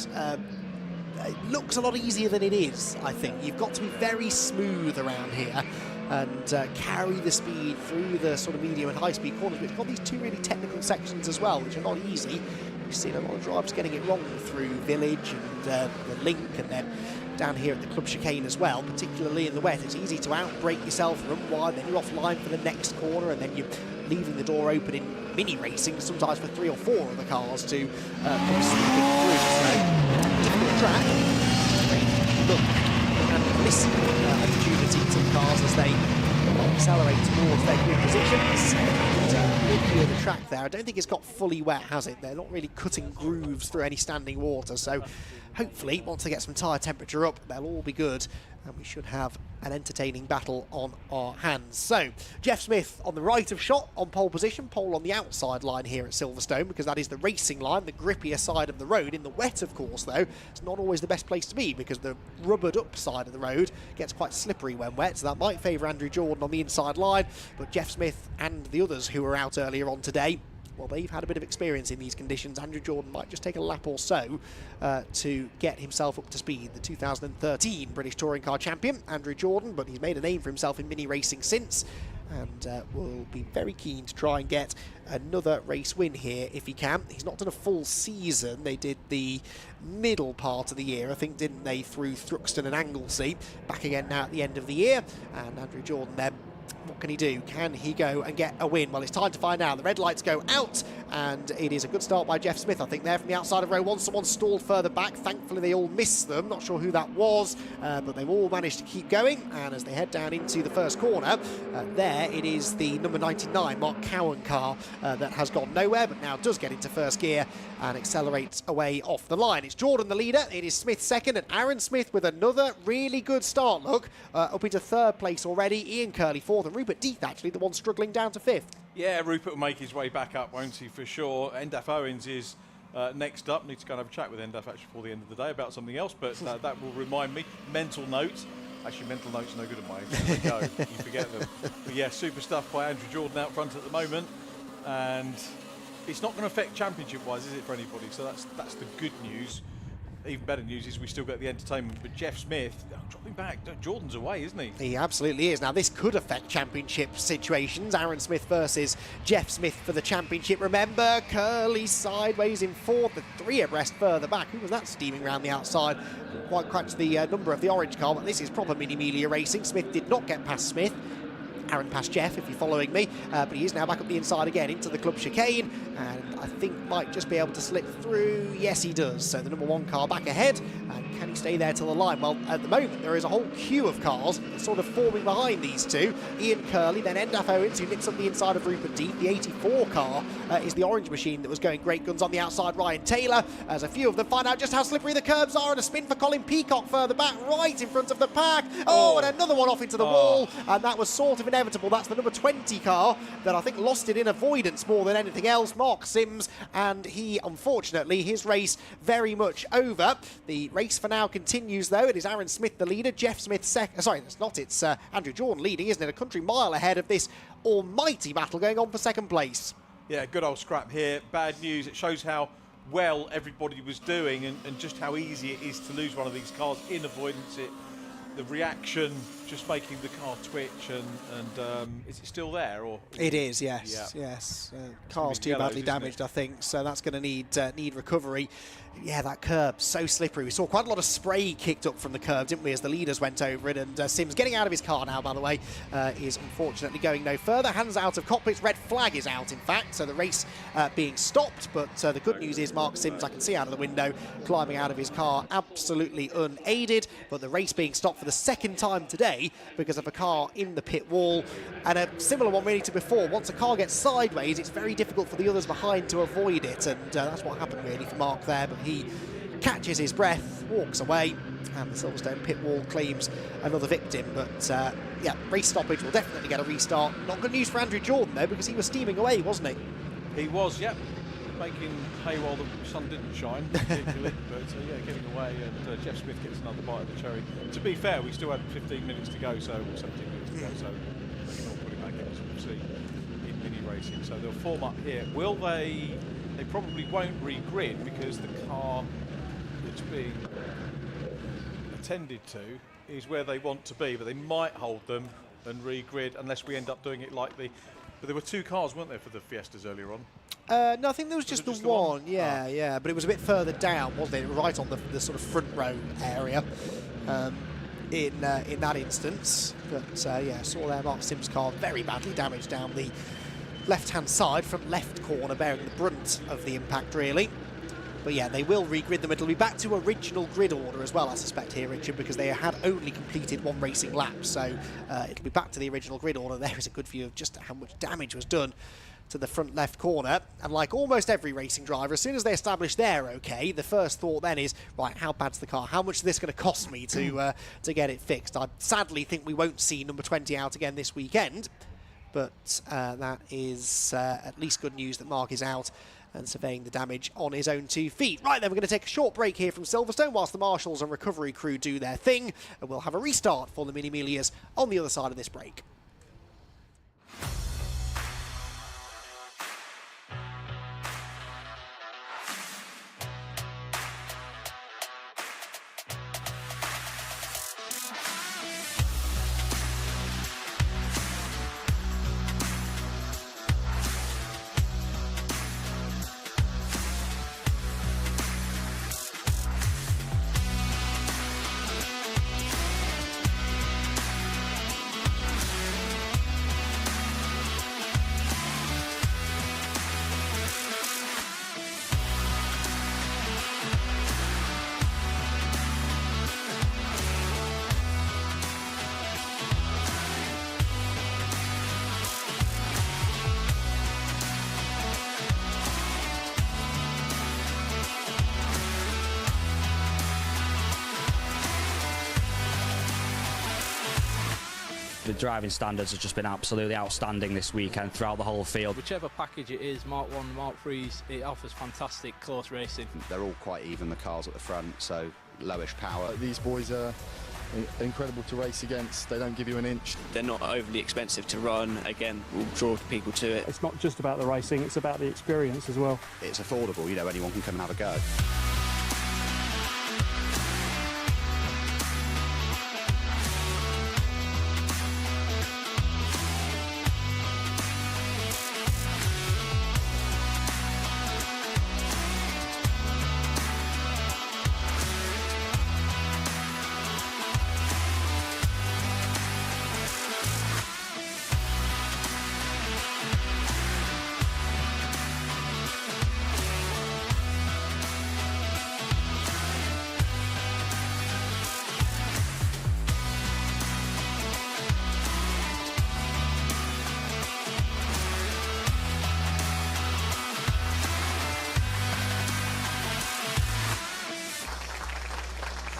it looks a lot easier than it is. I think you've got to be very smooth around here and carry the speed through the sort of medium and high speed corners. But it's got these two really technical sections as well, which are not easy. We've seen a lot of drivers getting it wrong through Village and the Link, and then down here at the Club Chicane as well, particularly in the wet. It's easy to outbrake yourself, run wide, then you're offline for the next corner, and then you're leaving the door open in mini racing, sometimes for 3 or 4 of the cars to come sweeping through. So, difficult track. Look and listen opportunity to the cars as they accelerate towards their grid positions. Looking at the track there, I don't think it's got fully wet, has it? They're not really cutting grooves through any standing water, so hopefully once they get some tyre temperature up, they'll all be good, and we should have an entertaining battle on our hands. So, Jeff Smith on the right of shot on pole position, pole on the outside line here at Silverstone, because that is the racing line, the grippier side of the road. In the wet, of course, though, it's not always the best place to be, because the rubbered up side of the road gets quite slippery when wet, so that might favour Andrew Jordan on the inside line, but Jeff Smith and the others who were out earlier on today, well, they've had a bit of experience in these conditions. Andrew Jordan might just take a lap or so to get himself up to speed. The 2013 British Touring Car Champion, Andrew Jordan, but he's made a name for himself in mini racing since, and will be very keen to try and get another race win here if he can. He's not done a full season. They did the middle part of the year, I think, didn't they, through Thruxton and Anglesey. Back again now at the end of the year, and Andrew Jordan then What can he do? Can he go and get a win? Well, it's time to find out. The red lights go out, and it is a good start by Jeff Smith, I think, there from the outside of row 1. Someone stalled further back. Thankfully, they all missed them. Not sure who that was, but they've all managed to keep going. And as they head down into the first corner, there it is the number 99, Mark Cowan car, that has gone nowhere, but now does get into first gear and accelerates away off the line. It's Jordan the leader. It is Smith second, and Aaron Smith with another really good start, look, up into third place already. Ian Curley fourth, and Rupert Deeth actually the one struggling down to fifth. Yeah, Rupert will make his way back up, won't he, for sure. Endaf Owens is next up. Need to go and have a chat with Endaf actually before the end of the day about something else, but that will remind me. Mental notes. Actually, mental notes are no good at mine. There we go. You forget them. But yeah, super stuff by Andrew Jordan out front at the moment, and it's not going to affect championship-wise, is it, for anybody? So that's the good news. Even better news is we still get the entertainment, but Jeff Smith, dropping back. Jordan's away, isn't he? He absolutely is. Now, this could affect championship situations. Aaron Smith versus Jeff Smith for the championship. Remember, Curley sideways in fourth, the 3 abreast further back. Who was that steaming around the outside? Quite cracked the number of the orange car, but this is proper mini-melia racing. Smith did not get past Smith. Aaron past Jeff, if you're following me, but he is now back up the inside again into the club chicane, and I think might just be able to slip through. Yes, he does. So the number 1 car back ahead, and can he stay there till the line? Well, at the moment there is a whole queue of cars sort of forming behind these two. Ian Curley, then Endaf Owens, who nicks up the inside of Rupert Deeth. The 84 car is the orange machine that was going great guns on the outside. Ryan Taylor, as a few of them find out just how slippery the curbs are, and a spin for Colin Peacock further back, right in front of the pack. Oh, and another one off into the wall, and that was sort of inevitable. That's the number 20 car that I think lost it in avoidance more than anything else, Mark Sims, and he, unfortunately, his race very much over. The race for now continues, though. It is Aaron Smith the leader, Jeff Smith second. Sorry, it's not. It's Andrew Jordan leading, isn't it? A country mile ahead of this almighty battle going on for second place. Yeah, good old scrap here. Bad news. It shows how well everybody was doing and just how easy it is to lose one of these cars in avoidance. The reaction just making the car twitch, and is it still there? Or it is, yes, yeah. Yes. Car's too badly damaged, I think, so that's going to need recovery. Yeah, that curb, so slippery. We saw quite a lot of spray kicked up from the curb, didn't we, as the leaders went over it, and Sims getting out of his car now, by the way, is unfortunately going no further. Hands out of cockpits, red flag is out, in fact, so the race being stopped, but the good news is Mark Sims, I can see out of the window, climbing out of his car absolutely unaided, but the race being stopped for the second time today because of a car in the pit wall, and a similar one really to before. Once a car gets sideways, it's very difficult for the others behind to avoid it, and that's what happened really for Mark there, but he catches his breath, walks away, and the Silverstone pit wall claims another victim. But yeah, race stoppage will definitely get a restart. Not good news for Andrew Jordan though, because he was steaming away, wasn't he? He was, yep. Making hay while the sun didn't shine, particularly. But yeah, getting away, and Jeff Smith gets another bite of the cherry. To be fair, we still had 15 minutes to go, so or 17 minutes to go, so they can all put it back in, as we'll see in mini racing. So they'll form up here. Will they? They probably won't re-grid because the car that's being attended to is where they want to be, but they might hold them and re-grid unless we end up doing it like the. But there were 2 cars, weren't there, for the Fiestas earlier on? No, I think there was just the one. Yeah, yeah, but it was a bit further down, wasn't it? Right on the sort of front row area in that instance. But yeah, saw there Mark Sims' car very badly damaged down the left-hand side, from left corner, bearing the brunt of the impact, really. But yeah, they will re-grid them. It'll be back to original grid order as well, I suspect, here, Richard, because they had only completed 1 racing lap. So it'll be back to the original grid order. There is a good view of just how much damage was done to the front left corner. And like almost every racing driver, as soon as they establish they're okay, the first thought then is, right, how bad's the car? How much is this going to cost me to get it fixed? I sadly think we won't see number 20 out again this weekend, but that is at least good news that Mark is out and surveying the damage on his own 2 feet. Right, then we're going to take a short break here from Silverstone whilst the marshals and recovery crew do their thing, and we'll have a restart for the Mini-Melias on the other side of this break. the driving standards have just been absolutely outstanding this weekend throughout the whole field. Whichever package it is, Mark 1, Mark 3s, it offers fantastic close racing. They're all quite even, the cars at the front, so lowish power. These boys are incredible to race against. They don't give you an inch. They're not overly expensive to run. Again, will draw people to it. It's not just about the racing, it's about the experience as well. It's affordable, you know, anyone can come and have a go.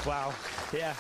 Wow, yeah.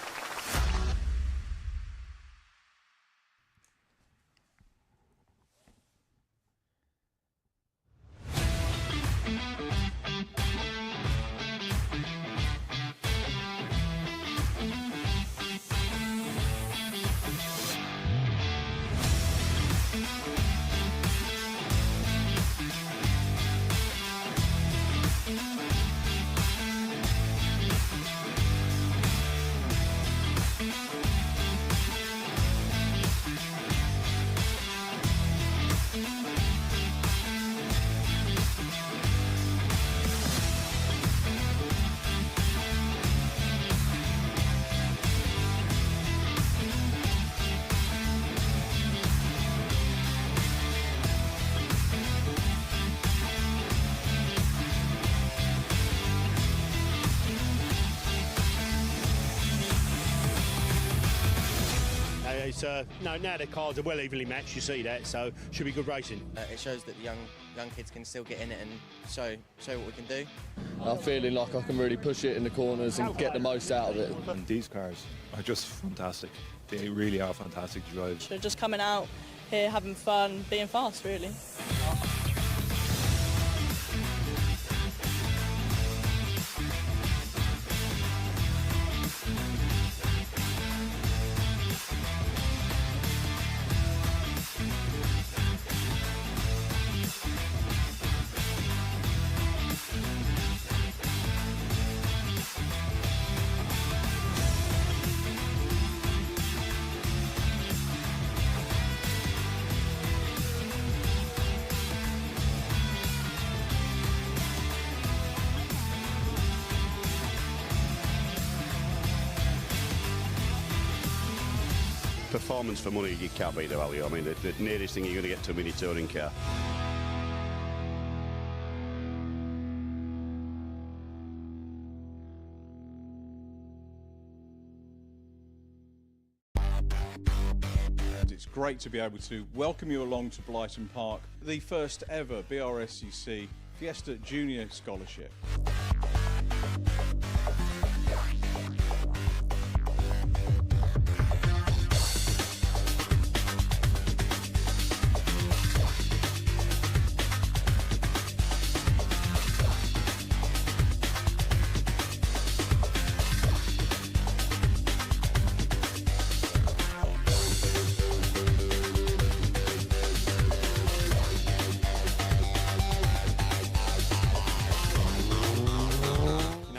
No, now the cars are well evenly matched, you see that, so should be good racing. It shows that the young kids can still get in it and show what we can do. I'm feeling like I can really push it in the corners and get the most out of it. And these cars are just fantastic. They really are fantastic to drive. So just coming out here, having fun, being fast, really. Performance for money, you can't beat the value. I mean, the nearest thing you're going to get to a mini touring car. It's great to be able to welcome you along to Blyton Park, the first ever Brscc Fiesta Junior Scholarship.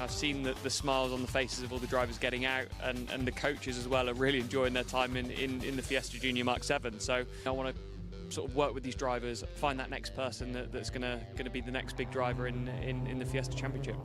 Seen the smiles on the faces of all the drivers getting out, and the coaches as well are really enjoying their time in the Fiesta Junior Mark 7. So I want to sort of work with these drivers, find that next person that's going to be the next big driver in the Fiesta Championship.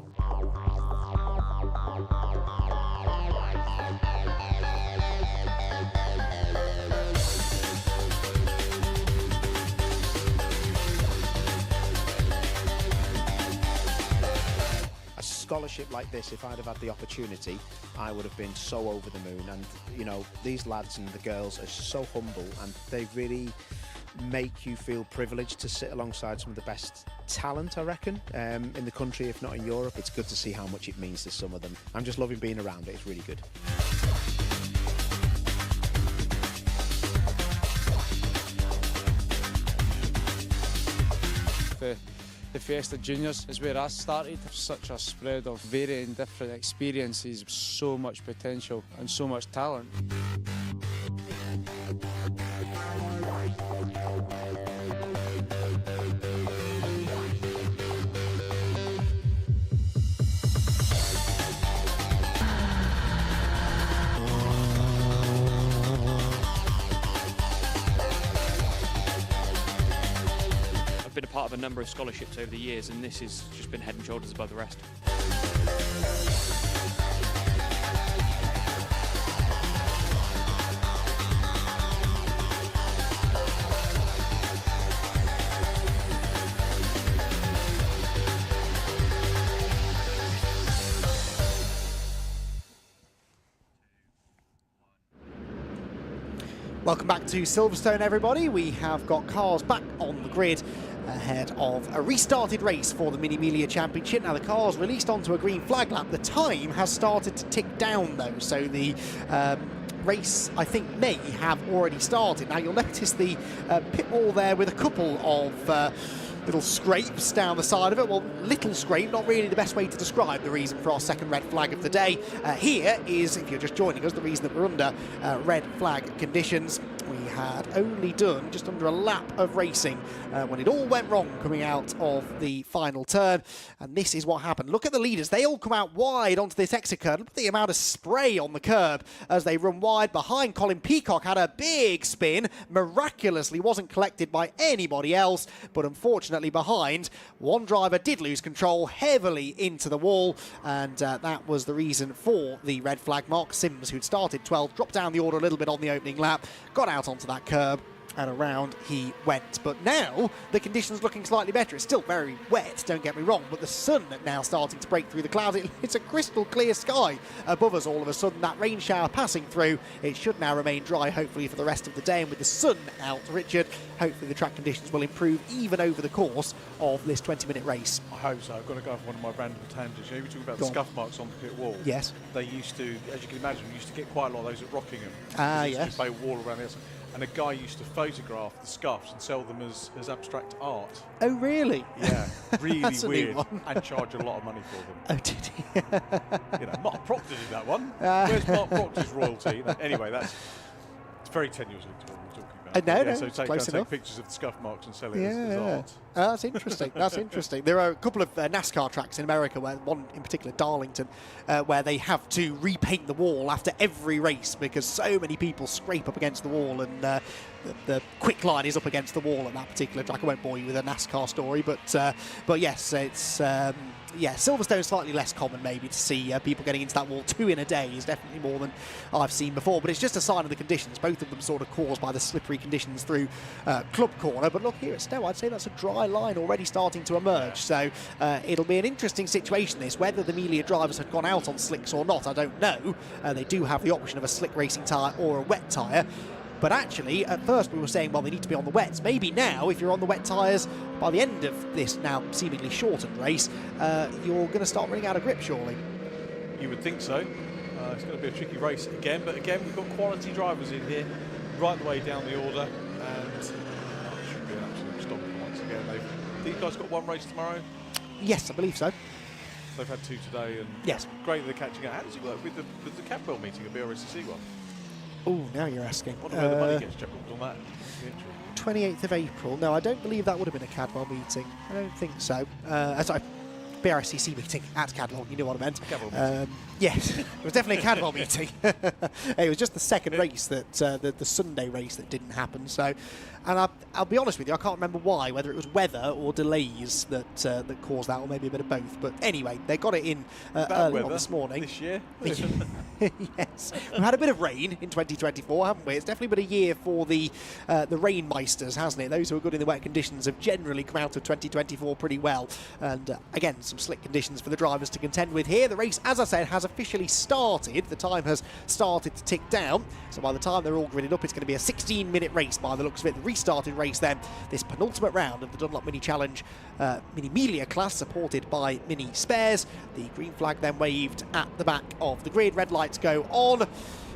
Scholarship like this, if I'd have had the opportunity, I would have been so over the moon. And you know, these lads and the girls are so humble, and they really make you feel privileged to sit alongside some of the best talent, I reckon, in the country, if not in Europe. It's good to see how much it means to some of them. I'm just loving being around it. It's really good. the Fiesta Juniors is where I started. Such a spread of varying different experiences, so much potential and so much talent. I've been a part of a number of scholarships over the years, and this has just been head and shoulders above the rest. Welcome back to Silverstone, everybody. We have got cars back on the grid ahead of a restarted race for the Mini Miglia Championship. Now, the cars released onto a green flag lap. The time has started to tick down, though, so the race, I think, may have already started. Now, you'll notice the pit wall there with a couple of little scrapes down the side of it. Well, little scrape, not really the best way to describe the reason for our second red flag of the day. Here is, if you're just joining us, the reason that we're under red flag conditions. We had only done just under a lap of racing when it all went wrong coming out of the final turn, and this is what happened. Look at the leaders. They all come out wide onto this exit curb. Look at the amount of spray on the curb as they run wide behind. Colin Peacock had a big spin, miraculously wasn't collected by anybody else, but unfortunately behind, one driver did lose control heavily into the wall, and that was the reason for the red flag. Mark Sims, who'd started 12th, dropped down the order a little bit on the opening lap, got out onto that curb, and around he went. But now the conditions looking slightly better. It's still very wet, don't get me wrong, but the sun now starting to break through the clouds. It's a crystal clear sky above us all of a sudden. That rain shower passing through. It should now remain dry, hopefully, for the rest of the day. And with the sun out, Richard, hopefully the track conditions will improve even over the course of this 20-minute race. I hope so. I've got to go off one of my random tangents. You know, we talk about the scuff marks on the pit wall. Yes. They used to, as you can imagine, we used to get quite a lot of those at Rockingham. Yes. Just a wall around the outside. And a guy used to photograph the scuffs and sell them as abstract art. Oh, really? Yeah, really That's weird. a new one. And charge a lot of money for them. Oh, did he? You know, Mark Proctor did that one. Where's Mark Proctor's royalty? Anyway, it's very tenuous to what we're talking about. No, so close enough. take pictures of the scuff marks and sell it as art. That's interesting. That's interesting. There are a couple of NASCAR tracks in America, where one in particular, Darlington, where they have to repaint the wall after every race because so many people scrape up against the wall, and the quick line is up against the wall at that particular track. I won't bore you with a NASCAR story, but yes, it's Silverstone slightly less common maybe to see people getting into that wall. 2 in a day is definitely more than I've seen before, but it's just a sign of the conditions, both of them sort of caused by the slippery conditions through Club Corner. But look here at Stowe, I'd say that's a dry line already starting to emerge, so it'll be an interesting situation this. Whether the Miglia drivers had gone out on slicks or not, I don't know. They do have the option of a slick racing tyre or a wet tyre. But actually, at first we were saying, well, they need to be on the wets. Maybe now, if you're on the wet tyres, by the end of this now seemingly shortened race, you're going to start running out of grip, surely. You would think so. It's going to be a tricky race again, but again, we've got quality drivers in here, right the way down the order, and it should be an absolute stomp once again. These guys got one race tomorrow? Yes, I believe so. They've had 2 today, and yes, great that they're catching up. How does it work with the Cadwell meeting, a Brscc one? Oh, now you're asking. I wonder where the money gets juggled on that. 28th of April. No, I don't believe that would have been a Cadwell meeting. I don't think so. Sorry, BRSCC meeting at Cadwell. You know what I meant. Yes, it was definitely a Cadwell meeting. It was just the second race that the Sunday race that didn't happen. So, and I'll be honest with you, I can't remember why. Whether it was weather or delays that caused that, or maybe a bit of both. But anyway, they got it in early on this morning. This year. Yes, we've had a bit of rain in 2024, haven't we? It's definitely been a year for the rainmeisters, hasn't it? Those who are good in the wet conditions have generally come out of 2024 pretty well. And again, some slick conditions for the drivers to contend with here. The race, as I said, has officially started. The time has started to tick down. So by the time they're all gridded up, it's going to be a 16-minute race by the looks of it. The restarted race then, this penultimate round of the Dunlop Mini Challenge Mini Miglia class, supported by Mini Spares. The green flag then waved at the back of the grid. Red lights go on.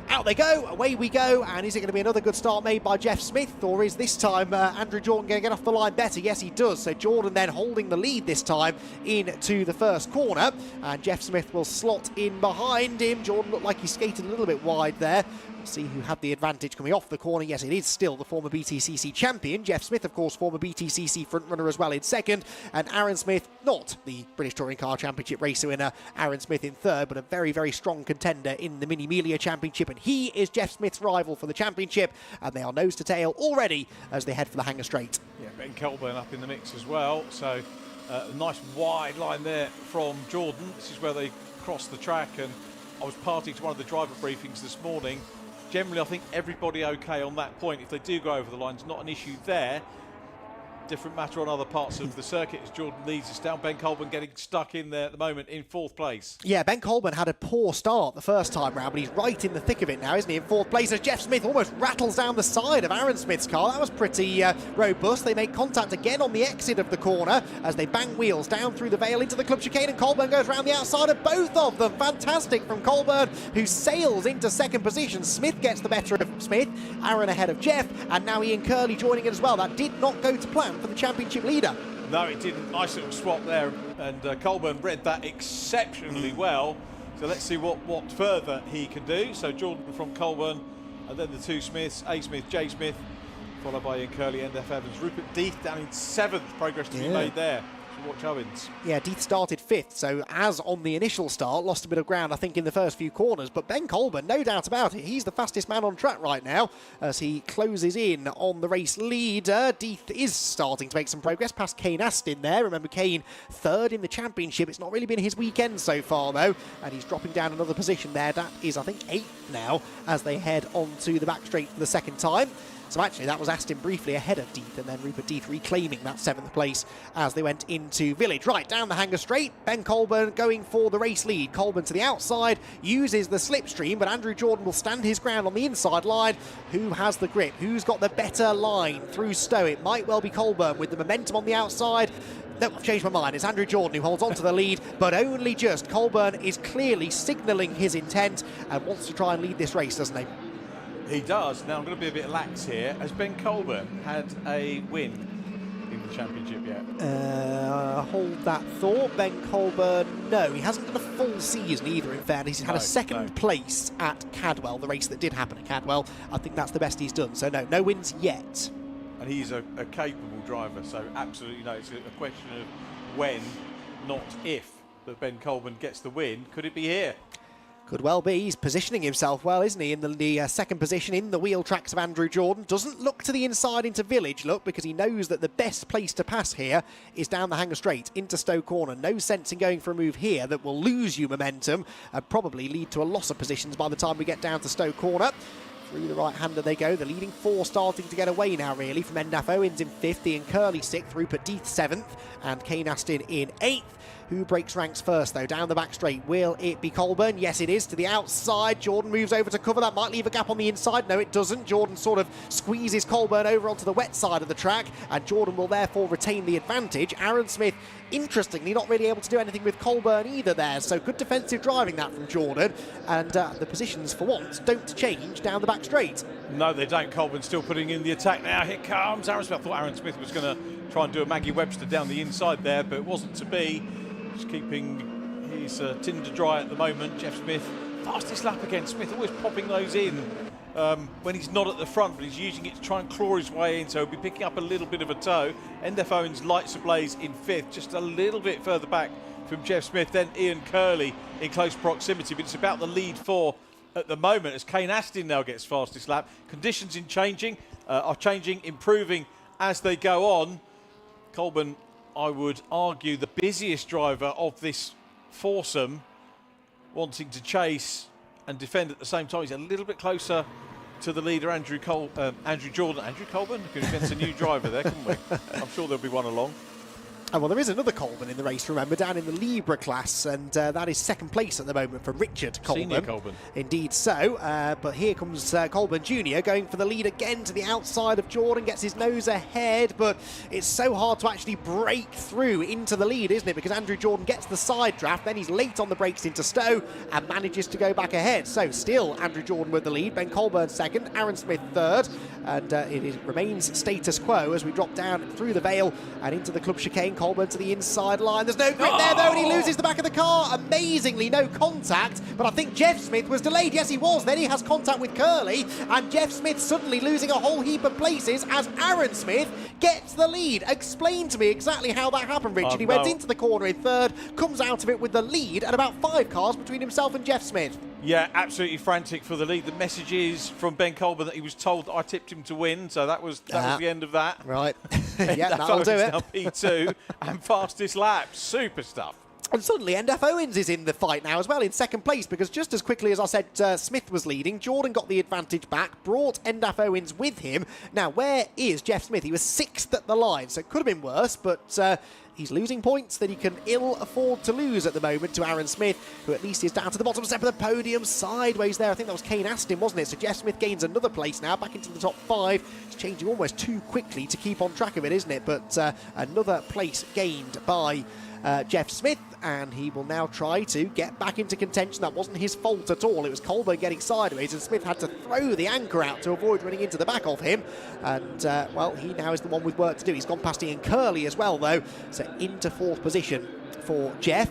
Out they go, away we go, and is it going to be another good start made by Jeff Smith, or is this time Andrew Jordan going to get off the line better? Yes, he does. So Jordan then holding the lead this time into the first corner, and Jeff Smith will slot in behind him. Jordan looked like he skated a little bit wide there. We'll see who had the advantage coming off the corner. Yes, it is still the former BTCC champion. Jeff Smith, of course, former BTCC frontrunner as well in second, and Aaron Smith, not the British Touring Car Championship racer winner, Aaron Smith in third, but a very, very strong contender in the Mini Melia Championship, and he is Jeff Smith's rival for the championship, and they are nose to tail already as they head for the Hangar Straight. Yeah, Ben Colburn up in the mix as well, so a nice wide line there from Jordan. This is where they cross the track, and I was party to one of the driver briefings this morning. Generally, I think everybody okay on that point. If they do go over the line, it's not an issue there. Different matter on other parts of the circuit as Jordan leads us down. Ben Colburn getting stuck in there at the moment in fourth place. Yeah, Ben Colburn had a poor start the first time round, but he's right in the thick of it now, isn't he, in fourth place, as Jeff Smith almost rattles down the side of Aaron Smith's car. That was pretty robust. They make contact again on the exit of the corner as they bang wheels down through the Vale into the club chicane, and Colburn goes around the outside of both of them. Fantastic from Colburn, who sails into second position. Smith gets the better of Smith, Aaron ahead of Jeff, and now Ian Curley joining it as well. That did not go to plan for the championship leader. No, it didn't. Nice little swap there, and Colburn read that exceptionally well. So let's see what further he can do. So Jordan from Colburn, and then the two Smiths, A. Smith, J. Smith, followed by Ian Curley, NF Evans. Rupert Deeth down in 7th, progress to be made there. So watch Owens. Yeah, Deeth started 5th, so as on the initial start, lost a bit of ground, I think, in the first few corners. But Ben Colburn, no doubt about it, he's the fastest man on track right now as he closes in on the race leader. Deeth is starting to make some progress past Kane Astin there. Remember, Kane 3rd in the championship. It's not really been his weekend so far, though, and he's dropping down another position there. That is, I think, 8th now as they head onto the back straight for the second time. So actually that was Astin briefly ahead of Deeth, and then Rupert Deeth reclaiming that 7th place as they went into Village. Right, down the Hangar Straight, Ben Colburn going for the race lead. Colburn to the outside, uses the slipstream, but Andrew Jordan will stand his ground on the inside line. Who has the grip? Who's got the better line through Stowe? It might well be Colburn with the momentum on the outside. No, I've changed my mind. It's Andrew Jordan who holds on to the lead, but only just. Colburn is clearly signalling his intent and wants to try and lead this race, doesn't he? He does. Now, I'm going to be a bit lax here. Has Ben Colburn had a win in the championship yet? Hold that thought. Ben Colburn, no, he hasn't done a full season either, in fairness. He's had a second place at Cadwell, the race that did happen at Cadwell. I think that's the best he's done. So no wins yet. And he's a capable driver, so absolutely no. It's a question of when, not if, that Ben Colburn gets the win. Could it be here? Could well be. He's positioning himself well, isn't he, in the second position in the wheel tracks of Andrew Jordan. Doesn't look to the inside into Village, look, because he knows that the best place to pass here is down the Hangar Straight into Stowe Corner. No sense in going for a move here that will lose you momentum and probably lead to a loss of positions by the time we get down to Stowe Corner. Through the right-hander they go. The leading 4 starting to get away now, really, from NF Owens in 5th, Ian Curley 6th, Rupert Deeth 7th, and Kane Astin in 8th. Who breaks ranks first, though? Down the back straight. Will it be Colburn? Yes, it is. To the outside. Jordan moves over to cover. That might leave a gap on the inside. No, it doesn't. Jordan sort of squeezes Colburn over onto the wet side of the track, and Jordan will therefore retain the advantage. Aaron Smith, interestingly, not really able to do anything with Colburn either there. So good defensive driving that from Jordan. And the positions, for once, don't change down the back straight. No, they don't. Colburn still putting in the attack now. Here comes Aaron Smith. I thought Aaron Smith was going to try and do a Maggie Webster down the inside there, but it wasn't to be. Just keeping his tinder dry at the moment. Jeff Smith, fastest lap again. Smith always popping those in when he's not at the front, but he's using it to try and claw his way in, so he'll be picking up a little bit of a tow. NF Owens lights ablaze in 5th, just a little bit further back from Jeff Smith. Then Ian Curley in close proximity, but it's about the lead 4 at the moment as Kane Astin now gets fastest lap. Conditions are changing, improving as they go on. Colburn, I would argue, the busiest driver of this foursome, wanting to chase and defend at the same time. He's a little bit closer to the leader, Andrew Jordan. Andrew Colburn, we could invent a new driver there, couldn't we? I'm sure there'll be one along. Oh, well, there is another Colburn in the race, remember, down in the Libra class, and that is second place at the moment for Richard Colburn. Senior Colburn. Indeed so, but here comes Colburn Jr. going for the lead again to the outside of Jordan, gets his nose ahead, but it's so hard to actually break through into the lead, isn't it? Because Andrew Jordan gets the side draft, then he's late on the brakes into Stowe and manages to go back ahead. So still Andrew Jordan with the lead, Ben Colburn second, Aaron Smith third, and remains status quo as we drop down through the Vale and into the Club Chicane. Colburn to the inside line. There's no grip there, though, and he loses the back of the car. Amazingly, no contact, but I think Jeff Smith was delayed. Yes, he was. Then he has contact with Curly, and Jeff Smith suddenly losing a whole heap of places as Aaron Smith gets the lead. Explain to me exactly how that happened, Richard. He went into the corner in third, comes out of it with the lead, and about 5 cars between himself and Jeff Smith. Yeah, absolutely frantic for the lead. The message is from Ben Colburn that he was told I tipped him to win, so that was the end of that. Right. Yeah, that'll do it. Now P2 and fastest lap. Super stuff. And suddenly NF Owens is in the fight now as well, in second place, because just as quickly as I said Smith was leading, Jordan got the advantage back, brought NF Owens with him. Now, where is Jeff Smith? He was 6th at the line, so it could have been worse, but he's losing points that he can ill afford to lose at the moment to Aaron Smith, who at least is down to the bottom step of the podium, sideways there. I think that was Kane Aston, wasn't it? So Jeff Smith gains another place now, back into the top 5. It's changing almost too quickly to keep on track of it, isn't it? But another place gained by Jeff Smith, and he will now try to get back into contention. That wasn't his fault at all. It was Colburn getting sideways, and Smith had to throw the anchor out to avoid running into the back of him. And, well, he now is the one with work to do. He's gone past Ian Curley as well, though. So into 4th position for Jeff,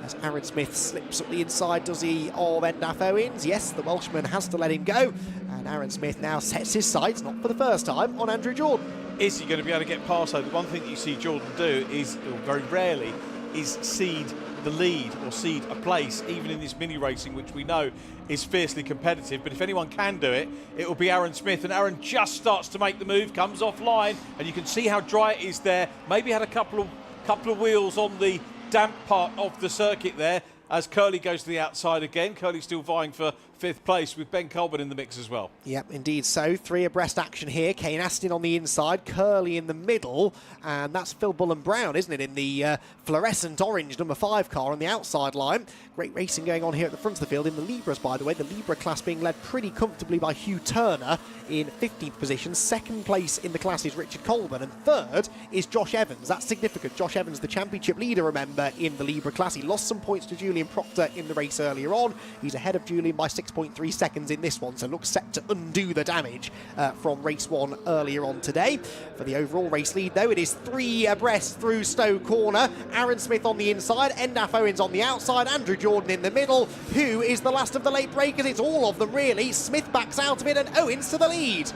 as Aaron Smith slips up the inside, does he, of Endaf Owens? Yes, the Welshman has to let him go. And Aaron Smith now sets his sights, not for the first time, on Andrew Jordan. Is he going to be able to get past? So the one thing that you see Jordan do is, or very rarely, is cede the lead or cede a place, even in this mini racing, which we know is fiercely competitive. But if anyone can do it, it will be Aaron Smith. And Aaron just starts to make the move, comes offline, and you can see how dry it is there. Maybe had a couple of wheels on the damp part of the circuit there, as Curly goes to the outside again. Curly still vying for 5th place with Ben Colburn in the mix as well. Yep, indeed so. 3 abreast action here. Kane Aston on the inside, Curly in the middle, and that's Phil Bullen-Brown, isn't it, in the fluorescent orange number 5 car on the outside line. Great racing going on here at the front of the field in the Libras, by the way. The Libra class being led pretty comfortably by Hugh Turner in 15th position. 2nd place in the class is Richard Colburn, and 3rd is Josh Evans. That's significant. Josh Evans, the championship leader, remember, in the Libra class. He lost some points to Julian Proctor in the race earlier on. He's ahead of Julian by 6.3 seconds in this one, so looks set to undo the damage from race 1 earlier on today. For the overall race lead, though, it is 3 abreast through Stowe Corner. Aaron Smith on the inside, Endaf Owens on the outside, Andrew Jordan in the middle. Who is the last of the late breakers? It's all of them, really. Smith backs out of it, and Owens to the lead.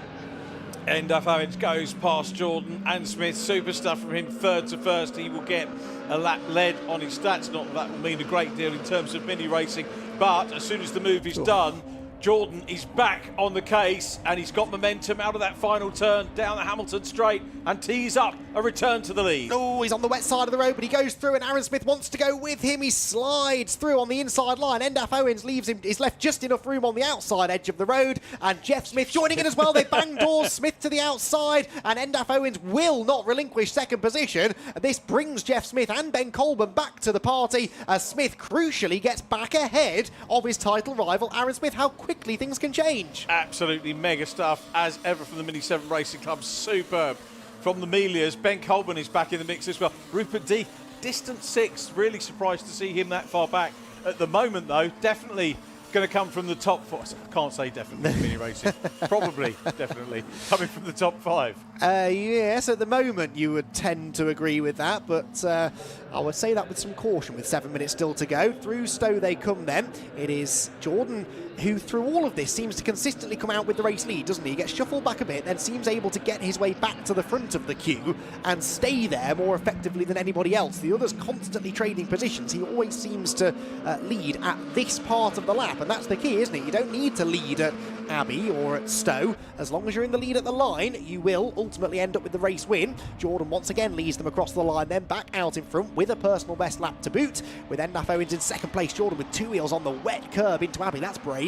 Endaf Owens goes past Jordan and Smith. Super stuff from him, 3rd to 1st. He will get a lap led on his stats. Not that will mean a great deal in terms of mini racing, but as soon as the move is done, Jordan is back on the case, and he's got momentum out of that final turn down the Hamilton straight and tees up a return to the lead. Oh, he's on the wet side of the road, but he goes through, and Aaron Smith wants to go with him. He slides through on the inside line. Endaf Owens leaves him, is left just enough room on the outside edge of the road, and Jeff Smith joining in as well. They bang doors, Smith to the outside, and Endaf Owens will not relinquish 2nd position. This brings Jeff Smith and Ben Colburn back to the party, as Smith crucially gets back ahead of his title rival, Aaron Smith. How quickly things can change. Absolutely mega stuff, as ever, from the Mini 7 Racing Club. Superb from the Melias. Ben Colburn is back in the mix as well. Rupert D, distant 6th. Really surprised to see him that far back at the moment, though. Definitely going to come from the top 4. I can't say definitely in mini racing. Probably, definitely coming from the top 5. Yes, at the moment you would tend to agree with that, but I would say that with some caution with 7 minutes still to go. Through Stowe they come then. It is Jordan who, through all of this, seems to consistently come out with the race lead, doesn't he? He gets shuffled back a bit, then seems able to get his way back to the front of the queue and stay there more effectively than anybody else. The others constantly trading positions. He always seems to lead at this part of the lap, and that's the key, isn't it? You don't need to lead at Abbey or at Stowe. As long as you're in the lead at the line, you will ultimately end up with the race win. Jordan once again leads them across the line, then back out in front with a personal best lap to boot, with Endaf Owens in 2nd place. Jordan with 2 wheels on the wet curb into Abbey. That's brave.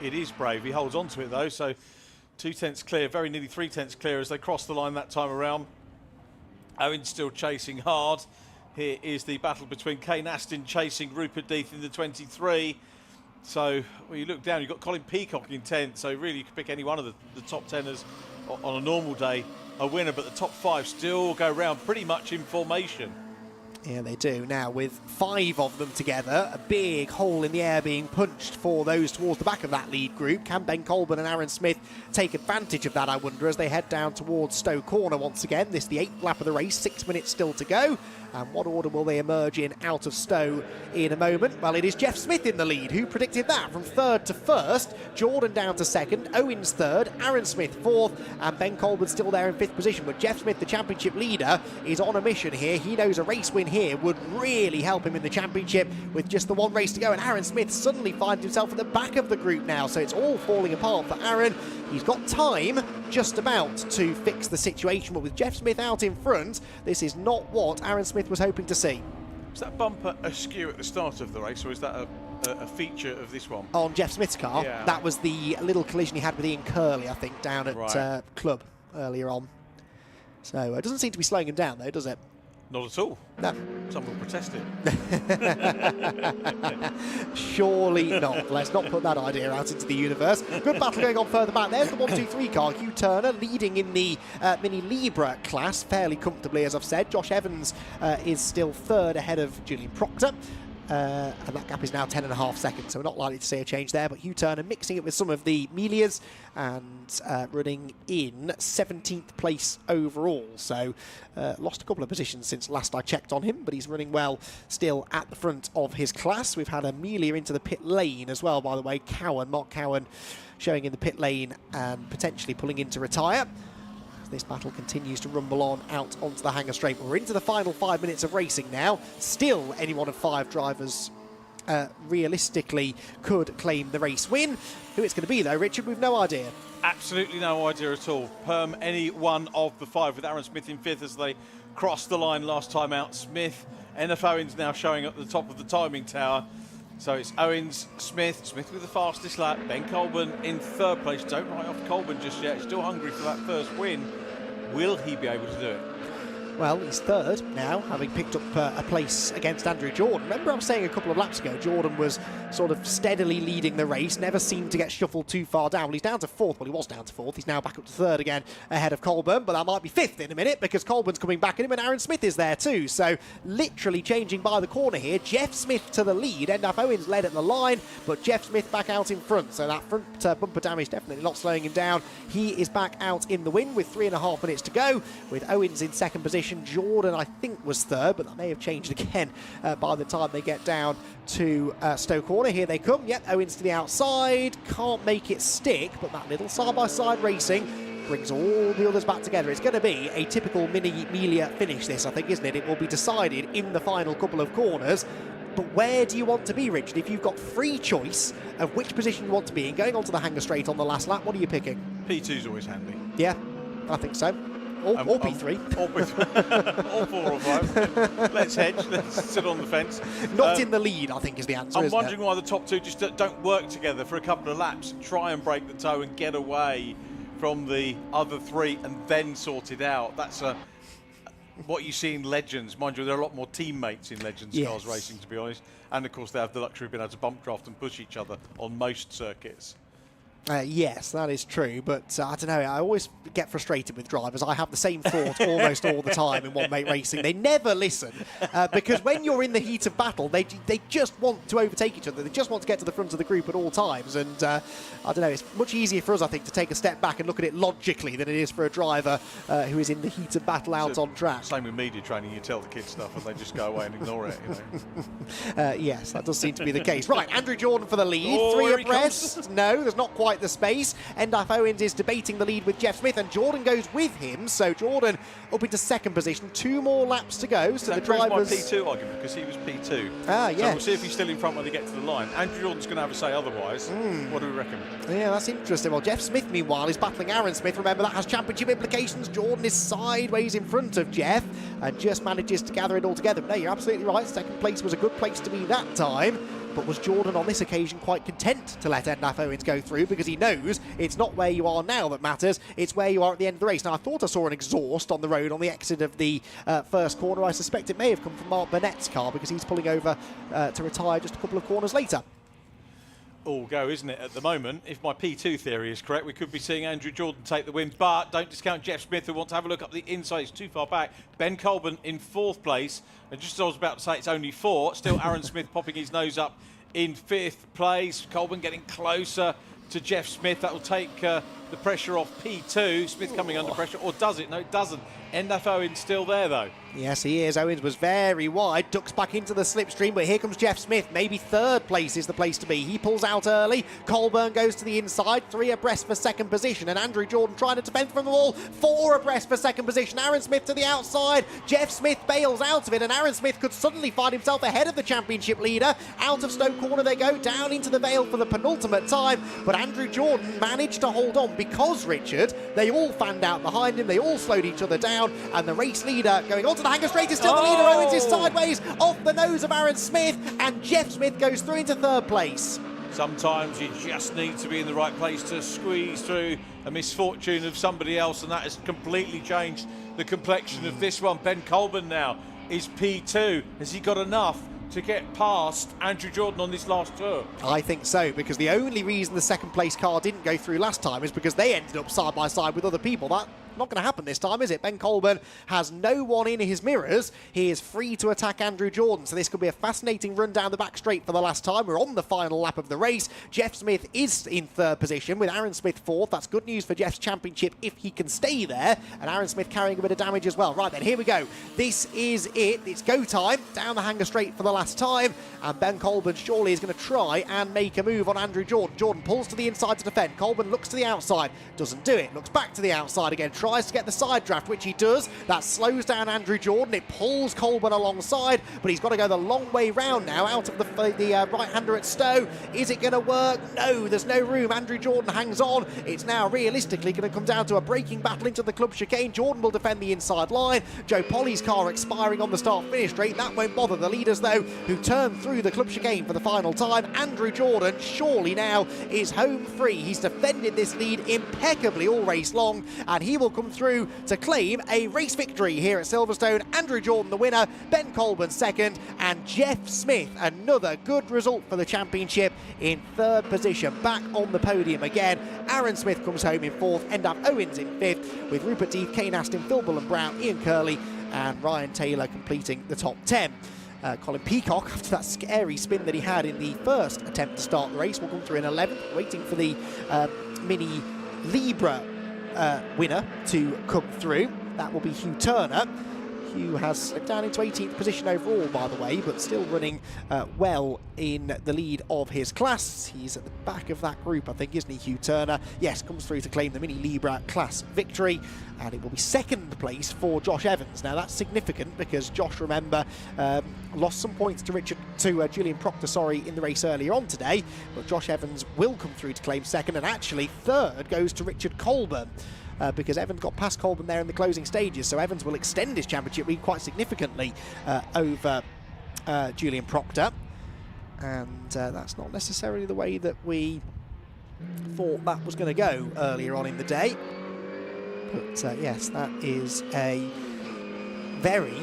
It is brave. He holds on to it, though, so 2 tenths clear, very nearly 3 tenths clear as they cross the line that time around. Owens still chasing hard. Here is the battle between Kane Aston chasing Rupert Death in the 23. So when you look down, you've got Colin Peacock in 10th, so really you could pick any one of the top 10ers on a normal day a winner, but the top 5 still go round pretty much in formation. Yeah, they do. Now, with 5 of them together, a big hole in the air being punched for those towards the back of that lead group. Can Ben Colburn and Aaron Smith take advantage of that, I wonder, as they head down towards Stowe Corner once again. This is the 8th lap of the race, 6 minutes still to go. And what order will they emerge in out of Stowe in a moment? Well, it is Jeff Smith in the lead. Who predicted that? From 3rd to 1st, Jordan down to 2nd, Owens 3rd, Aaron Smith 4th, and Ben Colburn still there in 5th position. But Jeff Smith, the championship leader, is on a mission here. He knows a race win here would really help him in the championship with just the 1 race to go. And Aaron Smith suddenly finds himself at the back of the group now, so it's all falling apart for Aaron. He's got time just about to fix the situation, but with Jeff Smith out in front, this is not what Aaron Smith was hoping to see. Was that bumper askew at the start of the race, or is that a feature of this one? On Jeff Smith's car, yeah. That was the little collision he had with Ian Curley, I think, down at Club earlier on. So it doesn't seem to be slowing him down, though, does it? Not at all. No. Someone will protest it. Surely not. Let's not put that idea out into the universe. Good battle going on further back. There's the 1-2-3 car. Hugh Turner leading in the Mini Libra class fairly comfortably, as I've said. Josh Evans is still 3rd ahead of Julian Proctor. And that gap is now 10.5 seconds, so we're not likely to see a change there. But Hugh Turner mixing it with some of the Melias and running in 17th place overall. So lost a couple of positions since last I checked on him, but he's running well still at the front of his class. We've had Amelia into the pit lane as well, by the way. Mark Cowan showing in the pit lane and potentially pulling in to retire. This battle continues to rumble on out onto the hangar straight. We're into the final 5 minutes of racing now. Still, any one of 5 drivers realistically could claim the race win. Who it's going to be, though, Richard, we've no idea. Absolutely no idea at all. Perm any one of the 5, with Aaron Smith in 5th as they crossed the line last time out. Smith, NF Owens now showing at the top of the timing tower. So it's Owens, Smith with the fastest lap, Ben Colburn in 3rd place. Don't write off Colburn just yet, still hungry for that first win. Will he be able to do it? Well, he's 3rd now, having picked up a place against Andrew Jordan. Remember I was saying a couple of laps ago, Jordan was sort of steadily leading the race, never seemed to get shuffled too far down. Well, he's down to 4th. Well, he was down to 4th. He's now back up to 3rd again, ahead of Colburn, but that might be 5th in a minute, because Colburn's coming back at him and Aaron Smith is there too. So, literally changing by the corner here. Jeff Smith to the lead. Endaf Owens led at the line, but Jeff Smith back out in front. So that front bumper damage definitely not slowing him down. He is back out in the win with 3.5 minutes to go, with Owens in 2nd position. Jordan, I think, was 3rd, but that may have changed again by the time they get down to Stowe Corner. Here they come. Yep, Owens to the outside. Can't make it stick, but that little side-by-side racing brings all the others back together. It's going to be a typical Mini Melia finish, this, I think, isn't it? It will be decided in the final couple of corners. But where do you want to be, Richard? If you've got free choice of which position you want to be in, going onto the hangar straight on the last lap, what are you picking? P2's always handy. Yeah, I think so. Or P3. Or P3. Or 4 or 5. Let's hedge. Let's sit on the fence. Not in the lead, I think, is the answer. I'm wondering why the top 2 just don't work together for a couple of laps and try and break the toe and get away from the other 3 and then sort it out. That's what you see in Legends. Mind you, there are a lot more teammates in Legends cars racing, to be honest. And, of course, they have the luxury of being able to bump draft and push each other on most circuits. Yes, that is true, but I don't know, I always get frustrated with drivers. I have the same thought almost all the time in one-mate racing. They never listen, because when you're in the heat of battle, they just want to overtake each other. They just want to get to the front of the group at all times, and I don't know, it's much easier for us, I think, to take a step back and look at it logically than it is for a driver who is in the heat of battle out on track. Same with media training, you tell the kids stuff and they just go away and ignore it, you know. Yes, that does seem to be the case. Right, Andrew Jordan for the lead, 3 abreast. No, there's not quite the space. Endaf Owens is debating the lead with Jeff Smith, and Jordan goes with him. So Jordan up into 2nd position. 2 more laps to go. So that the drivers. My P2 argument, because he was P2. Ah, yeah. So we'll see if he's still in front when they get to the line. Andrew Jordan's going to have a say otherwise. What do we reckon? Yeah, that's interesting. Well, Jeff Smith, meanwhile, is battling Aaron Smith. Remember, that has championship implications. Jordan is sideways in front of Jeff and just manages to gather it all together. But no, you're absolutely right. 2nd place was a good place to be that time. But was Jordan on this occasion quite content to let Endaf Owens go through, because he knows it's not where you are now that matters, it's where you are at the end of the race. Now, I thought I saw an exhaust on the road on the exit of the first corner. I suspect it may have come from Mark Burnett's car, because he's pulling over to retire just a couple of corners later. All go, isn't it, at the moment? If my P2 theory is correct, we could be seeing Andrew Jordan take the win, but don't discount Jeff Smith, who wants to have a look up the inside. It's too far back. Ben Colburn in 4th place, and just as I was about to say, it's only 4. Still Aaron Smith popping his nose up in 5th place. Colburn getting closer to Jeff Smith. That will take the pressure off P2. Smith coming under pressure, or does it? No, it doesn't. Endaf Owens still there, though. Yes, he is. Owens was very wide, ducks back into the slipstream, but here comes Jeff Smith. Maybe 3rd place is the place to be. He pulls out early. Colburn goes to the inside, 3 abreast for 2nd position, and Andrew Jordan trying to defend from the wall, 4 abreast for 2nd position. Aaron Smith to the outside. Jeff Smith bails out of it, and Aaron Smith could suddenly find himself ahead of the championship leader. Out of Stoke Corner they go, down into the Vale for the penultimate time, but Andrew Jordan managed to hold on because, Richard, they all fanned out behind him, they all slowed each other down, and the race leader going onto the hanger straight is still the leader. Owens is sideways off the nose of Aaron Smith, and Jeff Smith goes through into 3rd place. Sometimes you just need to be in the right place to squeeze through a misfortune of somebody else, and that has completely changed the complexion of this one. Ben Colburn now is P2. Has he got enough to get past Andrew Jordan on this last tour? I think so, because the only reason the 2nd place car didn't go through last time is because they ended up side by side with other people. That not going to happen this time, is it? Ben Colburn has no one in his mirrors. He is free to attack Andrew Jordan, so this could be a fascinating run down the back straight for the last time. We're on the final lap of the race. Jeff Smith is in 3rd position with Aaron Smith 4th. That's good news for Jeff's championship if he can stay there, and Aaron Smith carrying a bit of damage as well. Right then, here we go. This is it. It's go time. Down the hanger straight for the last time, and Ben Colburn surely is going to try and make a move on Andrew Jordan. Jordan pulls to the inside to defend. Colburn looks to the outside. Doesn't do it. Looks back to the outside again. Tries to get the side draft, which he does. That slows down Andrew Jordan. It pulls Colburn alongside, but he's got to go the long way round now out of the right-hander at Stowe. Is it going to work? No, there's no room. Andrew Jordan hangs on. It's now realistically going to come down to a braking battle into the club chicane. Jordan will defend the inside line. Joe Polly's car expiring on the start-finish straight. That won't bother the leaders, though, who turn through the club chicane for the final time. Andrew Jordan surely now is home free. He's defended this lead impeccably all race long, and he will come through to claim a race victory here at Silverstone. Andrew Jordan the winner, Ben Colburn 2nd, and Jeff Smith, another good result for the championship, in 3rd position, back on the podium again. Aaron Smith comes home in 4th, Endaf Owens in 5th, with Rupert Deeth, Kane Aston, Phil Bullen-Brown, Ian Curley and Ryan Taylor completing the top 10. Colin Peacock, after that scary spin that he had in the first attempt to start the race, will come through in 11th, waiting for the Mini Libra winner to come through. That will be Hugh Turner. Hugh has slipped down into 18th position overall, by the way, but still running well in the lead of his class. He's at the back of that group, I think, isn't he, Hugh Turner? Yes, comes through to claim the Mini Libra class victory, and it will be 2nd place for Josh Evans. Now, that's significant because Josh, remember, lost some points to Julian Proctor, in the race earlier on today, but Josh Evans will come through to claim 2nd, and actually 3rd goes to Richard Colburn. Because Evans got past Colburn there in the closing stages, so Evans will extend his championship lead quite significantly over Julian Proctor, and that's not necessarily the way that we thought that was going to go earlier on in the day. But yes, that is a very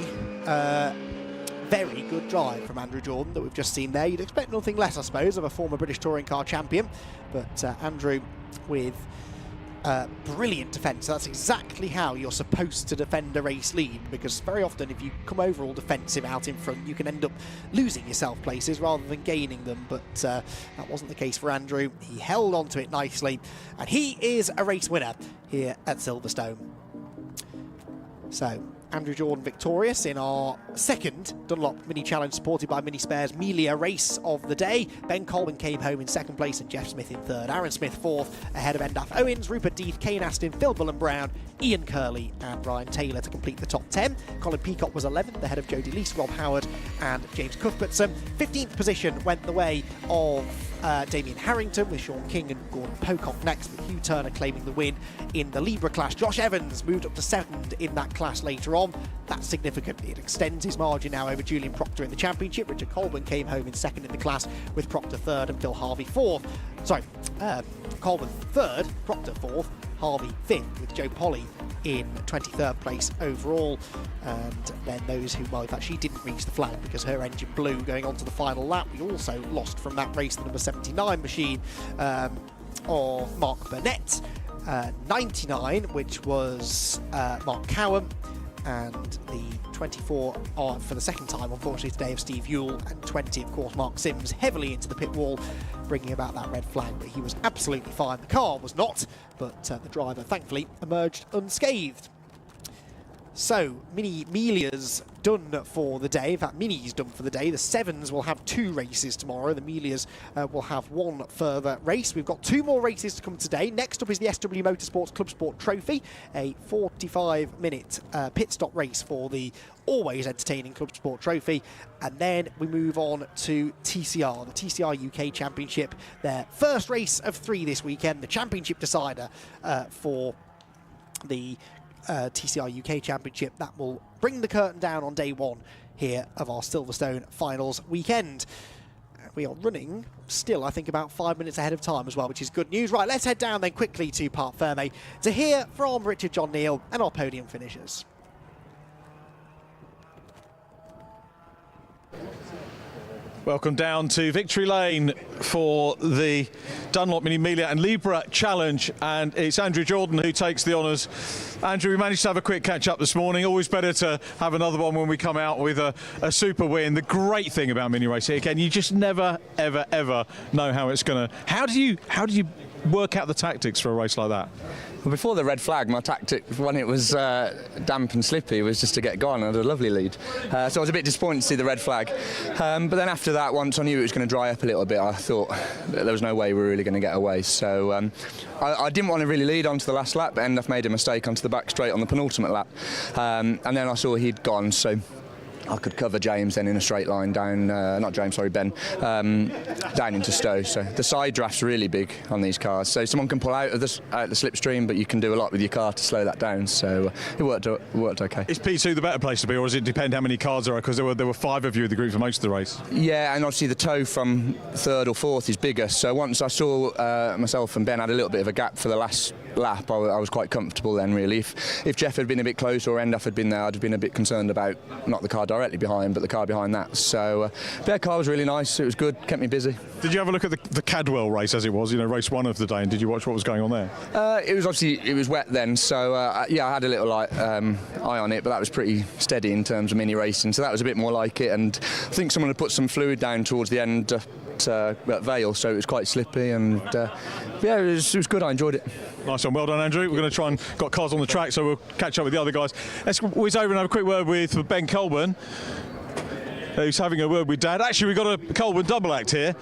good drive from Andrew Jordan that we've just seen there. You'd expect nothing less, I suppose, of a former British Touring Car champion, but Andrew with brilliant defence. That's exactly how you're supposed to defend a race lead, because very often if you come over all defensive out in front, you can end up losing yourself places rather than gaining them, but that wasn't the case for Andrew. He held on to it nicely, and he is a race winner here at Silverstone. So, Andrew Jordan victorious in our 2nd Dunlop Mini Challenge, supported by Mini Spares Melia race of the day. Ben Colburn came home in 2nd place and Jeff Smith in 3rd. Aaron Smith 4th, ahead of Endaf Owens, Rupert Deeth, Kane Aston, Phil Bullen-Brown, Ian Curley and Ryan Taylor to complete the top 10. Colin Peacock was 11th, ahead of Jody Lease, Rob Howard and James Cuthbertson. 15th position went the way of Damien Harrington, with Sean King and Gordon Pocock next, with Hugh Turner claiming the win in the Libra class. Josh Evans moved up to 2nd in that class later on. That's significant. It extends his margin now over Julian Proctor in the championship. Richard Colburn came home in 2nd in the class, with Proctor 3rd and Phil Harvey 4th. Sorry, Colburn 3rd, Proctor 4th, Harvey 5th, with Joe Polly in 23rd place overall. And then those who, well, in fact, she didn't reach the flag because her engine blew going on to the final lap. We also lost from that race the number 79 machine of Mark Burnett, 99, which was Mark Cowan, and the 24 for the second time, unfortunately, today of Steve Ewell, and 20, of course, Mark Sims, heavily into the pit wall, bringing about that red flag, but he was absolutely fine. The car was not, but the driver, thankfully, emerged unscathed. So, Mini Melia's done for the day. In fact, Mini's done for the day. The 7s will have 2 races tomorrow. The Melia's will have 1 further race. We've got 2 more races to come today. Next up is the SW Motorsports Club Sport Trophy, a 45-minute pit stop race for the always entertaining Club Sport Trophy. And then we move on to TCR, the TCR UK Championship, their first race of 3 this weekend, the championship decider for the TCR UK Championship. That will bring the curtain down on day 1 here of our Silverstone finals weekend. We are running still, I think, about 5 minutes ahead of time as well, which is good news. Right, let's head down then quickly to Parc Fermé to hear from Richard John Neal and our podium finishers. Welcome down to Victory Lane for the Dunlop Mini Melia and Libra Challenge, and it's Andrew Jordan who takes the honours. Andrew, we managed to have a quick catch-up this morning. Always better to have another one when we come out with a super win. The great thing about mini racing, again, you just never, ever, ever know how it's going to... How do you work out the tactics for a race like that? Well, before the red flag, my tactic when it was damp and slippy was just to get gone. I had a lovely lead. So I was a bit disappointed to see the red flag. But then after that, once I knew it was going to dry up a little bit, I thought that there was no way we were really going to get away. So I didn't want to really lead onto the last lap, and I've made a mistake onto the back straight on the penultimate lap. And then I saw he'd gone, so I could cover James then in a straight line down, not James, sorry, Ben, down into Stowe. So the side draft's really big on these cars. So someone can pull out of the slipstream, but you can do a lot with your car to slow that down. So it worked okay. Is P2 the better place to be, or does it depend how many cars there are? Because there were 5 of you in the group for most of the race. Yeah, and obviously the tow from 3rd or 4th is bigger. So once I saw myself and Ben had a little bit of a gap for the last lap, I was quite comfortable then, really. If Jeff had been a bit closer or Endaf had been there, I'd have been a bit concerned about not the car directly behind, but the car behind that. So their car was really nice. It was good, kept me busy. Did you have a look at the Cadwell race as it was, race 1 of the day, and did you watch what was going on there? It was wet then, so yeah, I had a little eye on it, but that was pretty steady in terms of mini racing, so that was a bit more like it. And I think someone had put some fluid down towards the end at Vale, so it was quite slippy, and yeah, it was good. I enjoyed it. Nice one, well done, Andrew. We're going to try and got cars on the track, so we'll catch up with the other guys. Let's whiz over and have a quick word with Ben Colburn, who's having a word with Dad. Actually, we've got a Colburn double act here,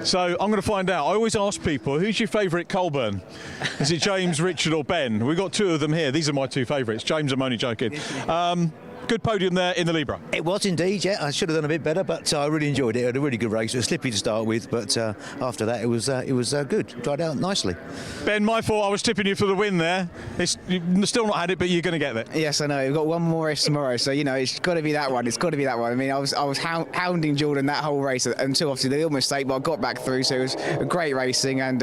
so I'm going to find out. I always ask people, who's your favourite Colburn? Is it James, Richard or Ben? We've got 2 of them here. These are my 2 favourites. James, I'm only joking. Good podium there in the Libra. It was indeed, yeah. I should have done a bit better, but I really enjoyed it. It had a really good race. It was slippy to start with, but after that it was good. Dried out nicely. Ben, my fault. I was tipping you for the win there. You've still not had it, but you're going to get it. Yes, I know. We've got one more race tomorrow, so it's got to be that one. It's got to be that one. I mean, I was hounding Jordan that whole race until obviously the little mistake, but I got back through. So it was a great racing, and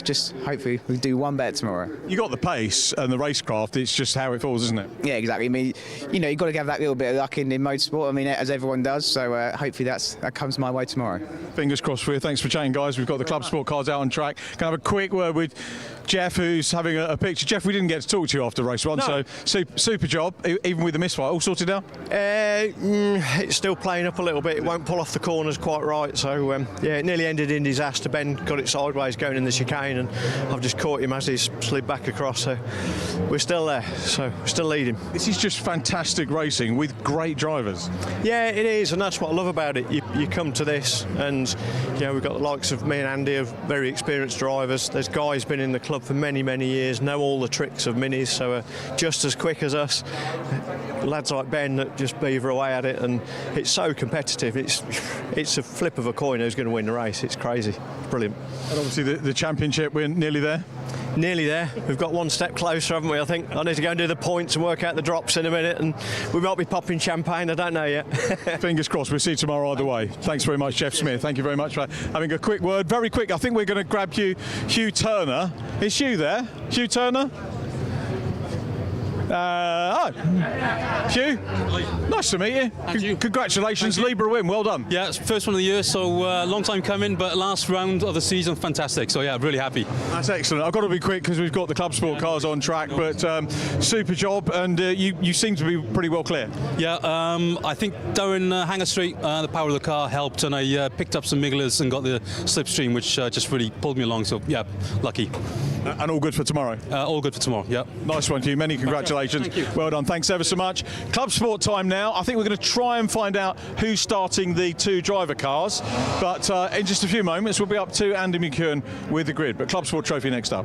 just hopefully we do one better tomorrow. You got the pace and the racecraft. It's just how it falls, isn't it? Yeah, exactly. I mean, you've got to have that little bit of luck in motorsport. I mean, as everyone does. So hopefully that comes my way tomorrow. Fingers crossed for you. Thanks for chatting, guys. We've got the Club Sport cars out on track. Can I have a quick word with Jeff, who's having a picture. Jeff, we didn't get to talk to you after race 1, so super job, even with the misfire. All sorted now? It's still playing up a little bit. It won't pull off the corners quite right, so yeah, it nearly ended in disaster. Ben got it sideways going in the chicane, and I've just caught him as he's slid back across, so we're still there, so we're still leading. This is just fantastic racing. racing with great drivers. Yeah, it is, and that's what I love about it. You come to this, and we've got the likes of me and Andy, of very experienced drivers. There's guys been in the club for many, many years, know all the tricks of minis, so are just as quick as us. Lads like Ben that just beaver away at it, and it's so competitive. It's a flip of a coin who's going to win the race. It's crazy, brilliant. And obviously the championship, we're nearly there. Nearly there. We've got one step closer, haven't we? I think I need to go and do the points and work out the drops in a minute, and we might be popping champagne. I don't know yet. Fingers crossed. We'll see you tomorrow either way. Thanks very much, Jeff Smith. Thank you very much for having a quick word. Very quick. I think we're going to grab Hugh Turner. Is Hugh there? Hugh Turner? Hugh, nice to meet you. Congratulations, Libra win, well done. Yeah, it's first one of the year, so long time coming, but last round of the season, fantastic. So yeah, really happy. That's excellent. I've got to be quick because we've got the Club Sport cars on track, but super job, and you seem to be pretty well clear. Yeah, I think down Hanger Street, the power of the car helped, and I picked up some migglers and got the slipstream, which just really pulled me along. So yeah, lucky. And all good for tomorrow? All good for tomorrow, yeah. Nice one, Hugh. Many congratulations. Thank you. Well done. Thanks ever so much. Club Sport time now. I think we're going to try and find out who's starting the two driver cars. But in just a few moments, we'll be up to Andy McEwen with the grid. But Club Sport Trophy next up.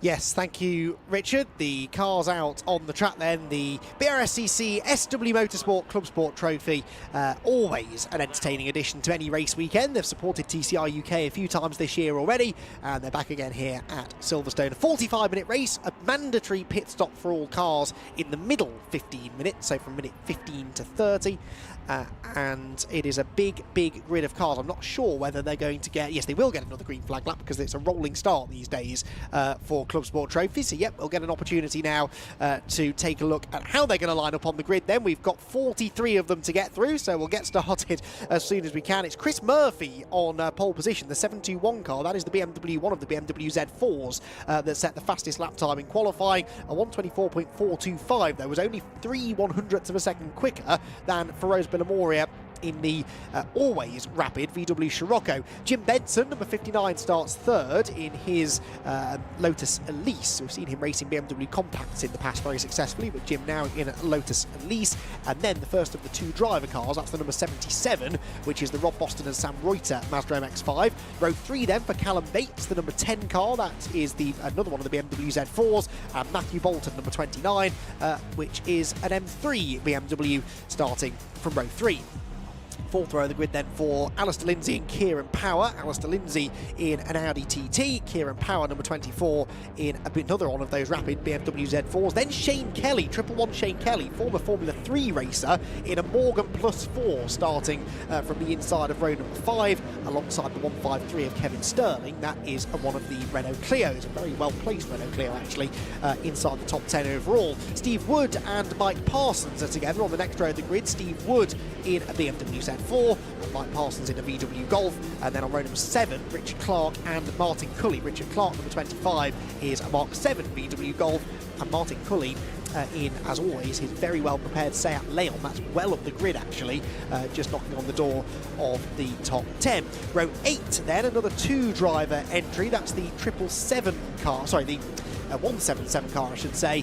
Yes, thank you, Richard. The cars out on the track then. The Brscc SW Motorsport Club Sport Trophy, always an entertaining addition to any race weekend. They've supported TCR UK a few times this year already, and they're back again here at Silverstone. A 45-minute race, a mandatory pit stop for all cars in the middle 15 minutes, so from minute 15 to 30. And it is a big grid of cars. I'm not sure whether they're going to get... Yes, they will get another green flag lap because it's a rolling start these days for Club Sport Trophy. So, yep, we'll get an opportunity now to take a look at how they're going to line up on the grid. Then we've got 43 of them to get through, so we'll get started as soon as we can. It's Chris Murphy on pole position, the 721 car. That is the BMW, one of the BMW Z4s that set the fastest lap time in qualifying. A 124.425, though, was only 3/100ths of a second quicker than Feroz Bellamoria in the always rapid VW Scirocco. Jim Benson, number 59, starts third in his Lotus Elise. We've seen him racing BMW compacts in the past very successfully, but Jim now in a Lotus Elise. And then the first of the two driver cars, that's the number 77, which is the Rob Boston and Sam Reuter Mazda MX-5. Row 3 then for Callum Bates, the number 10 car, that is another one of the BMW Z4s. And Matthew Bolton, number 29, which is an M3 BMW starting from row 3. Fourth row of the grid then for Alistair Lindsay and Kieran Power. Alistair Lindsay in an Audi TT, Kieran Power number 24 in another one of those rapid BMW Z4s. Then Shane Kelly, 111 Shane Kelly, former Formula 3 racer in a Morgan Plus 4, starting from the inside of row number 5 alongside the 153 of Kevin Sterling. That is one of the Renault Clios, a very well placed Renault Clio actually, inside the top 10 overall. Steve Wood and Mike Parsons are together on the next row of the grid. Steve Wood in a BMW Z4, and Mike Parsons in a VW Golf. And then on row number 7, Richard Clark and Martin Cully. Richard Clark, number 25, is a Mark 7 VW Golf, and Martin Cully in, as always, his very well prepared Seat Leon. That's well up the grid actually, just knocking on the door of the top 10. Row 8 then, another two driver entry. That's the 777 car, sorry, the 177 car, I should say,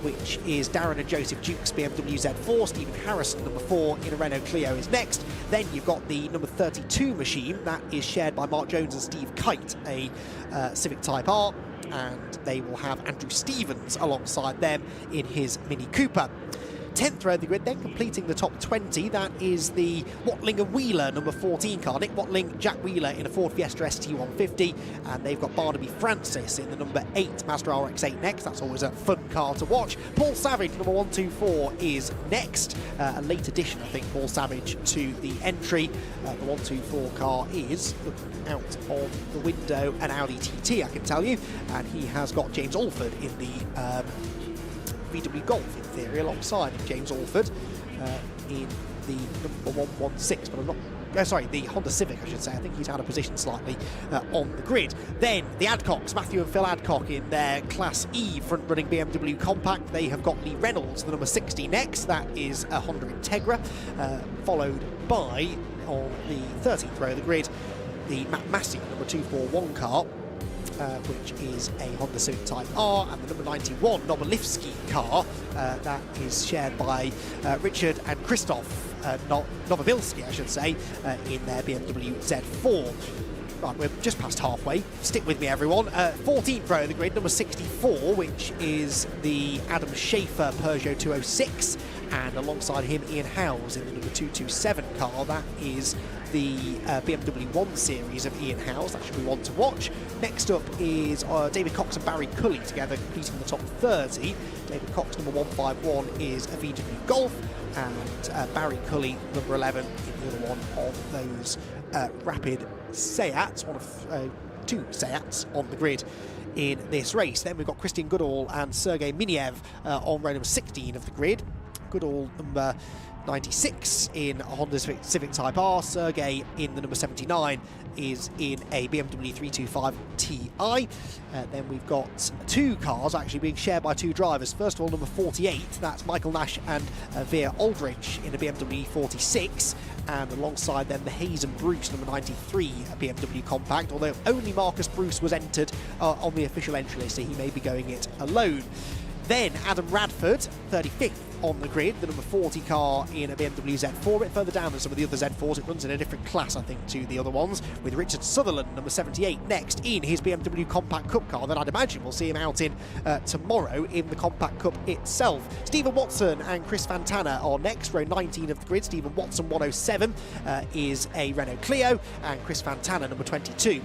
which is Darren and Joseph Duke's BMW Z4. Stephen Harrison, number 4, in a Renault Clio is next. Then you've got the number 32 machine. That is shared by Mark Jones and Steve Kite, a Civic Type R. And they will have Andrew Stevens alongside them in his Mini Cooper. 10th row of the grid then, completing the top 20, that is the Watling and Wheeler number 14 car. Nick Watling, Jack Wheeler in a Ford Fiesta ST150, and they've got Barnaby Francis in the number 8 Mazda RX-8 next. That's always a fun car to watch. Paul Savage, number 124, is next. A late addition, I think, Paul Savage to the entry. The 124 car is, looking out of the window, an Audi TT, I can tell you, and he has got James Alford in the VW Golf in theory alongside James Alford in the number 116, but I'm not. Sorry, the Honda Civic, I should say. I think he's out of position slightly on the grid. Then the Adcocks, Matthew and Phil Adcock in their Class E front-running BMW Compact. They have got Lee Reynolds, the number 60 next. That is a Honda Integra, followed by, on the 13th row of the grid, the Matt Massey number 241 car, which is a Honda Civic Type R, and the number 91 Nobolivsky car that is shared by Richard and Christoph Novobilski, I should say, in their BMW Z4. Right, we're just past halfway. Stick with me, everyone. 14th row of the grid, number 64, which is the Adam Schaefer Peugeot 206, and alongside him, Ian Howes in the number 227 car. That is the BMW 1 Series of Ian Howes. That should be one to watch. Next up is David Cox and Barry Cully together, completing the top 30. David Cox, number 151, is a VW Golf, and Barry Cully, number 11, in the other one of those rapid Seats, one of two Seats on the grid in this race. Then we've got Christian Goodall and Sergei Miniev on row number 16 of the grid. Goodall number 96 in a Honda Civic Type R. Sergei in the number 79 is in a BMW 325 Ti. Then we've got two cars actually being shared by two drivers. First of all, number 48, that's Michael Nash and Veer Aldridge in a BMW 46. And alongside them, the Hayes and Bruce number 93 BMW Compact, although only Marcus Bruce was entered on the official entry list, so he may be going it alone. Then Adam Radford, 35th on the grid, the number 40 car in a BMW Z4, a bit further down than some of the other Z4s. It runs in a different class, I think, to the other ones, with Richard Sutherland, number 78, next in his BMW Compact Cup car that I'd imagine we'll see him out in tomorrow in the Compact Cup itself. Stephen Watson and Chris Fantana are next, row 19 of the grid. Stephen Watson, 107, is a Renault Clio, and Chris Fantana, number 22,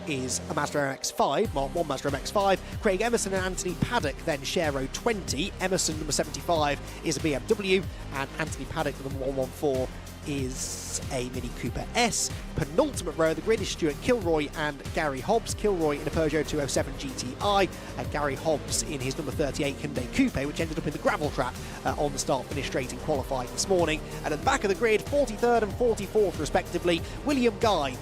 is a Mazda MX-5, Mark 1 Mazda MX-5. Craig Emerson and Anthony Paddock then share row 20. Emerson, number 75, is a BMW, and Anthony Paddock, number 114, is a Mini Cooper S. Penultimate row of the grid is Stuart Kilroy and Gary Hobbs. Kilroy in a Peugeot 207 GTI, and Gary Hobbs in his number 38 Hyundai Coupe, which ended up in the gravel trap on the start-finish straight in qualifying this morning. And at the back of the grid, 43rd and 44th respectively, William Guy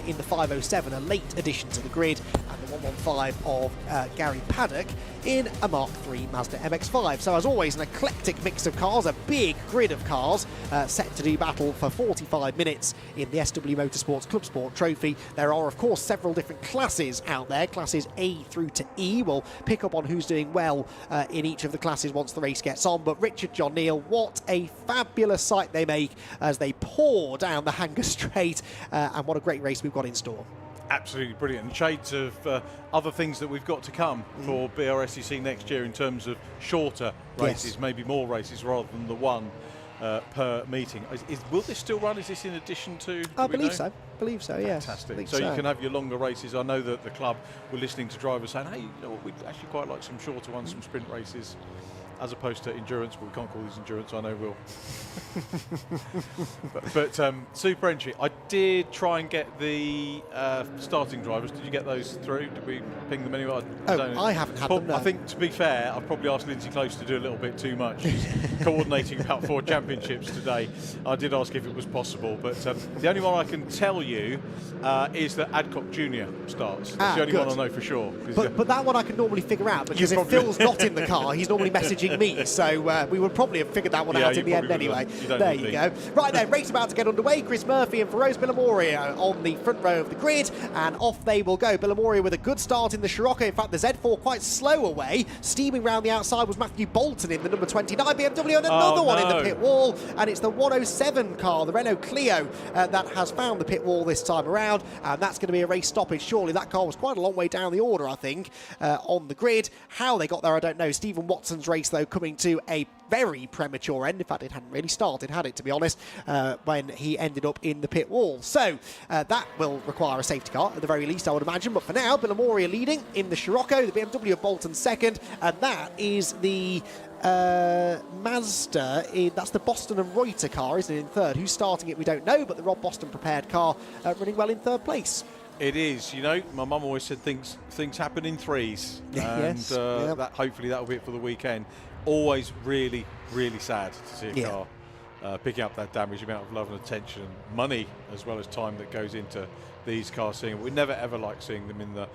in the 507, a late addition to the grid, and the 115 of Gary Paddock in a Mark III Mazda MX-5. So as always, an eclectic mix of cars, a big grid of cars set to do battle for 45 minutes in the SW Motorsports Club Sport Trophy. There are, of course, several different classes out there. Classes A through to E. We'll pick up on who's doing well in each of the classes once the race gets on. But Richard, John Neal, what a fabulous sight they make as they pour down the Hanger Straight, and what a great race we've got in store. Absolutely brilliant. And shades of other things that we've got to come for Brscc next year in terms of shorter races, maybe more races rather than the one per meeting. Will this still run? Is this in addition to? I believe so, yes. Fantastic. So you can have your longer races. I know that the club were listening to drivers saying, hey, you know what, we'd actually quite like some shorter ones, some sprint races, as opposed to endurance, but we can't call these endurance, I know we'll. but super entry. I did try and get the starting drivers. Did you get those through? Did we ping them anyway? I haven't had them, no. I think, to be fair, I've probably asked Lindsay Close to do a little bit too much. She's coordinating about 4 championships today. I did ask if it was possible, but the only one I can tell you is that Adcock Jr. starts. That's the only one I know for sure. But that one I can normally figure out, because if Phil's not in the car, he's normally messaging me, so we would probably have figured that one out in the end anyway. There you go. Right then, race about to get underway. Chris Murphy and Feroz Billamoria on the front row of the grid, and off they will go. Billamoria with a good start in the Scirocco. In fact, the Z4 quite slow away. Steaming round the outside was Matthew Bolton in the number 29 BMW, and another one in the pit wall, and it's the 107 car, the Renault Clio, that has found the pit wall this time around, and that's going to be a race stoppage. Surely that car was quite a long way down the order, I think, on the grid. How they got there, I don't know. Stephen Watson's race, though, coming to a very premature end. In fact, it hadn't really started, had it, to be honest, when he ended up in the pit wall. So that will require a safety car at the very least, I would imagine. But for now, Billamoria leading in the Scirocco, the BMW of Bolton second, and that is the Mazda, that's the Boston and Reuter car, isn't it, in third? Who's starting it, we don't know, but the Rob Boston prepared car running well in third place. It is, you know, my mum always said things happen in threes, and that hopefully that'll be it for the weekend. Always really, really sad to see a car picking up that damage, the amount of love and attention, money as well as time that goes into these cars. Seeing it. We never ever like seeing them in the.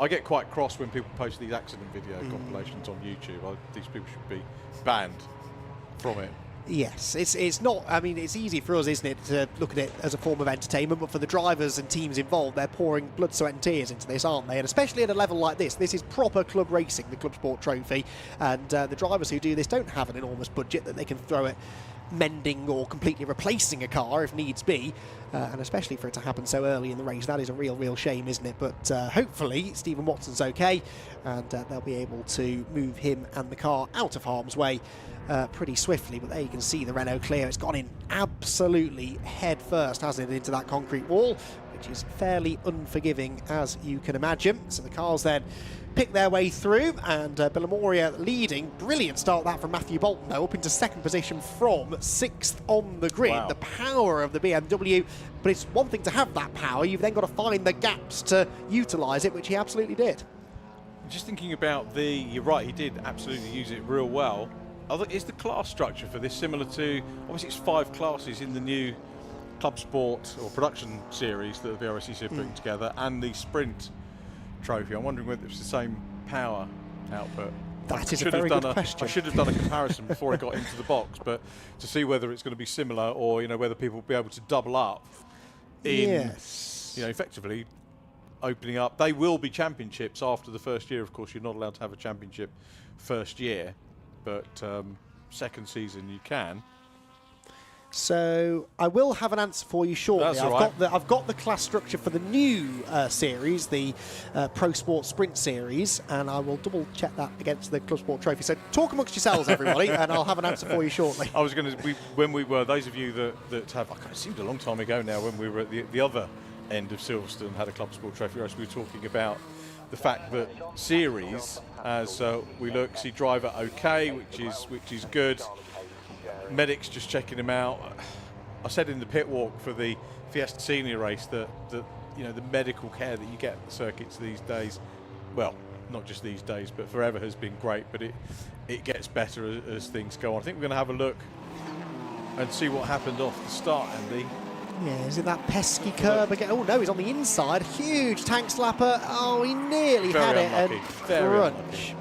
I get quite cross when people post these accident video compilations on YouTube. These people should be banned from it. Yes, it's not. I mean, it's easy for us, isn't it, to look at it as a form of entertainment, but for the drivers and teams involved, they're pouring blood, sweat and tears into this, aren't they? And especially at a level like this is proper club racing, the Club Sport Trophy, and the drivers who do this don't have an enormous budget that they can throw at mending or completely replacing a car if needs be, and especially for it to happen so early in the race, that is a real shame, isn't it? But hopefully Stephen Watson's okay, and they'll be able to move him and the car out of harm's way pretty swiftly. But there you can see the Renault Clio. It's gone in absolutely head first, hasn't it, into that concrete wall, which is fairly unforgiving, as you can imagine. So the cars then pick their way through, and Billamoria leading. Brilliant start that from Matthew Bolton, though, up into second position from 6th on the grid. Wow. The power of the BMW, but it's one thing to have that power, you've then got to find the gaps to utilise it, which he absolutely did. Just thinking about you're right, he did absolutely use it real well. Is the class structure for this similar to, obviously it's 5 classes in the new Club Sport or production series that the Brscc are putting together, and the sprint trophy. I'm wondering whether it's the same power output. That is a very good question. I should have done a comparison before I got into the box, but to see whether it's going to be similar, or whether people will be able to double up in, effectively opening up. They will be championships after the first year. Of course, you're not allowed to have a championship first year, but second season you can. So I will have an answer for you shortly. That's all right. I've got the class structure for the new series, the Pro Sport Sprint Series, and I will double check that against the Club Sport Trophy. So talk amongst yourselves, everybody, and I'll have an answer for you shortly. I was going to, when we were, those of you that have, it seemed a long time ago now, when we were at the other end of Silverstone, had a Club Sport Trophy race, we were talking about the fact that series, as we look, see driver okay, which is good. Medics just checking him out. I said in the pit walk for the Fiesta Senior race that the medical care that you get at the circuits these days, well, not just these days, but forever, has been great. But it gets better as things go on. I think we're going to have a look and see what happened off the start, Andy. Yeah, is it that pesky curb again? Oh no, he's on the inside. Huge tank slapper. Oh, he nearly had it. Unlucky. And Very crunch.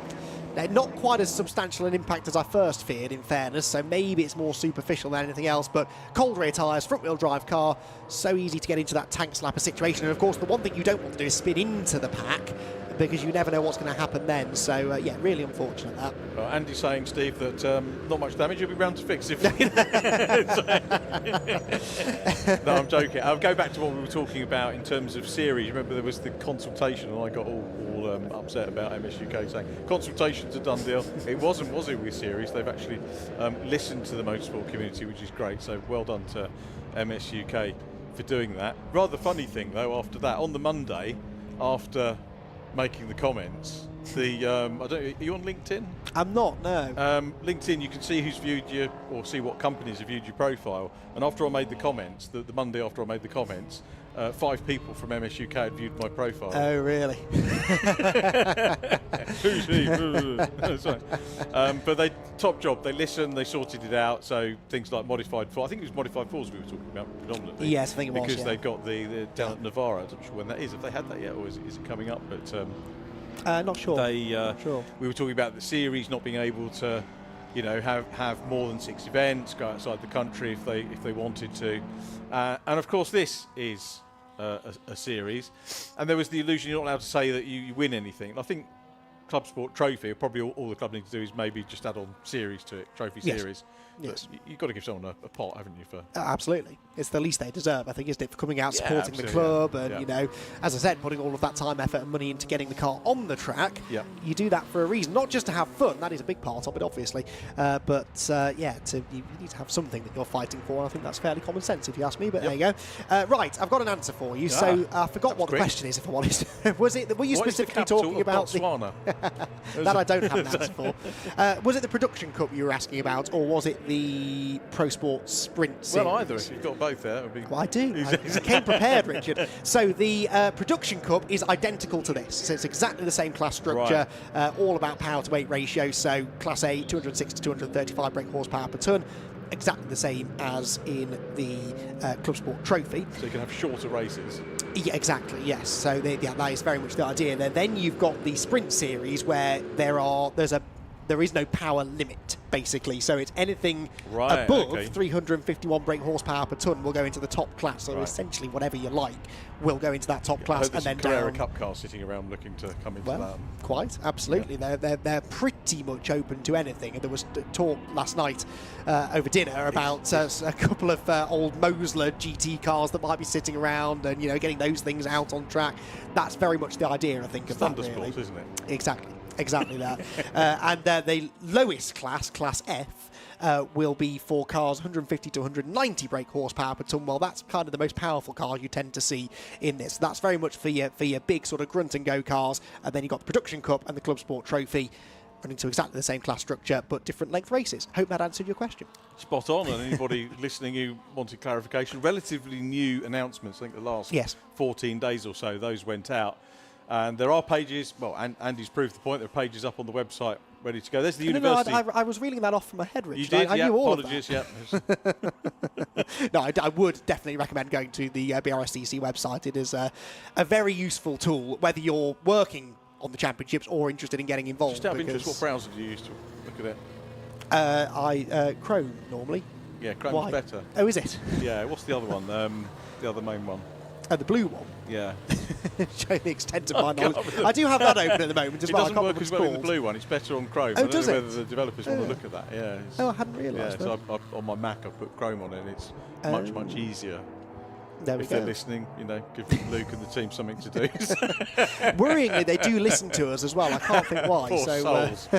Now, not quite as substantial an impact as I first feared, in fairness, so maybe it's more superficial than anything else, but cold rear tyres, front-wheel drive car, so easy to get into that tank slapper situation. And of course, the one thing you don't want to do is spin into the pack, because you never know what's going to happen then. So, yeah, really unfortunate that. Well, Andy's saying, Steve, that not much damage, you'll be round to fix it. No, I'm joking. I'll go back to what we were talking about in terms of series. Remember, there was the consultation, and I got all upset about MSUK saying, consultation's a done deal. It wasn't, was it, with series? They've actually listened to the motorsport community, which is great. So well done to MSUK for doing that. Rather funny thing, though, after that, on the Monday, after making the comments, I don't. Are you on LinkedIn? I'm not, no. LinkedIn, you can see who's viewed you, or see what companies have viewed your profile. And after I made the comments, the Monday after I made the comments, 5 people from MSUK had viewed my profile. Oh, really? Who's he? Sorry. But they, top job, they listened, they sorted it out. So things like modified 4, I think it was modified 4s we were talking about predominantly. Yes, I think it was, because they got the down at Navarra. I'm not sure when that is, if they had that yet, or is it coming up? But not sure. We were talking about the series not being able to, have more than 6 events, go outside the country if they wanted to, and of course this is a series, and there was the illusion you're not allowed to say that you win anything. And I think Club Sport Trophy, probably all the club need to do is maybe just add on series to it, trophy series. Yes. You've got to give someone a pot, haven't you? For absolutely. It's the least they deserve, I think, isn't it, for coming out, supporting the club, and, as I said, putting all of that time, effort and money into getting the car on the track. Yeah. You do that for a reason, not just to have fun, that is a big part of it, obviously, but, you need to have something that you're fighting for, and I think that's fairly common sense, if you ask me, but there you go. Right, I've got an answer for you, so I forgot what the question is, if I'm honest. Were you specifically talking about Botswana? That I don't have an answer for. Was it the Production Cup you were asking about, or was it the Pro Sport Sprint Series? Well, either. If you've got both there, that would be... Well, I do. I came prepared, Richard. So the Production Cup is identical to this. So it's exactly the same class structure, all about power to weight ratio. So Class A, 206 to 235 brake horsepower per tonne. exactly the same as in the Club Sport Trophy. So you can have shorter races. Yeah, exactly, yes. So that is very much the idea. Then you've got the sprint series where there is no power limit, basically. So it's anything above 351 brake horsepower per tonne will go into the top class. So essentially whatever you like will go into that top class, and then Carrera down. Cup cars sitting around looking to come into that. Quite, absolutely. Yeah. They're pretty much open to anything. There was talk last night over dinner about a couple of old Mosler GT cars that might be sitting around, and getting those things out on track. That's very much the idea, I think, of that, really. Thundersport, isn't it? Exactly that. And the lowest class, Class F, will be for cars 150 to 190 brake horsepower per tonne. Well, that's kind of the most powerful car you tend to see in this. That's very much for your big sort of grunt and go cars. And then you've got the Production Cup and the Club Sport Trophy running to exactly the same class structure, but different length races. Hope that answered your question. Spot on. And anybody listening who wanted clarification, relatively new announcements, I think the last 14 days or so, those went out. And there are pages, well, Andy's proved the point, there are pages up on the website ready to go. There's the university. No, I was reeling that off from my head, Richard. You did? I knew all of that. Yeah. No, I would definitely recommend going to the Brscc website. It is a very useful tool, whether you're working on the championships or interested in getting involved. Just out of interest, what browser do you use to look at it? Chrome, normally. Yeah, Chrome's better. Oh, is it? Yeah, what's the other one? The other main one. The blue one. Yeah. Showing the extent of my knowledge. I do have that open at the moment as well. It doesn't work as well in the blue one. It's better on Chrome. Oh, does it? I don't know whether the developers want to look at that. Yeah. I hadn't realised that. So on my Mac, I've put Chrome on it, and it's much easier. There we if go. They're listening, give Luke and the team something to do. Worryingly, they do listen to us as well. I can't think why. Poor souls.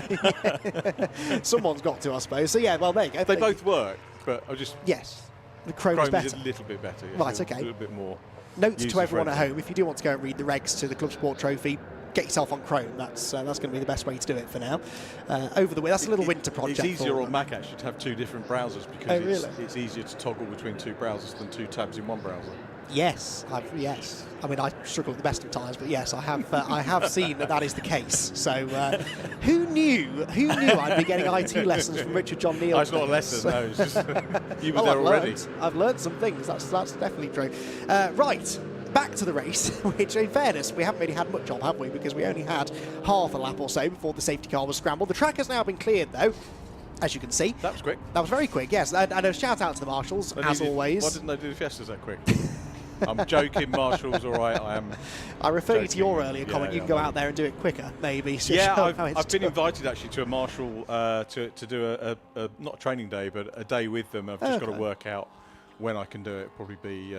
Someone's got to, I suppose. So yeah, well, there you go. They both work, but I just the Chrome's better. Is a little bit better. Yeah. Right, okay. A little bit more. Notes to everyone at home: if you do want to go and read the regs to the Club Sport Trophy, get yourself on Chrome. That's going to be the best way to do it for now. Over the way, that's a little winter project. It's easier on Mac actually to have two different browsers because it's easier to toggle between two browsers than two tabs in one browser. Yes, yes. I mean, I struggle at the best of times, but yes, I have seen that is the case. So, who knew I'd be getting IT lessons from Richard John Neal? It's not a lesson, no. It's just, you were there already. I've learned some things. That's definitely true. Right. Back to the race, which in fairness, we haven't really had much of, have we? Because we only had half a lap or so before the safety car was scrambled. The track has now been cleared, though, as you can see. That was quick. That was very quick, yes. And a shout out to the marshals, as always. Why didn't they do the Fiestas that quick? I'm joking, marshals, all right, I am. I refer you to your earlier comment. You can go out there and do it quicker, maybe. I've been invited actually to a marshal to do a not a training day, but a day with them. I've just got to work out when I can do it. Probably be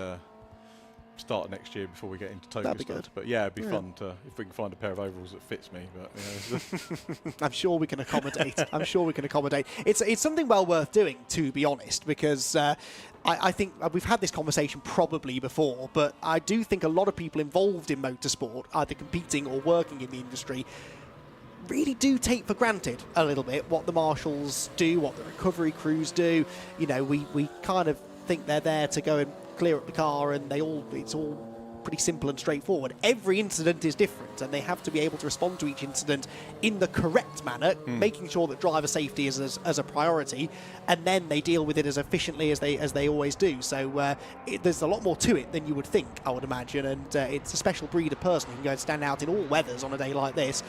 start next year before we get into Tokyo. That'd be good. But yeah, it'd be fun if we can find a pair of overalls that fits me. But I'm sure we can accommodate. It's something well worth doing, to be honest, because I think we've had this conversation probably before, but I do think a lot of people involved in motorsport, either competing or working in the industry, really do take for granted a little bit what the marshals do, what the recovery crews do. We kind of think they're there to go and clear up the car, and it's all pretty simple and straightforward. Every incident is different, and they have to be able to respond to each incident in the correct manner, making sure that driver safety is as a priority, and then they deal with it as efficiently as they always do. So there's a lot more to it than you would think, I would imagine, and it's a special breed of person who can go and stand out in all weathers on a day like this,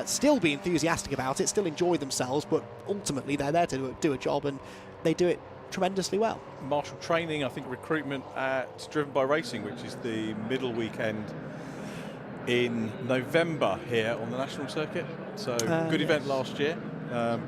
still be enthusiastic about it, still enjoy themselves, but ultimately they're there to do a job, and they do it tremendously well. Marshal training, I think recruitment at Driven by Racing, which is the middle weekend in November here on the national circuit. So good event last year,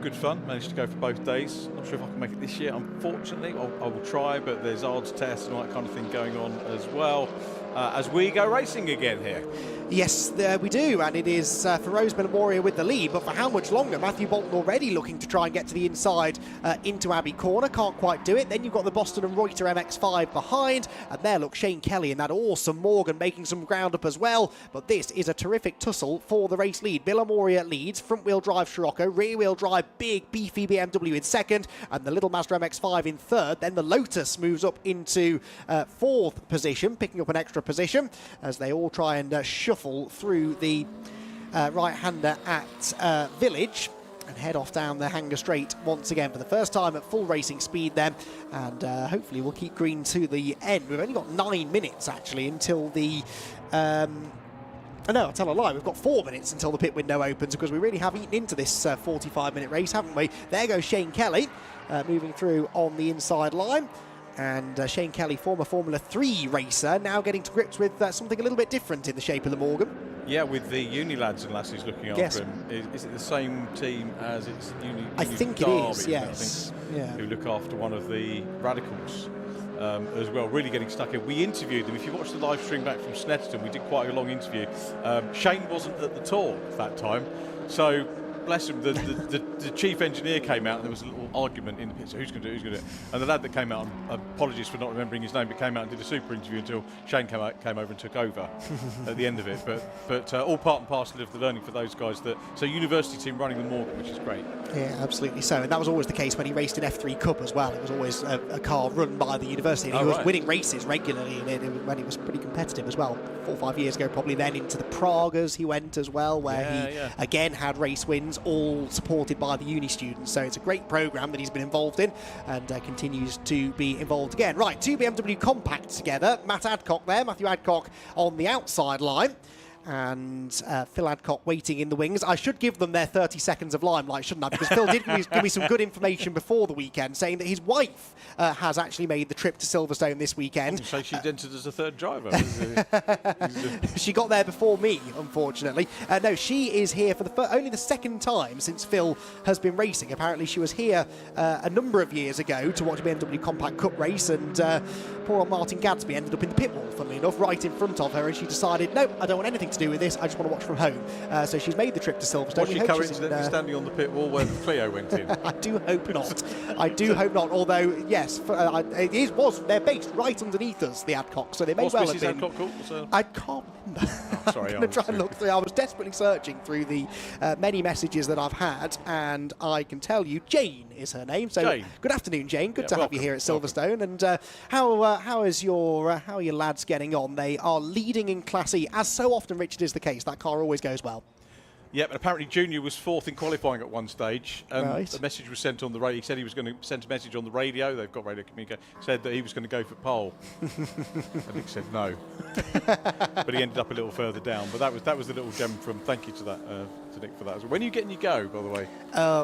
good fun, managed to go for both days. Not sure if I can make it this year, unfortunately. I will try, but there's odds tests and all that kind of thing going on as well as we go racing again here. Yes, we do, and it is for Rose Memoria with the lead, but for how much longer? Matthew Bolton already looking to try and get to the inside into Abbey Corner, can't quite do it. Then you've got the Boston and Reuter MX-5 behind, and there, look, Shane Kelly and that awesome Morgan making some ground up as well, but this is a terrific tussle for the race lead. Memoria leads, front-wheel drive Scirocco, rear-wheel drive big beefy BMW in second, and the little Mazda MX-5 in third. Then the Lotus moves up into fourth position, picking up an extra position as they all try and shuffle through the right-hander at Village. and head off down the Hanger Straight once again for the first time at full racing speed then, and hopefully we'll keep green to the end. We've only got 9 minutes actually until the no, I'll tell a lie. We've got 4 minutes until the pit window opens because we really have eaten into this 45-minute race, haven't we? There goes Shane Kelly moving through on the inside line. And Shane Kelly, former Formula 3 racer, now getting to grips with something a little bit different in the shape of the Morgan. Yeah, with the uni lads and lasses looking after Yes. him. Is it the same team as it's uni I think Derby, it is, isn't yes. I think, Yeah. who look after one of the radicals as well, really getting stuck in. We interviewed them. If you watch the live stream back from Snetterton, we did quite a long interview. Shane wasn't at the talk that time, so bless him, the chief engineer came out and there was a little argument in the pit, so who's going to do it, who's going to do it? And the lad that came out, apologies for not remembering his name, but came out and did a super interview until Shane came over and took over at the end of it. But all part and parcel of the learning for those guys. So university team running the Morgan, which is great. Yeah, absolutely so. And that was always the case when he raced in F3 Cup as well. It was always a car run by the university. And he was winning races regularly when he was pretty competitive as well. 4 or 5 years ago, probably then into the Pragas he went as well, where he again had race wins, all supported by the uni students. So it's a great programme that he's been involved in and continues to be involved again. Right, 2 BMW compacts together. Matthew Adcock on the outside line. And Phil Adcock waiting in the wings. I should give them their 30 seconds of limelight, shouldn't I? Because Phil did give me some good information before the weekend, saying that his wife has actually made the trip to Silverstone this weekend. So she's entered as a third driver. She got there before me, unfortunately. No, she is here for only the second time since Phil has been racing. Apparently she was here a number of years ago to watch a BMW Compact Cup race, and poor old Martin Gadsby ended up in the pit wall, funnily enough, right in front of her, and she decided, no, I don't want anything to do with this, I just want to watch from home. So she's made the trip to Silverstone. Was she coincidentally standing on the pit wall where Clio went in? I do hope not. I do hope not, although, yes, they're based right underneath us, the Adcock, so they may well have been. Adcock called? I can't remember. Oh, sorry, I'm going to try and look through. I was desperately searching through the many messages that I've had, and I can tell you Jane is her name. So Jane. Good afternoon, Jane. Good to have you here at Silverstone. And how are your lads getting on? They are leading in Class E, as so often, Richard, is the case. That car always goes well. Yeah, but apparently Junior was 4th in qualifying at one stage, and Right. a message was sent on the radio. He said he was going to send a message on the radio. They've got radio communication. Said that he was going to go for pole. And Nick said no, but he ended up a little further down. But that was the little gem from. Thank you to that to Nick for that. When are you getting your go, by the way?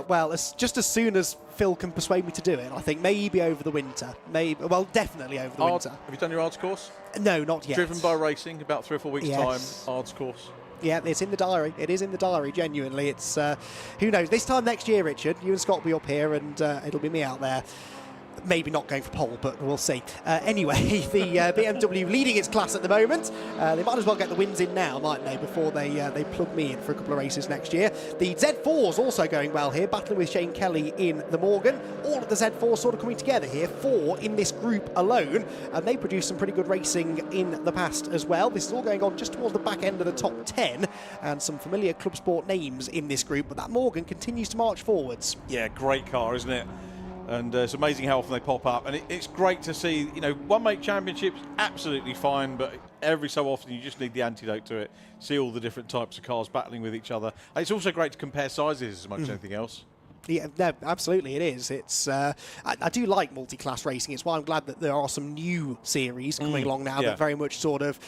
Well, just as soon as Phil can persuade me to do it. I think maybe over the winter. Definitely over the winter. Have you done your ARDS course? No, not yet. Driven by Racing, about 3 or 4 weeks' Yes. time. ARDS course. Yeah, it's in the diary. It is in the diary, genuinely. It's, who knows, this time next year, Richard, you and Scott will be up here and it'll be me out there. Maybe not going for pole, but we'll see. Anyway, the BMW leading its class at the moment. They might as well get the wins in now, mightn't they, before they plug me in for a couple of races next year. The Z4's also going well here, battling with Shane Kelly in the Morgan. All of the Z4s sort of coming together here, 4 in this group alone, and they produced some pretty good racing in the past as well. This is all going on just towards the back end of the top 10, and some familiar Club Sport names in this group, but that Morgan continues to march forwards. Yeah, great car, isn't it? And it's amazing how often they pop up, and it's great to see. One make championships absolutely fine, but every so often you just need the antidote to it. See all the different types of cars battling with each other. And it's also great to compare sizes as much as anything else. Yeah, no, absolutely it is. It's I do like multi-class racing. It's why I'm glad that there are some new series coming along now that very much sort of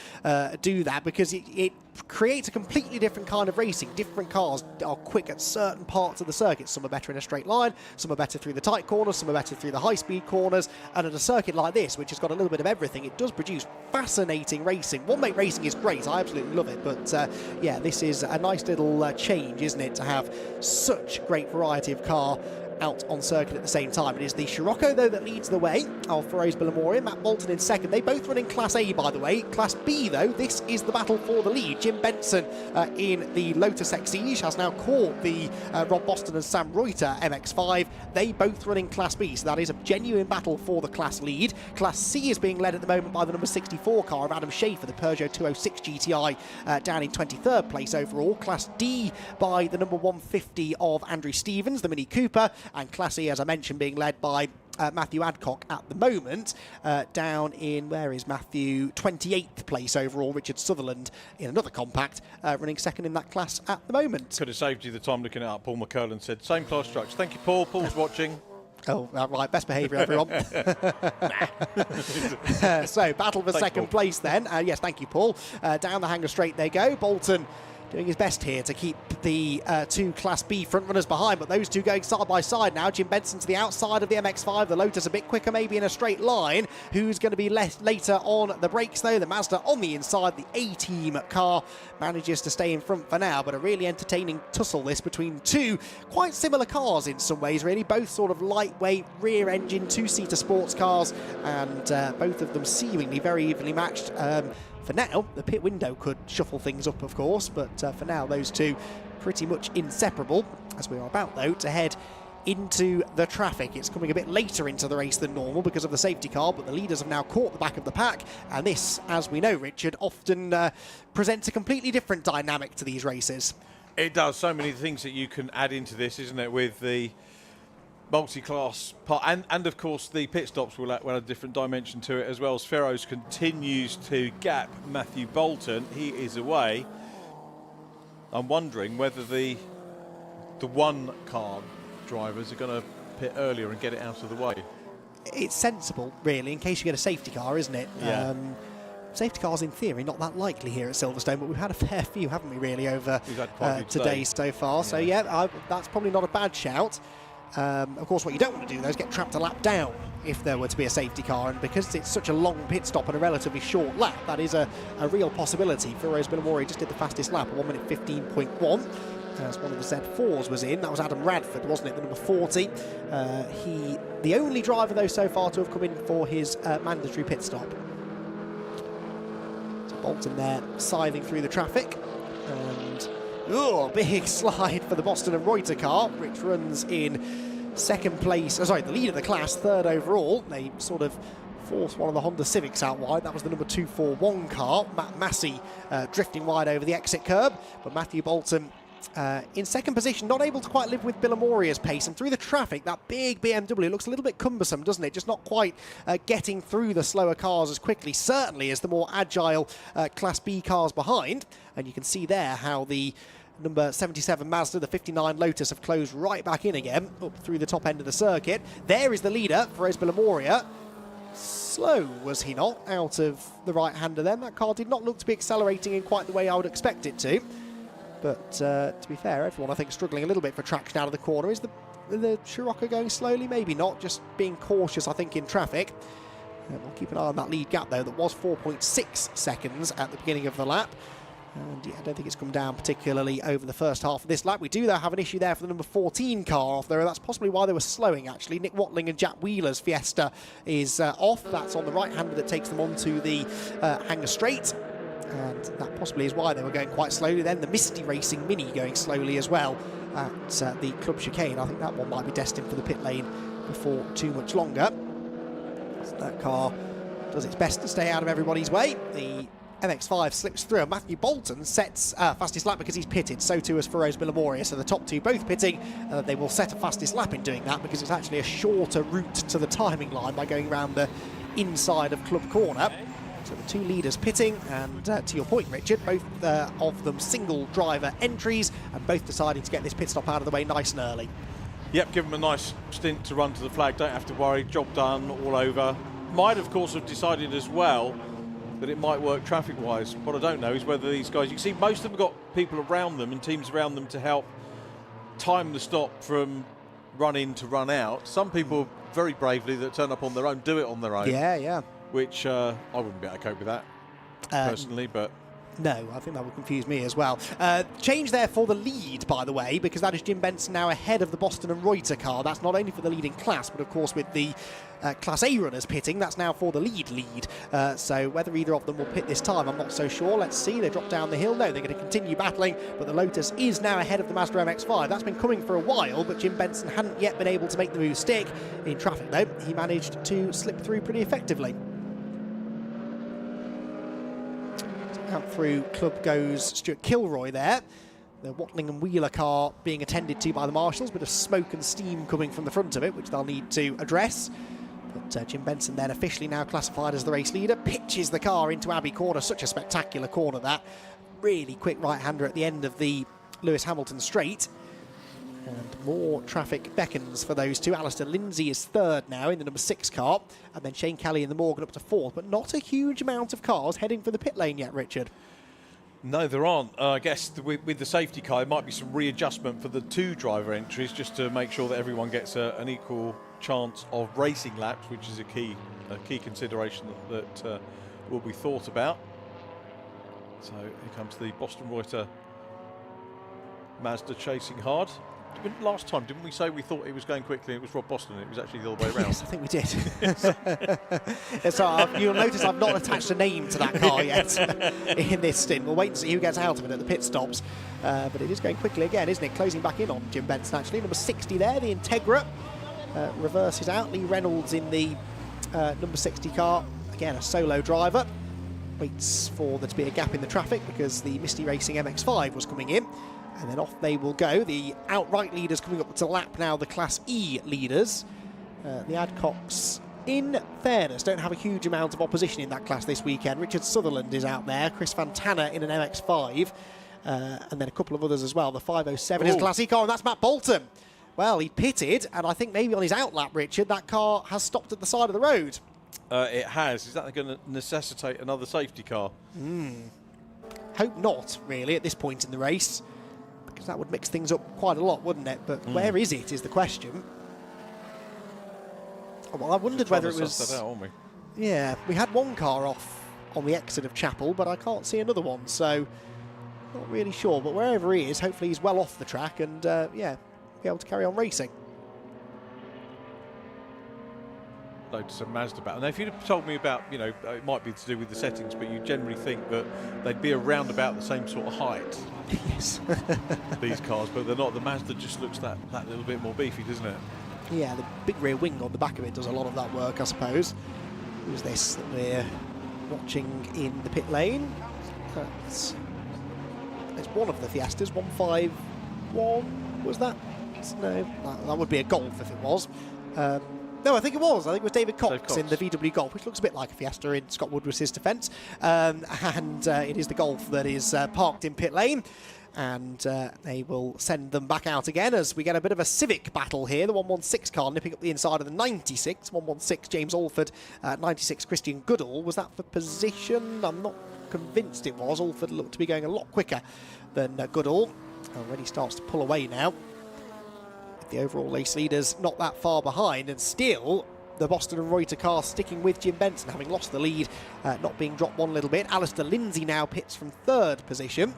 do that, because it creates a completely different kind of racing. Different cars are quick at certain parts of the circuit. Some are better in a straight line, some are better through the tight corners, some are better through the high-speed corners, and at a circuit like this, which has got a little bit of everything, it does produce fascinating racing. One-make racing is great. I absolutely love it, but yeah, this is a nice little change, isn't it, to have such great variety of car out on circuit at the same time. It is the Scirocco, though, that leads the way of Ferro's Billamorian. Matt Bolton in second. They both run in Class A, by the way. Class B, though, this is the battle for the lead. Jim Benson in the Lotus Exige has now caught the Rob Boston and Sam Reuter MX-5. They both run in Class B, so that is a genuine battle for the class lead. Class C is being led at the moment by the number 64 car of Adam Schaefer, the Peugeot 206 GTI, down in 23rd place overall. Class D by the number 150 of Andrew Stevens, the Mini Cooper, and Class E, as I mentioned, being led by Matthew Adcock at the moment, down in, where is Matthew? 28th place overall. Richard Sutherland in another compact, running second in that class at the moment. Could have saved you the time looking it up. Paul McCurlin said, same class structure. Thank you, Paul. Paul's watching. Oh, right, best behaviour, everyone. So, battle for second place then. Yes, thank you, Paul. Down the Hanger Straight they go. Bolton doing his best here to keep the two Class B front runners behind, but those two going side by side now. Jim Benson to the outside of the MX-5, the Lotus a bit quicker, maybe in a straight line. Who's going to be later on the brakes though? The Mazda on the inside. The A-Team car manages to stay in front for now, but a really entertaining tussle this between two quite similar cars in some ways, really. Both sort of lightweight, rear-engine, two-seater sports cars, and both of them seemingly very evenly matched. For now, the pit window could shuffle things up, of course, but for now, those two pretty much inseparable, as we are about, though, to head into the traffic. It's coming a bit later into the race than normal because of the safety car, but the leaders have now caught the back of the pack, and this, as we know, Richard, often presents a completely different dynamic to these races. It does. So many things that you can add into this, isn't it, with the multi-class part, and of course the pit stops will add a different dimension to it as well. Sferros continues to gap Matthew Bolton. He is away. I'm wondering whether the one car drivers are going to pit earlier and get it out of the way. It's sensible, really, in case you get a safety car, isn't it? Yeah. Safety cars, in theory, not that likely here at Silverstone, but we've had a fair few, haven't we, really, over today so far. So, yeah, that's probably not a bad shout. Of course, what you don't want to do, though, is get trapped a lap down if there were to be a safety car, and because it's such a long pit stop and a relatively short lap, that is a real possibility. Firouz Billamori just did the fastest lap, 1 minute 15.1. As one of the Z4s was in. That was Adam Radford, wasn't it, the number 40. The only driver, though, so far to have come in for his mandatory pit stop. So Bolton there, scything through the traffic, and big slide for the Boston and Reuter car, which runs in second place, the lead of the class, third overall. They sort of forced one of the Honda Civics out wide. That was the number 241 car. Matt Massey drifting wide over the exit curb, but Matthew Bolton in second position, not able to quite live with Billamoria's pace, and through the traffic, that big BMW looks a little bit cumbersome, doesn't it? Just not quite getting through the slower cars as quickly, certainly as the more agile Class B cars behind. And you can see there how the number 77 Mazda, the 59 Lotus have closed right back in again, up through the top end of the circuit. There is the leader, Firouz Billamoria. Slow, was he not, out of the right-hander then? That car did not look to be accelerating in quite the way I would expect it to. But to be fair, everyone, I think, struggling a little bit for traction out of the corner. Is the Scirocco going slowly? Maybe not, just being cautious, I think, in traffic. We'll keep an eye on that lead gap, though, that was 4.6 seconds at the beginning of the lap. And yeah, I don't think it's come down particularly over the first half of this lap. We do, though, have an issue there for the number 14 car off there. That's possibly why they were slowing, actually. Nick Watling and Jack Wheeler's Fiesta is off. That's on the right-hander that takes them onto the Hanger Straight. And that possibly is why they were going quite slowly. Then the Misty Racing Mini going slowly as well at the Club Chicane. I think that one might be destined for the pit lane before too much longer. So that car does its best to stay out of everybody's way. The MX-5 slips through, and Matthew Bolton sets fastest lap because he's pitted. So too is Firouz Billamoria. So the top two both pitting. They will set a fastest lap in doing that because it's actually a shorter route to the timing line by going around the inside of Club Corner. So the two leaders pitting, and to your point, Richard, both of them single driver entries, and both deciding to get this pit stop out of the way nice and early. Yep, give them a nice stint to run to the flag. Don't have to worry. Job done, all over. Might, of course, have decided as well that it might work traffic-wise. What I don't know is whether these guys, you can see most of them have got people around them and teams around them to help time the stop from run in to run out. Some people, very bravely, that turn up on their own, do it on their own. Yeah. Which I wouldn't be able to cope with that, personally, but... No, I think that would confuse me as well. Change there for the lead, by the way, because that is Jim Benson now ahead of the Boston and Reuter car. That's not only for the leading class, but of course with the Class A runners pitting, that's now for the lead. So whether either of them will pit this time, I'm not so sure. Let's see. They drop down the hill. No, they're going to continue battling, but the Lotus is now ahead of the Mazda MX-5. That's been coming for a while, but Jim Benson hadn't yet been able to make the move stick. In traffic, though, he managed to slip through pretty effectively. Out through Club goes Stuart Kilroy there. The Watling and Wheeler car being attended to by the marshals, bit of smoke and steam coming from the front of it, which they'll need to address. But Jim Benson then officially now classified as the race leader, pitches the car into Abbey Corner. Such a spectacular corner, that. Really quick right-hander at the end of the Lewis Hamilton straight. And more traffic beckons for those two. Alistair Lindsay is third now in the number 6 car, and then Shane Kelly in the Morgan up to fourth, but not a huge amount of cars heading for the pit lane yet, Richard. No, there aren't. I guess with the safety car, there might be some readjustment for the 2 driver entries just to make sure that everyone gets an equal chance of racing laps, which is a key consideration that will be thought about. So here comes the Boston Reuter Mazda chasing hard. Last time, didn't we say we thought it was going quickly and it was Rob Boston? It was actually the other way around. Yes, I think we did. So you'll notice I've not attached a name to that car yet in this stint. We'll wait and see who gets out of it at the pit stops. But it is going quickly again, isn't it? Closing back in on Jim Benson, actually. Number 60 there, the Integra. Reverses out. Lee Reynolds in the number 60 car. Again, a solo driver. Waits for there to be a gap in the traffic because the Misty Racing MX-5 was coming in. And then off they will go. The outright leaders coming up to lap now, the Class E leaders. The Adcocks, in fairness, don't have a huge amount of opposition in that class this weekend. Richard Sutherland is out there, Chris Fantana in an MX-5, and then a couple of others as well. The 507 is Class E car, and that's Matt Bolton. Well, he pitted, and I think maybe on his outlap, Richard, that car has stopped at the side of the road. It has. Is that going to necessitate another safety car? Hope not, really, at this point in the race. Because that would mix things up quite a lot, wouldn't it? But where is it, is the question. Oh, well, I wondered whether it was... That out, aren't we? Yeah, we had one car off on the exit of Chapel, but I can't see another one, so not really sure. But wherever he is, hopefully he's well off the track and, yeah, be able to carry on racing. Loads of Mazda battle. Now, if you'd have told me about, you know, it might be to do with the settings, but you generally think that they'd be around about the same sort of height. Yes. These cars, but they're not. The Mazda just looks that little bit more beefy, doesn't it? Yeah, the big rear wing on the back of it does a lot of that work, I suppose. Who's this that we're watching in the pit lane? It's one of the Fiestas, 151, was that? No, that would be a Golf if it was. No, I think it was. I think it was David Cox in the VW Golf, which looks a bit like a Fiesta in Scott Woodward's defence. And it is the Golf that is parked in pit lane. And they will send them back out again as we get a bit of a Civic battle here. The 116 car nipping up the inside of the 96. 116 James Alford, 96 Christian Goodall. Was that for position? I'm not convinced it was. Alford looked to be going a lot quicker than Goodall. Already starts to pull away now. The overall race leaders not that far behind, and still the Boston and Reuter car sticking with Jim Benson, having lost the lead, not being dropped one little bit. Alistair Lindsay now pits from 3rd position.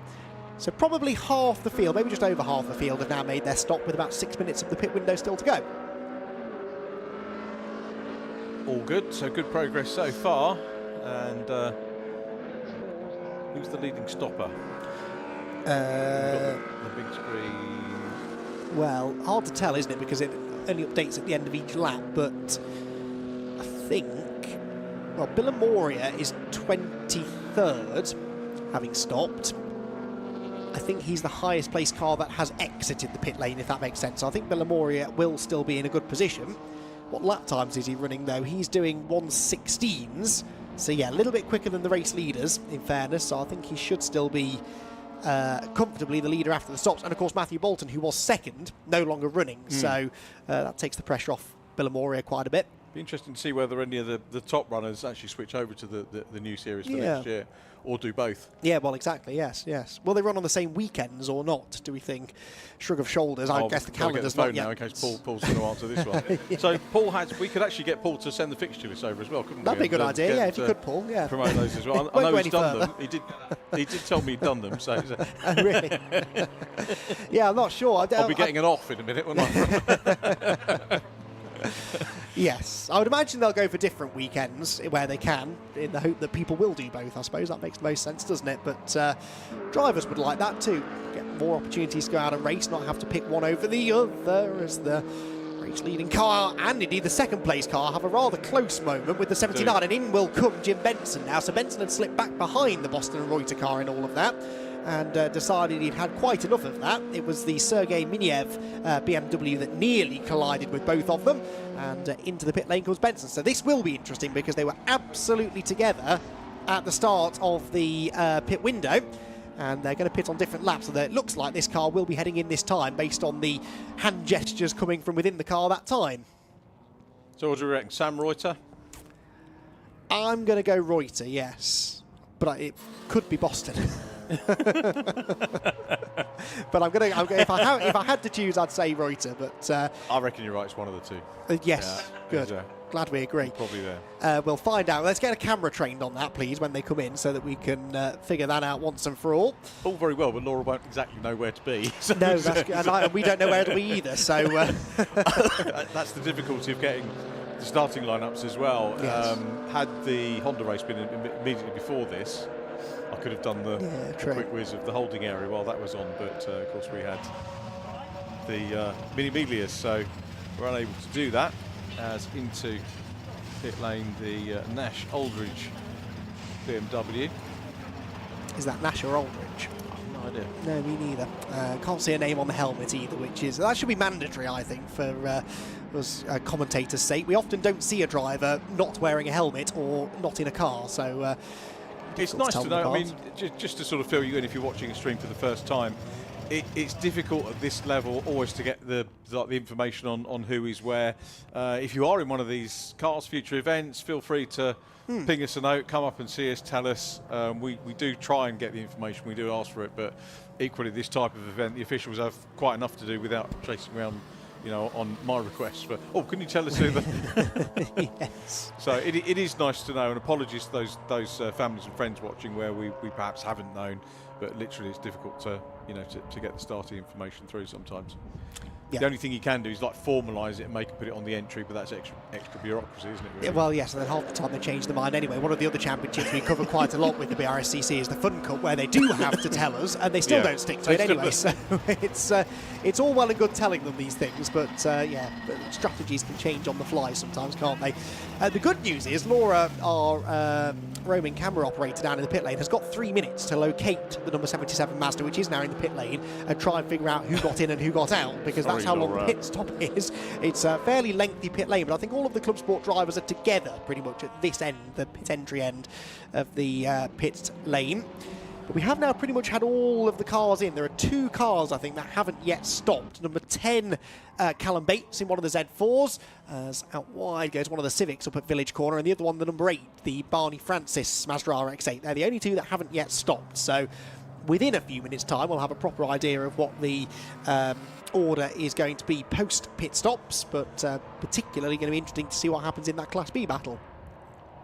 So probably half the field, maybe just over half the field, have now made their stop with about 6 minutes of the pit window still to go. All good, so good progress so far. And who's the leading stopper? The big screen. Well, hard to tell, isn't it? Because it only updates at the end of each lap. But I think, well, Billamoria is 23rd, having stopped. I think he's the highest placed car that has exited the pit lane, if that makes sense. So I think Billamoria will still be in a good position. What lap times is he running, though? He's doing 1:16s. So, yeah, a little bit quicker than the race leaders, in fairness. So I think he should still be comfortably the leader after the stops. And of course Matthew Bolton, who was second, no longer running, so that takes the pressure off Billamoria quite a bit. Be interesting to see whether any of the top runners actually switch over to the new series for next year, or do both. Yeah, well, exactly, yes. Will they run on the same weekends or not, do we think? Shrug of shoulders. I guess the calendar's not yet. Now in case Paul's going to answer this one. Yeah. So Paul we could actually get Paul to send the fixture list over as well, couldn't we? That'd be a good idea, yeah, if you could, Paul. Yeah. Promote those as well. I know he's done them. He did tell me he'd done them. So. Really? Yeah, I'm not sure. I'll be getting an off in a minute, won't I? Yes, I would imagine they'll go for different weekends where they can, in the hope that people will do both. I suppose that makes the most sense, doesn't it? But drivers would like that too. Get more opportunities to go out and race, not have to pick one over the other, as the race leading car and indeed the second place car have a rather close moment with the 79, and in will come Jim Benson now. So Benson had slipped back behind the Boston and Reuter car in all of that. and decided he'd had quite enough of that. It was the Sergei Miniev BMW that nearly collided with both of them, and into the pit lane comes Benson. So this will be interesting because they were absolutely together at the start of the pit window, and they're going to pit on different laps, so it looks like this car will be heading in this time based on the hand gestures coming from within the car that time. So what do you reckon, Sam Reuter? I'm going to go Reuter, yes, but it could be Boston. But I'm going to, if I had to choose, I'd say Reuter. But I reckon you're right. It's one of the two. Yes, yeah, good. Glad we agree. Probably there. We'll find out. Let's get a camera trained on that, please, when they come in, so that we can figure that out once and for all. All very well, but Laura won't exactly know where to be. So no, that's good. And we don't know where to be either. So that's the difficulty of getting the starting lineups as well. Yes. Had the Honda race been immediately before this, I could have done the quick whiz of the holding area while that was on, but of course we had the Mini Milias, so we're unable to do that. As into pit lane, the Nash Aldridge BMW. Is that Nash or Aldridge? No idea. No, me neither. Can't see a name on the helmet either, which is, that should be mandatory, I think, for us commentators' sake. We often don't see a driver not wearing a helmet or not in a car, so it's nice to know. I mean, just to sort of fill you in if you're watching a stream for the first time, it's difficult at this level always to get the information on who is where. If you are in one of these Cars Future events, feel free to ping us a note, come up and see us, tell us. We do try and get the information, we do ask for it, but equally this type of event, the officials have quite enough to do without chasing around, you know, on my request. But can you tell us who the... Yes. So it is nice to know, and apologies to those families and friends watching where we perhaps haven't known, but literally it's difficult to, you know, to get the starting information through sometimes. Yeah. The only thing you can do is like formalise it and put it on the entry, but that's extra bureaucracy, isn't it? Really? Yeah, well, yes, and then half the time they change their mind anyway. One of the other championships we cover quite a lot with the Brscc is the Fun Cup, where they do have to tell us, and they still don't stick to it anyway. So it's all well and good telling them these things, but but strategies can change on the fly sometimes, can't they? The good news is Laura, our roaming camera operator down in the pit lane, has got 3 minutes to locate the number 77 Mazda, which is now in the pit lane, and try and figure out who got in and who got out, because that's how long the pit stop is. It's a fairly lengthy pit lane, but I think all of the Club Sport drivers are together pretty much at this end, the pit entry end of the pit lane. But we have now pretty much had all of the cars in. There are 2 cars, I think, that haven't yet stopped. Number 10, Callum Bates in one of the Z4s, as out wide goes one of the Civics up at Village Corner, and the other one, the number 8, the Barney Francis Mazda RX-8. They're the only 2 that haven't yet stopped. So within a few minutes' time, we'll have a proper idea of what the order is going to be post pit stops, but particularly going to be interesting to see what happens in that Class B battle.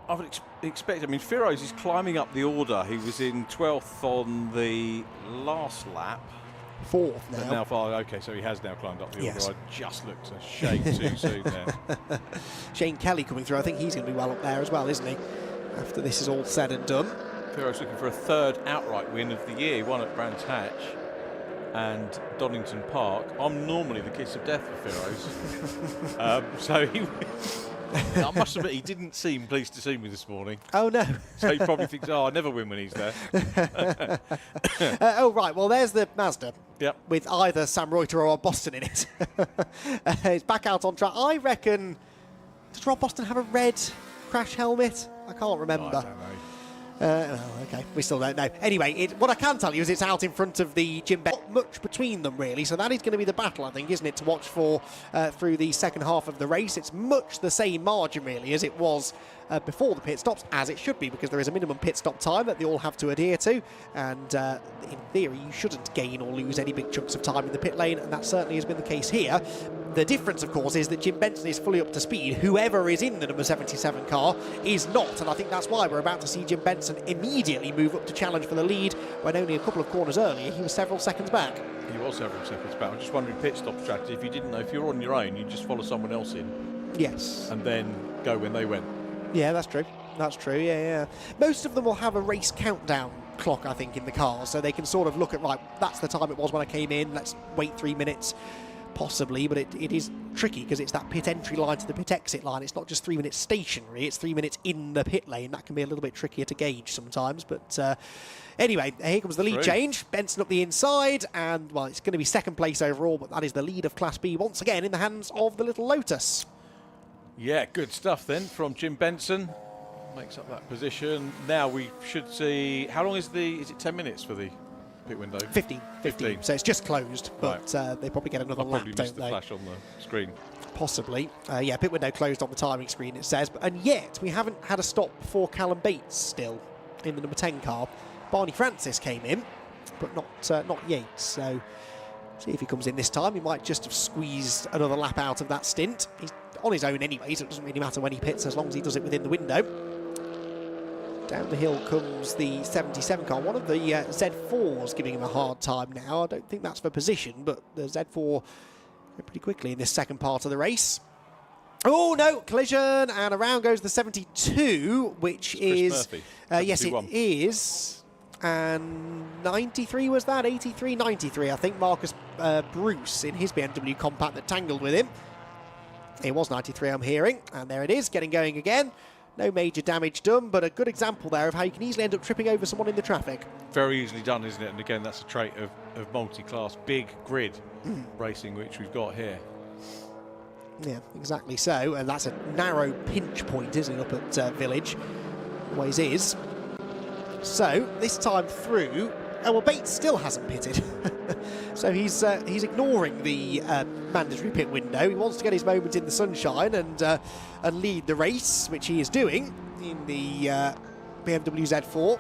I would expect, I mean, Firoz is climbing up the order. He was in 12th on the last lap. 4th now. Okay, so he has now climbed up the order. I just looked a shade too soon there. Shane Kelly coming through. I think he's going to be well up there as well, isn't he? After this is all said and done. Firoz looking for a 3rd outright win of the year. One at Brands Hatch and Donington Park. I'm normally the kiss of death for Firoz. So he... I must admit, he didn't seem pleased to see me this morning. Oh, no. So he probably thinks, I never win when he's there. Oh, right. Well, there's the Mazda. Yep. With either Sam Reuter or Boston in it. It's back out on track. I reckon, does Rob Boston have a red crash helmet? I can't remember. I don't know. Okay, we still don't know. Anyway, what I can tell you is it's out in front of the Jim Benson. Not much between them, really, so that is going to be the battle, I think, isn't it, to watch for through the second half of the race. It's much the same margin, really, as it was before the pit stops, as it should be, because there is a minimum pit stop time that they all have to adhere to, and in theory, you shouldn't gain or lose any big chunks of time in the pit lane, and that certainly has been the case here. The difference, of course, is that Jim Benson is fully up to speed. Whoever is in the number 77 car is not, and I think that's why we're about to see Jim Benson immediately move up to challenge for the lead, when only a couple of corners earlier he was several seconds back. He was several seconds back. I'm just wondering, pit stop strategy, if you didn't know, if you're on your own, you just follow someone else in. Yes. And then go when they went. Yeah, that's true. That's true, yeah. Most of them will have a race countdown clock, I think, in the car, so they can sort of look at, right, that's the time it was when I came in, let's wait 3 minutes. Possibly, but it is tricky because it's that pit entry line to the pit exit line. It's not just 3 minutes stationary, it's 3 minutes in the pit lane. That can be a little bit trickier to gauge sometimes. But anyway, here comes the lead change. Benson up the inside, and, well, it's going to be second place overall, but that is the lead of Class B once again in the hands of the Little Lotus. Yeah, good stuff then from Jim Benson. Makes up that position. Now we should see, how long is it 10 minutes for the pit window? 15. So it's just closed, but they probably get another lap, probably don't missed the they? flash on the screen. Possibly. Yeah, pit window closed on the timing screen, it says. And yet, we haven't had a stop for Callum Bates still in the number 10 car. Barney Francis came in, but not Yates. So, see if he comes in this time. He might just have squeezed another lap out of that stint. He's on his own anyway, so it doesn't really matter when he pits as long as he does it within the window. Down the hill comes the 77 car. One of the Z4s giving him a hard time now. I don't think that's for position, but the Z4 went pretty quickly in this second part of the race. Oh, no, collision, and around goes the 72, which is... yes, it is. And 93 was that? 83, 93, I think. Marcus Bruce in his BMW Compact that tangled with him. It was 93, I'm hearing. And there it is, getting going again. No major damage done, but a good example there of how you can easily end up tripping over someone in the traffic. Very easily done, isn't it? And again, that's a trait of multi-class, big grid racing, which we've got here. Yeah, exactly so. And that's a narrow pinch point, isn't it, up at Village? Always is. So, this time through... Oh, well, Bates still hasn't pitted. So he's ignoring the mandatory pit window. He wants to get his moment in the sunshine and lead the race, which he is doing in the BMW Z4.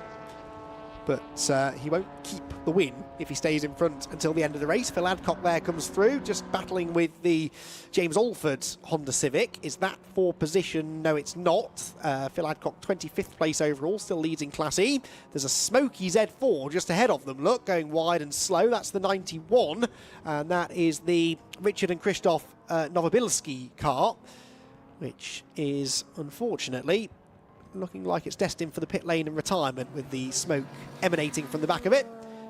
But he won't keep the win if he stays in front until the end of the race. Phil Adcock there comes through, just battling with the James Alford Honda Civic. Is that for position? No, it's not. Phil Adcock, 25th place overall, still leads in Class E. There's a smoky Z4 just ahead of them, look, going wide and slow. That's the 91, and that is the Richard and Krzysztof Nowobilski car, which is, unfortunately, looking like it's destined for the pit lane and retirement with the smoke emanating from the back of it.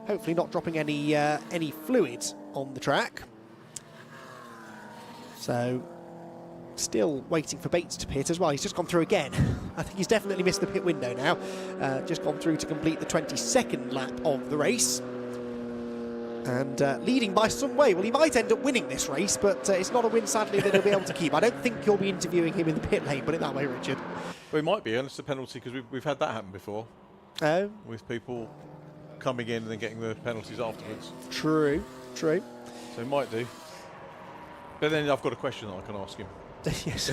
Hopefully not dropping any fluid on the track. So, still waiting for Bates to pit as well. He's just gone through again. I think he's definitely missed the pit window now. Just gone through to complete the 22nd lap of the race. And leading by some way. Well, he might end up winning this race, but it's not a win, sadly, that he'll be able to keep. I don't think you'll be interviewing him in the pit lane, put it that way, Richard. Well, he might be, and it's a penalty, because we've had that happen before. Oh. With people coming in and then getting the penalties afterwards. True. So he might do. But then I've got a question that I can ask him. Yes.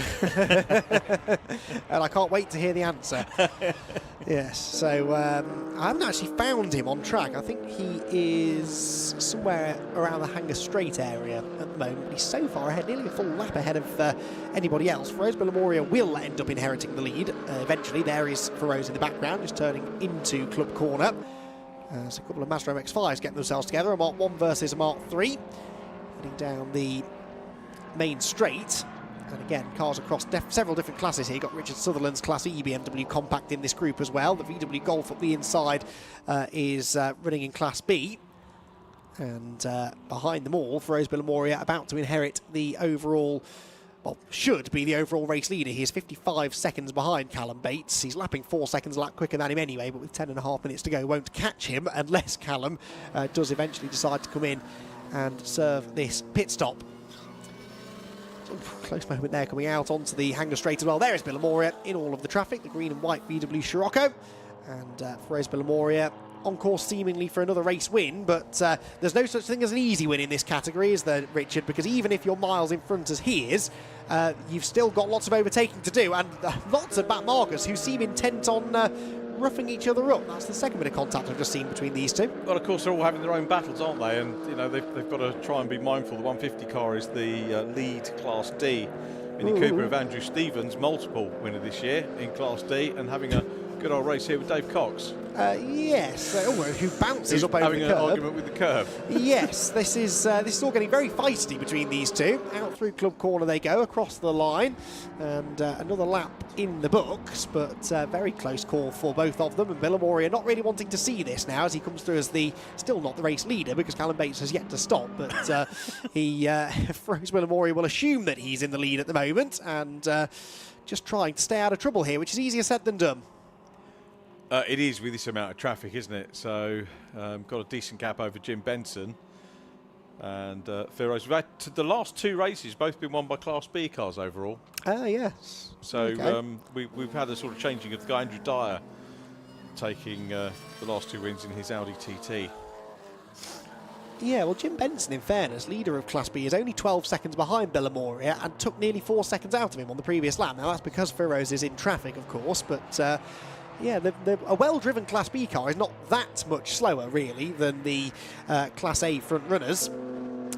And I can't wait to hear the answer. Yes, so I haven't actually found him on track. I think he is somewhere around the Hanger Straight area at the moment. He's so far ahead, nearly a full lap ahead of anybody else. Feroz Bellamoria will end up inheriting the lead eventually. There is Feroz in the background, just turning into Club Corner. So a couple of Mazda MX-5s getting themselves together. A Mark 1 versus a Mark 3. Heading down the main straight. And again, cars across several different classes here. You've got Richard Sutherland's Class E BMW Compact in this group as well. The VW Golf up the inside is running in Class B. And behind them all, Feroz Bellamoria about to inherit the overall, well, should be the overall race leader. He is 55 seconds behind Callum Bates. He's lapping 4 seconds a lap quicker than him anyway, but with 10.5 minutes to go, won't catch him unless Callum does eventually decide to come in and serve this pit stop. Close moment there, coming out onto the Hanger Straight as well. There is Bellamoria in all of the traffic, the green and white VW Scirocco. And Feroz Bellamoria on course seemingly for another race win, but there's no such thing as an easy win in this category, is there, Richard? Because even if you're miles in front as he is, you've still got lots of overtaking to do, and lots of back markers who seem intent on roughing each other up. That's the second bit of contact I've just seen between these two. Well, of course, they're all having their own battles, aren't they? And, you know, they've got to try and be mindful. The 150 car is the lead Class D. Mini Cooper of Andrew Stevens, multiple winner this year in Class D, and having a good old race here with Dave Cox. Yes, who bounces up over having the an curb. argument with the curb. Yes, this is all getting very feisty between these two. Out through club corner they go, across the line, and another lap in the books, but very close call for both of them. And Billamori are not really wanting to see this now, as he comes through as still not the race leader, because Callum Bates has yet to stop. But Rose Billamori will assume that he's in the lead at the moment, and just trying to stay out of trouble here, which is easier said than done. It is with this amount of traffic, isn't it? So, got a decent gap over Jim Benson and Phil Rose. We've had the last two races both been won by Class B cars overall. Yes. So okay. we've had a sort of changing of the guy, Andrew Dyer, taking the last two wins in his Audi TT. Yeah, well, Jim Benson, in fairness, leader of Class B, is only 12 seconds behind Billamori and took nearly 4 seconds out of him on the previous lap. Now, that's because Phil Rose is in traffic, of course, but yeah, a well-driven Class B car is not that much slower, really, than the Class A front runners,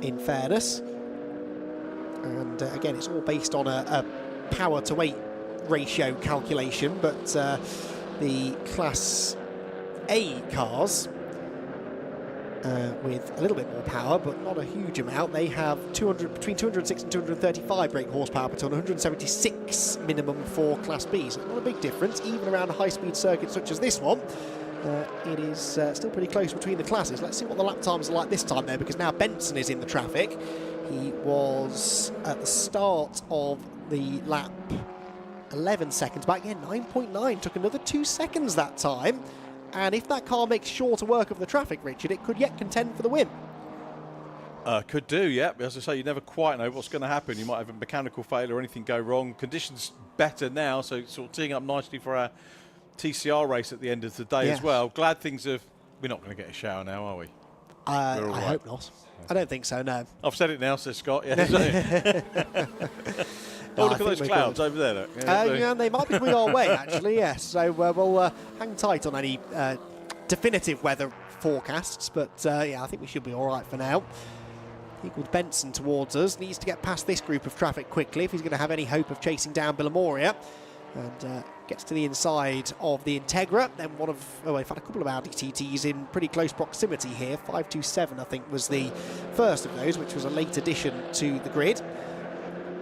in fairness. And again, it's all based on a power-to-weight ratio calculation, but the Class A cars, with a little bit more power, but not a huge amount, they have between 206 and 235 brake horsepower per tonne, 176 minimum for Class B. So not a big difference, even around a high-speed circuit such as this one. It is still pretty close between the classes. Let's see what the lap times are like this time, though, because now Benson is in the traffic. He was at the start of the lap 11 seconds back. Yeah, 9.9, took another 2 seconds that time. And if that car makes shorter work of the traffic, Richard, it could yet contend for the win. Could do, yeah. As I say, you never quite know what's going to happen. You might have a mechanical failure or anything go wrong. Conditions better now, so it's sort of teeing up nicely for our TCR race at the end of the day as well. Glad things have... We're not going to get a shower now, are we? I hope not. I don't think so, no. I've said it now, says Scott. Yeah. Oh, look at those clouds over there. Look. Yeah, they might be coming our way, actually, yes. So we'll hang tight on any definitive weather forecasts, but yeah, I think we should be all right for now. Equals Benson towards us, needs to get past this group of traffic quickly if he's going to have any hope of chasing down Billamori. And gets to the inside of the Integra. Then we've had a couple of Audi TTs in pretty close proximity here. 527, I think, was the first of those, which was a late addition to the grid.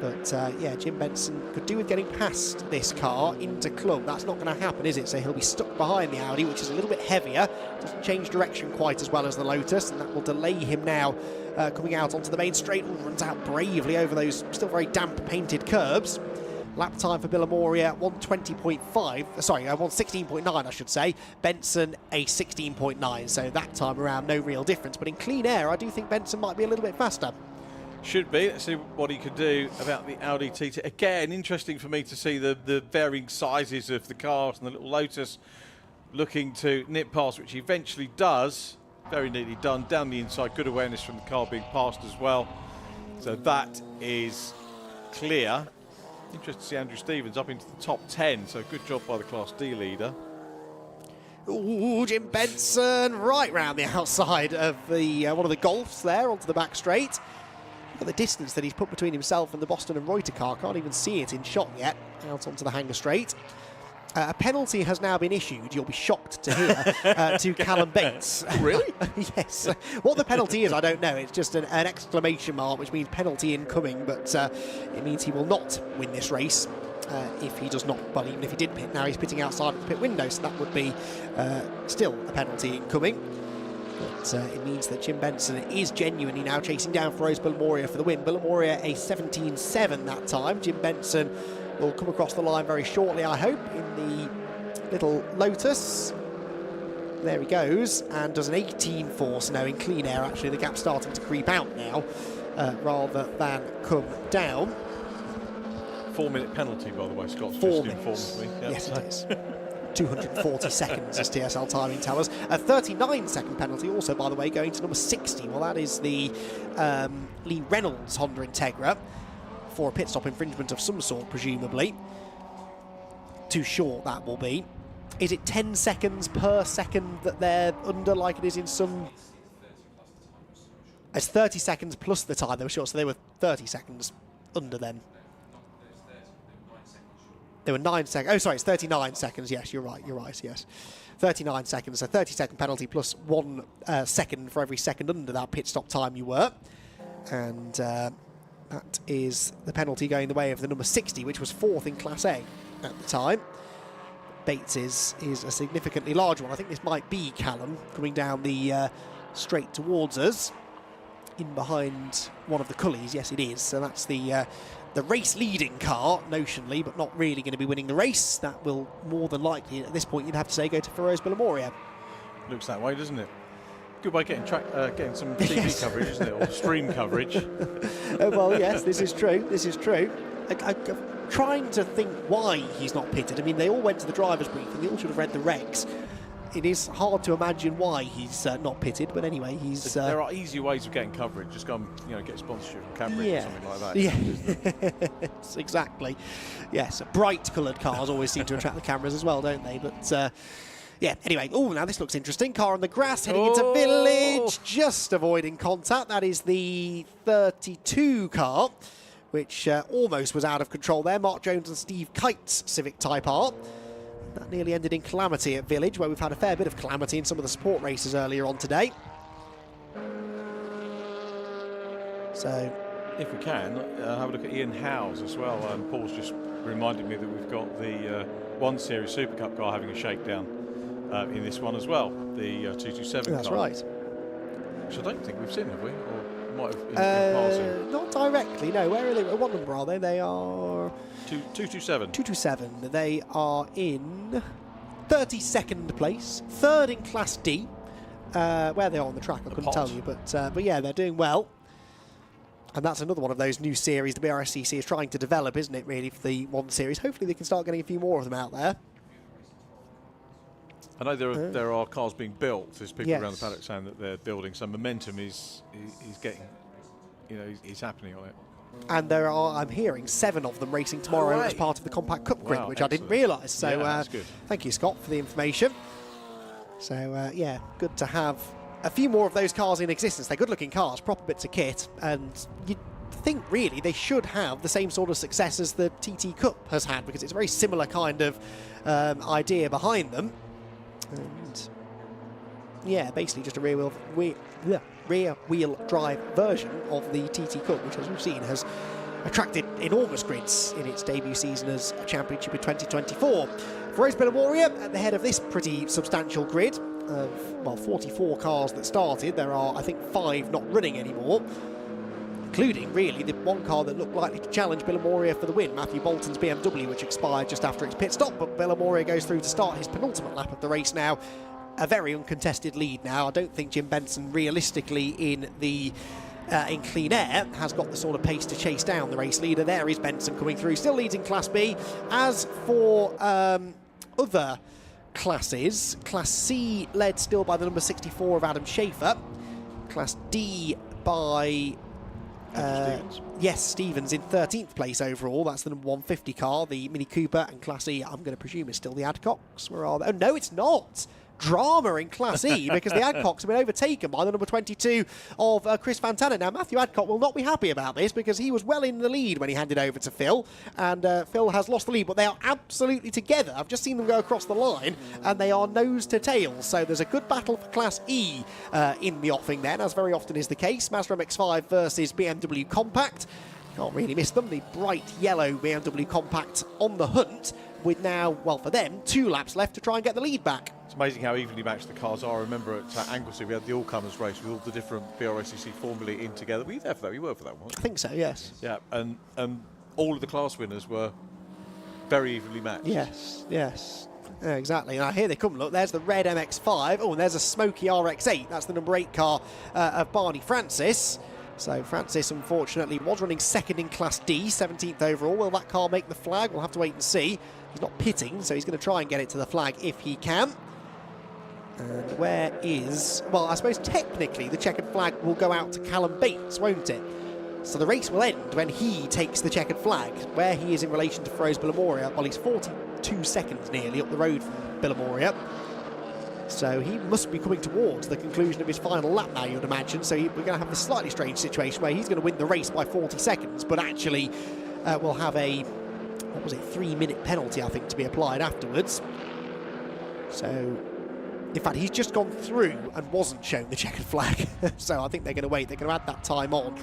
But yeah, Jim Benson could do with getting past this car into club. That's not going to happen, is it? So he'll be stuck behind the Audi, which is a little bit heavier. Doesn't change direction quite as well as the Lotus, and that will delay him now coming out onto the main straight. Runs out bravely over those still very damp painted curbs. Lap time for Billamori at 120.5, sorry, 116.9 I should say. Benson a 16.9, so that time around no real difference. But in clean air, I do think Benson might be a little bit faster. Should be. Let's see what he could do about the Audi TT. Again, interesting for me to see the varying sizes of the cars and the little Lotus looking to nip past, which he eventually does. Very neatly done. Down the inside, good awareness from the car being passed as well. So that is clear. Interesting to see Andrew Stevens up into the top 10, so good job by the Class D leader. Ooh, Jim Benson right round the outside of the one of the Golfs there onto the back straight. Look at the distance that he's put between himself and the Boston and Reuter car. Can't even see it in shot yet. Out onto the hanger straight. A penalty has now been issued, you'll be shocked to hear, to Callum Bates. Really? Yes. What the penalty is, I don't know. It's just an exclamation mark, which means penalty incoming, but it means he will not win this race if he does not, well, even if he did pit. Now he's pitting outside of the pit window, so that would be still a penalty incoming. But it means that Jim Benson is genuinely now chasing down Rose Billamori for the win. Billamori a 17.7 that time. Jim Benson will come across the line very shortly, I hope, in the little Lotus. There he goes, and does an 18.4, so no, in clean air, actually, the gap's starting to creep out now, rather than come down. 4-minute penalty, by the way, Scott's 4 just minutes. informed me. Yep. Yes, it is. 240 seconds, as TSL timing tells us. A 39-second penalty, also, by the way, going to number 60. Well, that is the Lee Reynolds Honda Integra, for a pit stop infringement of some sort, presumably. Too short, that will be. Is it 10 seconds per second that they're under, like it is in some... It's 30 seconds plus the time they were short, so they were 30 seconds under them. There were 9 seconds. Oh, sorry, it's 39 seconds. Yes, you're right, yes. 39 seconds, so 30-second penalty plus 1 second for every second under that pit stop time you were. And that is the penalty going the way of the number 60, which was 4th in Class A at the time. Bates is a significantly larger one. I think this might be Callum coming down the straight towards us, in behind one of the Cullies. Yes, it is. So that's the race-leading car, notionally, but not really going to be winning the race. That will more than likely, at this point, you'd have to say, go to Feroz Bilamoria. Looks that way, doesn't it? Good way getting some TV Yes. coverage, isn't it, or stream coverage. Well, yes, this is true. This is true. I'm trying to think why he's not pitted. I mean, they all went to the driver's briefing. They all should have read the regs. It is hard to imagine why he's not pitted, but anyway, he's... There are easy ways of getting coverage. Just go and, get sponsorship from Camry or something like that. Yeah, yes, exactly. Yes, bright-coloured cars always seem to attract the cameras as well, don't they? But, yeah, anyway. Oh, now this looks interesting. Car on the grass, heading into Village, just avoiding contact. That is the 32 car, which almost was out of control there. Mark Jones and Steve Kite's Civic Type R. That nearly ended in calamity at Village, where we've had a fair bit of calamity in some of the support races earlier on today. So, if we can, have a look at Ian Howes as well. Paul's just reminded me that we've got the 1 Series Super Cup car having a shakedown in this one as well, the 227 that's car. right. Which I don't think we've seen, have we? Or might have in passing. Not directly, no. Where are they? What number are they? They are... 227. 227. They are in 32nd place, 3rd in Class D. Where they are on the track, I couldn't tell you, but yeah, they're doing well. And that's another one of those new series the Brscc is trying to develop, isn't it, really, for the 1 Series. Hopefully they can start getting a few more of them out there. I know there are cars being built. There's people Yes. around the paddock saying that they're building. So momentum is getting, is happening on it. And there are, I'm hearing, 7 of them racing tomorrow as part of the Compact Cup grid, Wow, which I didn't excellent. realise. So Yeah, that's good. thank you, Scott, for the information. So, yeah, good to have a few more of those cars in existence. They're good-looking cars, proper bits of kit, and you'd think, really, they should have the same sort of success as the TT Cup has had, because it's a very similar kind of idea behind them. And, yeah, basically just a rear-wheel drive version of the TT Cup, which, as we've seen, has attracted enormous grids in its debut season as a championship in 2024. Feroz Bilamoria at the head of this pretty substantial grid of, well, 44 cars that started. There are, I think, 5 not running anymore, including, really, the one car that looked likely to challenge Bilamoria for the win, Matthew Bolton's BMW, which expired just after its pit stop, but Bilamoria goes through to start his penultimate lap of the race now. A very uncontested lead now. I don't think Jim Benson, realistically, in Clean Air, has got the sort of pace to chase down the race leader. There is Benson coming through, still leads in Class B. As for other classes, Class C led still by the number 64 of Adam Schaefer. Class D by... Stevens in 13th place overall. That's the number 150 car, the Mini Cooper, and Class E, I'm going to presume, is still the Adcocks. Where are they? Oh, no, it's not. Drama in Class E, because the Adcocks have been overtaken by the number 22 of Chris Fantana. Now, Matthew Adcock will not be happy about this, because he was well in the lead when he handed over to Phil, and Phil has lost the lead, but they are absolutely together. I've just seen them go across the line, and they are nose to tail, so there's a good battle for Class E in the offing then, as very often is the case. Mazda MX-5 versus BMW Compact. Can't really miss them. The bright yellow BMW Compact on the hunt, with now, well, for them, 2 laps left to try and get the lead back. It's amazing how evenly matched the cars are. I remember at Anglesey we had the all-comers race with all the different Brscc formulae in together. Were you there for that? You were for that one? I think so, yes. Yeah, and all of the class winners were very evenly matched. Yes, yes. Yeah, exactly. Now here they come. Look, there's the red MX-5. Oh, and there's a smoky RX-8. That's the number 8 car of Barney Francis. So Francis, unfortunately, was running 2nd in Class D, 17th overall. Will that car make the flag? We'll have to wait and see. He's not pitting, so he's going to try and get it to the flag if he can. And where is... Well, I suppose technically the checkered flag will go out to Callum Bates, won't it? So the race will end when he takes the checkered flag. Where he is in relation to Feroz Bilamoria, well, he's 42 seconds nearly up the road from Bilamoria. So he must be coming towards the conclusion of his final lap now, you'd imagine. So we're going to have this slightly strange situation where he's going to win the race by 40 seconds, but actually will have a what was it, 3-minute penalty, I think, to be applied afterwards. So, in fact, he's just gone through and wasn't shown the checkered flag. So I think they're going to wait. They're going to add that time on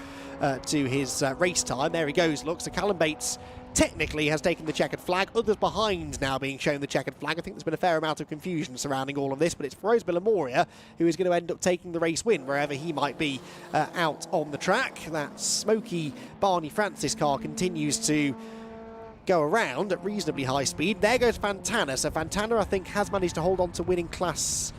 to his race time. There he goes, look. So Callum Bates technically has taken the checkered flag. Others behind now being shown the checkered flag. I think there's been a fair amount of confusion surrounding all of this, but it's Feroz Bilamoria who is going to end up taking the race win wherever he might be out on the track. That smoky Barney Francis car continues to go around at reasonably high speed. There goes Fantana. So Fantana, I think, has managed to hold on to winning class.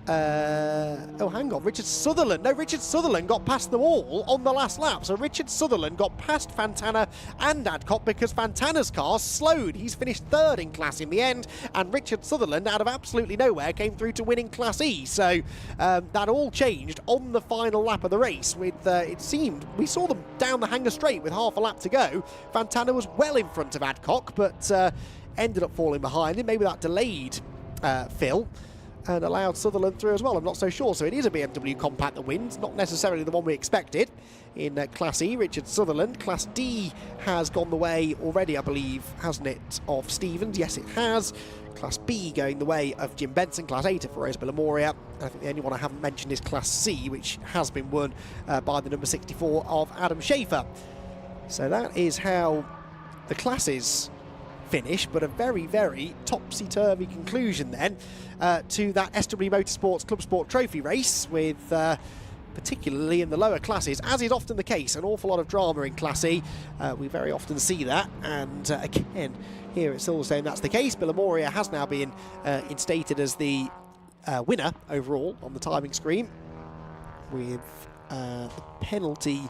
Oh, hang on. Richard Sutherland. No, Richard Sutherland got past them all on the last lap. So Richard Sutherland got past Fantana and Adcock because Fantana's car slowed. He's finished third in class in the end, and Richard Sutherland, out of absolutely nowhere, came through to winning Class E. So that all changed on the final lap of the race. With it seemed we saw them down the Hanger Straight with half a lap to go. Fantana was well in front of Adcock, but ended up falling behind him. Maybe that delayed Phil and allowed Sutherland through as well. I'm not so sure. So it is a BMW Compact that wins, not necessarily the one we expected in Class E. Richard Sutherland. Class D has gone the way already, I believe, hasn't it, of Stevens? Yes, it has. Class B going the way of Jim Benson. Class A to Feroz Bilamoria. I think the only one I haven't mentioned is Class C, which has been won by the number 64 of Adam Schaefer. So that is how the classes finish, but a very, very topsy-turvy conclusion then to that SW Motorsports Club Sport Trophy race, with particularly in the lower classes, as is often the case, an awful lot of drama in Class E. We very often see that, and again, here at Silverstone that's the case. Bilamoria has now been instated as the winner overall on the timing screen, with the penalty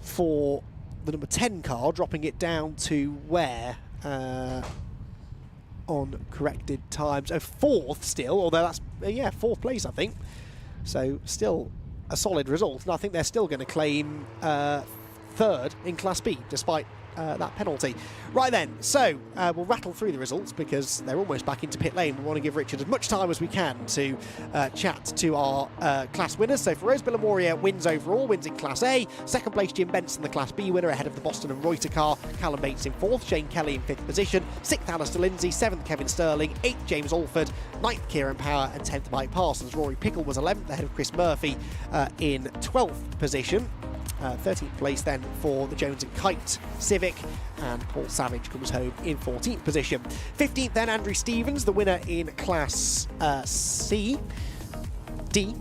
for the number 10 car dropping it down to where on corrected times. Oh, fourth still, although that's, yeah, fourth place, I think. So still a solid result. And I think they're still going to claim third in Class B, despite that penalty. Right then, so we'll rattle through the results because they're almost back into pit lane. We want to give Richard as much time as we can to chat to our class winners. So Feroz Bilamoria wins overall, wins in Class A. Second place, Jim Benson, the Class B winner, ahead of the Boston and Reuter car. Callum Bates in fourth, Shane Kelly in fifth position. Sixth, Alistair Lindsay. Seventh, Kevin Sterling. Eighth, James Alford. Ninth, Kieran Power. And 10th, Mike Parsons. Rory Pickle was 11th, ahead of Chris Murphy in 12th position. 13th place then for the Jones and Kite Civic, and Paul Savage comes home in 14th position. 15th then, Andrew Stevens, the winner in Class D,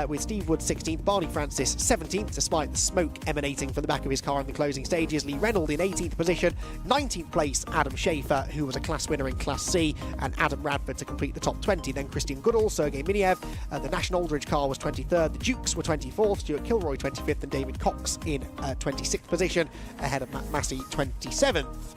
with Steve Wood 16th, Barney Francis 17th, despite the smoke emanating from the back of his car in the closing stages. Lee Reynolds in 18th position. 19th place, Adam Schaefer, who was a class winner in Class C, and Adam Radford to complete the top 20. Then Christian Goodall, Sergei Miniev, the National Aldridge car was 23rd, the Dukes were 24th, Stuart Kilroy 25th, and David Cox in 26th position, ahead of Matt Massey 27th.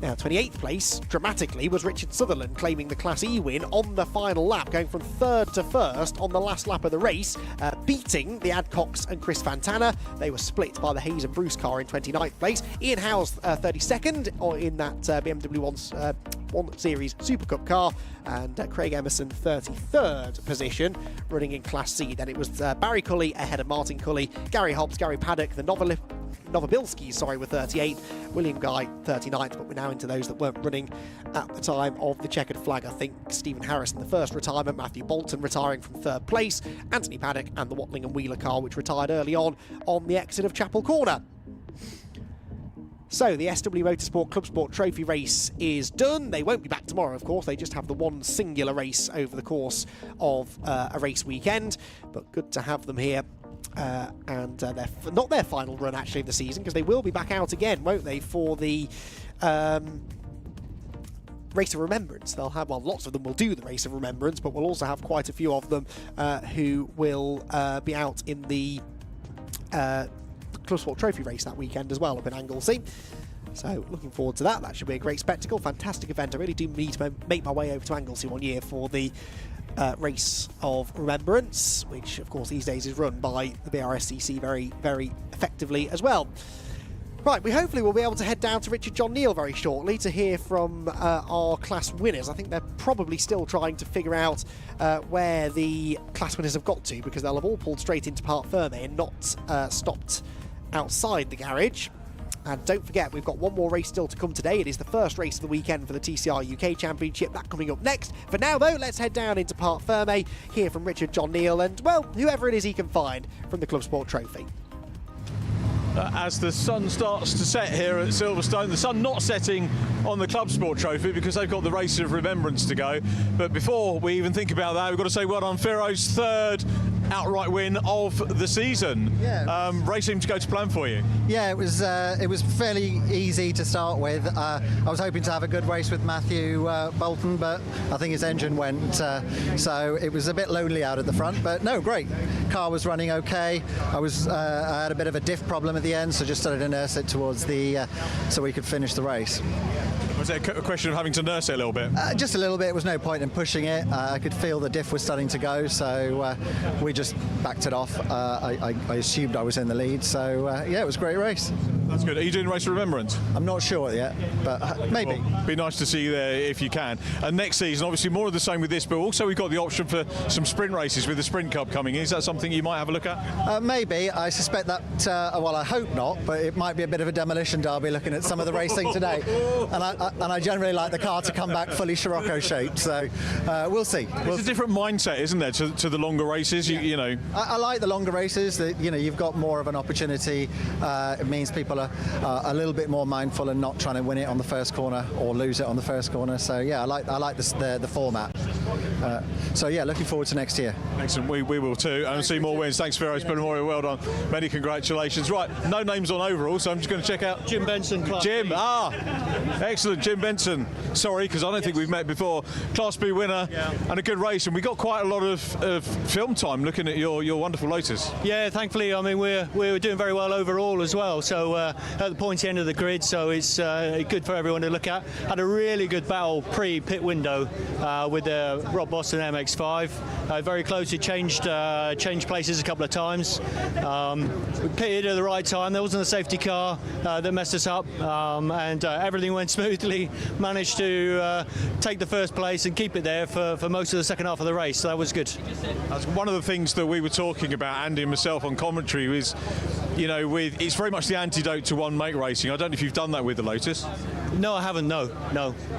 Now, 28th place, dramatically, was Richard Sutherland, claiming the Class E win on the final lap, going from third to first on the last lap of the race, beating the Adcocks and Chris Fantana. They were split by the Hayes and Bruce car in 29th place. Ian Howes 32nd in that BMW 1 Series Super Cup car, and Craig Emerson 33rd position, running in Class C. Then it was Barry Cully ahead of Martin Cully, Gary Hobbs, Gary Paddock, the Novobilskis, were 38th, William Guy 39th, but we're now into those that weren't running at the time of the checkered flag. I think Stephen Harrison, the first retirement, Matthew Bolton retiring from third place, Anthony Paddock and the Watling and Wheeler car, which retired early on the exit of Chapel Corner. So the SW Motorsport Club Sport Trophy race is done. They won't be back tomorrow, of course. They just have the one singular race over the course of a race weekend, but good to have them here. And they're not their final run, actually, of the season, because they will be back out again, won't they, for the Race of Remembrance. They'll have, well, lots of them will do the Race of Remembrance, but we'll also have quite a few of them who will be out in the Club Sport Trophy race that weekend as well, up in Anglesey. So looking forward to that. That should be a great spectacle, fantastic event. I really do need to make my way over to Anglesey one year for the Race of Remembrance, which of course these days is run by the Brscc very, very effectively as well. Right, we hopefully will be able to head down to Richard John Neal very shortly to hear from our class winners. I think they're probably still trying to figure out where the class winners have got to, because they'll have all pulled straight into Parc Fermé and not stopped outside the garage. And don't forget, we've got one more race still to come today. It is the first race of the weekend for the TCR UK Championship. That coming up next. For now, though, let's head down into Parc Fermé, hear from Richard John Neal and, well, whoever it is he can find from the Club Sport Trophy. As the sun starts to set here at Silverstone, the sun not setting on the Club Sport Trophy because they've got the Race of Remembrance to go. But before we even think about that, we've got to say well done, Firo's third outright win of the season. Yeah. Race seemed to go to plan for you. Yeah, it was fairly easy to start with. I was hoping to have a good race with Matthew Bolton, but I think his engine went, so it was a bit lonely out at the front. But no, great. Car was running okay. I had a bit of a diff problem at the end, so just started to nurse it towards the so we could finish the race. Was it a question of having to nurse it a little bit? Just a little bit. There was no point in pushing it. I could feel the diff was starting to go, so we just backed it off. I assumed I was in the lead, so yeah, it was a great race. That's good. Are you doing Race of Remembrance? I'm not sure yet, but maybe. Well, be nice to see you there if you can. And next season, obviously more of the same with this, but also we've got the option for some sprint races with the Sprint Cup coming in. Is that something you might have a look at? Maybe. I suspect that, well, I hope not, but it might be a bit of a demolition derby looking at some of the racing today. And I generally like the car to come back fully Scirocco shaped, so we'll see. It's a different mindset, isn't there, to the longer races? You know. I like the longer races. That you've got more of an opportunity. It means people are a little bit more mindful and not trying to win it on the first corner or lose it on the first corner. So yeah, I like the format. So yeah, looking forward to next year. Excellent. We will too, and see more wins. Thanks, Firo. It's been well done. Many congratulations. Right, no names on overall, so I'm just going to check out Jim Benson, Class Jim. B. Excellent, Jim Benson. Sorry, because I don't think we've met before. Class B winner and a good race, and we got quite a lot of film time looking at your wonderful Lotus. Yeah, thankfully, I mean we were doing very well overall as well. So at the pointy end of the grid, so it's good for everyone to look at. Had a really good battle pre-pit window with the Rob Boston MX-5. Very closely changed places a couple of times. We pitted at the right time. There wasn't a safety car that messed us up, and everything went smoothly. Managed to take the first place and keep it there for most of the second half of the race. So that was good. That's one of the things that we were talking about, Andy and myself, on commentary was, it's very much the antidote to one-make racing. I don't know if you've done that with the Lotus. No, I haven't. No.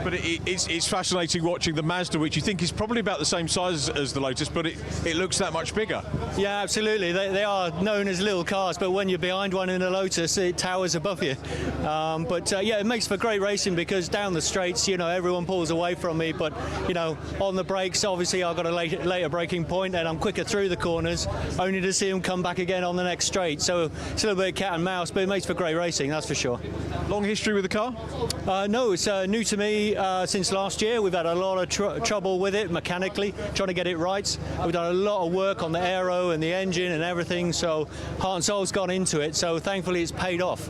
But it's fascinating watching the Mazda, which you think is probably about the same size as the Lotus, but it looks that much bigger. Yeah, absolutely. They are known as little cars, but when you're behind one in a Lotus, it towers above you. Yeah, it makes for great racing because down the straights, everyone pulls away from me, but on the brakes, obviously I've got a later braking point and I'm quicker through the corners, only to see them come back again on the next straight. So it's a little bit of cat and mouse, but it makes for great racing, that's for sure. Long history with the car? No, it's new to me since last year. We've had a lot of trouble with it mechanically, trying to get it right. We've done a lot of work on the aero and the engine and everything, so heart and soul's gone into it, so thankfully it's paid off.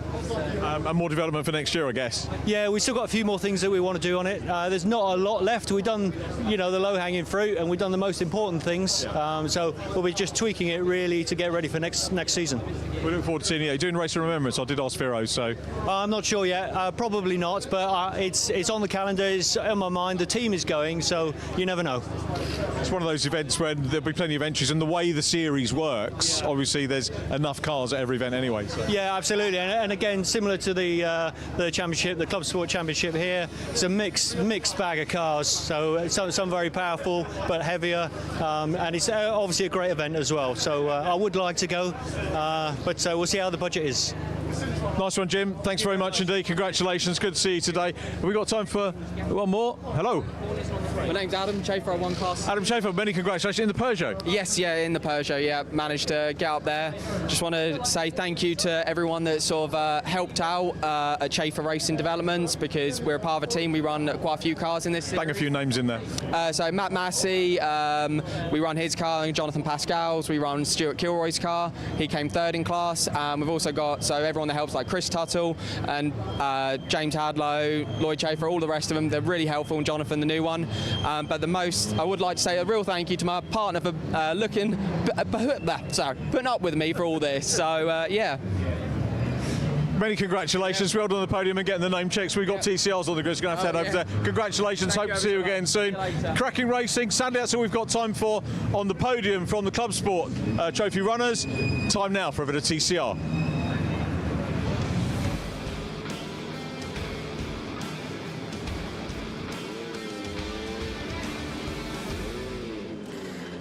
And more development for next year, I guess? Yeah, we've still got a few more things that we want to do on it. There's not a lot left. We've done, the low-hanging fruit, and we've done the most important things, so we'll be just tweaking it really to get ready for next season. We look forward to seeing you. Doing Race of Remembrance, I did ask Firo, so... I'm not sure yet, probably not, but it's on the calendar, it's on my mind. The team is going, so you never know. It's one of those events where there'll be plenty of entries, and the way the series works, obviously there's enough cars at every event anyway. So. Yeah, absolutely, and again, similar to the championship, the Club Sport Championship here, it's a mixed bag of cars, so some very powerful but heavier, and it's obviously a great event as well. So I would like to go, but we'll see how the budget is. Nice one, Jim. Thanks very much indeed. Congratulations. Good to see you today. Have we got time for one more? Hello. My name's Adam Chafer, I won class. Adam Chafer, many congratulations. In the Peugeot? Yes, in the Peugeot, managed to get up there. Just want to say thank you to everyone that sort of helped out at Chafer Racing Developments, because we're a part of a team. We run quite a few cars in this. Bang a few names in there. So Matt Massey, we run his car, and Jonathan Pascal's. We run Stuart Kilroy's car. He came third in class. We've also got, everyone that helps, like Chris Tuttle and James Hadlow, Lloyd Chafer, all the rest of them. They're really helpful, and Jonathan, the new one. But the most, I would like to say a real thank you to my partner for putting up with me for all this. So, yeah. Many congratulations. Well done on the podium and getting the name checks. We've got TCRs on the grid, so we're going to have to head over there. Congratulations. Hope to see you again soon. Cracking racing. Sadly, that's all we've got time for on the podium from the Club Sport Trophy runners. Time now for a bit of TCR.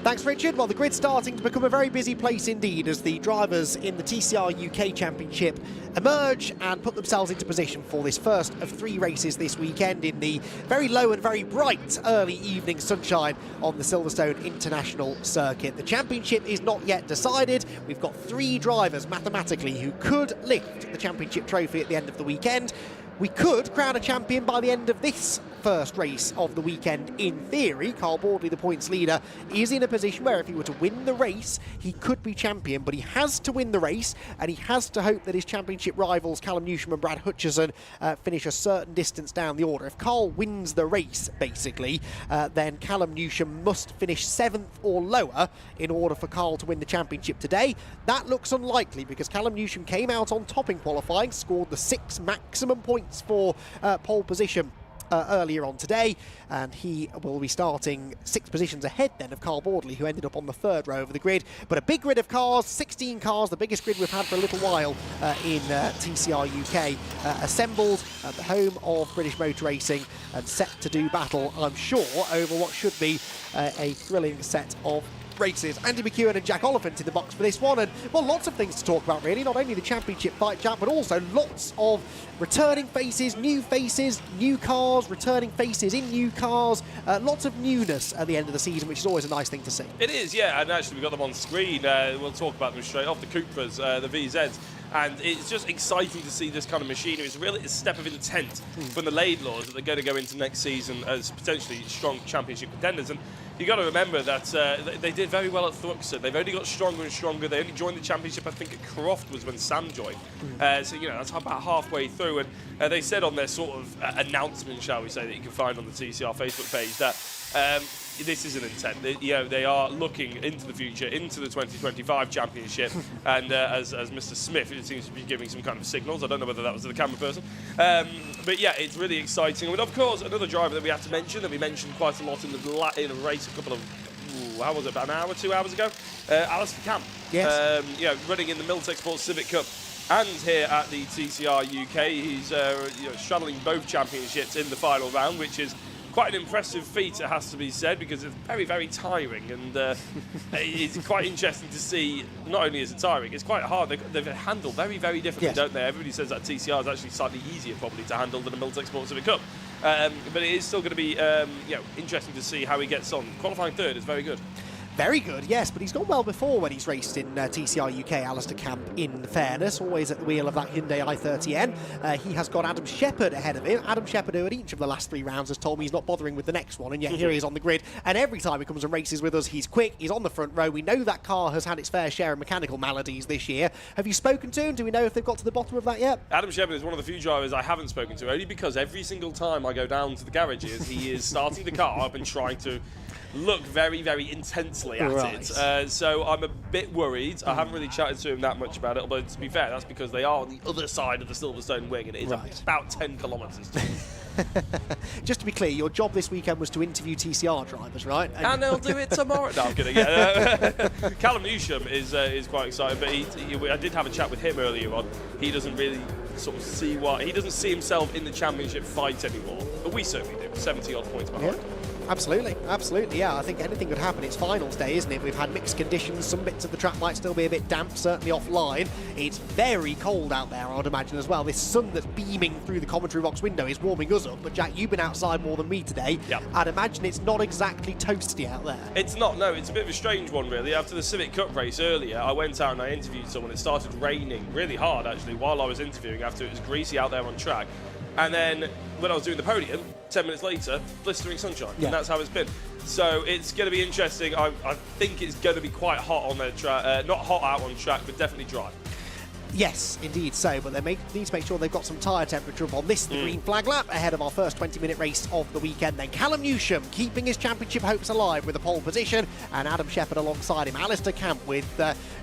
Thanks, Richard. Well, the grid's starting to become a very busy place indeed as the drivers in the TCR UK Championship emerge and put themselves into position for this first of 3 races this weekend in the very low and very bright early evening sunshine on the Silverstone International Circuit. The championship is not yet decided. We've got 3 drivers mathematically who could lift the championship trophy at the end of the weekend. We could crown a champion by the end of this first race of the weekend in theory. Carl Bordley, the points leader, is in a position where if he were to win the race, he could be champion, but he has to win the race and he has to hope that his championship rivals Callum Newsham and Brad Hutchison finish a certain distance down the order. If Carl wins the race, basically, then Callum Newsham must finish 7th or lower in order for Carl to win the championship today. That looks unlikely because Callum Newsham came out on top in qualifying, scored the 6 maximum points for pole position earlier on today, and he will be starting 6 positions ahead then of Carl Bordley, who ended up on the 3rd row of the grid. But a big grid of cars, 16 cars, the biggest grid we've had for a little while in TCR UK, assembled at the home of British Motor Racing and set to do battle, I'm sure, over what should be a thrilling set of races. Andy McEwen and Jack Oliphant in the box for this one, and well, lots of things to talk about really, not only the championship fight, Jack, but also lots of returning faces, new cars, returning faces in new cars, lots of newness at the end of the season, which is always a nice thing to see. It is, yeah, and actually we've got them on screen. We'll talk about them straight off, the Cupras, the VZs. And it's just exciting to see this kind of machinery. It's really a step of intent from the Laidlaws that they're going to go into next season as potentially strong championship contenders. And you've got to remember that they did very well at Thruxton. They've only got stronger and stronger. They only joined the championship, I think, at Croft was when Sam joined. So, you know, that's about halfway through. And they said on their sort of announcement, shall we say, that you can find on the TCR Facebook page that this is an intent. They are looking into the future, into the 2025 championship, and as Mr. Smith, it seems to be giving some kind of signals. I don't know whether that was the camera person, but yeah, it's really exciting. And of course, another driver that we have to mention, that we mentioned quite a lot in the race a couple of, how was it, about an hour, 2 hours ago? Alistair Camp. Yes. Running in the Miltex Sports Civic Cup. And here at the TCR UK, he's straddling both championships in the final round, which is quite an impressive feat, it has to be said, because it's very, very tiring, and it's quite interesting to see. Not only is it tiring, it's quite hard. They've handled very, very differently, don't they? Everybody says that TCR is actually slightly easier, probably, to handle than a Miltex Sports Civic Cup. But it is still going to be interesting to see how he gets on. Qualifying 3rd is very good. Very good, yes, but he's gone well before when he's raced in TCR UK, Alistair Camp, in fairness, always at the wheel of that Hyundai i30N. He has got Adam Shepherd ahead of him. Adam Shepherd, who at each of the last 3 rounds has told me he's not bothering with the next one, and yet here he is on the grid, and every time he comes and races with us, he's quick, he's on the front row. We know that car has had its fair share of mechanical maladies this year. Have you spoken to him? Do we know if they've got to the bottom of that yet? Adam Shepherd is one of the few drivers I haven't spoken to, only because every single time I go down to the garages, he is starting the car up and trying to look very, very intensely at it. So I'm a bit worried. I haven't really chatted to him that much about it, although to be fair, that's because they are on the other side of the Silverstone wing, and it is about 10 kilometres. Just to be clear, your job this weekend was to interview TCR drivers, right? And they'll do it tomorrow. No, I'm kidding. Callum Newsham is quite excited, but I did have a chat with him earlier on. He doesn't really sort of see he doesn't see himself in the championship fight anymore, but we certainly do. 70 odd points behind. Yeah. Absolutely, yeah. I think anything could happen. It's finals day, isn't it? We've had mixed conditions. Some bits of the track might still be a bit damp, certainly offline. It's very cold out there, I would imagine, as well. This sun that's beaming through the commentary box window is warming us up. But Jack, you've been outside more than me today. Yep. I'd imagine it's not exactly toasty out there. It's not, no. It's a bit of a strange one, really. After the Civic Cup race earlier, I went out and I interviewed someone. It started raining really hard, actually, while I was interviewing, after it was greasy out there on track. And then when I was doing the podium, 10 minutes later, blistering sunshine. Yeah. And that's how it's been. So it's going to be interesting. I think it's going to be quite hot on the track. Not hot out on track, but definitely dry. Yes, indeed so, but they need to make sure they've got some tyre temperature up on this, the green flag lap, ahead of our first 20-minute race of the weekend. Then Callum Newsham keeping his championship hopes alive with a pole position, and Adam Shepherd alongside him. Alistair Camp with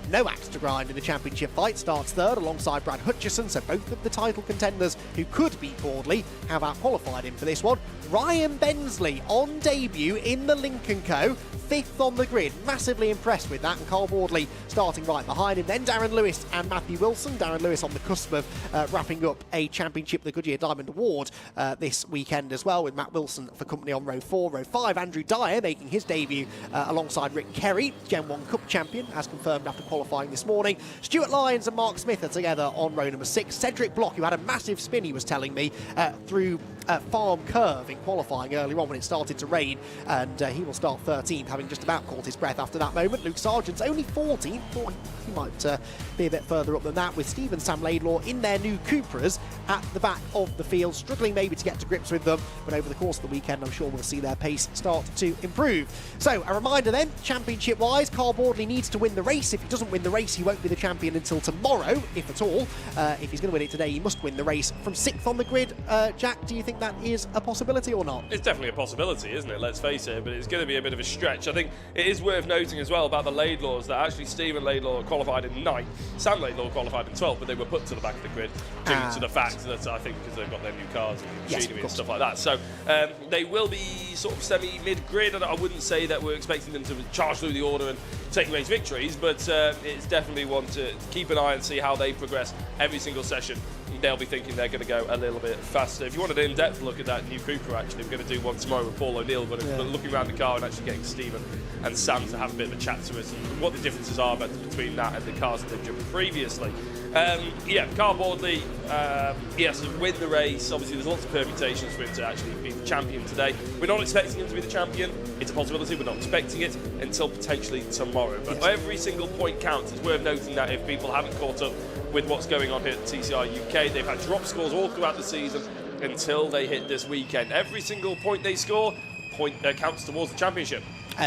no axe to grind in the championship fight, starts 3rd alongside Brad Hutchison, so both of the title contenders who could beat Bordley have out-qualified him for this one. Ryan Bensley on debut in the Lincoln Co. 5th on the grid. Massively impressed with that, and Carl Boardley starting right behind him. Then Darren Lewis and Matthew Wilson. Darren Lewis on the cusp of wrapping up a championship, the Goodyear Diamond Award, this weekend as well, with Matt Wilson for company on row 4. Row 5, Andrew Dyer making his debut alongside Rick Kerry, Gen 1 Cup champion, as confirmed after qualifying this morning. Stuart Lyons and Mark Smith are together on row number 6. Cedric Block, who had a massive spin, he was telling me, through Farm Curve in qualifying earlier on when it started to rain, and he will start 13th, having just about caught his breath after that moment. Luke Sargent's only 14th. Thought he might be a bit further up than that, with Steve and Sam Laidlaw in their new Cupras at the back of the field, struggling maybe to get to grips with them, but over the course of the weekend I'm sure we'll see their pace start to improve. So a reminder then, championship wise, Carl Boardley needs to win the race. If he doesn't win the race, he won't be the champion until tomorrow, if at all. If he's going to win it today, he must win the race. From 6th on the grid, Jack, do you think that is a possibility or not? It's definitely a possibility, isn't it? Let's face it, but it's going to be a bit of a stretch. I think it is worth noting as well about the Laidlaws that actually Stephen Laidlaw qualified in 9th, Sam Laidlaw qualified in 12th, but they were put to the back of the grid due to the fact that I think because they've got their new cars and machinery and stuff like that. So they will be sort of semi-mid-grid, and I wouldn't say that we're expecting them to charge through the order and take race victories, but it's definitely one to keep an eye and see how they progress every single session. They'll be thinking they're going to go a little bit faster. If you wanted an in-depth look at that new Cooper, actually, we're going to do one tomorrow with Paul O'Neill, but looking around the car and actually getting Stephen and Sam to have a bit of a chat to us and what the differences are between that and the cars that they've driven previously. Carl Boardley, he has to win the race. Obviously, there's lots of permutations for him to actually be the champion today. We're not expecting him to be the champion. It's a possibility. We're not expecting it until potentially tomorrow. But every single point counts. It's worth noting that if people haven't caught up with what's going on here at TCR UK, they've had drop scores all throughout the season until they hit this weekend. Every single point they score counts towards the championship.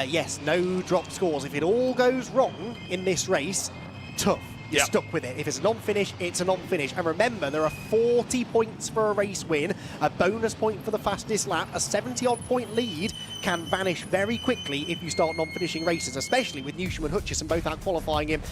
Yes, no drop scores. If it all goes wrong in this race, tough. You're stuck with it. If it's a non-finish, it's a non-finish. And remember, there are 40 points for a race win, a bonus point for the fastest lap, a 70-odd point lead can vanish very quickly if you start non-finishing races, especially with Newsham and Hutchison both out qualifying him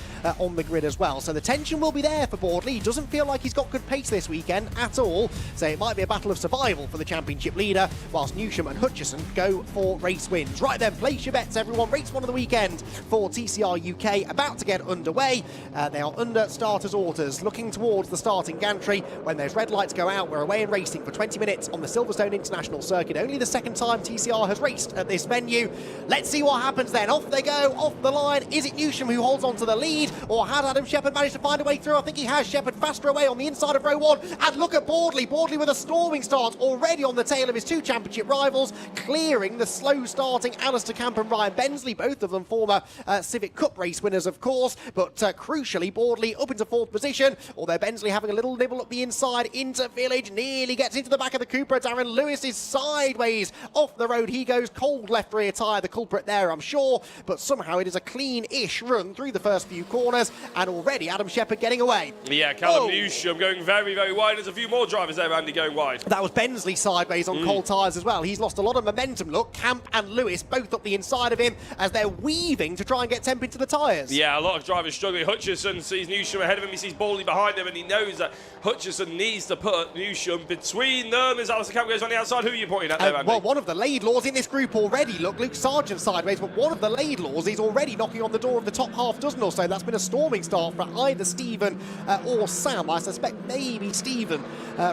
on the grid as well. So the tension will be there for Boardley. He doesn't feel like he's got good pace this weekend at all, so it might be a battle of survival for the championship leader, whilst Newsham and Hutchison go for race wins. Right then, place your bets, everyone. Race 1 of the weekend for TCR UK about to get underway. They are under starters' orders, looking towards the starting gantry. When those red lights go out, we're away and racing for 20 minutes on the Silverstone International Circuit. Only the second time TCR has raced at this venue. Let's see what happens then. Off they go, off the line. Is it Newsham who holds on to the lead, or has Adam Shepherd managed to find a way through? I think he has. Shepherd faster away on the inside of row 1. And look at Boardley. Boardley with a storming start, already on the tail of his 2 championship rivals, clearing the slow starting Alistair Camp and Ryan Bensley, both of them former Civic Cup race winners, of course, but crucially Boardley up into 4th position, although Bensley having a little nibble up the inside into Village, nearly gets into the back of the Cooper. Darren Lewis is sideways off the road. He goes cold left rear tyre, the culprit there, I'm sure, but somehow it is a clean-ish run through the first few corners, and already Adam Shepherd getting away. Yeah, Callum Newsham going very, very wide. There's a few more drivers there, Andy, going wide. That was Bensley sideways on cold tyres as well. He's lost a lot of momentum. Look, Camp and Lewis both up the inside of him as they're weaving to try and get temp into the tyres. Yeah, a lot of drivers struggling. Hutchison sees Newsham ahead of him. He sees Boardley behind him, and he knows that Hutchison needs to put Newsham between them as Alistair Camp goes on the outside. Who are you pointing at there, Andy? Well, one of the Laidlaws in this group already. Look, Luke Sargent sideways, but one of the Laidlaws is already knocking on the door of the top half dozen or so. That's been a storming start for either Stephen or Sam. I suspect maybe Stephen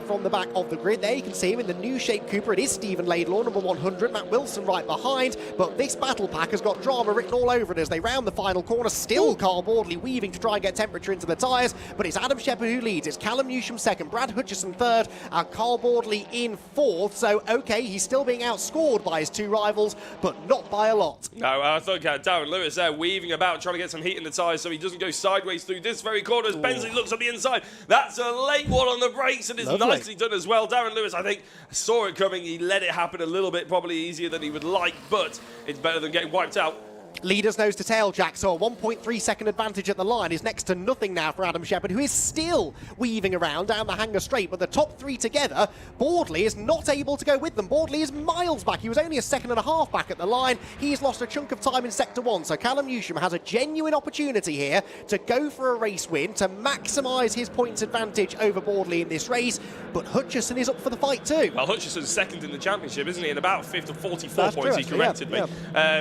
from the back of the grid. There you can see him in the new shape Cooper. It is Stephen Laidlaw, number 100. Matt Wilson right behind, but this battle pack has got drama written all over it as they round the final corner. Still Carl Boardley weaving to try and get temperature into the tyres, but it's Adam Shepherd who leads. It's Callum Newsham second, Brad Hutchison third, and Carl Boardley in 4th. So, okay, he's still being outscored by his 2 rivals, but not by a lot. No, I thought Darren Lewis there weaving about, trying to get some heat in the tyres so he doesn't go sideways through this very corner as Bensley looks on the inside. That's a late one on the brakes, and it's nicely done as well. Darren Lewis, I think, saw it coming. He let it happen a little bit, probably easier than he would like, but it's better than getting wiped out Leaders nose to tail, Jack, so a 1.3 second advantage at the line is next to nothing now for Adam Shepherd, who is still weaving around down the hanger straight, but the top three together, Boardley is not able to go with them. Boardley is miles back. He was only a second and a half back at the line. He's lost a chunk of time in Sector 1, so Callum Newsham has a genuine opportunity here to go for a race win, to maximise his points advantage over Boardley in this race, but Hutchison is up for the fight too. Well, Hutchison's second in the championship, isn't he? In about 5th or 44 That's points, true, he corrected yeah,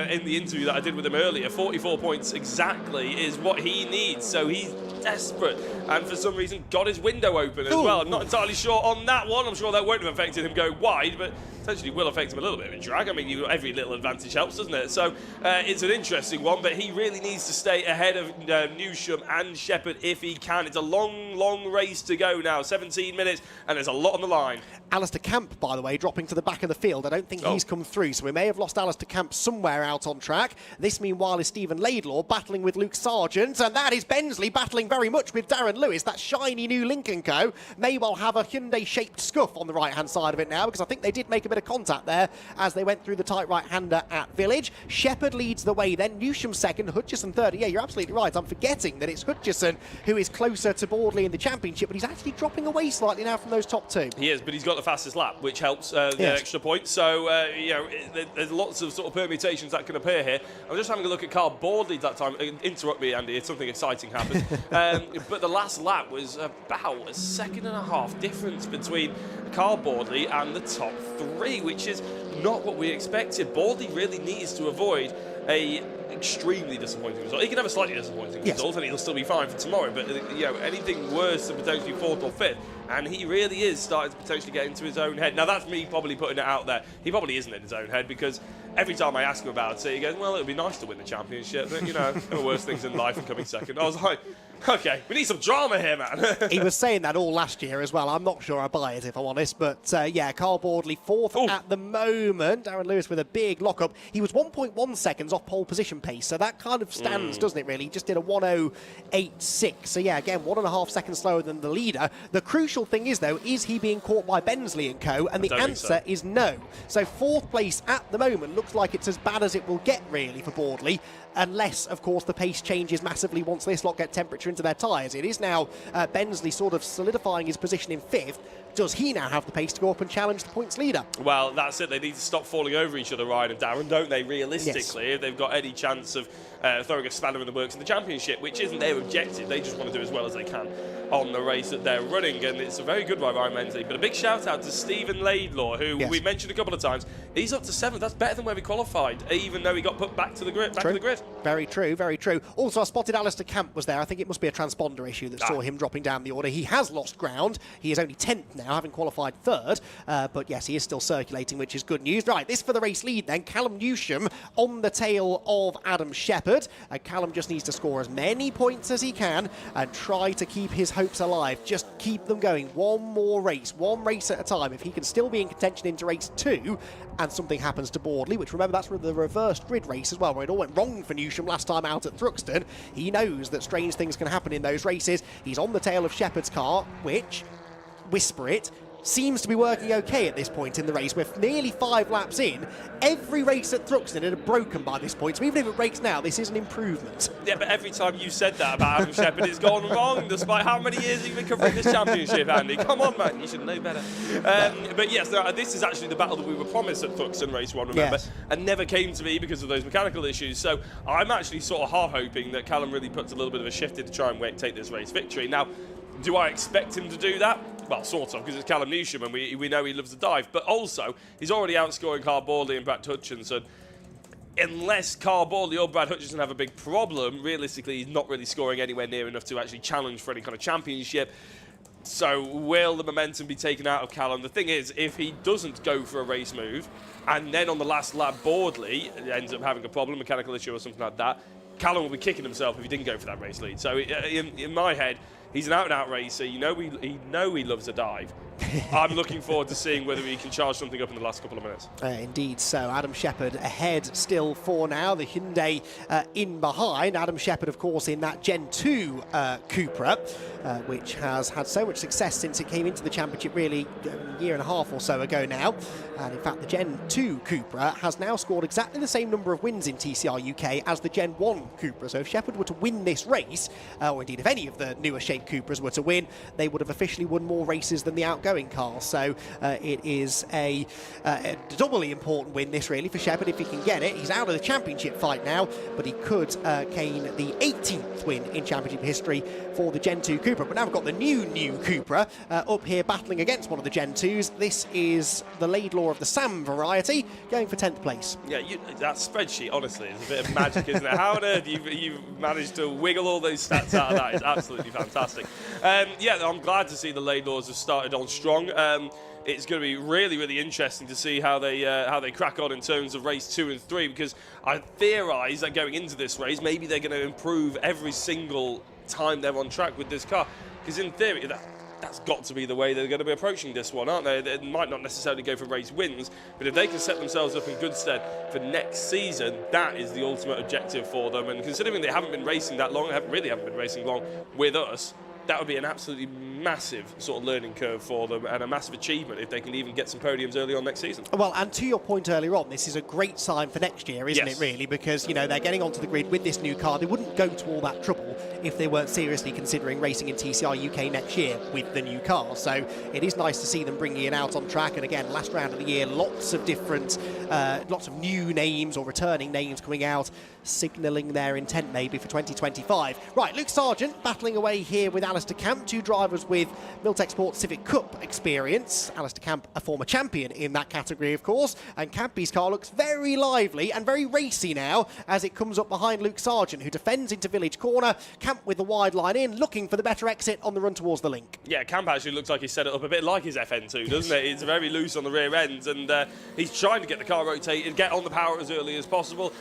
me in the interview that I did with him earlier. 44 points exactly is what he needs, so he's desperate, and for some reason got his window open as well. I'm not entirely sure on that one. I'm sure that won't have affected him going wide, but potentially will affect him a little bit of a drag. I mean, every little advantage helps, doesn't it? So it's an interesting one, but he really needs to stay ahead of Newsham and Shepherd if he can. It's a long, long race to go now, 17 minutes, and there's a lot on the line. Alistair Camp, by the way, dropping to the back of the field. I don't think he's come through, so we may have lost Alistair Camp somewhere out on track. This, meanwhile, is Stephen Laidlaw battling with Luke Sargent, and that is Bensley battling very much with Darren Lewis. That shiny new Lincoln Co. may well have a Hyundai-shaped scuff on the right-hand side of it now, because I think they did make a bit of contact there as they went through the tight right-hander at Village. Shepherd leads the way then, Newsham second, Hutchison third. Yeah, you're absolutely right. I'm forgetting that it's Hutchison who is closer to Boardley in the championship, but he's actually dropping away slightly now from those top two. He is, but he's got the fastest lap, which helps the extra point. So, you know, there's lots of sort of permutations that can appear here. I'm just having a look at Carl Boardley that time. Interrupt me, Andy, if something exciting happens. But the last lap was about a second and a half difference between Carl Boardley and the top three, which is not what we expected. Boardley really needs to avoid a extremely disappointing result. He can have a slightly disappointing result and he'll still be fine for tomorrow, but you know, anything worse than potentially fourth or fifth, and he really is starting to potentially get into his own head. Now that's me probably putting it out there. He probably isn't in his own head, because every time I ask him about it, he goes, well, it would be nice to win the championship, but you know, there are worse things in life than coming second. I was like, okay, we need some drama here, man. He was saying that all last year as well. I'm not sure I buy it, if I'm honest, but yeah, Carl Boardley fourth at the moment. Darren Lewis with a big lock-up. He was 1.1 seconds off pole position pace, so that kind of stands, doesn't it, really? He just did a 1:08.6, so yeah, again, 1.5 seconds slower than the leader. The crucial thing is, though, is he being caught by Bensley and Co? And the answer is no. So fourth place at the moment looks like it's as bad as it will get, really, for Boardley, unless, of course, the pace changes massively once this lot get temperature into their tyres. It is now Bensley sort of solidifying his position in fifth. Does he now have the pace to go up and challenge the points leader? Well, that's it. They need to stop falling over each other, Ryan and Darren, don't they, realistically, if they've got any chance of throwing a spanner in the works in the championship, which isn't their objective. They just want to do as well as they can on the race that they're running, and it's a very good one, Ryan Mensley. But a big shout out to Stephen Laidlaw, who we mentioned a couple of times. He's up to 7th. That's better than where we qualified, even though he got put back to the grid. Very true, very true. Also, I spotted Alistair Camp was there. I think it must be a transponder issue that saw him dropping down the order. He has lost ground. He is only 10th now, having qualified 3rd. But yes, he is still circulating, which is good news. Right, this for the race lead then. Callum Newsham on the tail of Adam Shepherd. Callum just needs to score as many points as he can and try to keep his hopes alive. Just keep them going. One more race, one race at a time. If he can still be in contention into race 2 and something happens to Boardley, which remember that's the reversed grid race as well, where it all went wrong for Newsham last time out at Thruxton. He knows that strange things can happen in those races. He's on the tail of Shepherd's car, which, whisper it, seems to be working okay at this point in the race. We're nearly 5 laps in. Every race at Thruxton had broken by this point, so even if it breaks now, this is an improvement. Yeah, but every time you said that about Adam Shepherd, it's gone wrong, despite how many years you've been covering this championship, Andy. Come on, man, you should know better. But yes, this is actually the battle that we were promised at Thruxton Race 1, remember, and never came to me because of those mechanical issues. So I'm actually sort of half hoping that Callum really puts a little bit of a shift in to try and take this race victory. Now, do I expect him to do that? Well, sort of, because it's Callum Newsham and we know he loves to dive. But also, he's already outscoring Carl Boardley and Brad Hutchinson. Unless Carl Boardley or Brad Hutchinson have a big problem, realistically, he's not really scoring anywhere near enough to actually challenge for any kind of championship. So will the momentum be taken out of Callum? The thing is, if he doesn't go for a race move, and then on the last lap Boardley ends up having a problem, mechanical issue or something like that, Callum will be kicking himself if he didn't go for that race lead. So in my head, he's an out-and-out racer. You know he loves a dive. I'm looking forward to seeing whether he can charge something up in the last couple of minutes. Indeed, so Adam Shepherd ahead still for now, the Hyundai in behind. Adam Shepherd, of course, in that Gen 2 Cupra, which has had so much success since it came into the championship really a year and a half or so ago now. And in fact, the Gen 2 Cupra has now scored exactly the same number of wins in TCR UK as the Gen 1 Cupra. So if Shepherd were to win this race, or indeed if any of the newer shaped Cupras were to win, they would have officially won more races than the outgoing cars. So it is a doubly important win, this really, for Shepherd if he can get it. He's out of the championship fight now, but he could gain the 18th win in championship history for the Gen 2 Cupra. But now we've got the new Cupra up here battling against one of the Gen 2s. This is the Laidlaw of the Sam variety, going for 10th place. Yeah, that spreadsheet, honestly, is a bit of magic, isn't it? How on earth you've managed to wiggle all those stats out of that is absolutely fantastic. Yeah, I'm glad to see the Laidlaws have started on strong. It's going to be really, really interesting to see how they crack on in terms of race 2 and 3, because I theorise that going into this race, maybe they're going to improve every single time they're on track with this car, because in theory that's got to be the way they're going to be approaching this one, aren't they? They might not necessarily go for race wins, but if they can set themselves up in good stead for next season, that is the ultimate objective for them. And considering they haven't been racing that long, haven't been racing long with us, that would be an absolutely massive sort of learning curve for them and a massive achievement if they can even get some podiums early on next season. Well, and to your point earlier on, this is a great sign for next year, isn't it, really? Because, you know, they're getting onto the grid with this new car. They wouldn't go to all that trouble if they weren't seriously considering racing in TCR UK next year with the new car. So it is nice to see them bringing it out on track. And again, last round of the year, lots of different, lots of new names or returning names coming out, signalling their intent maybe for 2025. Right, Luke Sargent battling away here with Alistair Camp, two drivers with Miltech Sport Civic Cup experience. Alistair Camp, a former champion in that category, of course, and Campy's car looks very lively and very racy now as it comes up behind Luke Sargent, who defends into Village Corner. Camp with the wide line in, looking for the better exit on the run towards the link. Yeah, Camp actually looks like he set it up a bit like his FN2, doesn't it? It's very loose on the rear end, and he's trying to get the car rotated, get on the power as early as possible.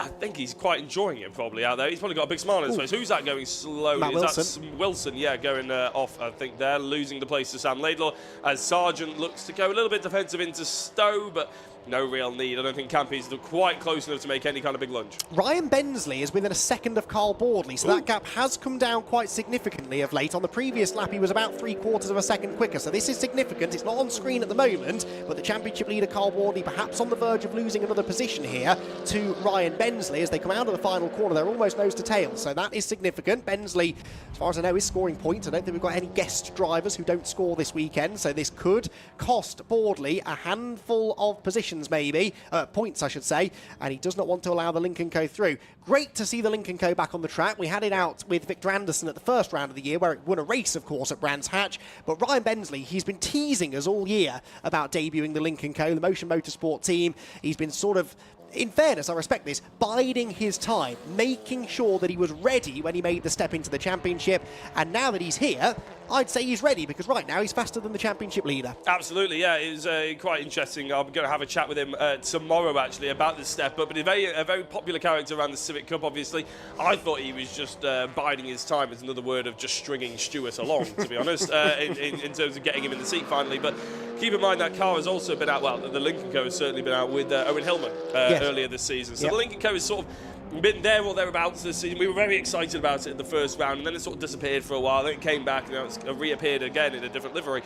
I think he's quite enjoying it probably out there. He's probably got a big smile on his face. Who's that going slowly? Matt Wilson. That Wilson, yeah, going off, I think, there, losing the place to Sam Laidlaw, as Sargent looks to go a little bit defensive into Stowe, but no real need. I don't think Campy's quite close enough to make any kind of big lunge. Ryan Bensley is within a second of Carl Boardley, so that gap has come down quite significantly of late. On the previous lap, he was about 3/4 of a second quicker, so this is significant. It's not on screen at the moment, but the championship leader, Carl Boardley, perhaps on the verge of losing another position here to Ryan Bensley. As they come out of the final corner, they're almost nose to tail, so that is significant. Bensley, as far as I know, is scoring points. I don't think we've got any guest drivers who don't score this weekend, so this could cost Boardley a handful of positions, maybe, points I should say, and he does not want to allow the Lincoln Co through. Great to see the Lincoln Co back on the track. We had it out with Victor Anderson at the first round of the year, where it won a race, of course, at Brands Hatch, but Ryan Bensley, he's been teasing us all year about debuting the Lincoln Co, the Motion Motorsport team. He's been sort of, in fairness, I respect this, biding his time, making sure that he was ready when he made the step into the championship. And now that he's here, I'd say he's ready, because right now he's faster than the championship leader. Absolutely, yeah, it was quite interesting. I'm going to have a chat with him tomorrow, actually, about this step up. But a very popular character around the Civic Cup, obviously. I thought he was just biding his time, is another word of just stringing Stewart along, to be honest, in terms of getting him in the seat finally. But keep in mind that car has also been out, well, the Lincoln Co has certainly been out with Owen Hillman earlier this season. So the Lincoln Co has sort of been there or thereabouts this season. We were very excited about it in the first round, and then it sort of disappeared for a while. Then it came back, and now it's reappeared again in a different livery.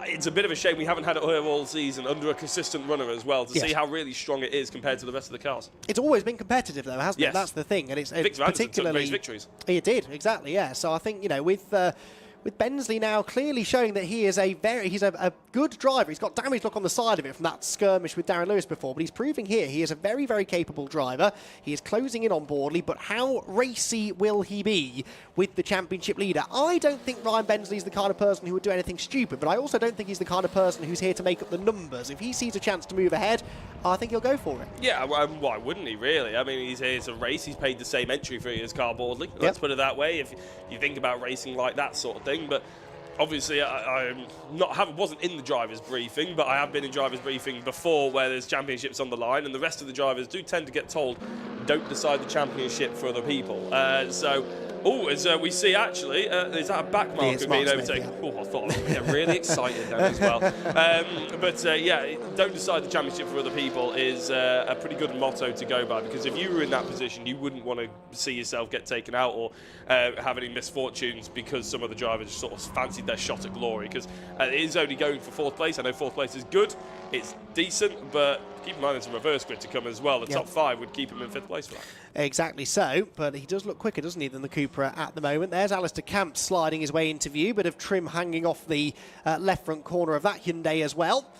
It's a bit of a shame we haven't had it here all season under a consistent runner as well, to see how really strong it is compared to the rest of the cars. It's always been competitive, though, hasn't it? That's the thing, and it's Victor particularly Anderson took victories. He did, exactly, yeah. So I think, you know, with Bensley now clearly showing that he is a good driver. He's got damage look on the side of it from that skirmish with Darren Lewis before, but he's proving here he is a very, very capable driver. He is closing in on Boardley, but how racy will he be with the championship leader? I don't think Ryan Bensley is the kind of person who would do anything stupid, but I also don't think he's the kind of person who's here to make up the numbers. If he sees a chance to move ahead, I think he'll go for it. Yeah, why wouldn't he, really? I mean, he's here to race. He's paid the same entry fee as Carl Boardley. Let's put it that way, if you think about racing like that sort of thing. But obviously, I wasn't in the driver's briefing, but I have been in driver's briefing before where there's championships on the line, and the rest of the drivers do tend to get told, don't decide the championship for other people. So Oh, as we see, actually, is that a back marker being overtaken? Oh, I thought I was going to get really excited then as well. Yeah, don't decide the championship for other people is a pretty good motto to go by, because if you were in that position, you wouldn't want to see yourself get taken out or have any misfortunes because some of the drivers sort of fancied their shot at glory, because it is only going for 4th place. I know 4th place is good, it's decent, but keep in mind there's a reverse grid to come as well. The top 5 would keep him in 5th place for that. Exactly so, but he does look quicker, doesn't he, than the Cupra at the moment. There's Alistair Camp sliding his way into view, bit of trim hanging off the left front corner of that Hyundai as well.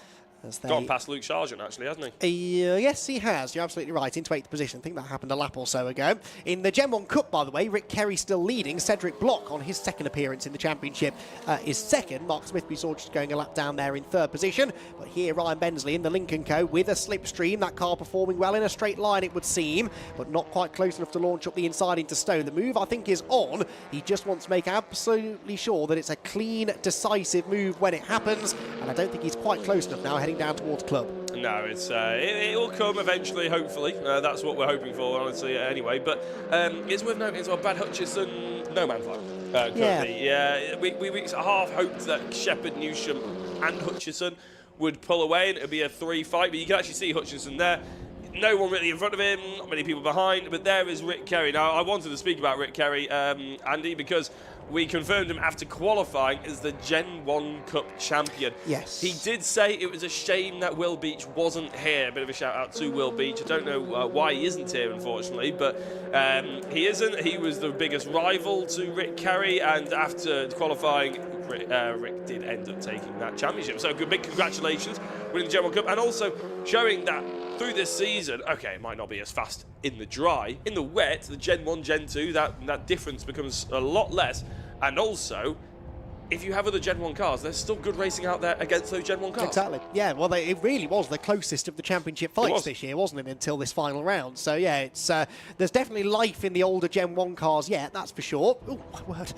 Gone past Luke Sargent, actually, hasn't he? Yes, he has. You're absolutely right. Into 8th position. I think that happened a lap or so ago. In the Gen 1 Cup, by the way, Rick Kerry still leading. Cedric Block, on his 2nd appearance in the championship, is 2nd. Mark Smith, we saw just going a lap down there in 3rd position. But here, Ryan Bensley in the Lincoln Co. with a slipstream. That car performing well in a straight line, it would seem, but not quite close enough to launch up the inside into Stowe. The move, I think, is on. He just wants to make absolutely sure that it's a clean, decisive move when it happens. And I don't think he's quite close enough now, heading down towards Club. No, it's it will come eventually, hopefully. That's what we're hoping for, honestly, anyway. But it's worth noting as well, Brad Hutchison, no man's land currently. Yeah, we half hoped that Shepherd, Newsham and Hutchison would pull away and it would be a 3 fight, but you can actually see Hutchison there. No one really in front of him, not many people behind, but there is Rick Kerry. Now, I wanted to speak about Rick Kerry, Andy, because we confirmed him after qualifying as the Gen 1 Cup champion. Yes. He did say it was a shame that Will Beach wasn't here. A bit of a shout out to Will Beach. I don't know why he isn't here, unfortunately, but he isn't. He was the biggest rival to Rick Kerry, and after qualifying, Rick did end up taking that championship. So big congratulations winning the Gen 1 Cup, and also showing that through this season, okay, it might not be as fast in the dry. In the wet, the Gen 1, Gen 2, that difference becomes a lot less. And also, if you have other Gen 1 cars, there's still good racing out there against those Gen 1 cars. Exactly. Yeah, well, it really was the closest of the championship fights this year, wasn't it, until this final round. So, yeah, it's there's definitely life in the older Gen 1 cars, yeah, that's for sure. Ooh, word.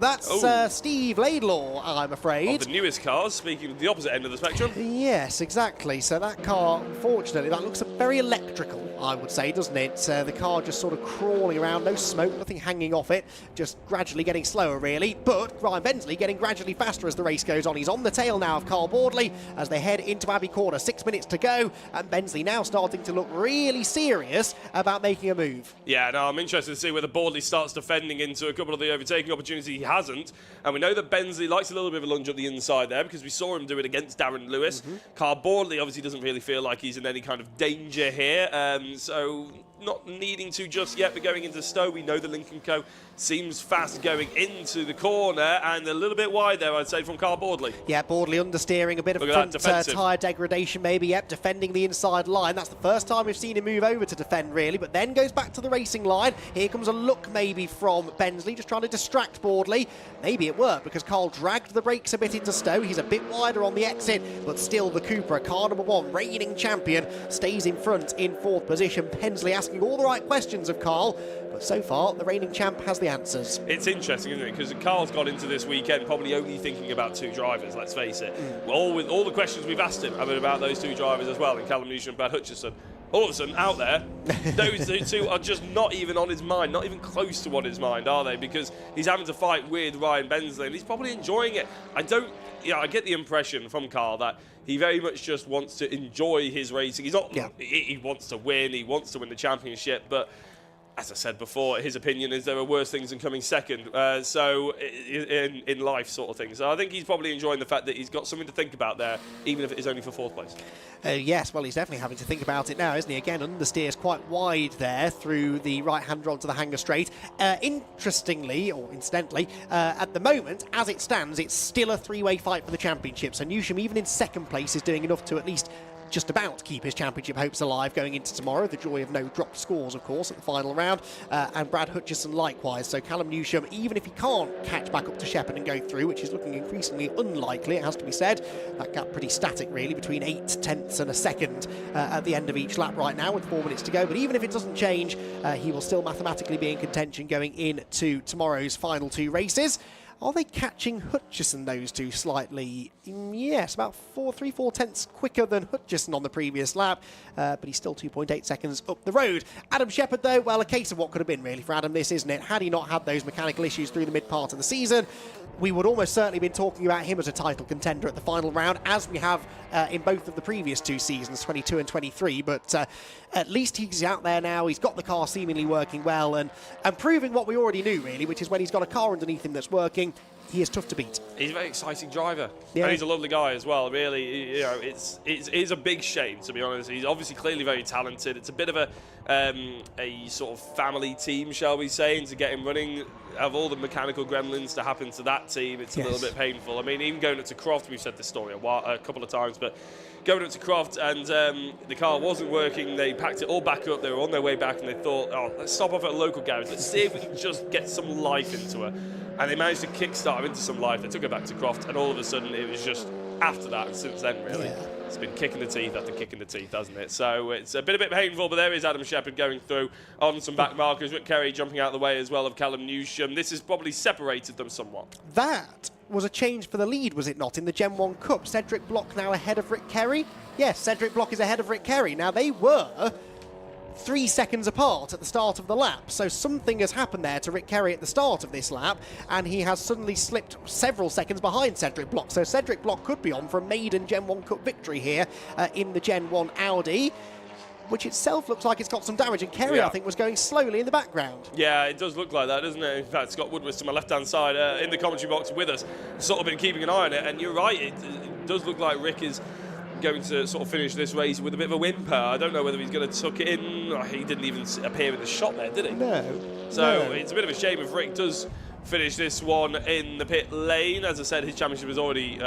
That's Steve Laidlaw, I'm afraid. Of the newest cars, speaking of the opposite end of the spectrum. Yes, exactly. So that car, unfortunately, that looks very electrical, I would say, doesn't it? The car just sort of crawling around, no smoke, nothing hanging off it, just gradually getting slower, really. But Ryan Bensley getting gradually faster as the race goes on. He's on the tail now of Carl Boardley as they head into Abbey Corner. 6 minutes to go, and Bensley now starting to look really serious about making a move. Yeah, no, I'm interested to see whether Boardley starts defending into a couple of the overtaking opportunities he hasn't. And we know that Bensley likes a little bit of a lunge up the inside there, because we saw him do it against Darren Lewis. Carl Boardley obviously doesn't really feel like he's in any kind of danger here, so not needing to just yet, but going into Stowe. We know the Lincoln Co. seems fast going into the corner, and a little bit wide there, I'd say, from Carl Boardley. Yeah, Boardley understeering, a bit of front tyre degradation maybe. Yep, defending the inside line. That's the first time we've seen him move over to defend, really, but then goes back to the racing line. Here comes a look maybe from Bensley, just trying to distract Boardley. Maybe it worked, because Carl dragged the brakes a bit into Stowe. He's a bit wider on the exit, but still the Cupra, car number 1, reigning champion, stays in front in 4th position. Bensley asking all the right questions of Carl, but so far the reigning champ has the answers. It's interesting, isn't it? Because Carl's got into this weekend probably only thinking about 2 drivers, let's face it. With all the questions we've asked him about those 2 drivers as well, in Callum Newsham and Brad Hutchison, all of a sudden out there, those 2 are just not even on his mind, not even close to on his mind, are they? Because he's having to fight with Ryan Bensley, and he's probably enjoying it. I get the impression from Carl that he very much just wants to enjoy his racing. He's not. He wants to win. He wants to win the championship. But as I said before, his opinion is there are worse things than coming second. So in life, sort of thing. So I think he's probably enjoying the fact that he's got something to think about there, even if it is only for 4th place. Yes, well, he's definitely having to think about it now, isn't he? Again, understeers quite wide there through the right-hand rod to the hanger straight. Interestingly, or incidentally, at the moment, as it stands, it's still a 3-way fight for the championship. So Newsham, even in 2nd place, is doing enough to at least just about keep his championship hopes alive going into tomorrow. The joy of no dropped scores, of course, at the final round. And Brad Hutchison likewise. So Callum Newsham, even if he can't catch back up to Shepherd and go through, which is looking increasingly unlikely, it has to be said, that gap pretty static really, between 8 tenths and a second at the end of each lap right now with 4 minutes to go. But even if it doesn't change, he will still mathematically be in contention going into tomorrow's final 2 races. Are they catching Hutchison, those two, slightly? Yes, about 3-4 tenths quicker than Hutchison on the previous lap, but he's still 2.8 seconds up the road. Adam Shepherd, though, well, a case of what could have been, really, for Adam, this, isn't it? Had he not had those mechanical issues through the mid-part of the season, we would almost certainly been talking about him as a title contender at the final round, as we have in both of the previous two seasons, 22 and 23. But at least he's out there now. He's got the car seemingly working well and proving what we already knew, really, which is when he's got a car underneath him that's working, he is tough to beat. He's a very exciting driver, yeah. And he's a lovely guy as well. Really, you know, it's a big shame, to be honest. He's obviously clearly very talented. It's a bit of a sort of family team, shall we say, and to get him running, have all the mechanical gremlins to happen to that team, it's a little bit painful. I mean, even going up to Croft, we've said this story a couple of times, but going up to Croft and the car wasn't working, they packed it all back up, they were on their way back, and they thought, oh, let's stop off at a local garage, let's see if we can just get some life into her. And they managed to kickstart her into some life. They took her back to Croft, and all of a sudden it was just after that, and since then, really, it's been kicking the teeth after kicking the teeth, hasn't it? So it's a bit painful, but there is Adam Shepherd going through on some back markers. Rick Kerry jumping out of the way as well of Callum Newsham. This has probably separated them somewhat. That was a change for the lead, was it not, in the Gen 1 Cup? Cedric Block now ahead of Rick Kerry? Yes, Cedric Block is ahead of Rick Kerry. Now, they were 3 seconds apart at the start of the lap, so something has happened there to Rick Kerry at the start of this lap, and he has suddenly slipped several seconds behind Cedric Block. So Cedric Block could be on for a maiden Gen 1 Cup victory here in the Gen 1 Audi, which itself looks like it's got some damage, and Kerry, I think, was going slowly in the background. Yeah, it does look like that, doesn't it? In fact, Scott Woodward's to my left-hand side in the commentary box with us, sort of been keeping an eye on it, and you're right, it does look like Rick is going to sort of finish this race with a bit of a whimper. I don't know whether he's going to tuck it in. He didn't even appear in the shot there, did he? No. So it's a bit of a shame if Rick does finish this one in the pit lane. As I said, his championship has already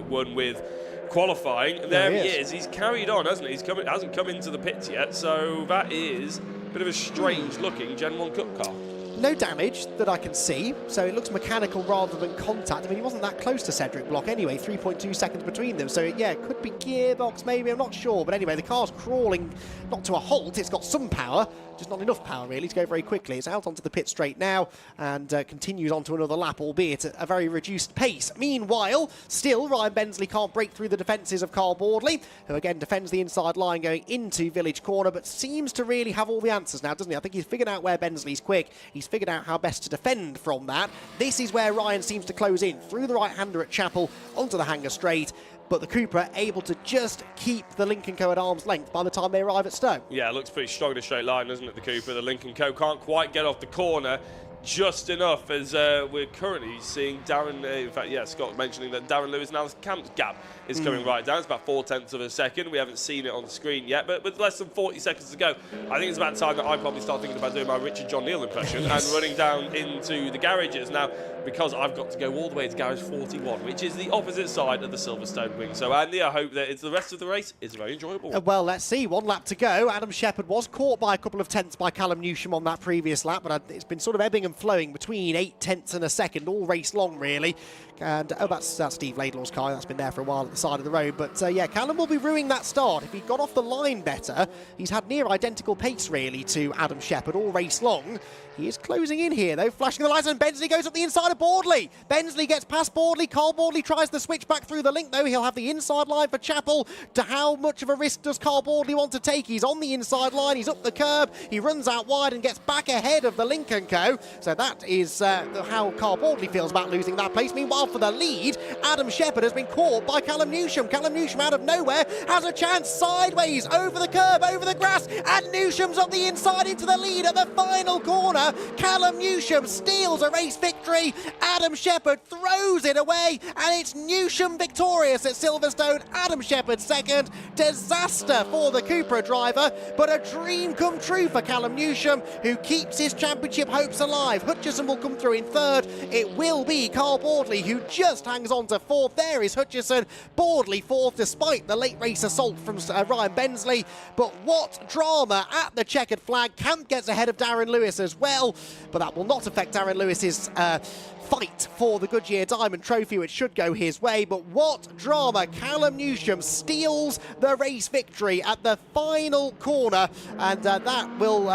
won with qualifying. And there he is. He's carried on, hasn't he? Hasn't come into the pits yet. So that is a bit of a strange-looking Gen 1 Cup car. No damage that I can see, so it looks mechanical rather than contact. I mean, he wasn't that close to Cedric Block anyway, 3.2 seconds between them. So, yeah, it could be gearbox maybe, I'm not sure. But anyway, the car's crawling, not to a halt. It's got some power, just not enough power, really, to go very quickly. It's out onto the pit straight now and continues on to another lap, albeit at a very reduced pace. Meanwhile, still, Ryan Bensley can't break through the defences of Carl Boardley, who again defends the inside line going into Village Corner, but seems to really have all the answers now, doesn't he? I think he's figured out where Bensley's quick. He's figured out how best to defend from that. This is where Ryan seems to close in through the right-hander at Chapel onto the hanger straight, but the Cooper able to just keep the Lincoln Co at arm's length by the time they arrive at Stowe. Yeah, it looks pretty strong in a straight line, doesn't it, the Cooper? The Lincoln Co can't quite get off the corner just enough, as we're currently seeing Darren, in fact, yeah, Scott mentioning that Darren Lewis and Alice Camp's gap is coming right down. It's about 0.4 of a second. We haven't seen it on the screen yet, but with less than 40 seconds to go, I think it's about time that I probably start thinking about doing my Richard John Neal impression and running down into the garages. Now, because I've got to go all the way to garage 41, which is the opposite side of the Silverstone wing. So, Andy, I hope that the rest of the race is very enjoyable. Well, let's see. 1 lap to go. Adam Shepherd was caught by a couple of tenths by Callum Newsham on that previous lap, but it's been sort of ebbing and flowing between 8 tenths and a second, all race long, really. And, that's Steve Laidlaw's car. That's been there for a while at the side of the road. But, yeah, Callum will be ruining that start. If he got off the line better, he's had near identical pace, really, to Adam Shepherd all race long. He is closing in here, though, flashing the lights, and Bensley goes up the inside of Boardley. Bensley gets past Boardley. Carl Boardley tries the switch back through the link, though. He'll have the inside line for Chapel. To how much of a risk does Carl Boardley want to take? He's on the inside line. He's up the curb. He runs out wide and gets back ahead of the Lincoln Co. So that is how Carl Boardley feels about losing that place. Meanwhile, for the lead, Adam Shepherd has been caught by Callum Newsham. Callum Newsham out of nowhere has a chance sideways over the curb, over the grass, and Newsham's up the inside into the lead at the final corner. Callum Newsham steals a race victory. Adam Shepherd throws it away, and it's Newsham victorious at Silverstone. Adam Shepherd second. Disaster for the Cupra driver, but a dream come true for Callum Newsham, who keeps his championship hopes alive. Hutchison will come through in third. It will be Carl Boardley, who just hangs on to fourth. There is Hutchison. Boardley fourth, despite the late race assault from Ryan Bensley. But what drama at the checkered flag. Camp gets ahead of Darren Lewis as well, but that will not affect Darren Lewis's fight for the Goodyear Diamond Trophy, which should go his way. But what drama. Callum Newsham steals the race victory at the final corner, and that will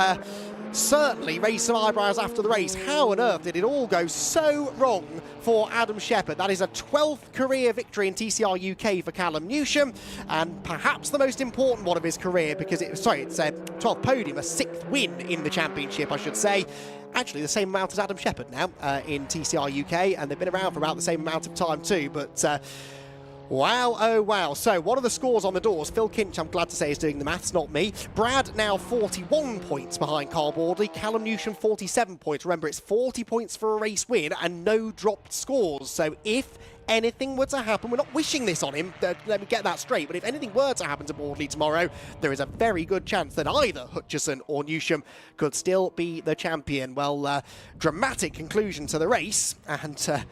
certainly raised some eyebrows after the race. How on earth did it all go so wrong for Adam Shepherd? That is a 12th career victory in TCR UK for Callum Newsham, and perhaps the most important one of his career, because it's a 12th podium, a 6th win in the championship, I should say. Actually, the same amount as Adam Shepherd now in TCR UK, and they've been around for about the same amount of time too, but wow, oh wow. So what are the scores on the doors? Phil Kinch, I'm glad to say, is doing the maths, not me. Brad now 41 points behind Carl Bordley. Callum Newsham 47 points. Remember, it's 40 points for a race win and no dropped scores. So if anything were to happen, we're not wishing this on him, let me get that straight, but if anything were to happen to Bordley tomorrow, there is a very good chance that either Hutchison or Newsham could still be the champion. Well, dramatic conclusion to the race, and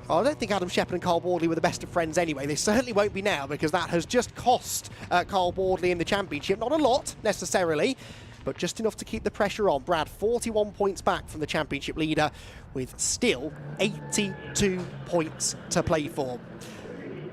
I don't think Adam Shepherd and Carl Bordley were the best of friends anyway. They certainly won't be now, because that has just cost Carl Bordley in the championship. Not a lot, necessarily, but just enough to keep the pressure on. Brad, 41 points back from the championship leader, with still 82 points to play for.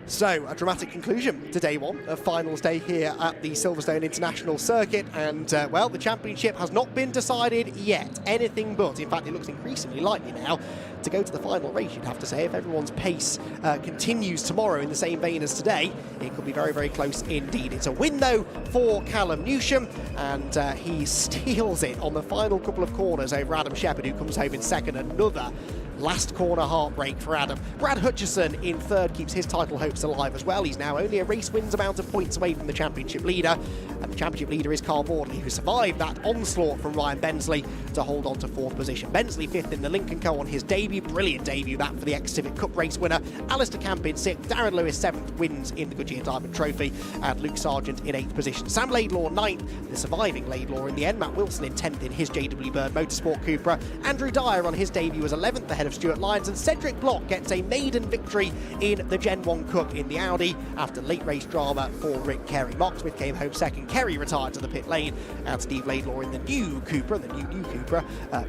So, a dramatic conclusion to day one of finals day here at the Silverstone International Circuit, and well, the championship has not been decided yet. Anything but. In fact, it looks increasingly likely now to go to the final race, you'd have to say. If everyone's pace continues tomorrow in the same vein as today, it could be very, very close indeed. It's a win, though, for Callum Newsham, and he steals it on the final couple of corners over Adam Shepherd, who comes home in second. Another last corner heartbreak for Adam. Brad Hutchison in third keeps his title hopes alive as well. He's now only a race wins amount of points away from the championship leader, and the championship leader is Carl Bordley, who survived that onslaught from Ryan Bensley to hold on to fourth position. Bensley fifth in the Lincoln Co on his debut, brilliant debut that for the ex-Civic Cup race winner. Alistair Camp in sixth, Darren Lewis seventh, wins in the Goodyear Diamond Trophy, and Luke Sargent in eighth position. Sam Laidlaw ninth, the surviving Laidlaw in the end. Matt Wilson in 10th in his JW Bird Motorsport Cupra. Andrew Dyer on his debut was 11th ahead of Stuart Lyons, and Cedric Block gets a maiden victory in the Gen 1 Cup in the Audi after late race drama for Rick Kerry. Mark Smith came home second, Kerry retired to the pit lane, and Steve Laidlaw in the new Cupra,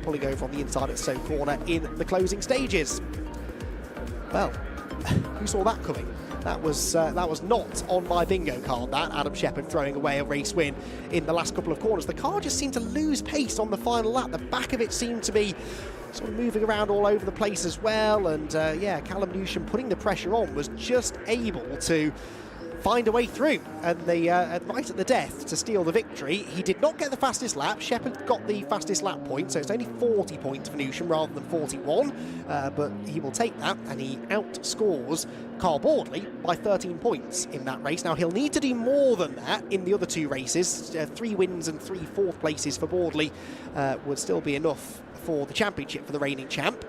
pulling over on the inside at Stowe Corner in the closing stages. Well, who saw that coming? That was not on my bingo card, that. Adam Shepherd throwing away a race win in the last couple of corners. The car just seemed to lose pace on the final lap. The back of it seemed to be sort of moving around all over the place as well, and yeah, Callum Newsham putting the pressure on was just able to find a way through, and right at the death to steal the victory. He did not get the fastest lap. Shepherd got the fastest lap point, so it's only 40 points for Newsham rather than 41, but he will take that, and he outscores Carl Bordley by 13 points in that race. Now, he'll need to do more than that in the other two races. 3 wins and 3 fourth places for Bordley would still be enough for the championship for the reigning champ.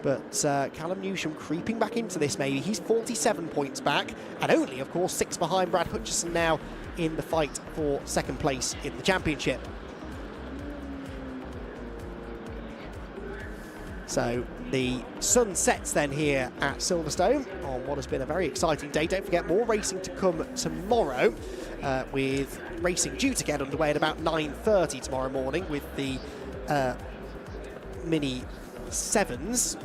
But Callum Newsham creeping back into this maybe. He's 47 points back, and only, of course, 6 behind Brad Hutchison now in the fight for second place in the championship. So the sun sets then here at Silverstone on what has been a very exciting day. Don't forget, more racing to come tomorrow, with racing due to get underway at about 9:30 tomorrow morning with the Mini 7s.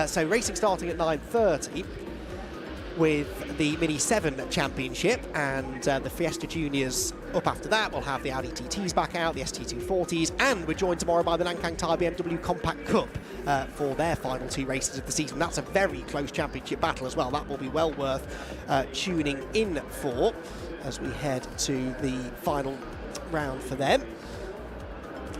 So racing starting at 9:30 with the Mini 7 Championship, and the Fiesta Juniors up after that. We'll have the Audi TTs back out, the ST240s, and we're joined tomorrow by the Nankang Thai BMW Compact Cup for their final 2 races of the season. That's a very close championship battle as well. That will be well worth tuning in for as we head to the final round for them.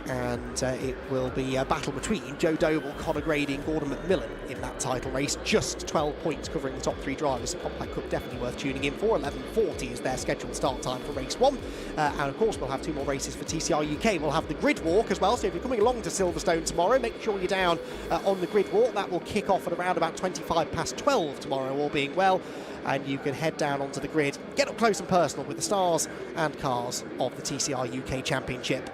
And it will be a battle between Joe Doble, Conor Grady and Gordon McMillan in that title race. Just 12 points covering the top 3 drivers. The Compact Cup definitely worth tuning in for. 11:40 is their scheduled start time for race 1. And of course we'll have 2 more races for TCR UK. We'll have the grid walk as well, so if you're coming along to Silverstone tomorrow, make sure you're down on the grid walk. That will kick off at around about 12 tomorrow, all being well. And you can head down onto the grid, get up close and personal with the stars and cars of the TCR UK Championship.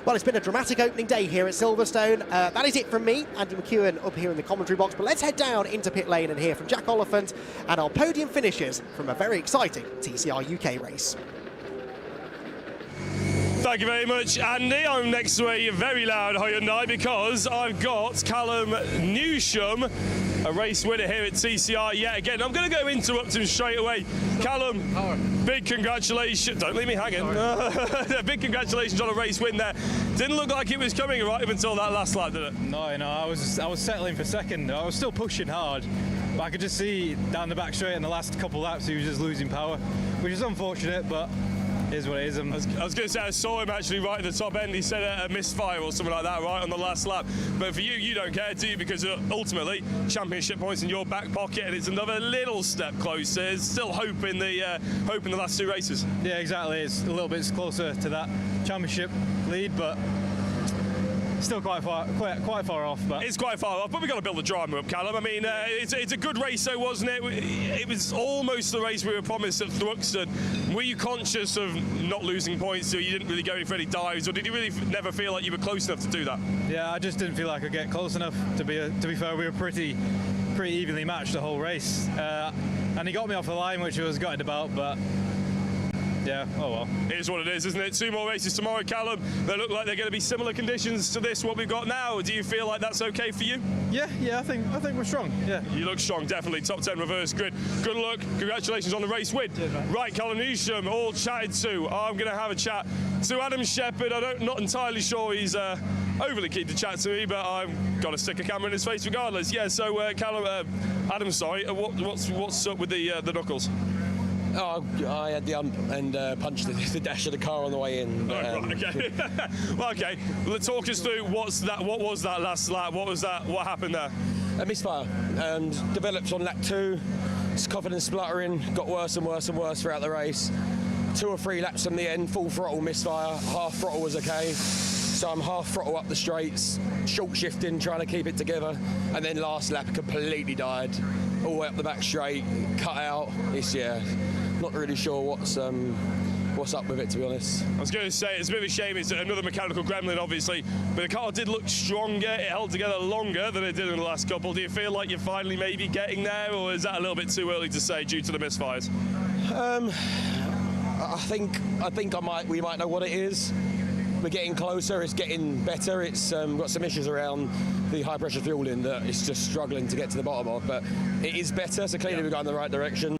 Well, it's been a dramatic opening day here at Silverstone. That is it from me, Andy McEwen, up here in the commentary box. But let's head down into pit lane and hear from Jack Oliphant and our podium finishers from a very exciting TCR UK race. Thank you very much, Andy. I'm next to a very loud Hyundai because I've got Callum Newsham a race winner here at TCR yet again. I'm going to go interrupt him straight away. Callum, big congratulations. Don't leave me hanging. Big congratulations on a race win there. Didn't look like it was coming right up until that last lap, did it? No, I was settling for second. I was still pushing hard, but I could just see down the back straight in the last couple laps he was just losing power, which is unfortunate, but it is what it is. I was going to say, I saw him actually right at the top end. He said a misfire or something like that right on the last lap. But for you, you don't care, do you? Because ultimately, championship points in your back pocket, and it's another little step closer. Still hope in the last 2 races. Yeah, exactly. It's a little bit closer to that championship lead, but still quite far off. But it's quite far off, but we've got to build the drama up, Callum. I mean, it's a good race, though, wasn't it? It was almost the race we were promised at Thruxton. Were you conscious of not losing points, so you didn't really go in for any dives, or did you really never feel like you were close enough to do that? Yeah, I just didn't feel like I could get close enough. To be fair, we were pretty evenly matched the whole race, and he got me off the line, which I was gutted about, but. Yeah, oh well. It is what it is, isn't it? 2 more races tomorrow, Callum. They look like they're going to be similar conditions to this, what we've got now. Do you feel like that's okay for you? Yeah, I think we're strong, yeah. You look strong, definitely. Top 10 reverse grid. Good luck. Congratulations on the race win. Cheers, right, Callum Newsham, all chatted to. I'm going to have a chat to Adam Shepherd. I'm not entirely sure he's overly keen to chat to me, but I've got to stick a camera in his face regardless. Yeah, so Callum, Adam, sorry, what's up with the knuckles? Oh, I had the ump and punched the dash of the car on the way in. But, right, okay. Well, okay. Well, talk us through what was that last lap? What happened there? A misfire and developed on lap 2. It's coughing and spluttering. Got worse and worse and worse throughout the race. 2 or 3 laps from the end, full throttle misfire. Half throttle was okay. So I'm half throttle up the straights, short shifting, trying to keep it together, and then last lap completely died, all the way up the back straight, cut out. Not really sure what's up with it, to be honest. I was going to say, it's a bit of a shame, it's another mechanical gremlin, obviously, but the car did look stronger, it held together longer than it did in the last couple. Do you feel like you're finally maybe getting there, or is that a little bit too early to say due to the misfires? I think we might know what it is. We're getting closer, it's getting better. It's got some issues around the high pressure fueling that it's just struggling to get to the bottom of, but it is better, so clearly we're going in the right direction.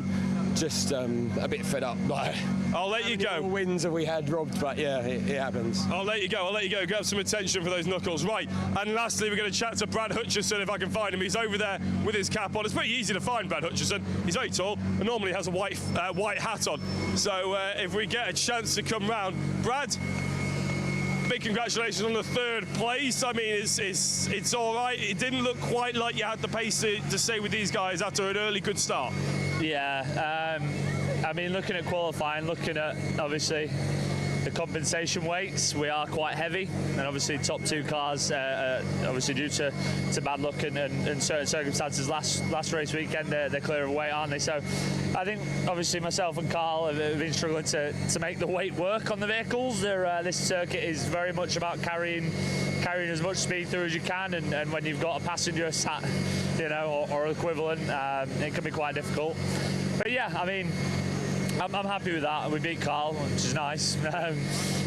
Just a bit fed up. I'll let you go. Wins have we had, robbed, but yeah, it happens. I'll let you go. Grab some attention for those knuckles. Right, and lastly, we're going to chat to Brad Hutchison, if I can find him. He's over there with his cap on. It's pretty easy to find Brad Hutchison. He's very tall and normally has a white hat on. So if we get a chance to come round, Brad, big congratulations on the 3rd place. I mean, it's all right. It didn't look quite like you had the pace to stay with these guys after an early good start. Yeah, I mean, looking at qualifying, looking at obviously the compensation weights, we are quite heavy, and obviously top 2 cars, obviously due to bad luck and certain circumstances last race weekend, they're clear of weight, aren't they? So I think obviously myself and Carl have been struggling to make the weight work on the vehicles. This circuit is very much about carrying as much speed through as you can, and when you've got a passenger sat, or equivalent, it can be quite difficult. But yeah, I mean, I'm happy with that. We beat Carl, which is nice.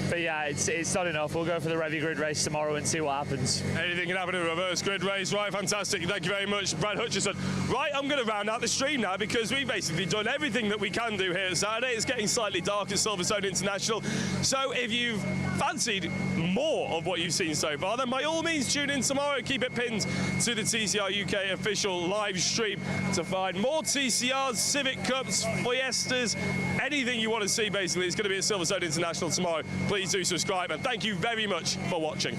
But yeah, it's not enough. We'll go for the Revy Grid race tomorrow and see what happens. Anything can happen in a reverse grid race. Right, fantastic. Thank you very much, Brad Hutchison. Right, I'm going to round out the stream now because we've basically done everything that we can do here at Saturday. It's getting slightly dark at Silverstone International. So if you've fancied more of what you've seen so far, then by all means tune in tomorrow. Keep it pinned to the TCR UK official live stream to find more TCRs, Civic Cups, Fiestas, anything you want to see, basically. It's going to be at Silverstone International tomorrow. Please do subscribe, and thank you very much for watching.